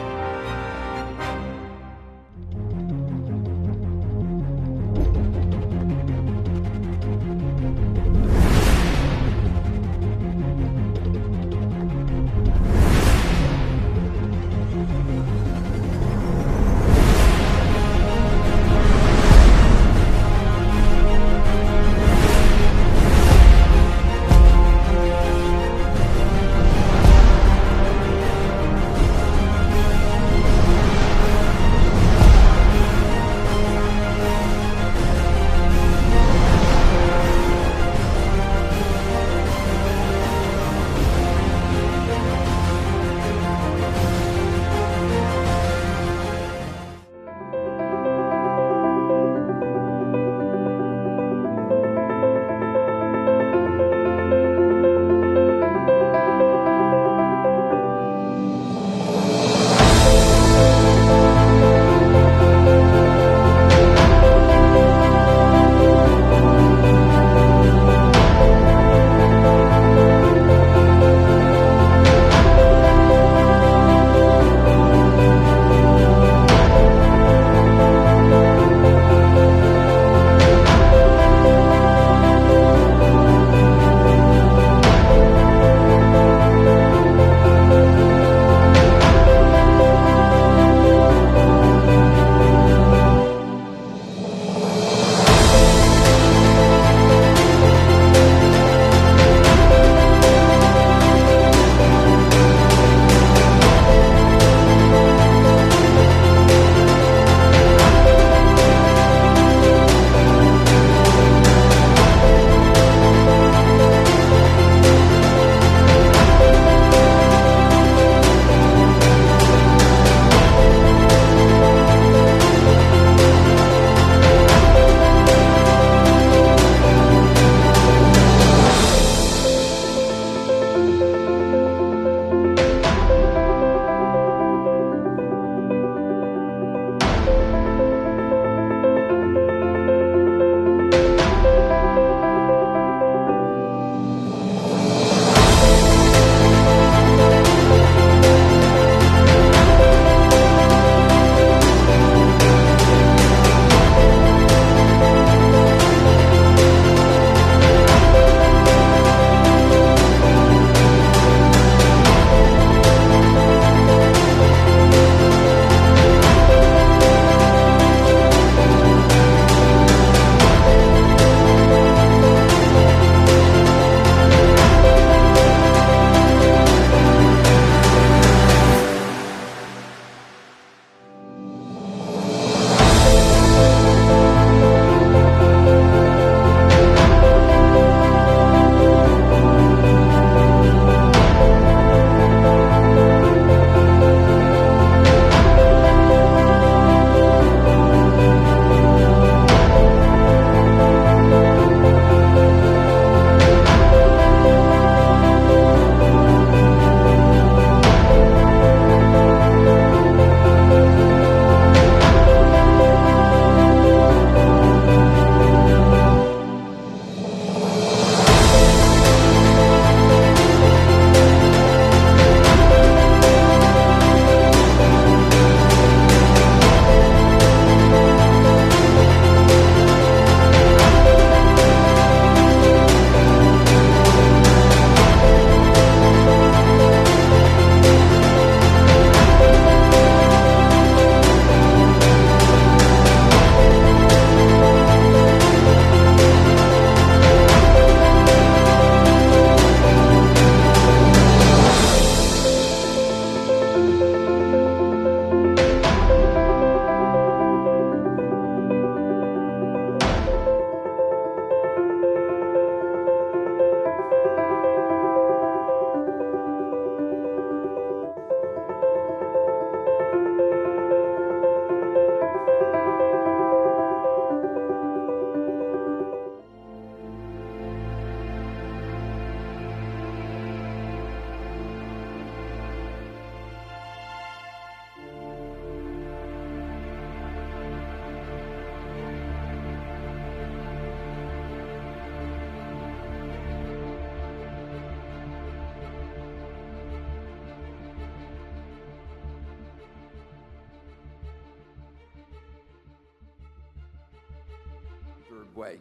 way.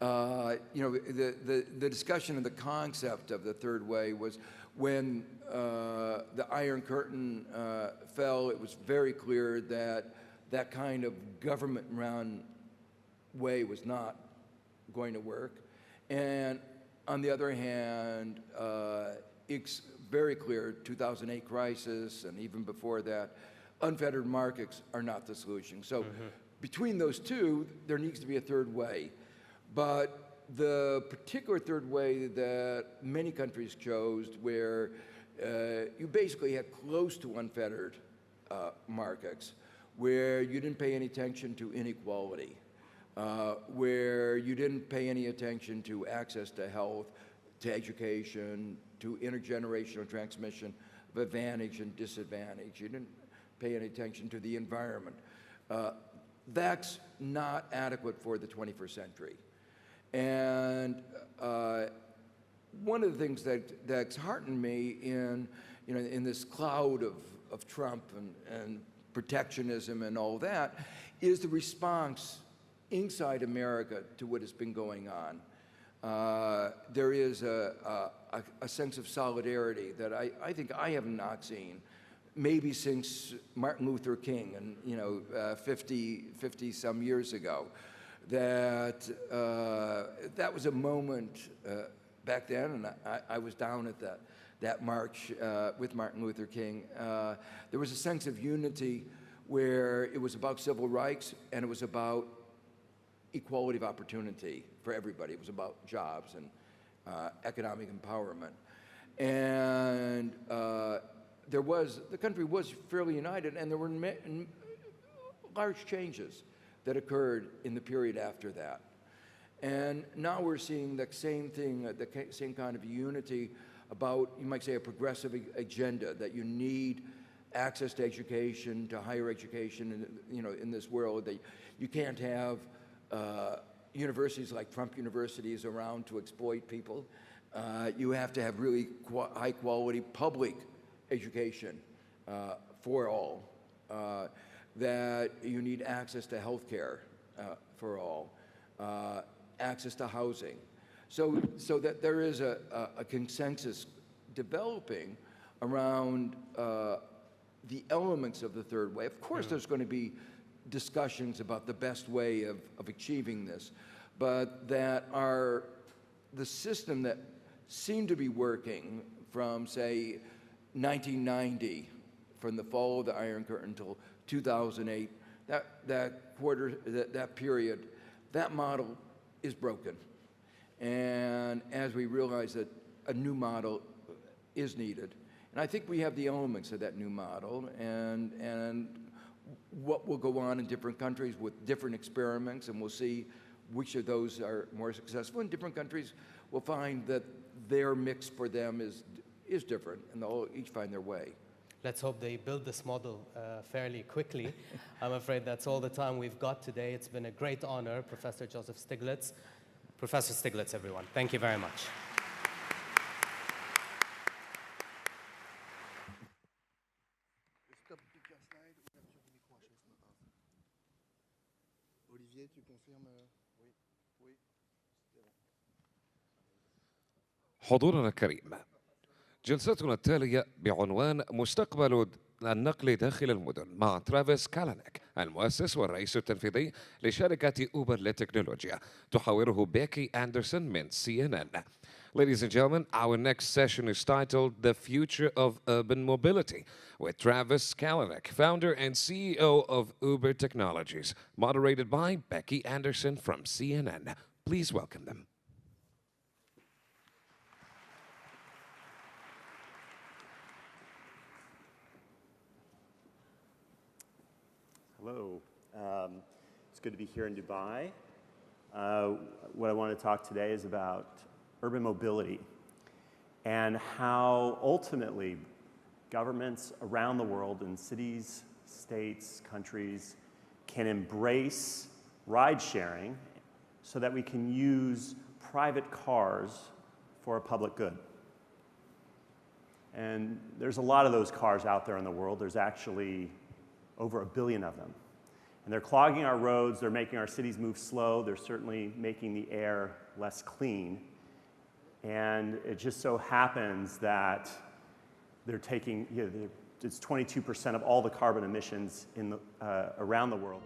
You know, the discussion of the concept of the third way was when the Iron Curtain fell, it was very clear that that kind of government-run way was not going to work. And on the other hand, it's very clear, 2008 crisis, and even before that, unfettered markets are not the solution. So between those two, there needs to be a third way. But the particular third way that many countries chose, where you basically had close to unfettered markets, where you didn't pay any attention to inequality, where you didn't pay any attention to access to health, to education, to intergenerational transmission of advantage and disadvantage. You didn't pay any attention to the environment. That's not adequate for the 21st century. And one of the things that's heartened me in, you know, in this cloud of Trump and protectionism and all that is the response inside America to what has been going on. There is a sense of solidarity that I think I have not seen, maybe since Martin Luther King, and you know, 50 some years ago. That was a moment back then, and I was down at that march with Martin Luther King. There was a sense of unity where it was about civil rights and it was about equality of opportunity for everybody. It was about jobs and economic empowerment. And the country was fairly united, and there were large changes that occurred in the period after that. And now we're seeing the same thing, the same kind of unity about, you might say, a progressive agenda, that you need access to education, to higher education, you know, in this world, that you can't have universities like Trump universities around to exploit people. You have to have really high quality public education for all. That you need access to health care for all, access to housing. So that there is a consensus developing around the elements of the third way. Of course, there's going to be discussions about the best way of achieving this, but that are the system that seemed to be working from, say, 1990, from the fall of the Iron Curtain until 2008, that period, that model is broken. And as we realize that a new model is needed, and I think we have the elements of that new model, and what will go on in different countries with different experiments, and we'll see which of those are more successful. In different countries, we'll find that their mix for them is different, and they'll each find their way. Let's hope they build this model fairly quickly. I'm afraid that's all the time we've got today. It's been a great honor, Professor Joseph Stiglitz. Professor Stiglitz, everyone. Thank you very much. حضورنا الكريم، جلستنا التالية بعنوان مستقبل النقل داخل المدن مع ترافيس كالانيك، المؤسس والرئيس التنفيذي لشركة أوبر للتكنولوجيا، تحاوره بيكي أندرسون من CNN. Ladies and gentlemen, our next session is titled The Future of Urban Mobility with Travis Kalanick, founder and CEO of Uber Technologies, moderated by Becky Anderson from CNN. Please welcome them. Hello. It's good to be here in Dubai. What I want to talk today is about urban mobility and how ultimately governments around the world in cities, states, countries can embrace ride sharing so that we can use private cars for a public good. And there's a lot of those cars out there in the world. There's actually over 1 billion of them. And they're clogging our roads, they're making our cities move slow, they're certainly making the air less clean. And it just so happens that they're taking, it's 22% of all the carbon emissions around the world.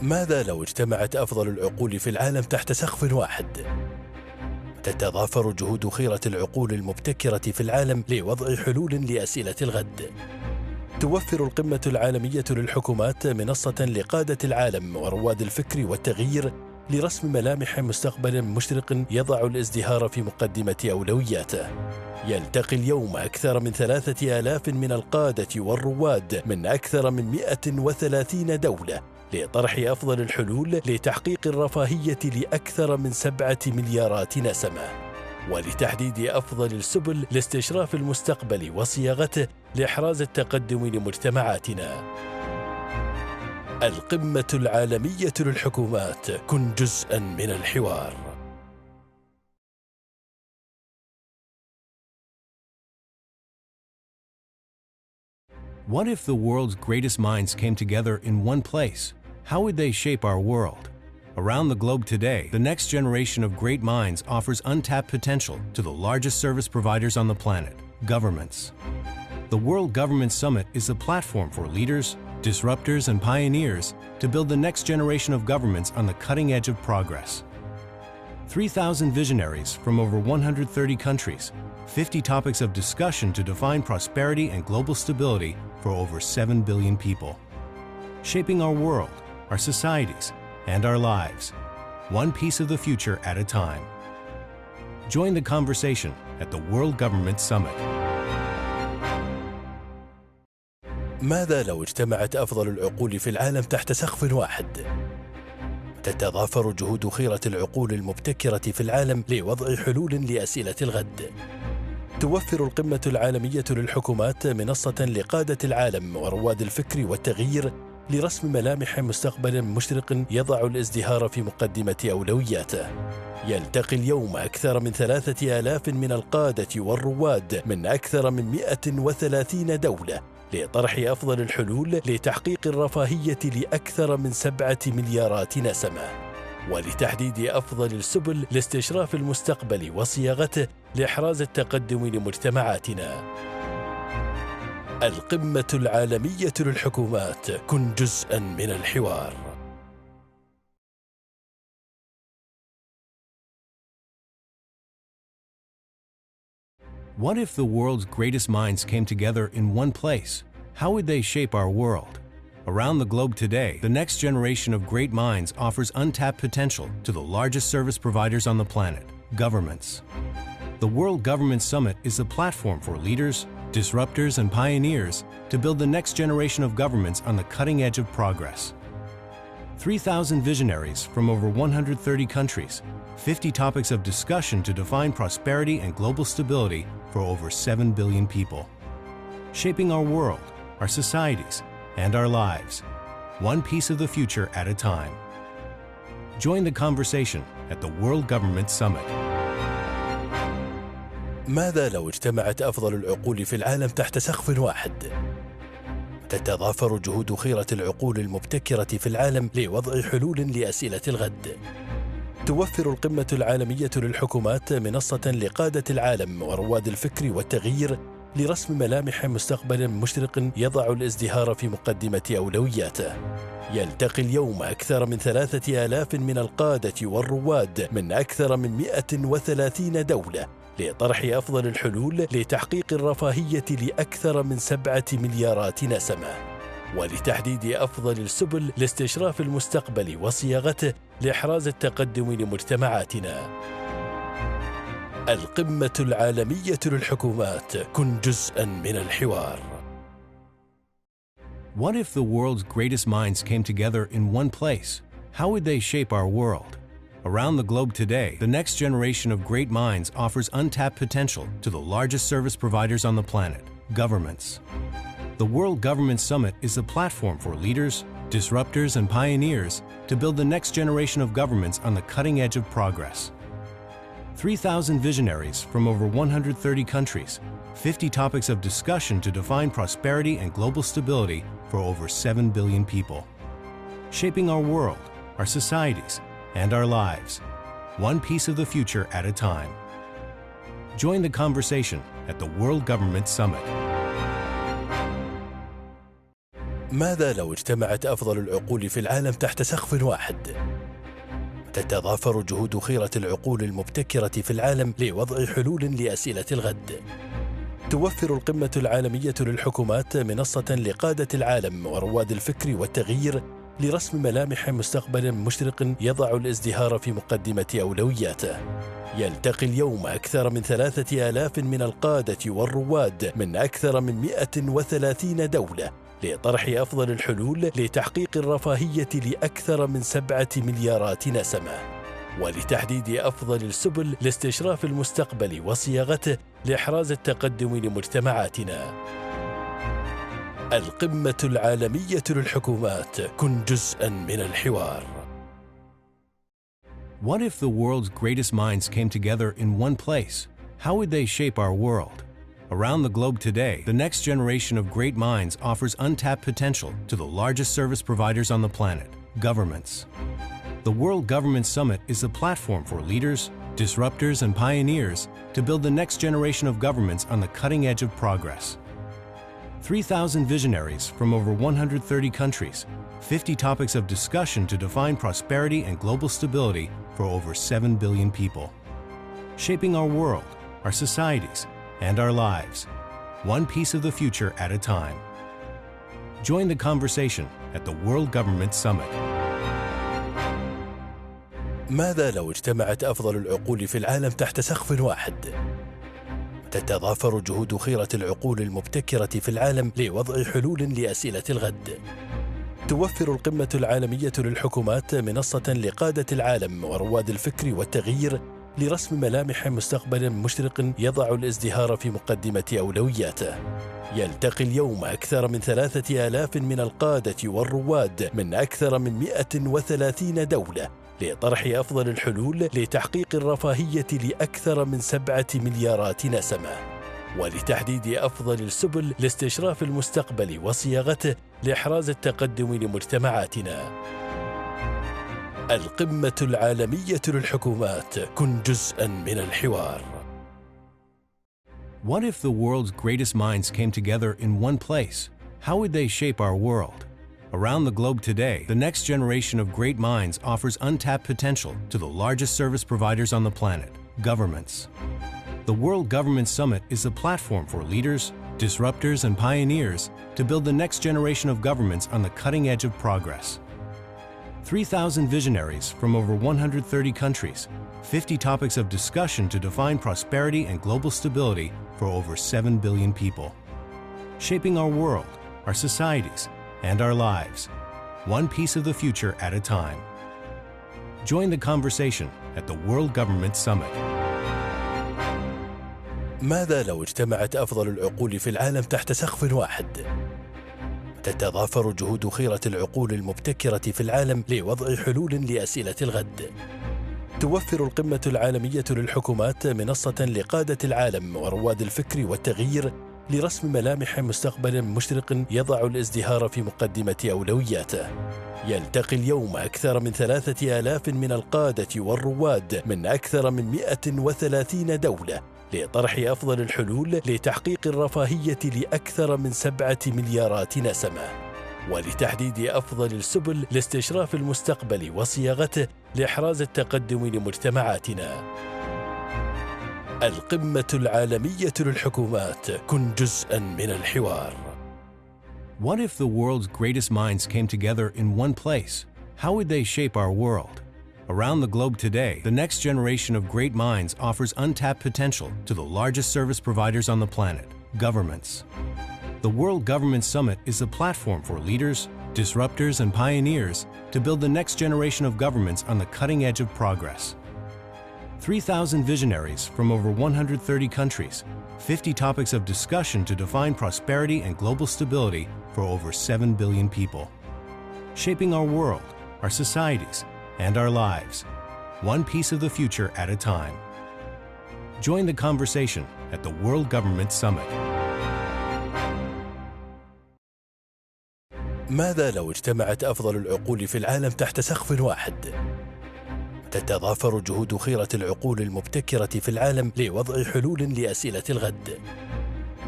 ماذا لو اجتمعت أفضل العقول في العالم تحت سقف واحد؟ تتضافر جهود خيرة العقول المبتكرة في العالم لوضع حلول لأسئلة الغد. توفر القمة العالمية للحكومات منصة لقادة العالم ورواد الفكر والتغيير لرسم ملامح مستقبل مشرق يضع الازدهار في مقدمة أولوياته. يلتقي اليوم أكثر من 3000 من القادة والرواد من أكثر من 130 دولة لطرح أفضل الحلول لتحقيق الرفاهية لأكثر من 7 مليارات نسمة، ولتحديد أفضل السبل لاستشراف المستقبل وصياغته لإحراز التقدم لمجتمعاتنا. القمة العالمية للحكومات، كن جزءاً من الحوار. What if the world's greatest minds came together in one place? How would they shape our world? Around the globe today, the next generation of great minds offers untapped potential to the largest service providers on the planet, governments. The World Government Summit is a platform for leaders, disruptors, and pioneers to build the next generation of governments on the cutting edge of progress. 3,000 visionaries from over 130 countries, 50 topics of discussion to define prosperity and global stability for over 7 billion people. Shaping our world, our societies, and our lives, one piece of the future at a time. Join the conversation at the World Government Summit. ماذا لو اجتمعت أفضل العقول في العالم تحت سقف واحد؟ تتضافر جهود خيرة العقول المبتكرة في العالم لوضع حلول لأسئلة الغد. توفر القمة العالمية للحكومات منصة لقادة العالم ورواد الفكر والتغيير لرسم ملامح مستقبل مشرق يضع الازدهار في مقدمة أولوياته. يلتقي اليوم أكثر من 3000 من القادة والرواد من أكثر من 130 دولة لطرح أفضل الحلول لتحقيق الرفاهية لأكثر من 7 مليارات نسمة، ولتحديد أفضل السبل لاستشراف المستقبل وصياغته لإحراز التقدم لمجتمعاتنا. القمة العالمية للحكومات، كن جزءاً من الحوار. What if the world's greatest minds came together in one place? How would they shape our world? Around the globe today, the next generation of great minds offers untapped potential to the largest service providers on the planet, governments. The World Government Summit is a platform for leaders, disruptors, and pioneers to build the next generation of governments on the cutting edge of progress. 3,000 visionaries from over 130 countries, 50 topics of discussion to define prosperity and global stability for over 7 billion people. Shaping our world, our societies, and our lives, one piece of the future at a time. Join the conversation at the World Government Summit. ماذا لو اجتمعت أفضل العقول في العالم تحت سقف واحد؟ تتضافر جهود خيرة العقول المبتكرة في العالم لوضع حلول لأسئلة الغد. توفر القمة العالمية للحكومات منصة لقادة العالم ورواد الفكر والتغيير لرسم ملامح مستقبل مشرق يضع الازدهار في مقدمة أولوياته. يلتقي اليوم أكثر من 3000 من القادة والرواد من أكثر من 130 دولة لطرح أفضل الحلول لتحقيق الرفاهية لأكثر من 7 مليارات نسمة، ولتحديد أفضل السبل لاستشراف المستقبل وصياغته لإحراز التقدم لمجتمعاتنا. القمة العالمية للحكومات، كن جزءاً من الحوار. What if the world's greatest minds came together in one place? How would they shape our world? Around the globe today, the next generation of great minds offers untapped potential to the largest service providers on the planet, governments. The World Government Summit is a platform for leaders, disruptors, and pioneers to build the next generation of governments on the cutting edge of progress. 3,000 visionaries from over 130 countries, 50 topics of discussion to define prosperity and global stability for over 7 billion people. Shaping our world, our societies, and our lives, one piece of the future at a time. Join the conversation at the World Government Summit. ماذا لو اجتمعت أفضل العقول في العالم تحت سقف واحد؟ تتضافر جهود خيرة العقول المبتكرة في العالم لوضع حلول لأسئلة الغد. توفر القمة العالمية للحكومات منصة لقادة العالم ورواد الفكر والتغيير لرسم ملامح مستقبل مشرق يضع الازدهار في مقدمة أولوياته. يلتقي اليوم أكثر من 3000 من القادة والرواد من أكثر من 130 دولة لطرح أفضل الحلول لتحقيق الرفاهية لأكثر من 7 مليارات نسمة، ولتحديد أفضل السبل لاستشراف المستقبل وصياغته لإحراز التقدم لمجتمعاتنا. القمة العالمية للحكومات، كن جزءاً من الحوار. What if the world's greatest minds came together in one place? How would they shape our world? Around the globe today, the next generation of great minds offers untapped potential to the largest service providers on the planet, governments. The World Government Summit is a platform for leaders, disruptors, and pioneers to build the next generation of governments on the cutting edge of progress. 3,000 visionaries from over 130 countries, 50 topics of discussion to define prosperity and global stability for over 7 billion people. Shaping our world, our societies, and our lives, one piece of the future at a time. Join the conversation at the World Government Summit. ماذا لو اجتمعت أفضل العقول في العالم تحت سقف واحد؟ تتضافر جهود خيرة العقول المبتكرة في العالم لوضع حلول لأسئلة الغد. توفر القمة العالمية للحكومات منصة لقادة العالم ورواد الفكر والتغيير لرسم ملامح مستقبل مشرق يضع الازدهار في مقدمة أولوياته. يلتقي اليوم أكثر من 3000 من القادة والرواد من أكثر من 130 دولة لطرح أفضل الحلول لتحقيق الرفاهية لأكثر من 7 مليارات نسمة، ولتحديد أفضل السبل لاستشراف المستقبل وصياغته لإحراز التقدم لمجتمعاتنا. القمة العالمية للحكومات، كن جزءاً من الحوار. What if the world's greatest minds came together in one place? How would they shape our world? Around the globe today, the next generation of great minds offers untapped potential to the largest service providers on the planet, governments. The World Government Summit is a platform for leaders, disruptors, and pioneers to build the next generation of governments on the cutting edge of progress. 3,000 visionaries from over 130 countries, 50 topics of discussion to define prosperity and global stability for over 7 billion people. Shaping our world, our societies, and our lives, one piece of the future at a time. Join the conversation at the World Government Summit. ماذا لو اجتمعت أفضل العقول في العالم تحت سقف واحد؟ تتضافر جهود خيرة العقول المبتكرة في العالم لوضع حلول لأسئلة الغد. توفر القمة العالمية للحكومات منصة لقادة العالم ورواد الفكر والتغيير لرسم ملامح مستقبل مشرق يضع الازدهار في مقدمة أولوياته. يلتقي اليوم أكثر من 3,000 من القادة والرواد من أكثر من 130 دولة لطرح أفضل الحلول لتحقيق الرفاهية لأكثر من 7 مليارات نسمة، ولتحديد أفضل السبل لاستشراف المستقبل وصياغته لإحراز التقدم لمجتمعاتنا. القمة العالمية للحكومات، كن جزءاً من الحوار. What if the world's greatest minds came together in one place? How would they shape our world? Around the globe today, the next generation of great minds offers untapped potential to the largest service providers on the planet, governments. The World Government Summit is a platform for leaders, disruptors, and pioneers to build the next generation of governments on the cutting edge of progress. 3,000 visionaries from over 130 countries, 50 topics of discussion to define prosperity and global stability for over 7 billion people. Shaping our world, our societies, and our lives, one piece of the future at a time. Join the conversation at the World Government Summit. ماذا لو اجتمعت أفضل العقول في العالم تحت سقف واحد؟ تتضافر جهود خيرة العقول المبتكرة في العالم لوضع حلول لأسئلة الغد.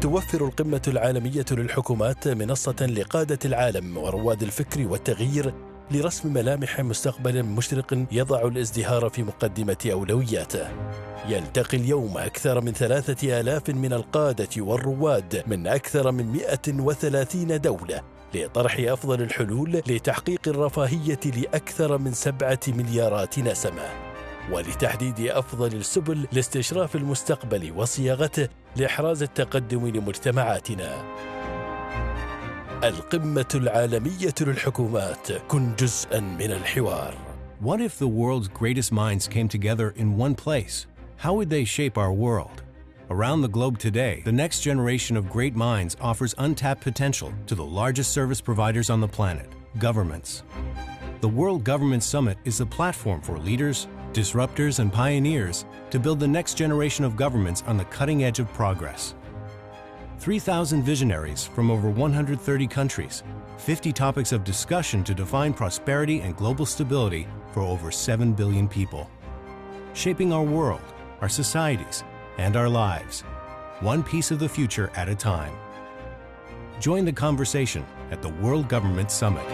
توفر القمة العالمية للحكومات منصة لقادة العالم ورواد الفكر والتغيير لرسم ملامح مستقبل مشرق يضع الازدهار في مقدمة أولوياته. يلتقي اليوم أكثر من 3,000 من القادة والرواد من أكثر من 130 دولة لطرح أفضل الحلول لتحقيق الرفاهية لأكثر من 7 مليارات نسمة، ولتحديد أفضل السبل لاستشراف المستقبل وصياغته لإحراز التقدم لمجتمعاتنا. القمة العالمية للحكومات، كن جزءاً من الحوار. What if the world's greatest minds came together in one place? How would they shape our world? Around the globe today, the next generation of great minds offers untapped potential to the largest service providers on the planet, governments. The World Government Summit is a platform for leaders, disruptors, and pioneers to build the next generation of governments on the cutting edge of progress. 3,000 visionaries from over 130 countries, 50 topics of discussion to define prosperity and global stability for over 7 billion people. Shaping our world, our societies, and our lives, one piece of the future at a time. Join the conversation at the World Government Summit.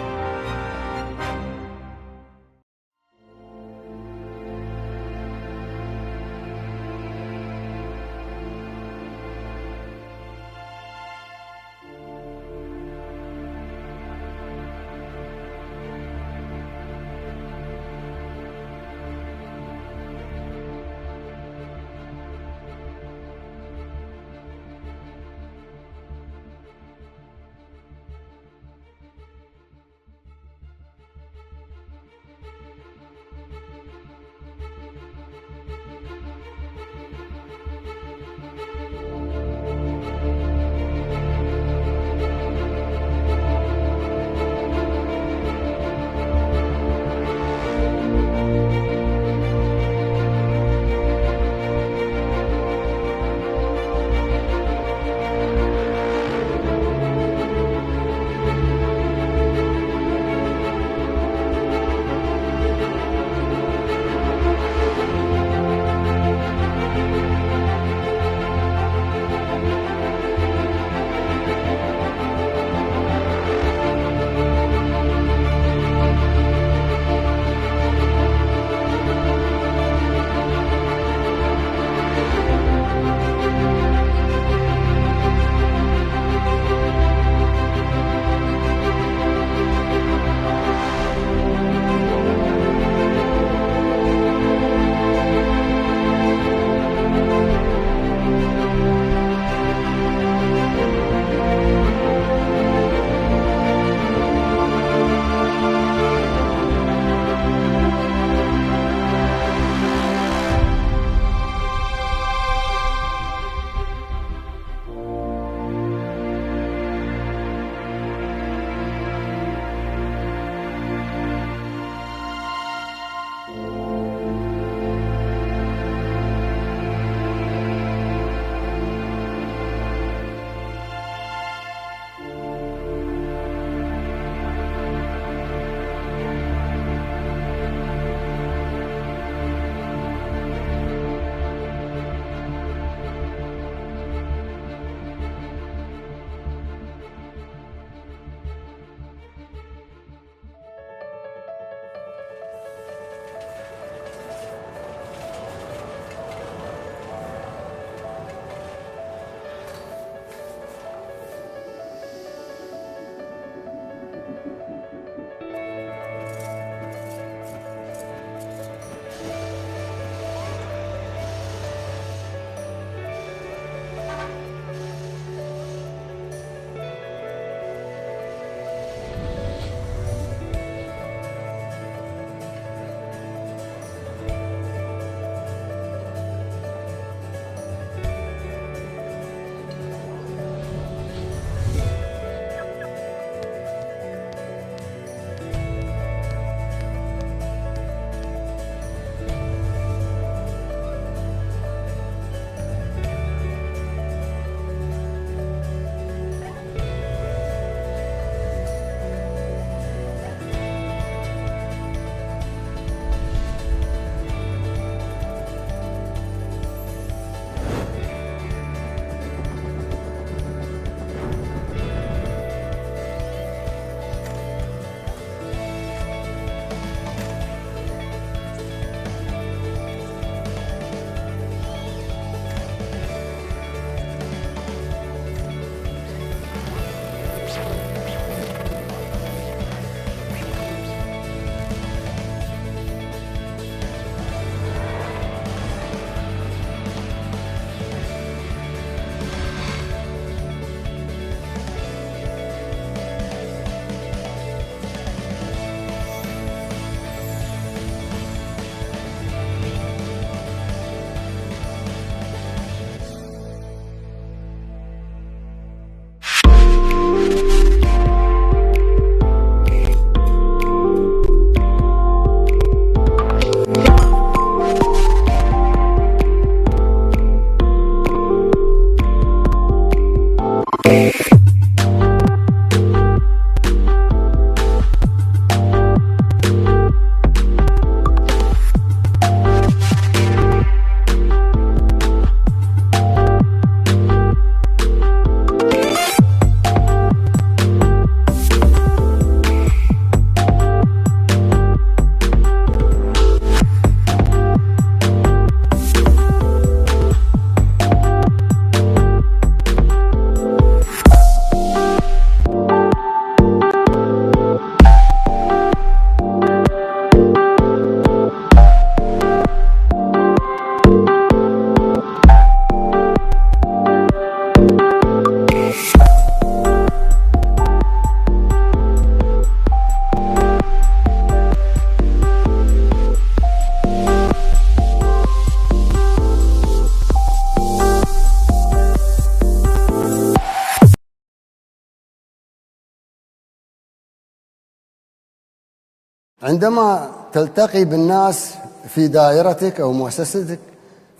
عندما تلتقي بالناس في دائرتك أو مؤسستك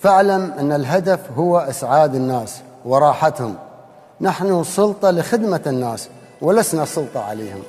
فاعلم أن الهدف هو إسعاد الناس وراحتهم. نحن سلطة لخدمة الناس ولسنا سلطة عليهم.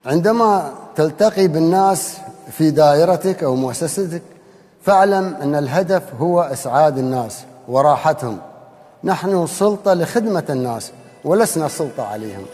عندما تلتقي بالناس في دائرتك أو مؤسستك فاعلم أن الهدف هو إسعاد الناس وراحتهم. نحن سلطة لخدمة الناس ولسنا سلطة عليهم.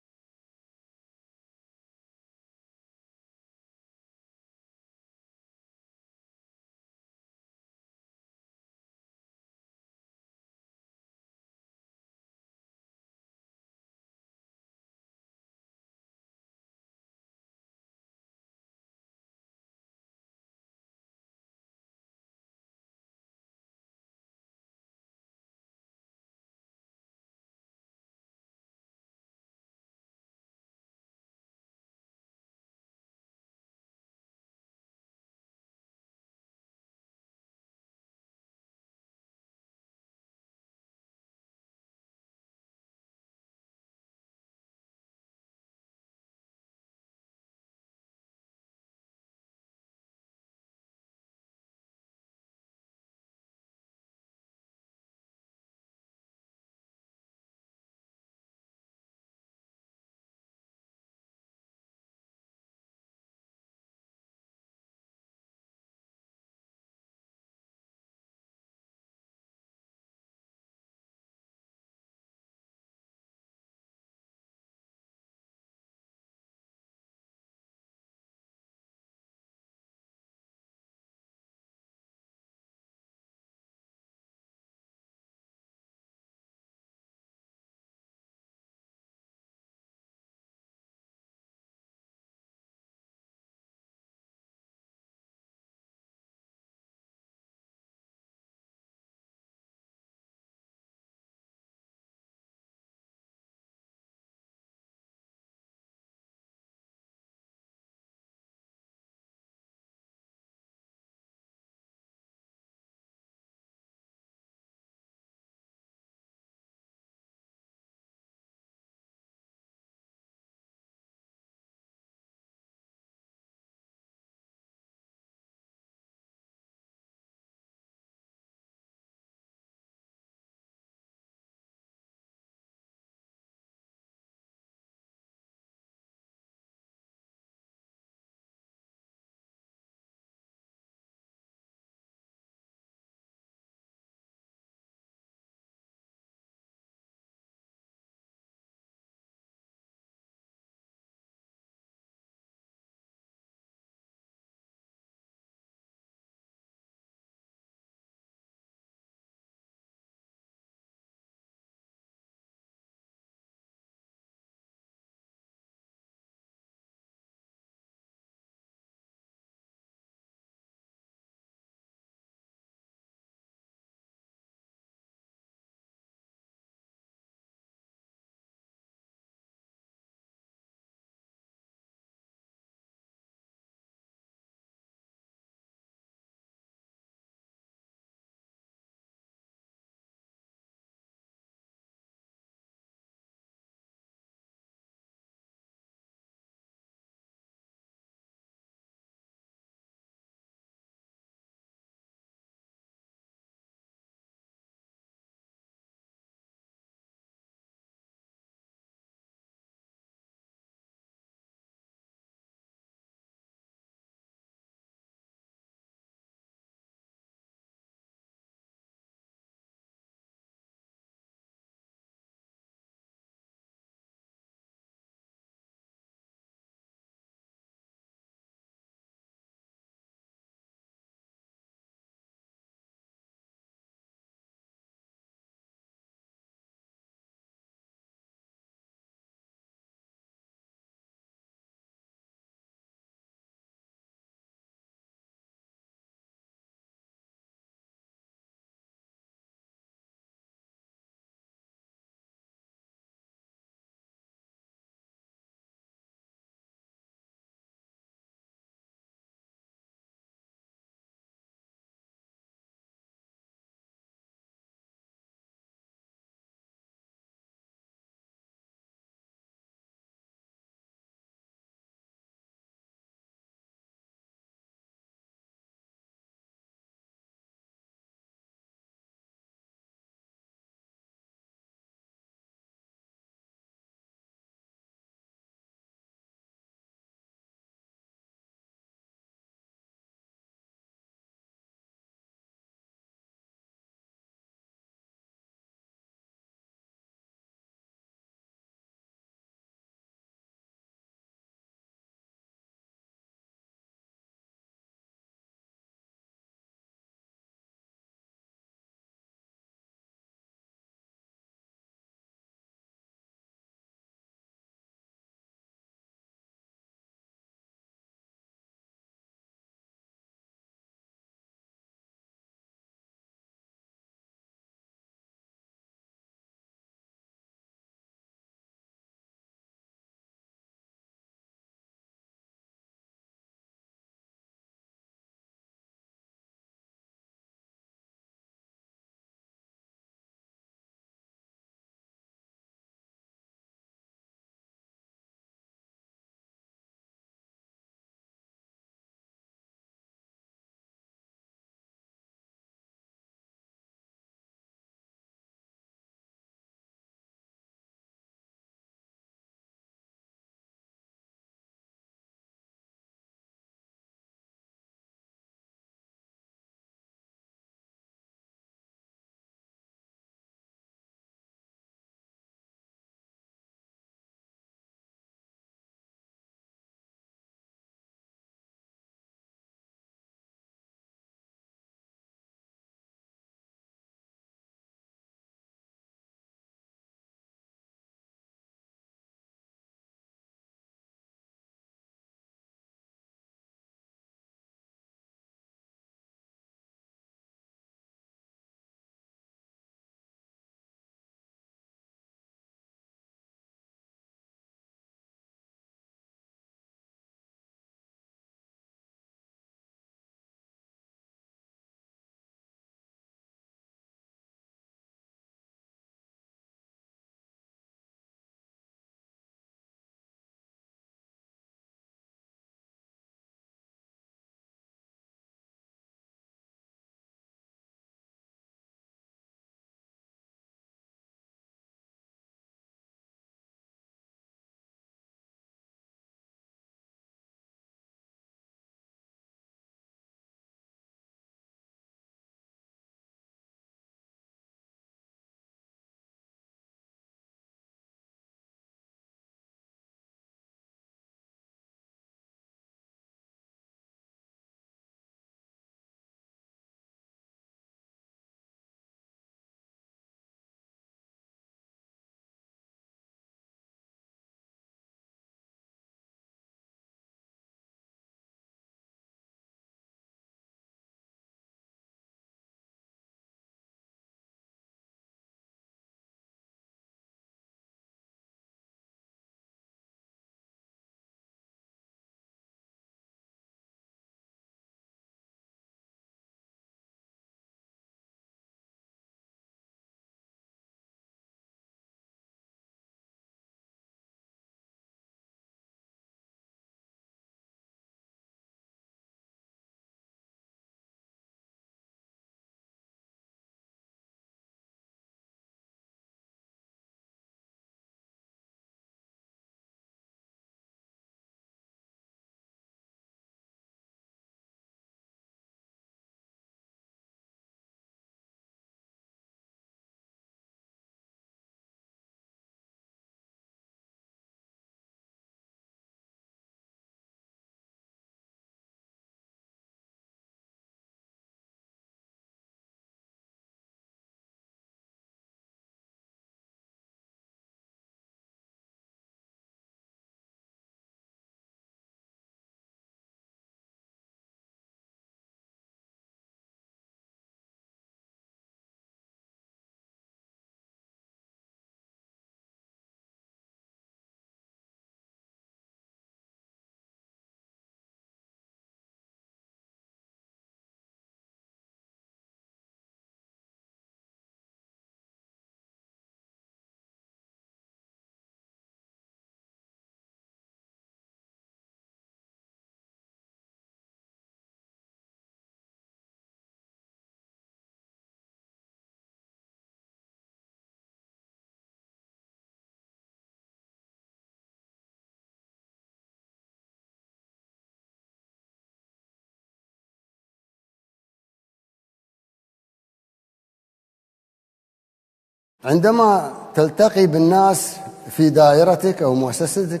عندما تلتقي بالناس في دائرتك أو مؤسستك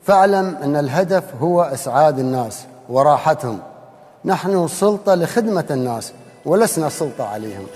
فاعلم أن الهدف هو إسعاد الناس وراحتهم. نحن سلطة لخدمة الناس ولسنا سلطة عليهم.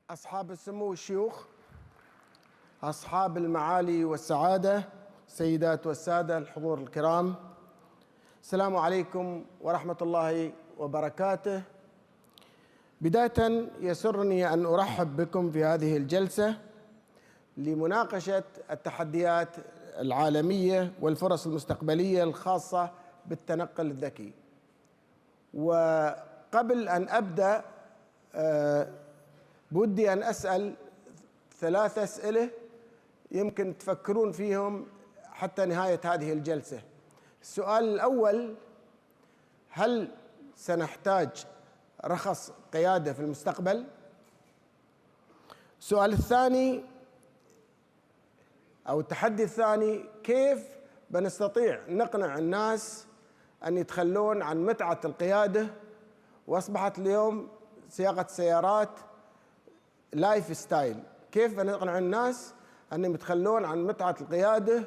أصحاب السمو الشيوخ، أصحاب المعالي والسعادة، السيدات والسادة الحضور الكرام، السلام عليكم ورحمة الله وبركاته. بداية يسرني أن أرحب بكم في هذه الجلسة لمناقشة التحديات العالمية والفرص المستقبلية الخاصة بالتنقل الذكي. وقبل أن أبدأ بودي أن أسأل 3 أسئلة يمكن تفكرون فيهم حتى نهاية هذه الجلسة. السؤال الأول: هل سنحتاج رخص قيادة في المستقبل؟ السؤال الثاني أو التحدي الثاني: كيف بنستطيع نقنع الناس أن يتخلون عن متعة القيادة، وأصبحت اليوم سياقة السيارات لايف ستايل؟ كيف بنقنع الناس أنهم يتخلون عن متعة القيادة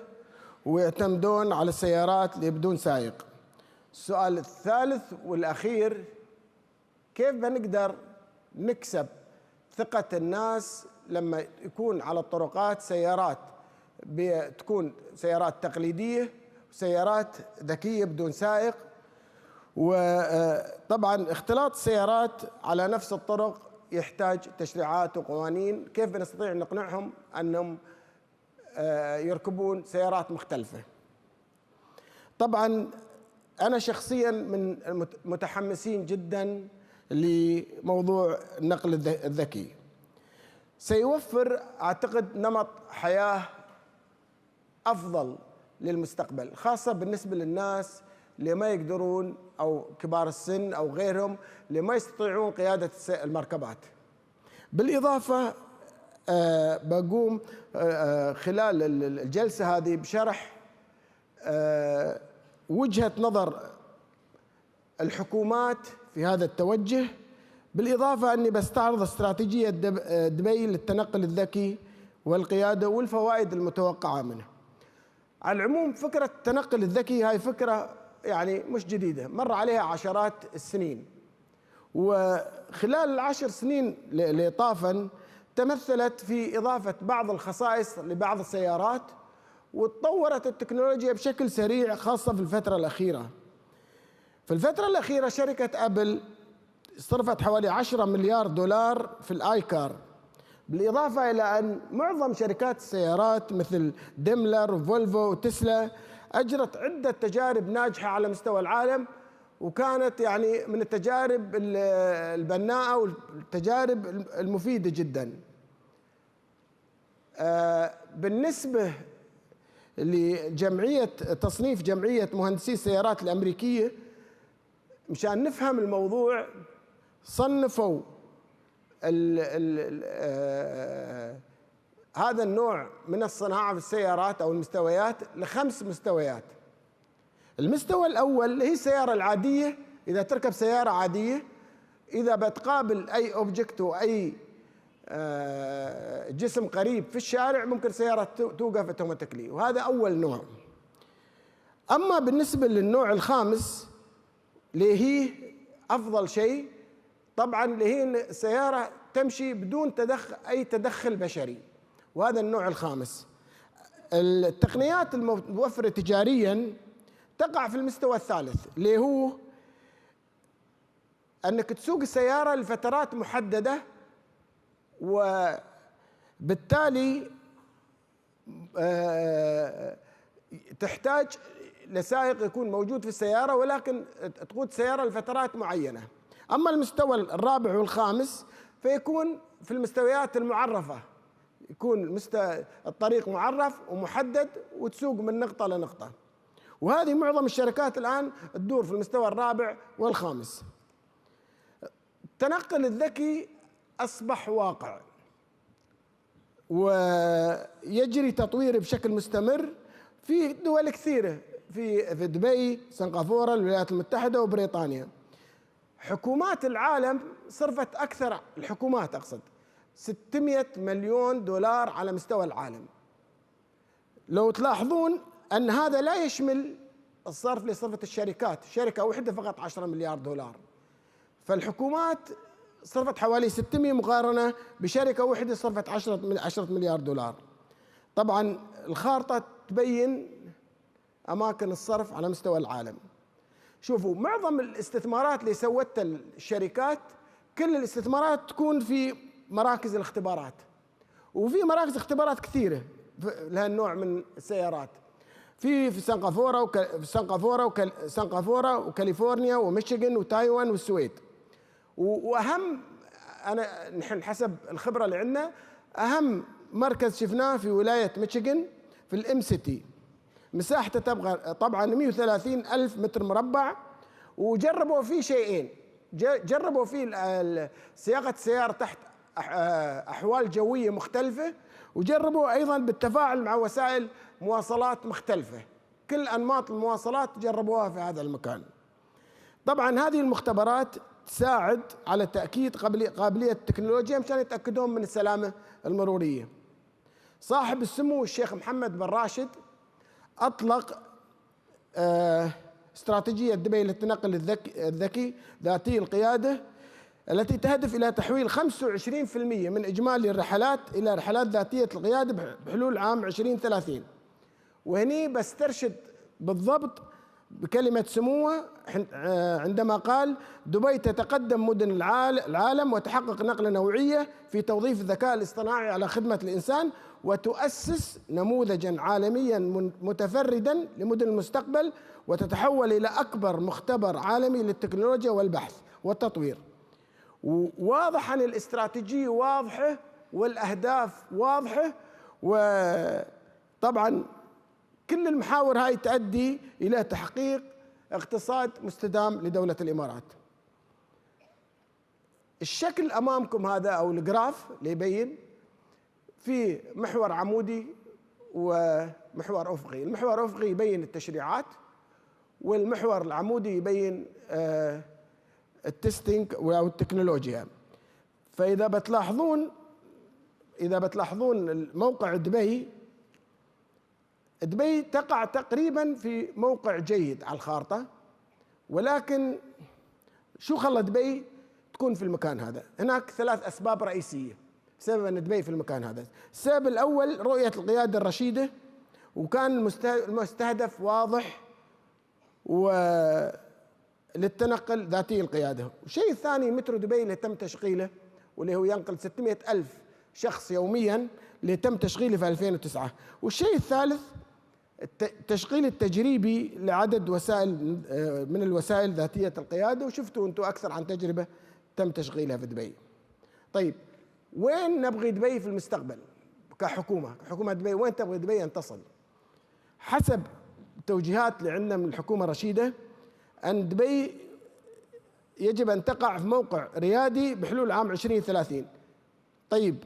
ويعتمدون على السيارات اللي بدون سائق؟ السؤال الثالث والأخير: كيف بنقدر نكسب ثقة الناس لما يكون على الطرقات سيارات بتكون سيارات تقليدية وسيارات ذكية بدون سائق؟ وطبعا اختلاط السيارات على نفس الطرق يحتاج تشريعات وقوانين. كيف بنستطيع نقنعهم أنهم يركبون سيارات مختلفة؟ طبعا أنا شخصيا من المتحمسين جدا لموضوع النقل الذكي. سيوفر أعتقد نمط حياة أفضل للمستقبل، خاصة بالنسبة للناس اللي ما يقدرون أو كبار السن أو غيرهم اللي ما يستطيعون قيادة المركبات. بالإضافة بقوم خلال الجلسة هذه بشرح وجهة نظر الحكومات في هذا التوجه، بالإضافة أني بستعرض استراتيجية دبي للتنقل الذكي والقيادة والفوائد المتوقعة منه. على العموم فكرة التنقل الذكي هاي فكرة يعني مش جديدة، مر عليها عشرات السنين، وخلال ال10 سنين اللي طافن تمثلت في إضافة بعض الخصائص لبعض السيارات، وتطورت التكنولوجيا بشكل سريع خاصة في الفترة الأخيرة. في الفترة الأخيرة شركة أبل صرفت حوالي 10 مليار دولار في الآي كار، بالإضافة إلى أن معظم شركات السيارات مثل ديملر وفولفو وتسلا أجرت عدة تجارب ناجحة على مستوى العالم، وكانت يعني من التجارب البناءة والتجارب المفيدة جدا. بالنسبة لجمعية تصنيف جمعية مهندسي السيارات الأمريكية، مشان نفهم الموضوع صنفوا هذا النوع من الصناعة في السيارات أو المستويات ل5 مستويات. المستوى الأول هي السيارة العادية، إذا تركب سيارة عادية إذا بتقابل أي أوبجكت وأي جسم قريب في الشارع ممكن سيارة توقف اوتوماتيكلي، وهذا أول نوع. أما بالنسبة للنوع الخامس اللي هي أفضل شيء طبعا، اللي هي السيارة تمشي بدون أي تدخل بشري، وهذا النوع الخامس. التقنيات الموفرة تجاريا تقع في المستوى الثالث، اللي هو أنك تسوق السيارة لفترات محددة، وبالتالي تحتاج لسائق يكون موجود في السيارة، ولكن تقود السيارة لفترات معينة. أما المستوى الرابع والخامس فيكون في المستويات المعرفة، يكون الطريق معرف ومحدد وتسوق من نقطة لنقطة، وهذه معظم الشركات الآن تدور في المستوى الرابع والخامس. التنقل الذكي أصبح واقع ويجري تطويره بشكل مستمر في دول كثيرة، في دبي، سنغافورة، الولايات المتحدة وبريطانيا. حكومات العالم صرفت أكثر، الحكومات أقصد 600 مليون دولار على مستوى العالم. لو تلاحظون أن هذا لا يشمل الصرف اللي صرفت الشركات، شركة واحدة فقط 10 مليار دولار. فالحكومات صرفت حوالي 600 مقارنة بشركة واحدة صرفت 10 مليار دولار. طبعا الخارطة تبين أماكن الصرف على مستوى العالم. شوفوا معظم الاستثمارات اللي سوتها الشركات، كل الاستثمارات تكون في مراكز الاختبارات، وفي مراكز اختبارات كثيرة لهالنوع من السيارات، في سنغافورة وكاليفورنيا وميشيغان وتايوان والسويد. واهم نحن حسب الخبرة اللي عندنا اهم مركز شفناه في ولاية ميشيغان في الام سيتي، مساحته تبقى طبعا 130 ألف متر مربع، وجربوا فيه شيئين، جربوا فيه صياغة السيارة تحت أحوال جوية مختلفة، وجربوا أيضا بالتفاعل مع وسائل مواصلات مختلفة، كل أنماط المواصلات جربوها في هذا المكان. طبعا هذه المختبرات تساعد على تأكيد قابلية التكنولوجيا مشان يتأكدون من السلامة المرورية. صاحب السمو الشيخ محمد بن راشد أطلق استراتيجية دبي للتنقل الذكي ذاتي القيادة، التي تهدف إلى تحويل 25% من إجمالي الرحلات إلى رحلات ذاتية القيادة بحلول عام 2030. وهني بسترشد بالضبط بكلمة سموه عندما قال: دبي تتقدم مدن العالم وتحقق نقلة نوعية في توظيف الذكاء الاصطناعي على خدمة الإنسان، وتؤسس نموذجا عالميا متفردا لمدن المستقبل، وتتحول إلى أكبر مختبر عالمي للتكنولوجيا والبحث والتطوير. واضح أن الاستراتيجية واضحة والأهداف واضحة، وطبعا كل المحاور هاي تؤدي إلى تحقيق اقتصاد مستدام لدولة الإمارات. الشكل أمامكم هذا أو الجراف اللي يبين في محور عمودي ومحور أفقي. المحور الأفقي يبين التشريعات، والمحور العمودي يبين التستينج أو التكنولوجيا. فإذا بتلاحظون موقع دبي تقع تقريبا في موقع جيد على الخارطة، ولكن شو خلى دبي تكون في المكان هذا؟ هناك 3 أسباب رئيسية بسبب أن دبي في المكان هذا. السبب الأول رؤية القيادة الرشيدة، وكان المستهدف واضح للتنقل ذاتي القيادة. والشيء الثاني مترو دبي اللي تم تشغيله، واللي هو ينقل 600 ألف شخص يوميا، اللي تم تشغيله في 2009. والشيء الثالث التشغيل التجريبي لعدد من الوسائل ذاتية القيادة، وشفتوا أنتم أكثر عن تجربة تم تشغيلها في دبي. طيب وين نبغي دبي في المستقبل كحكومة دبي؟ وين تبغي دبي أن تصل؟ حسب التوجيهات اللي عندنا من الحكومة الرشيدة، أن دبي يجب أن تقع في موقع ريادي بحلول عام 2030. طيب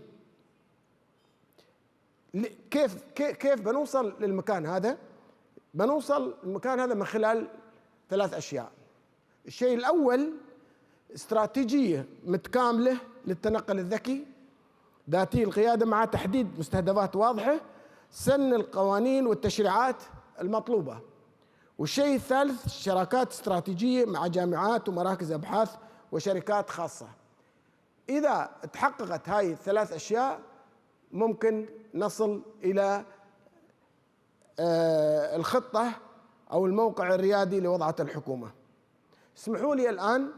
كيف بنوصل للمكان هذا؟ بنوصل للمكان هذا من خلال 3 أشياء. الشيء الأول استراتيجية متكاملة للتنقل الذكي ذاتي القيادة مع تحديد مستهدفات واضحة، سن القوانين والتشريعات المطلوبة. والشيء الثالث شراكات استراتيجية مع جامعات ومراكز أبحاث وشركات خاصة. إذا تحققت هاي ال3 أشياء ممكن نصل إلى الخطة أو الموقع الريادي لوضعة الحكومة. اسمحوا لي الآن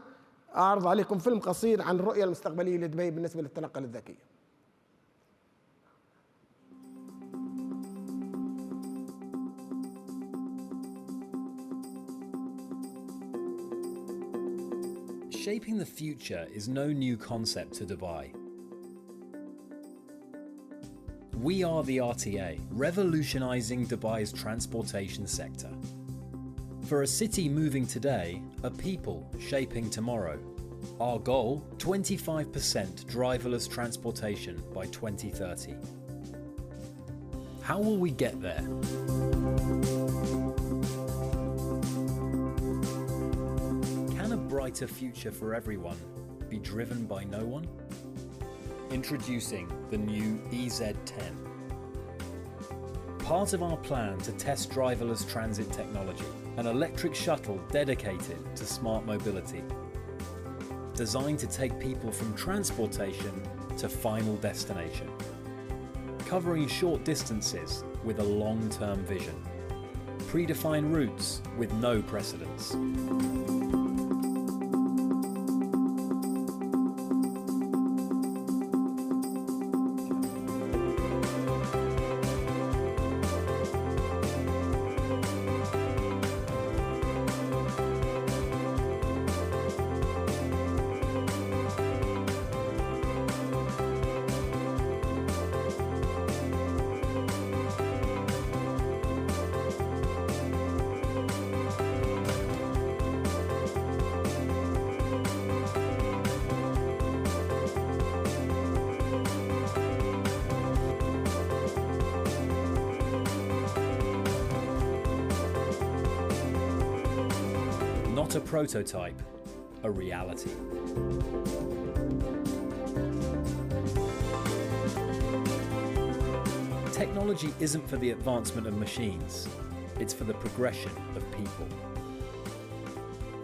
أعرض عليكم فيلم قصير عن الرؤية المستقبلية لدبي بالنسبة للتنقل الذكي. Shaping the future is no new concept to Dubai. We are the RTA, revolutionizing Dubai's transportation sector. For a city moving today, a people shaping tomorrow. Our goal, 25% driverless transportation by 2030. How will we get there? Can a brighter future for everyone be driven by no one? Introducing the new EZ10. Part of our plan to test driverless transit technology, an electric shuttle dedicated to smart mobility. designed to take people from transportation to final destination, covering short distances with a long-term vision, predefined routes with no precedents. Not a prototype, a reality. Technology isn't for the advancement of machines, it's for the progression of people.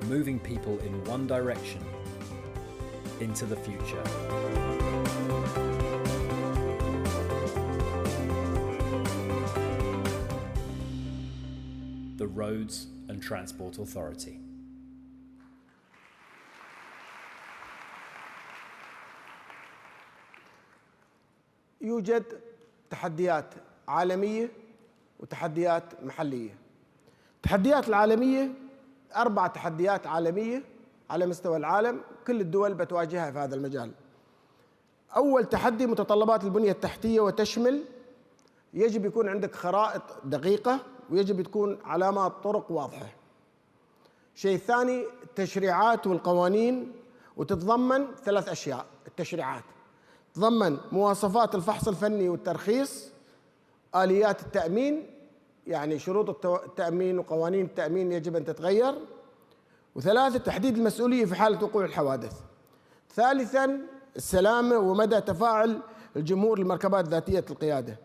Moving people in one direction, into the future. The Roads and Transport Authority. يوجد تحديات عالمية وتحديات محلية. التحديات العالمية 4 تحديات عالمية على مستوى العالم كل الدول بتواجهها في هذا المجال. أول تحدي متطلبات البنية التحتية، وتشمل يجب يكون عندك خرائط دقيقة ويجب تكون علامات طرق واضحة. الشيء الثاني التشريعات والقوانين، وتتضمن 3 أشياء. التشريعات تتضمن مواصفات الفحص الفني والترخيص، آليات التأمين، يعني شروط التأمين وقوانين التأمين يجب أن تتغير. وثلاثة تحديد المسؤولية في حالة وقوع الحوادث. ثالثاً السلامة ومدى تفاعل الجمهور للمركبات ذاتية القيادة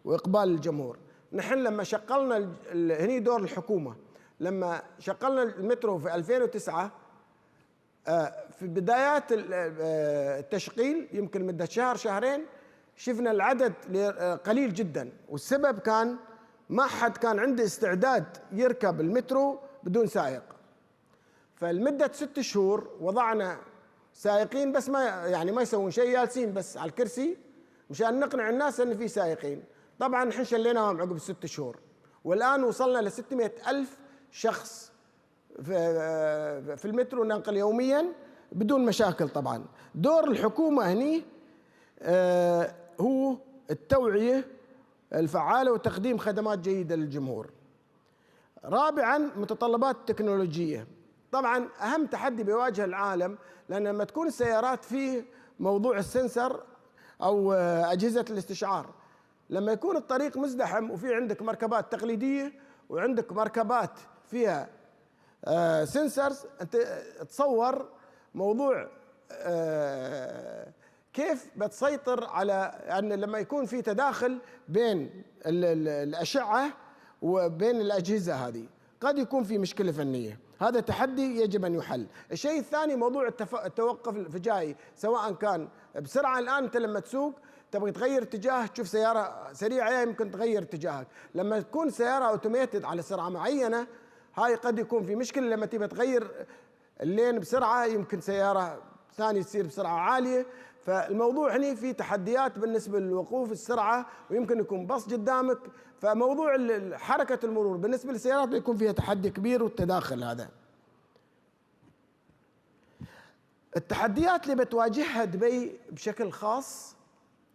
وإقبال الجمهور. نحن لما شغلنا هني دور الحكومة، لما شغلنا المترو في 2009 في بدايات التشغيل يمكن مدة شهر شهرين شفنا العدد قليل جدا، والسبب كان ما حد كان عنده استعداد يركب المترو بدون سائق. فلمدة 6 شهور وضعنا سائقين بس ما يسوون شيء، جالسين بس على الكرسي مشان نقنع الناس ان في سائقين. طبعا نحن شليناهم عقب 6 شهور، والان وصلنا ل 600,000 شخص في المترو ننقل يوميا بدون مشاكل. طبعا دور الحكومة هني هو التوعية الفعالة وتقديم خدمات جيدة للجمهور. رابعا متطلبات التكنولوجية. طبعا أهم تحدي بيواجه العالم، لأن لما تكون السيارات فيه موضوع السنسر أو أجهزة الاستشعار، لما يكون الطريق مزدحم وفي عندك مركبات تقليدية وعندك مركبات فيها سنسرز، أنت تصور موضوع كيف بتسيطر على أن لما يكون في تداخل بين الأشعة وبين الأجهزة هذه قد يكون في مشكلة فنية. هذا تحدي يجب أن يحل. الشيء الثاني موضوع التوقف الفجائي، سواء كان بسرعة. الآن أنت لما تسوق تبغى تغير اتجاه، تشوف سيارة سريعة يمكن تغير اتجاهك. لما تكون سيارة أوتوميتد على سرعة معينة، هاي قد يكون في مشكلة. لما تبغى تغير اللين بسرعة يمكن سيارة ثانية تصير بسرعة عالية. فالموضوع هنا في تحديات بالنسبة للوقوف السرعة، ويمكن يكون باص قدامك. فموضوع حركة المرور بالنسبة للسيارات بيكون فيها تحدي كبير، والتداخل هذا. التحديات اللي بتواجهها دبي بشكل خاص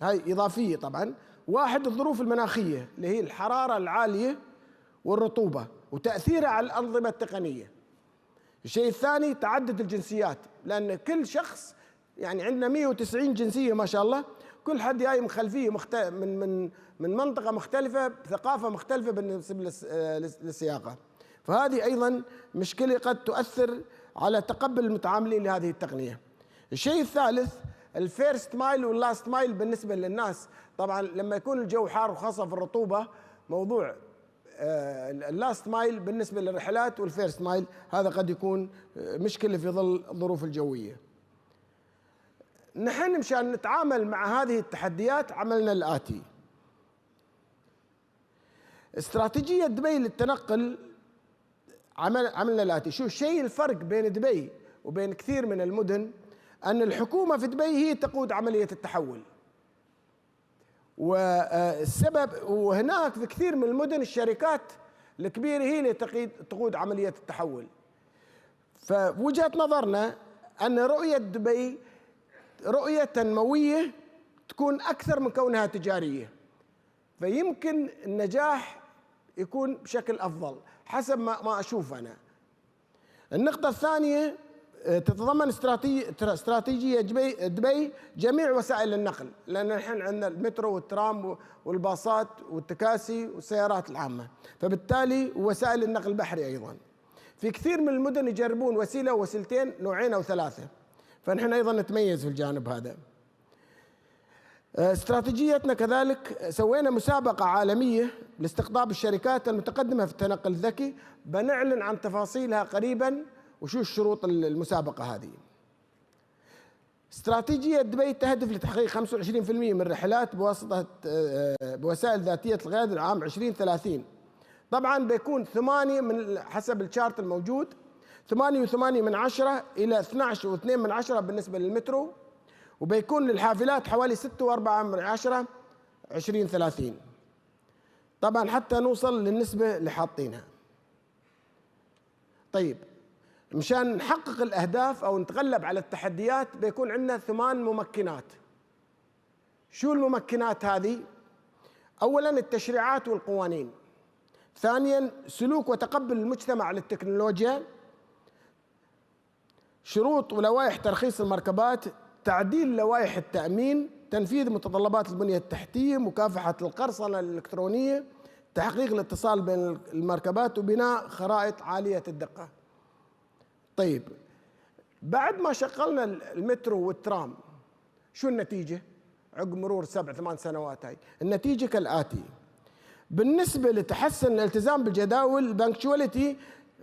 هاي إضافية طبعا. 1 الظروف المناخية اللي هي الحرارة العالية والرطوبة وتأثيرها على الأنظمة التقنية. الشيء الثاني تعدد الجنسيات، لأن كل شخص يعني عندنا 190 جنسية ما شاء الله، كل حد جاي من خلفية من منطقة مختلفة، بثقافة مختلفة بالنسبة للسياقة. فهذه أيضا مشكلة قد تؤثر على تقبل المتعاملين لهذه التقنية. الشيء الثالث الفيرست مايل واللاست مايل بالنسبة للناس. طبعا لما يكون الجو حار وخاصة في الرطوبة، موضوع اللاست مايل بالنسبة للرحلات والفيرست مايل هذا قد يكون مشكلة في ظل الظروف الجوية. نحن مشان نتعامل مع هذه التحديات عملنا الآتي. استراتيجية دبي للتنقل عملنا الآتي. شو الشيء الفرق بين دبي وبين كثير من المدن؟ أن الحكومة في دبي هي تقود عملية التحول، والسبب وهناك في كثير من المدن الشركات الكبيرة هي اللي تقود عملية التحول. فوجهة نظرنا أن رؤية دبي رؤية تنموية تكون أكثر من كونها تجارية، فيمكن النجاح يكون بشكل أفضل حسب ما أشوف أنا. النقطة الثانية تتضمن استراتيجية دبي جميع وسائل النقل، لأن نحن عندنا المترو والترام والباصات والتكاسي والسيارات العامة، فبالتالي وسائل النقل البحري أيضا. في كثير من المدن يجربون وسيلة ووسيلتين، نوعين أو ثلاثة، فنحن أيضا نتميز في الجانب هذا. استراتيجيتنا كذلك سوينا مسابقة عالمية لاستقطاب الشركات المتقدمة في التنقل الذكي، بنعلن عن تفاصيلها قريبا وشو الشروط المسابقة هذه. استراتيجية دبي تهدف لتحقيق 25% من الرحلات بوسائل ذاتية القيادة العام 2030. طبعا بيكون 8 من حسب الشارت الموجود، 8.8 إلى 12.2 بالنسبة للمترو، وبيكون للحافلات حوالي 6.4 2030. طبعا حتى نوصل للنسبة اللي حاطينها. طيب مشان نحقق الأهداف أو نتغلب على التحديات بيكون عندنا 8 ممكنات. شو الممكنات هذه؟ أولا التشريعات والقوانين. ثانيا سلوك وتقبل المجتمع للتكنولوجيا. شروط ولوائح ترخيص المركبات، تعديل لوائح التأمين، تنفيذ متطلبات البنية التحتية، مكافحة القرصنة الإلكترونية، تحقيق الاتصال بين المركبات، وبناء خرائط عالية الدقة. طيب بعد ما شغلنا المترو والترام شو النتيجة؟ عقب مرور 7-8 سنوات هاي النتيجة كالآتي. بالنسبة لتحسن الالتزام بالجداول البنكشواليتي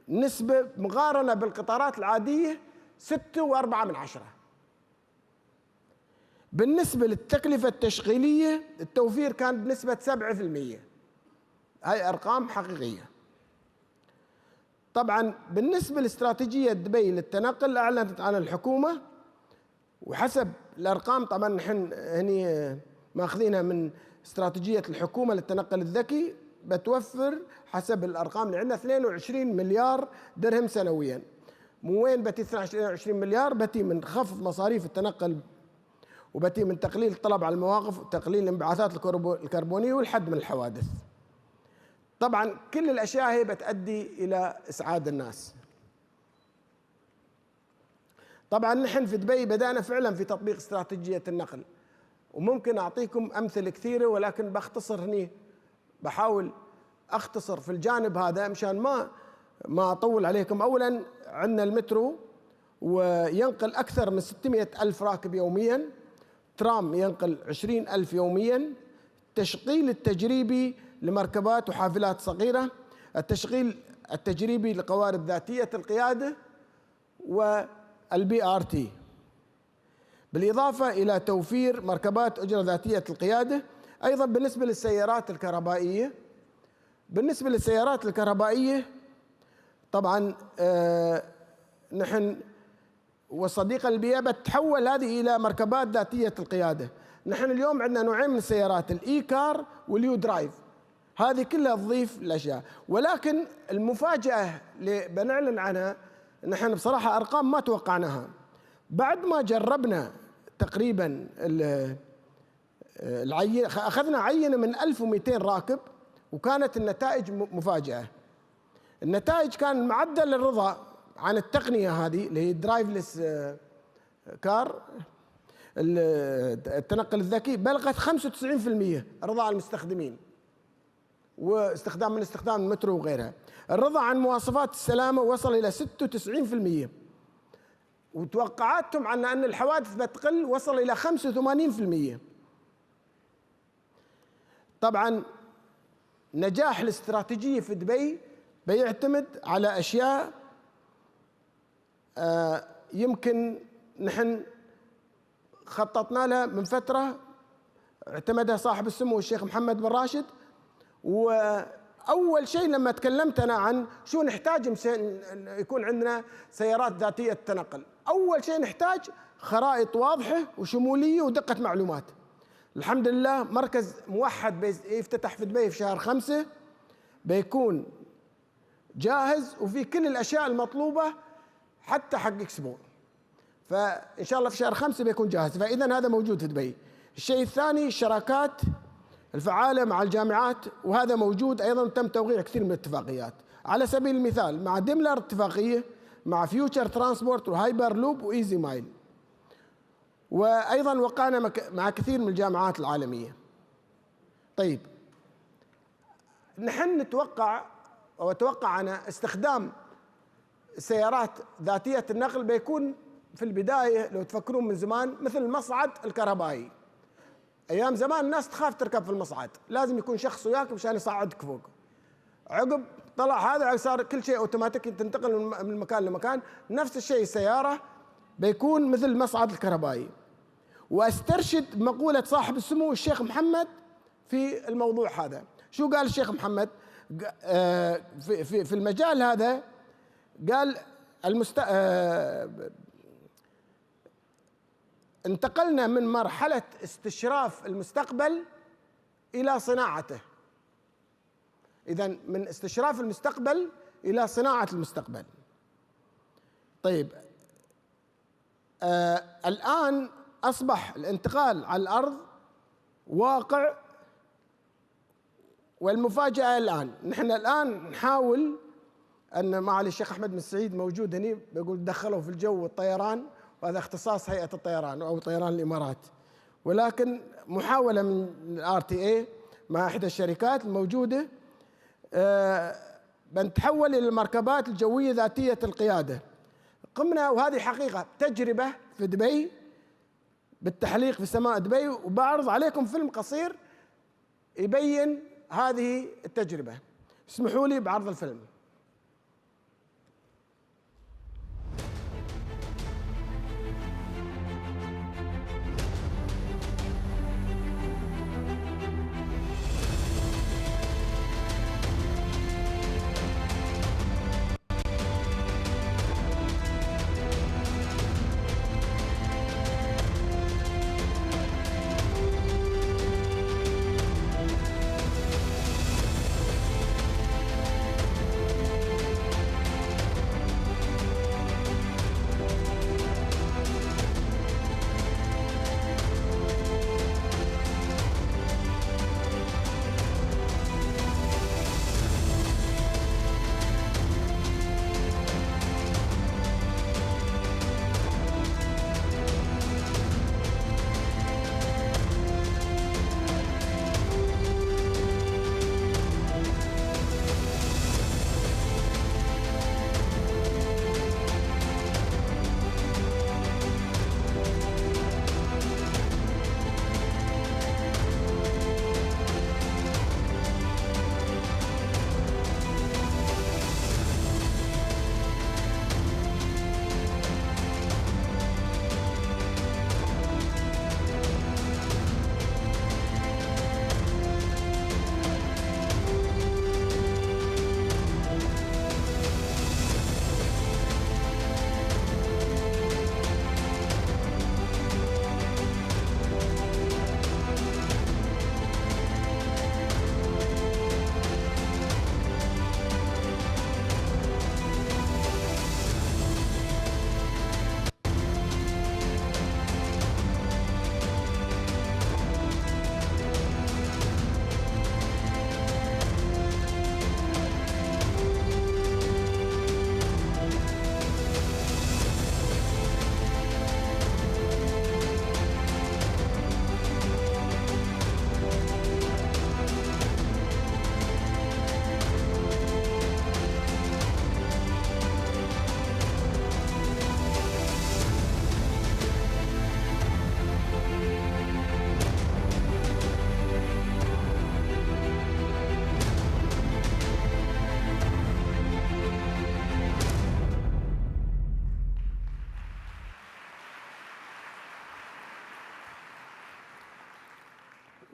نسبة مقارنة بالقطارات العادية 6.4. بالنسبة للتكلفة التشغيلية التوفير كان بنسبة 7%. هاي أرقام حقيقية. طبعا بالنسبة لاستراتيجية دبي للتنقل أعلنت عن الحكومة، وحسب الأرقام طبعا نحن هني ماخذينها من استراتيجية الحكومة للتنقل الذكي، بتوفر حسب الأرقام اللي عندنا 22 مليار درهم سنويا. مو وين بتي 22 مليار؟ بتي من خفض مصاريف التنقل، وبتي من تقليل الطلب على المواقف وتقليل الانبعاثات الكربونية والحد من الحوادث. طبعا كل الأشياء هي بتؤدي إلى إسعاد الناس. طبعا نحن في دبي بدأنا فعلا في تطبيق استراتيجية النقل، وممكن أعطيكم أمثلة كثيرة ولكن بختصر هني، بحاول أختصر في الجانب هذا مشان ما أطول عليكم. أولا عندنا المترو وينقل أكثر من 600 ألف راكب يوميا، ترام ينقل 20 ألف يوميا، التشغيل التجريبي لمركبات وحافلات صغيرة، التشغيل التجريبي لقوارب ذاتية القيادة، والبي ار تي، بالإضافة إلى توفير مركبات أجرة ذاتية القيادة. أيضا بالنسبة للسيارات الكهربائية، بالنسبة للسيارات الكهربائية طبعا نحن والصديقة البيئة بتحول هذه إلى مركبات ذاتية القيادة. نحن اليوم عندنا نوعين من السيارات، الإي كار واليو درايف، هذه كلها تضيف الأشياء. ولكن المفاجأة اللي بنعلن عنها، نحن بصراحة أرقام ما توقعناها. بعد ما جربنا تقريبا أخذنا عينة من 1200 راكب، وكانت النتائج مفاجئة. النتائج كان معدل الرضا عن التقنية هذه اللي هي درايفلس كار التنقل الذكي بلغت 95% رضا عن المستخدمين، واستخدام المترو وغيرها. الرضا عن مواصفات السلامة وصل إلى 96%، وتوقعاتهم عن أن الحوادث بتقل وصل إلى 85%. طبعا نجاح الاستراتيجية في دبي بيعتمد على أشياء يمكن نحن خططنا لها من فترة اعتمدها صاحب السمو الشيخ محمد بن راشد. وأول شيء لما تكلمت أنا عن شو نحتاج يكون عندنا سيارات ذاتية التنقل، أول شيء نحتاج خرائط واضحة وشمولية ودقة معلومات. الحمد لله مركز موحد يفتتح في دبي في شهر 5 بيكون جاهز وفي كل الأشياء المطلوبة حتى حق إكسبو، فإن شاء الله في شهر 5 بيكون جاهز. فإذا هذا موجود في دبي. الشيء الثاني الشراكات الفعالة مع الجامعات، وهذا موجود أيضا، تم توقيع كثير من الاتفاقيات. على سبيل المثال مع ديملر اتفاقية، مع فيوتشر ترانسبورت وهايبر لوب وإيزي مايل، وأيضا وقعنا مع كثير من الجامعات العالمية. طيب نحن أتوقع أنا استخدام سيارات ذاتية النقل بيكون في البداية لو تفكرون من زمان مثل المصعد الكهربائي. أيام زمان الناس تخاف تركب في المصعد، لازم يكون شخص وياك مشان يصعدك فوق. عقب طلع هذا صار كل شيء اوتوماتيك، تنتقل من مكان لمكان. نفس الشيء السيارة بيكون مثل المصعد الكهربائي. واسترشد مقولة صاحب السمو الشيخ محمد في الموضوع هذا. شو قال الشيخ محمد في المجال هذا؟ قال انتقلنا من مرحلة استشراف المستقبل إلى صناعته. إذن من استشراف المستقبل إلى صناعة المستقبل. طيب الآن أصبح الانتقال على الأرض واقع، والمفاجأة الآن نحن الآن نحاول أن معالي الشيخ أحمد بن سعيد موجود هنا، بيقول دخلوا في الجو والطيران، وهذا اختصاص هيئة الطيران أو طيران الإمارات، ولكن محاولة من الRTA مع إحدى الشركات الموجودة بنتحول إلى المركبات الجوية ذاتية القيادة. قمنا وهذه حقيقة تجربة في دبي بالتحليق في سماء دبي، وبعرض عليكم فيلم قصير يبين هذه التجربة. اسمحوا لي بعرض الفيلم.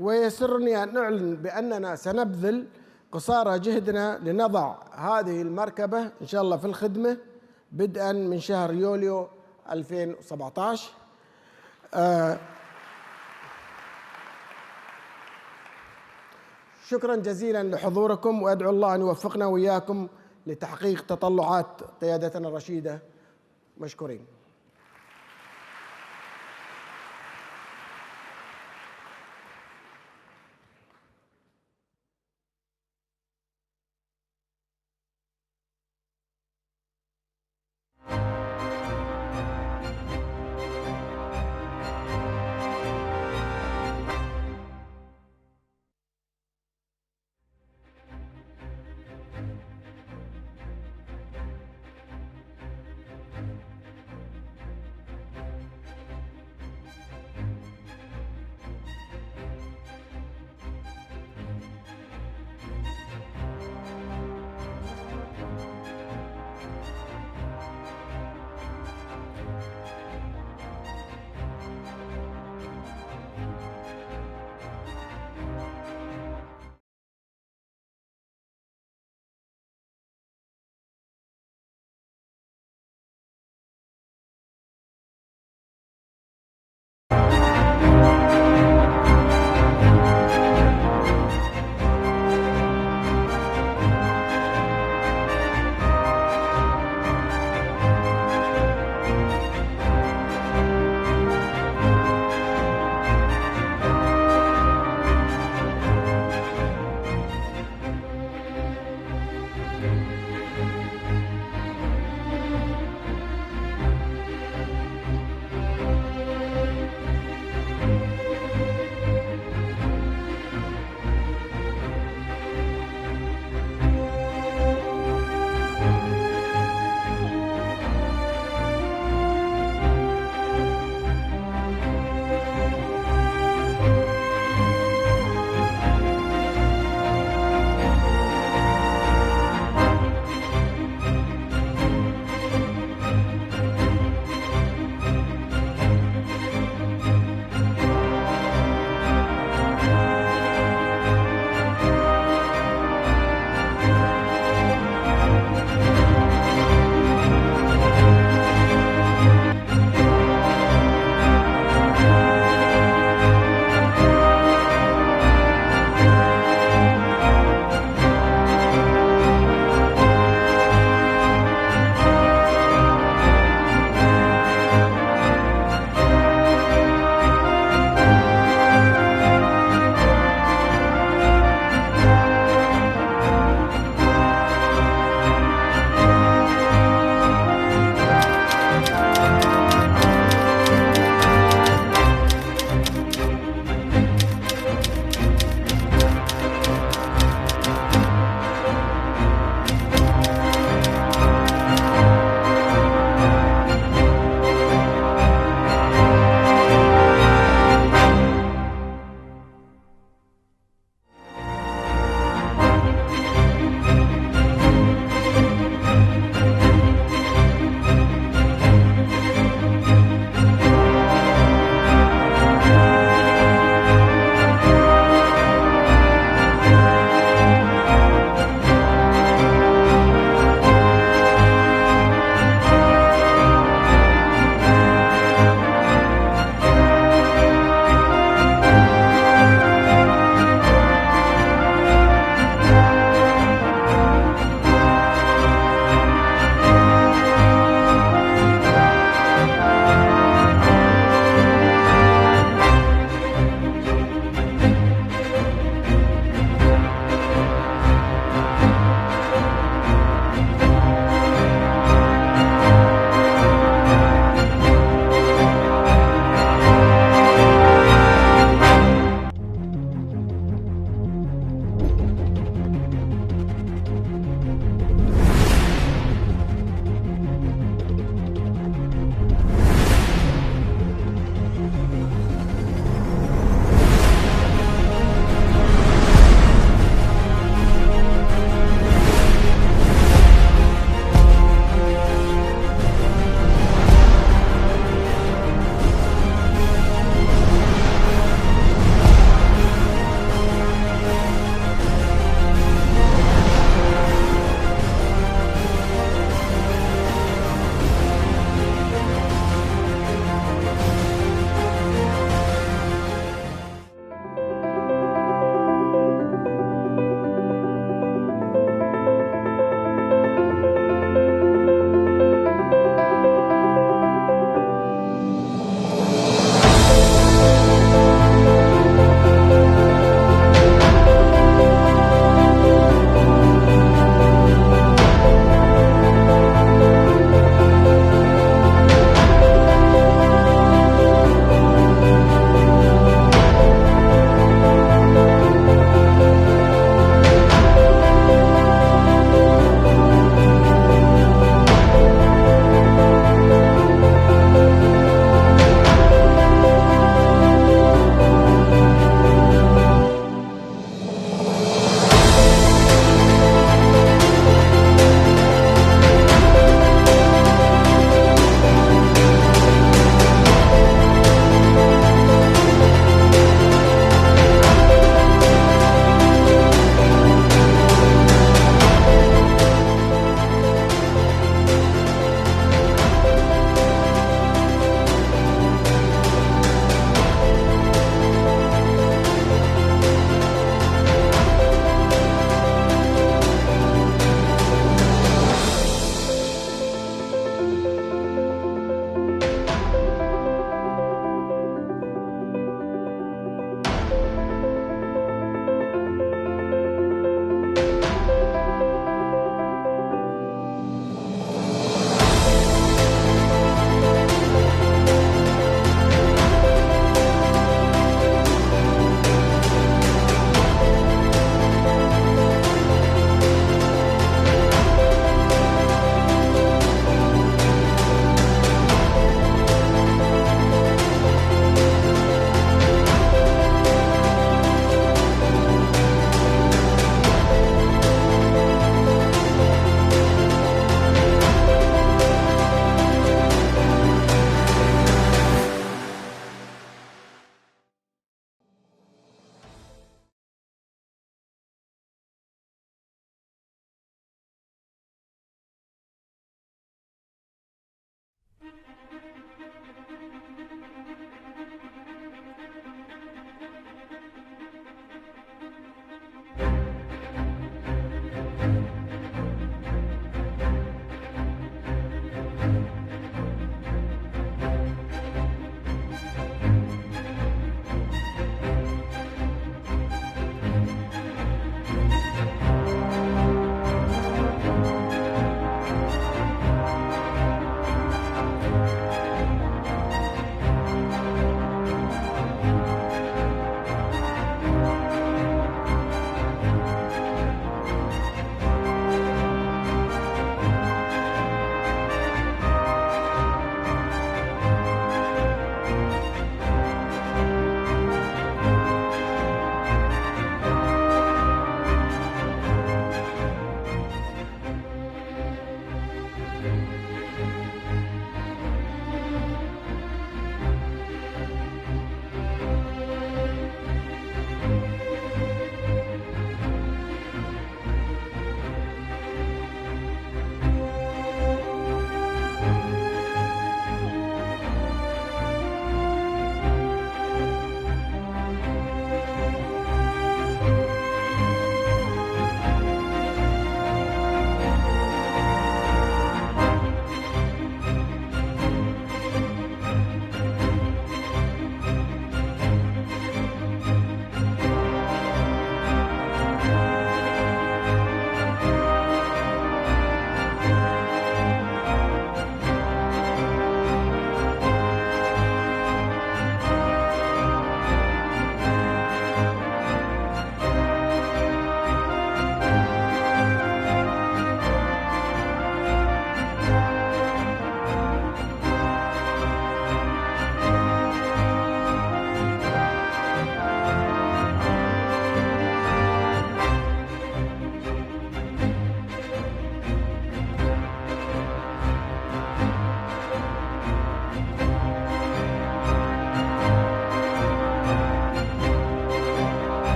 ويسرني أن أعلن بأننا سنبذل قصارى جهدنا لنضع هذه المركبة إن شاء الله في الخدمة بدءا من شهر يوليو 2017. شكرا جزيلا لحضوركم، وأدعو الله أن يوفقنا وإياكم لتحقيق تطلعات قيادتنا الرشيدة. مشكورين.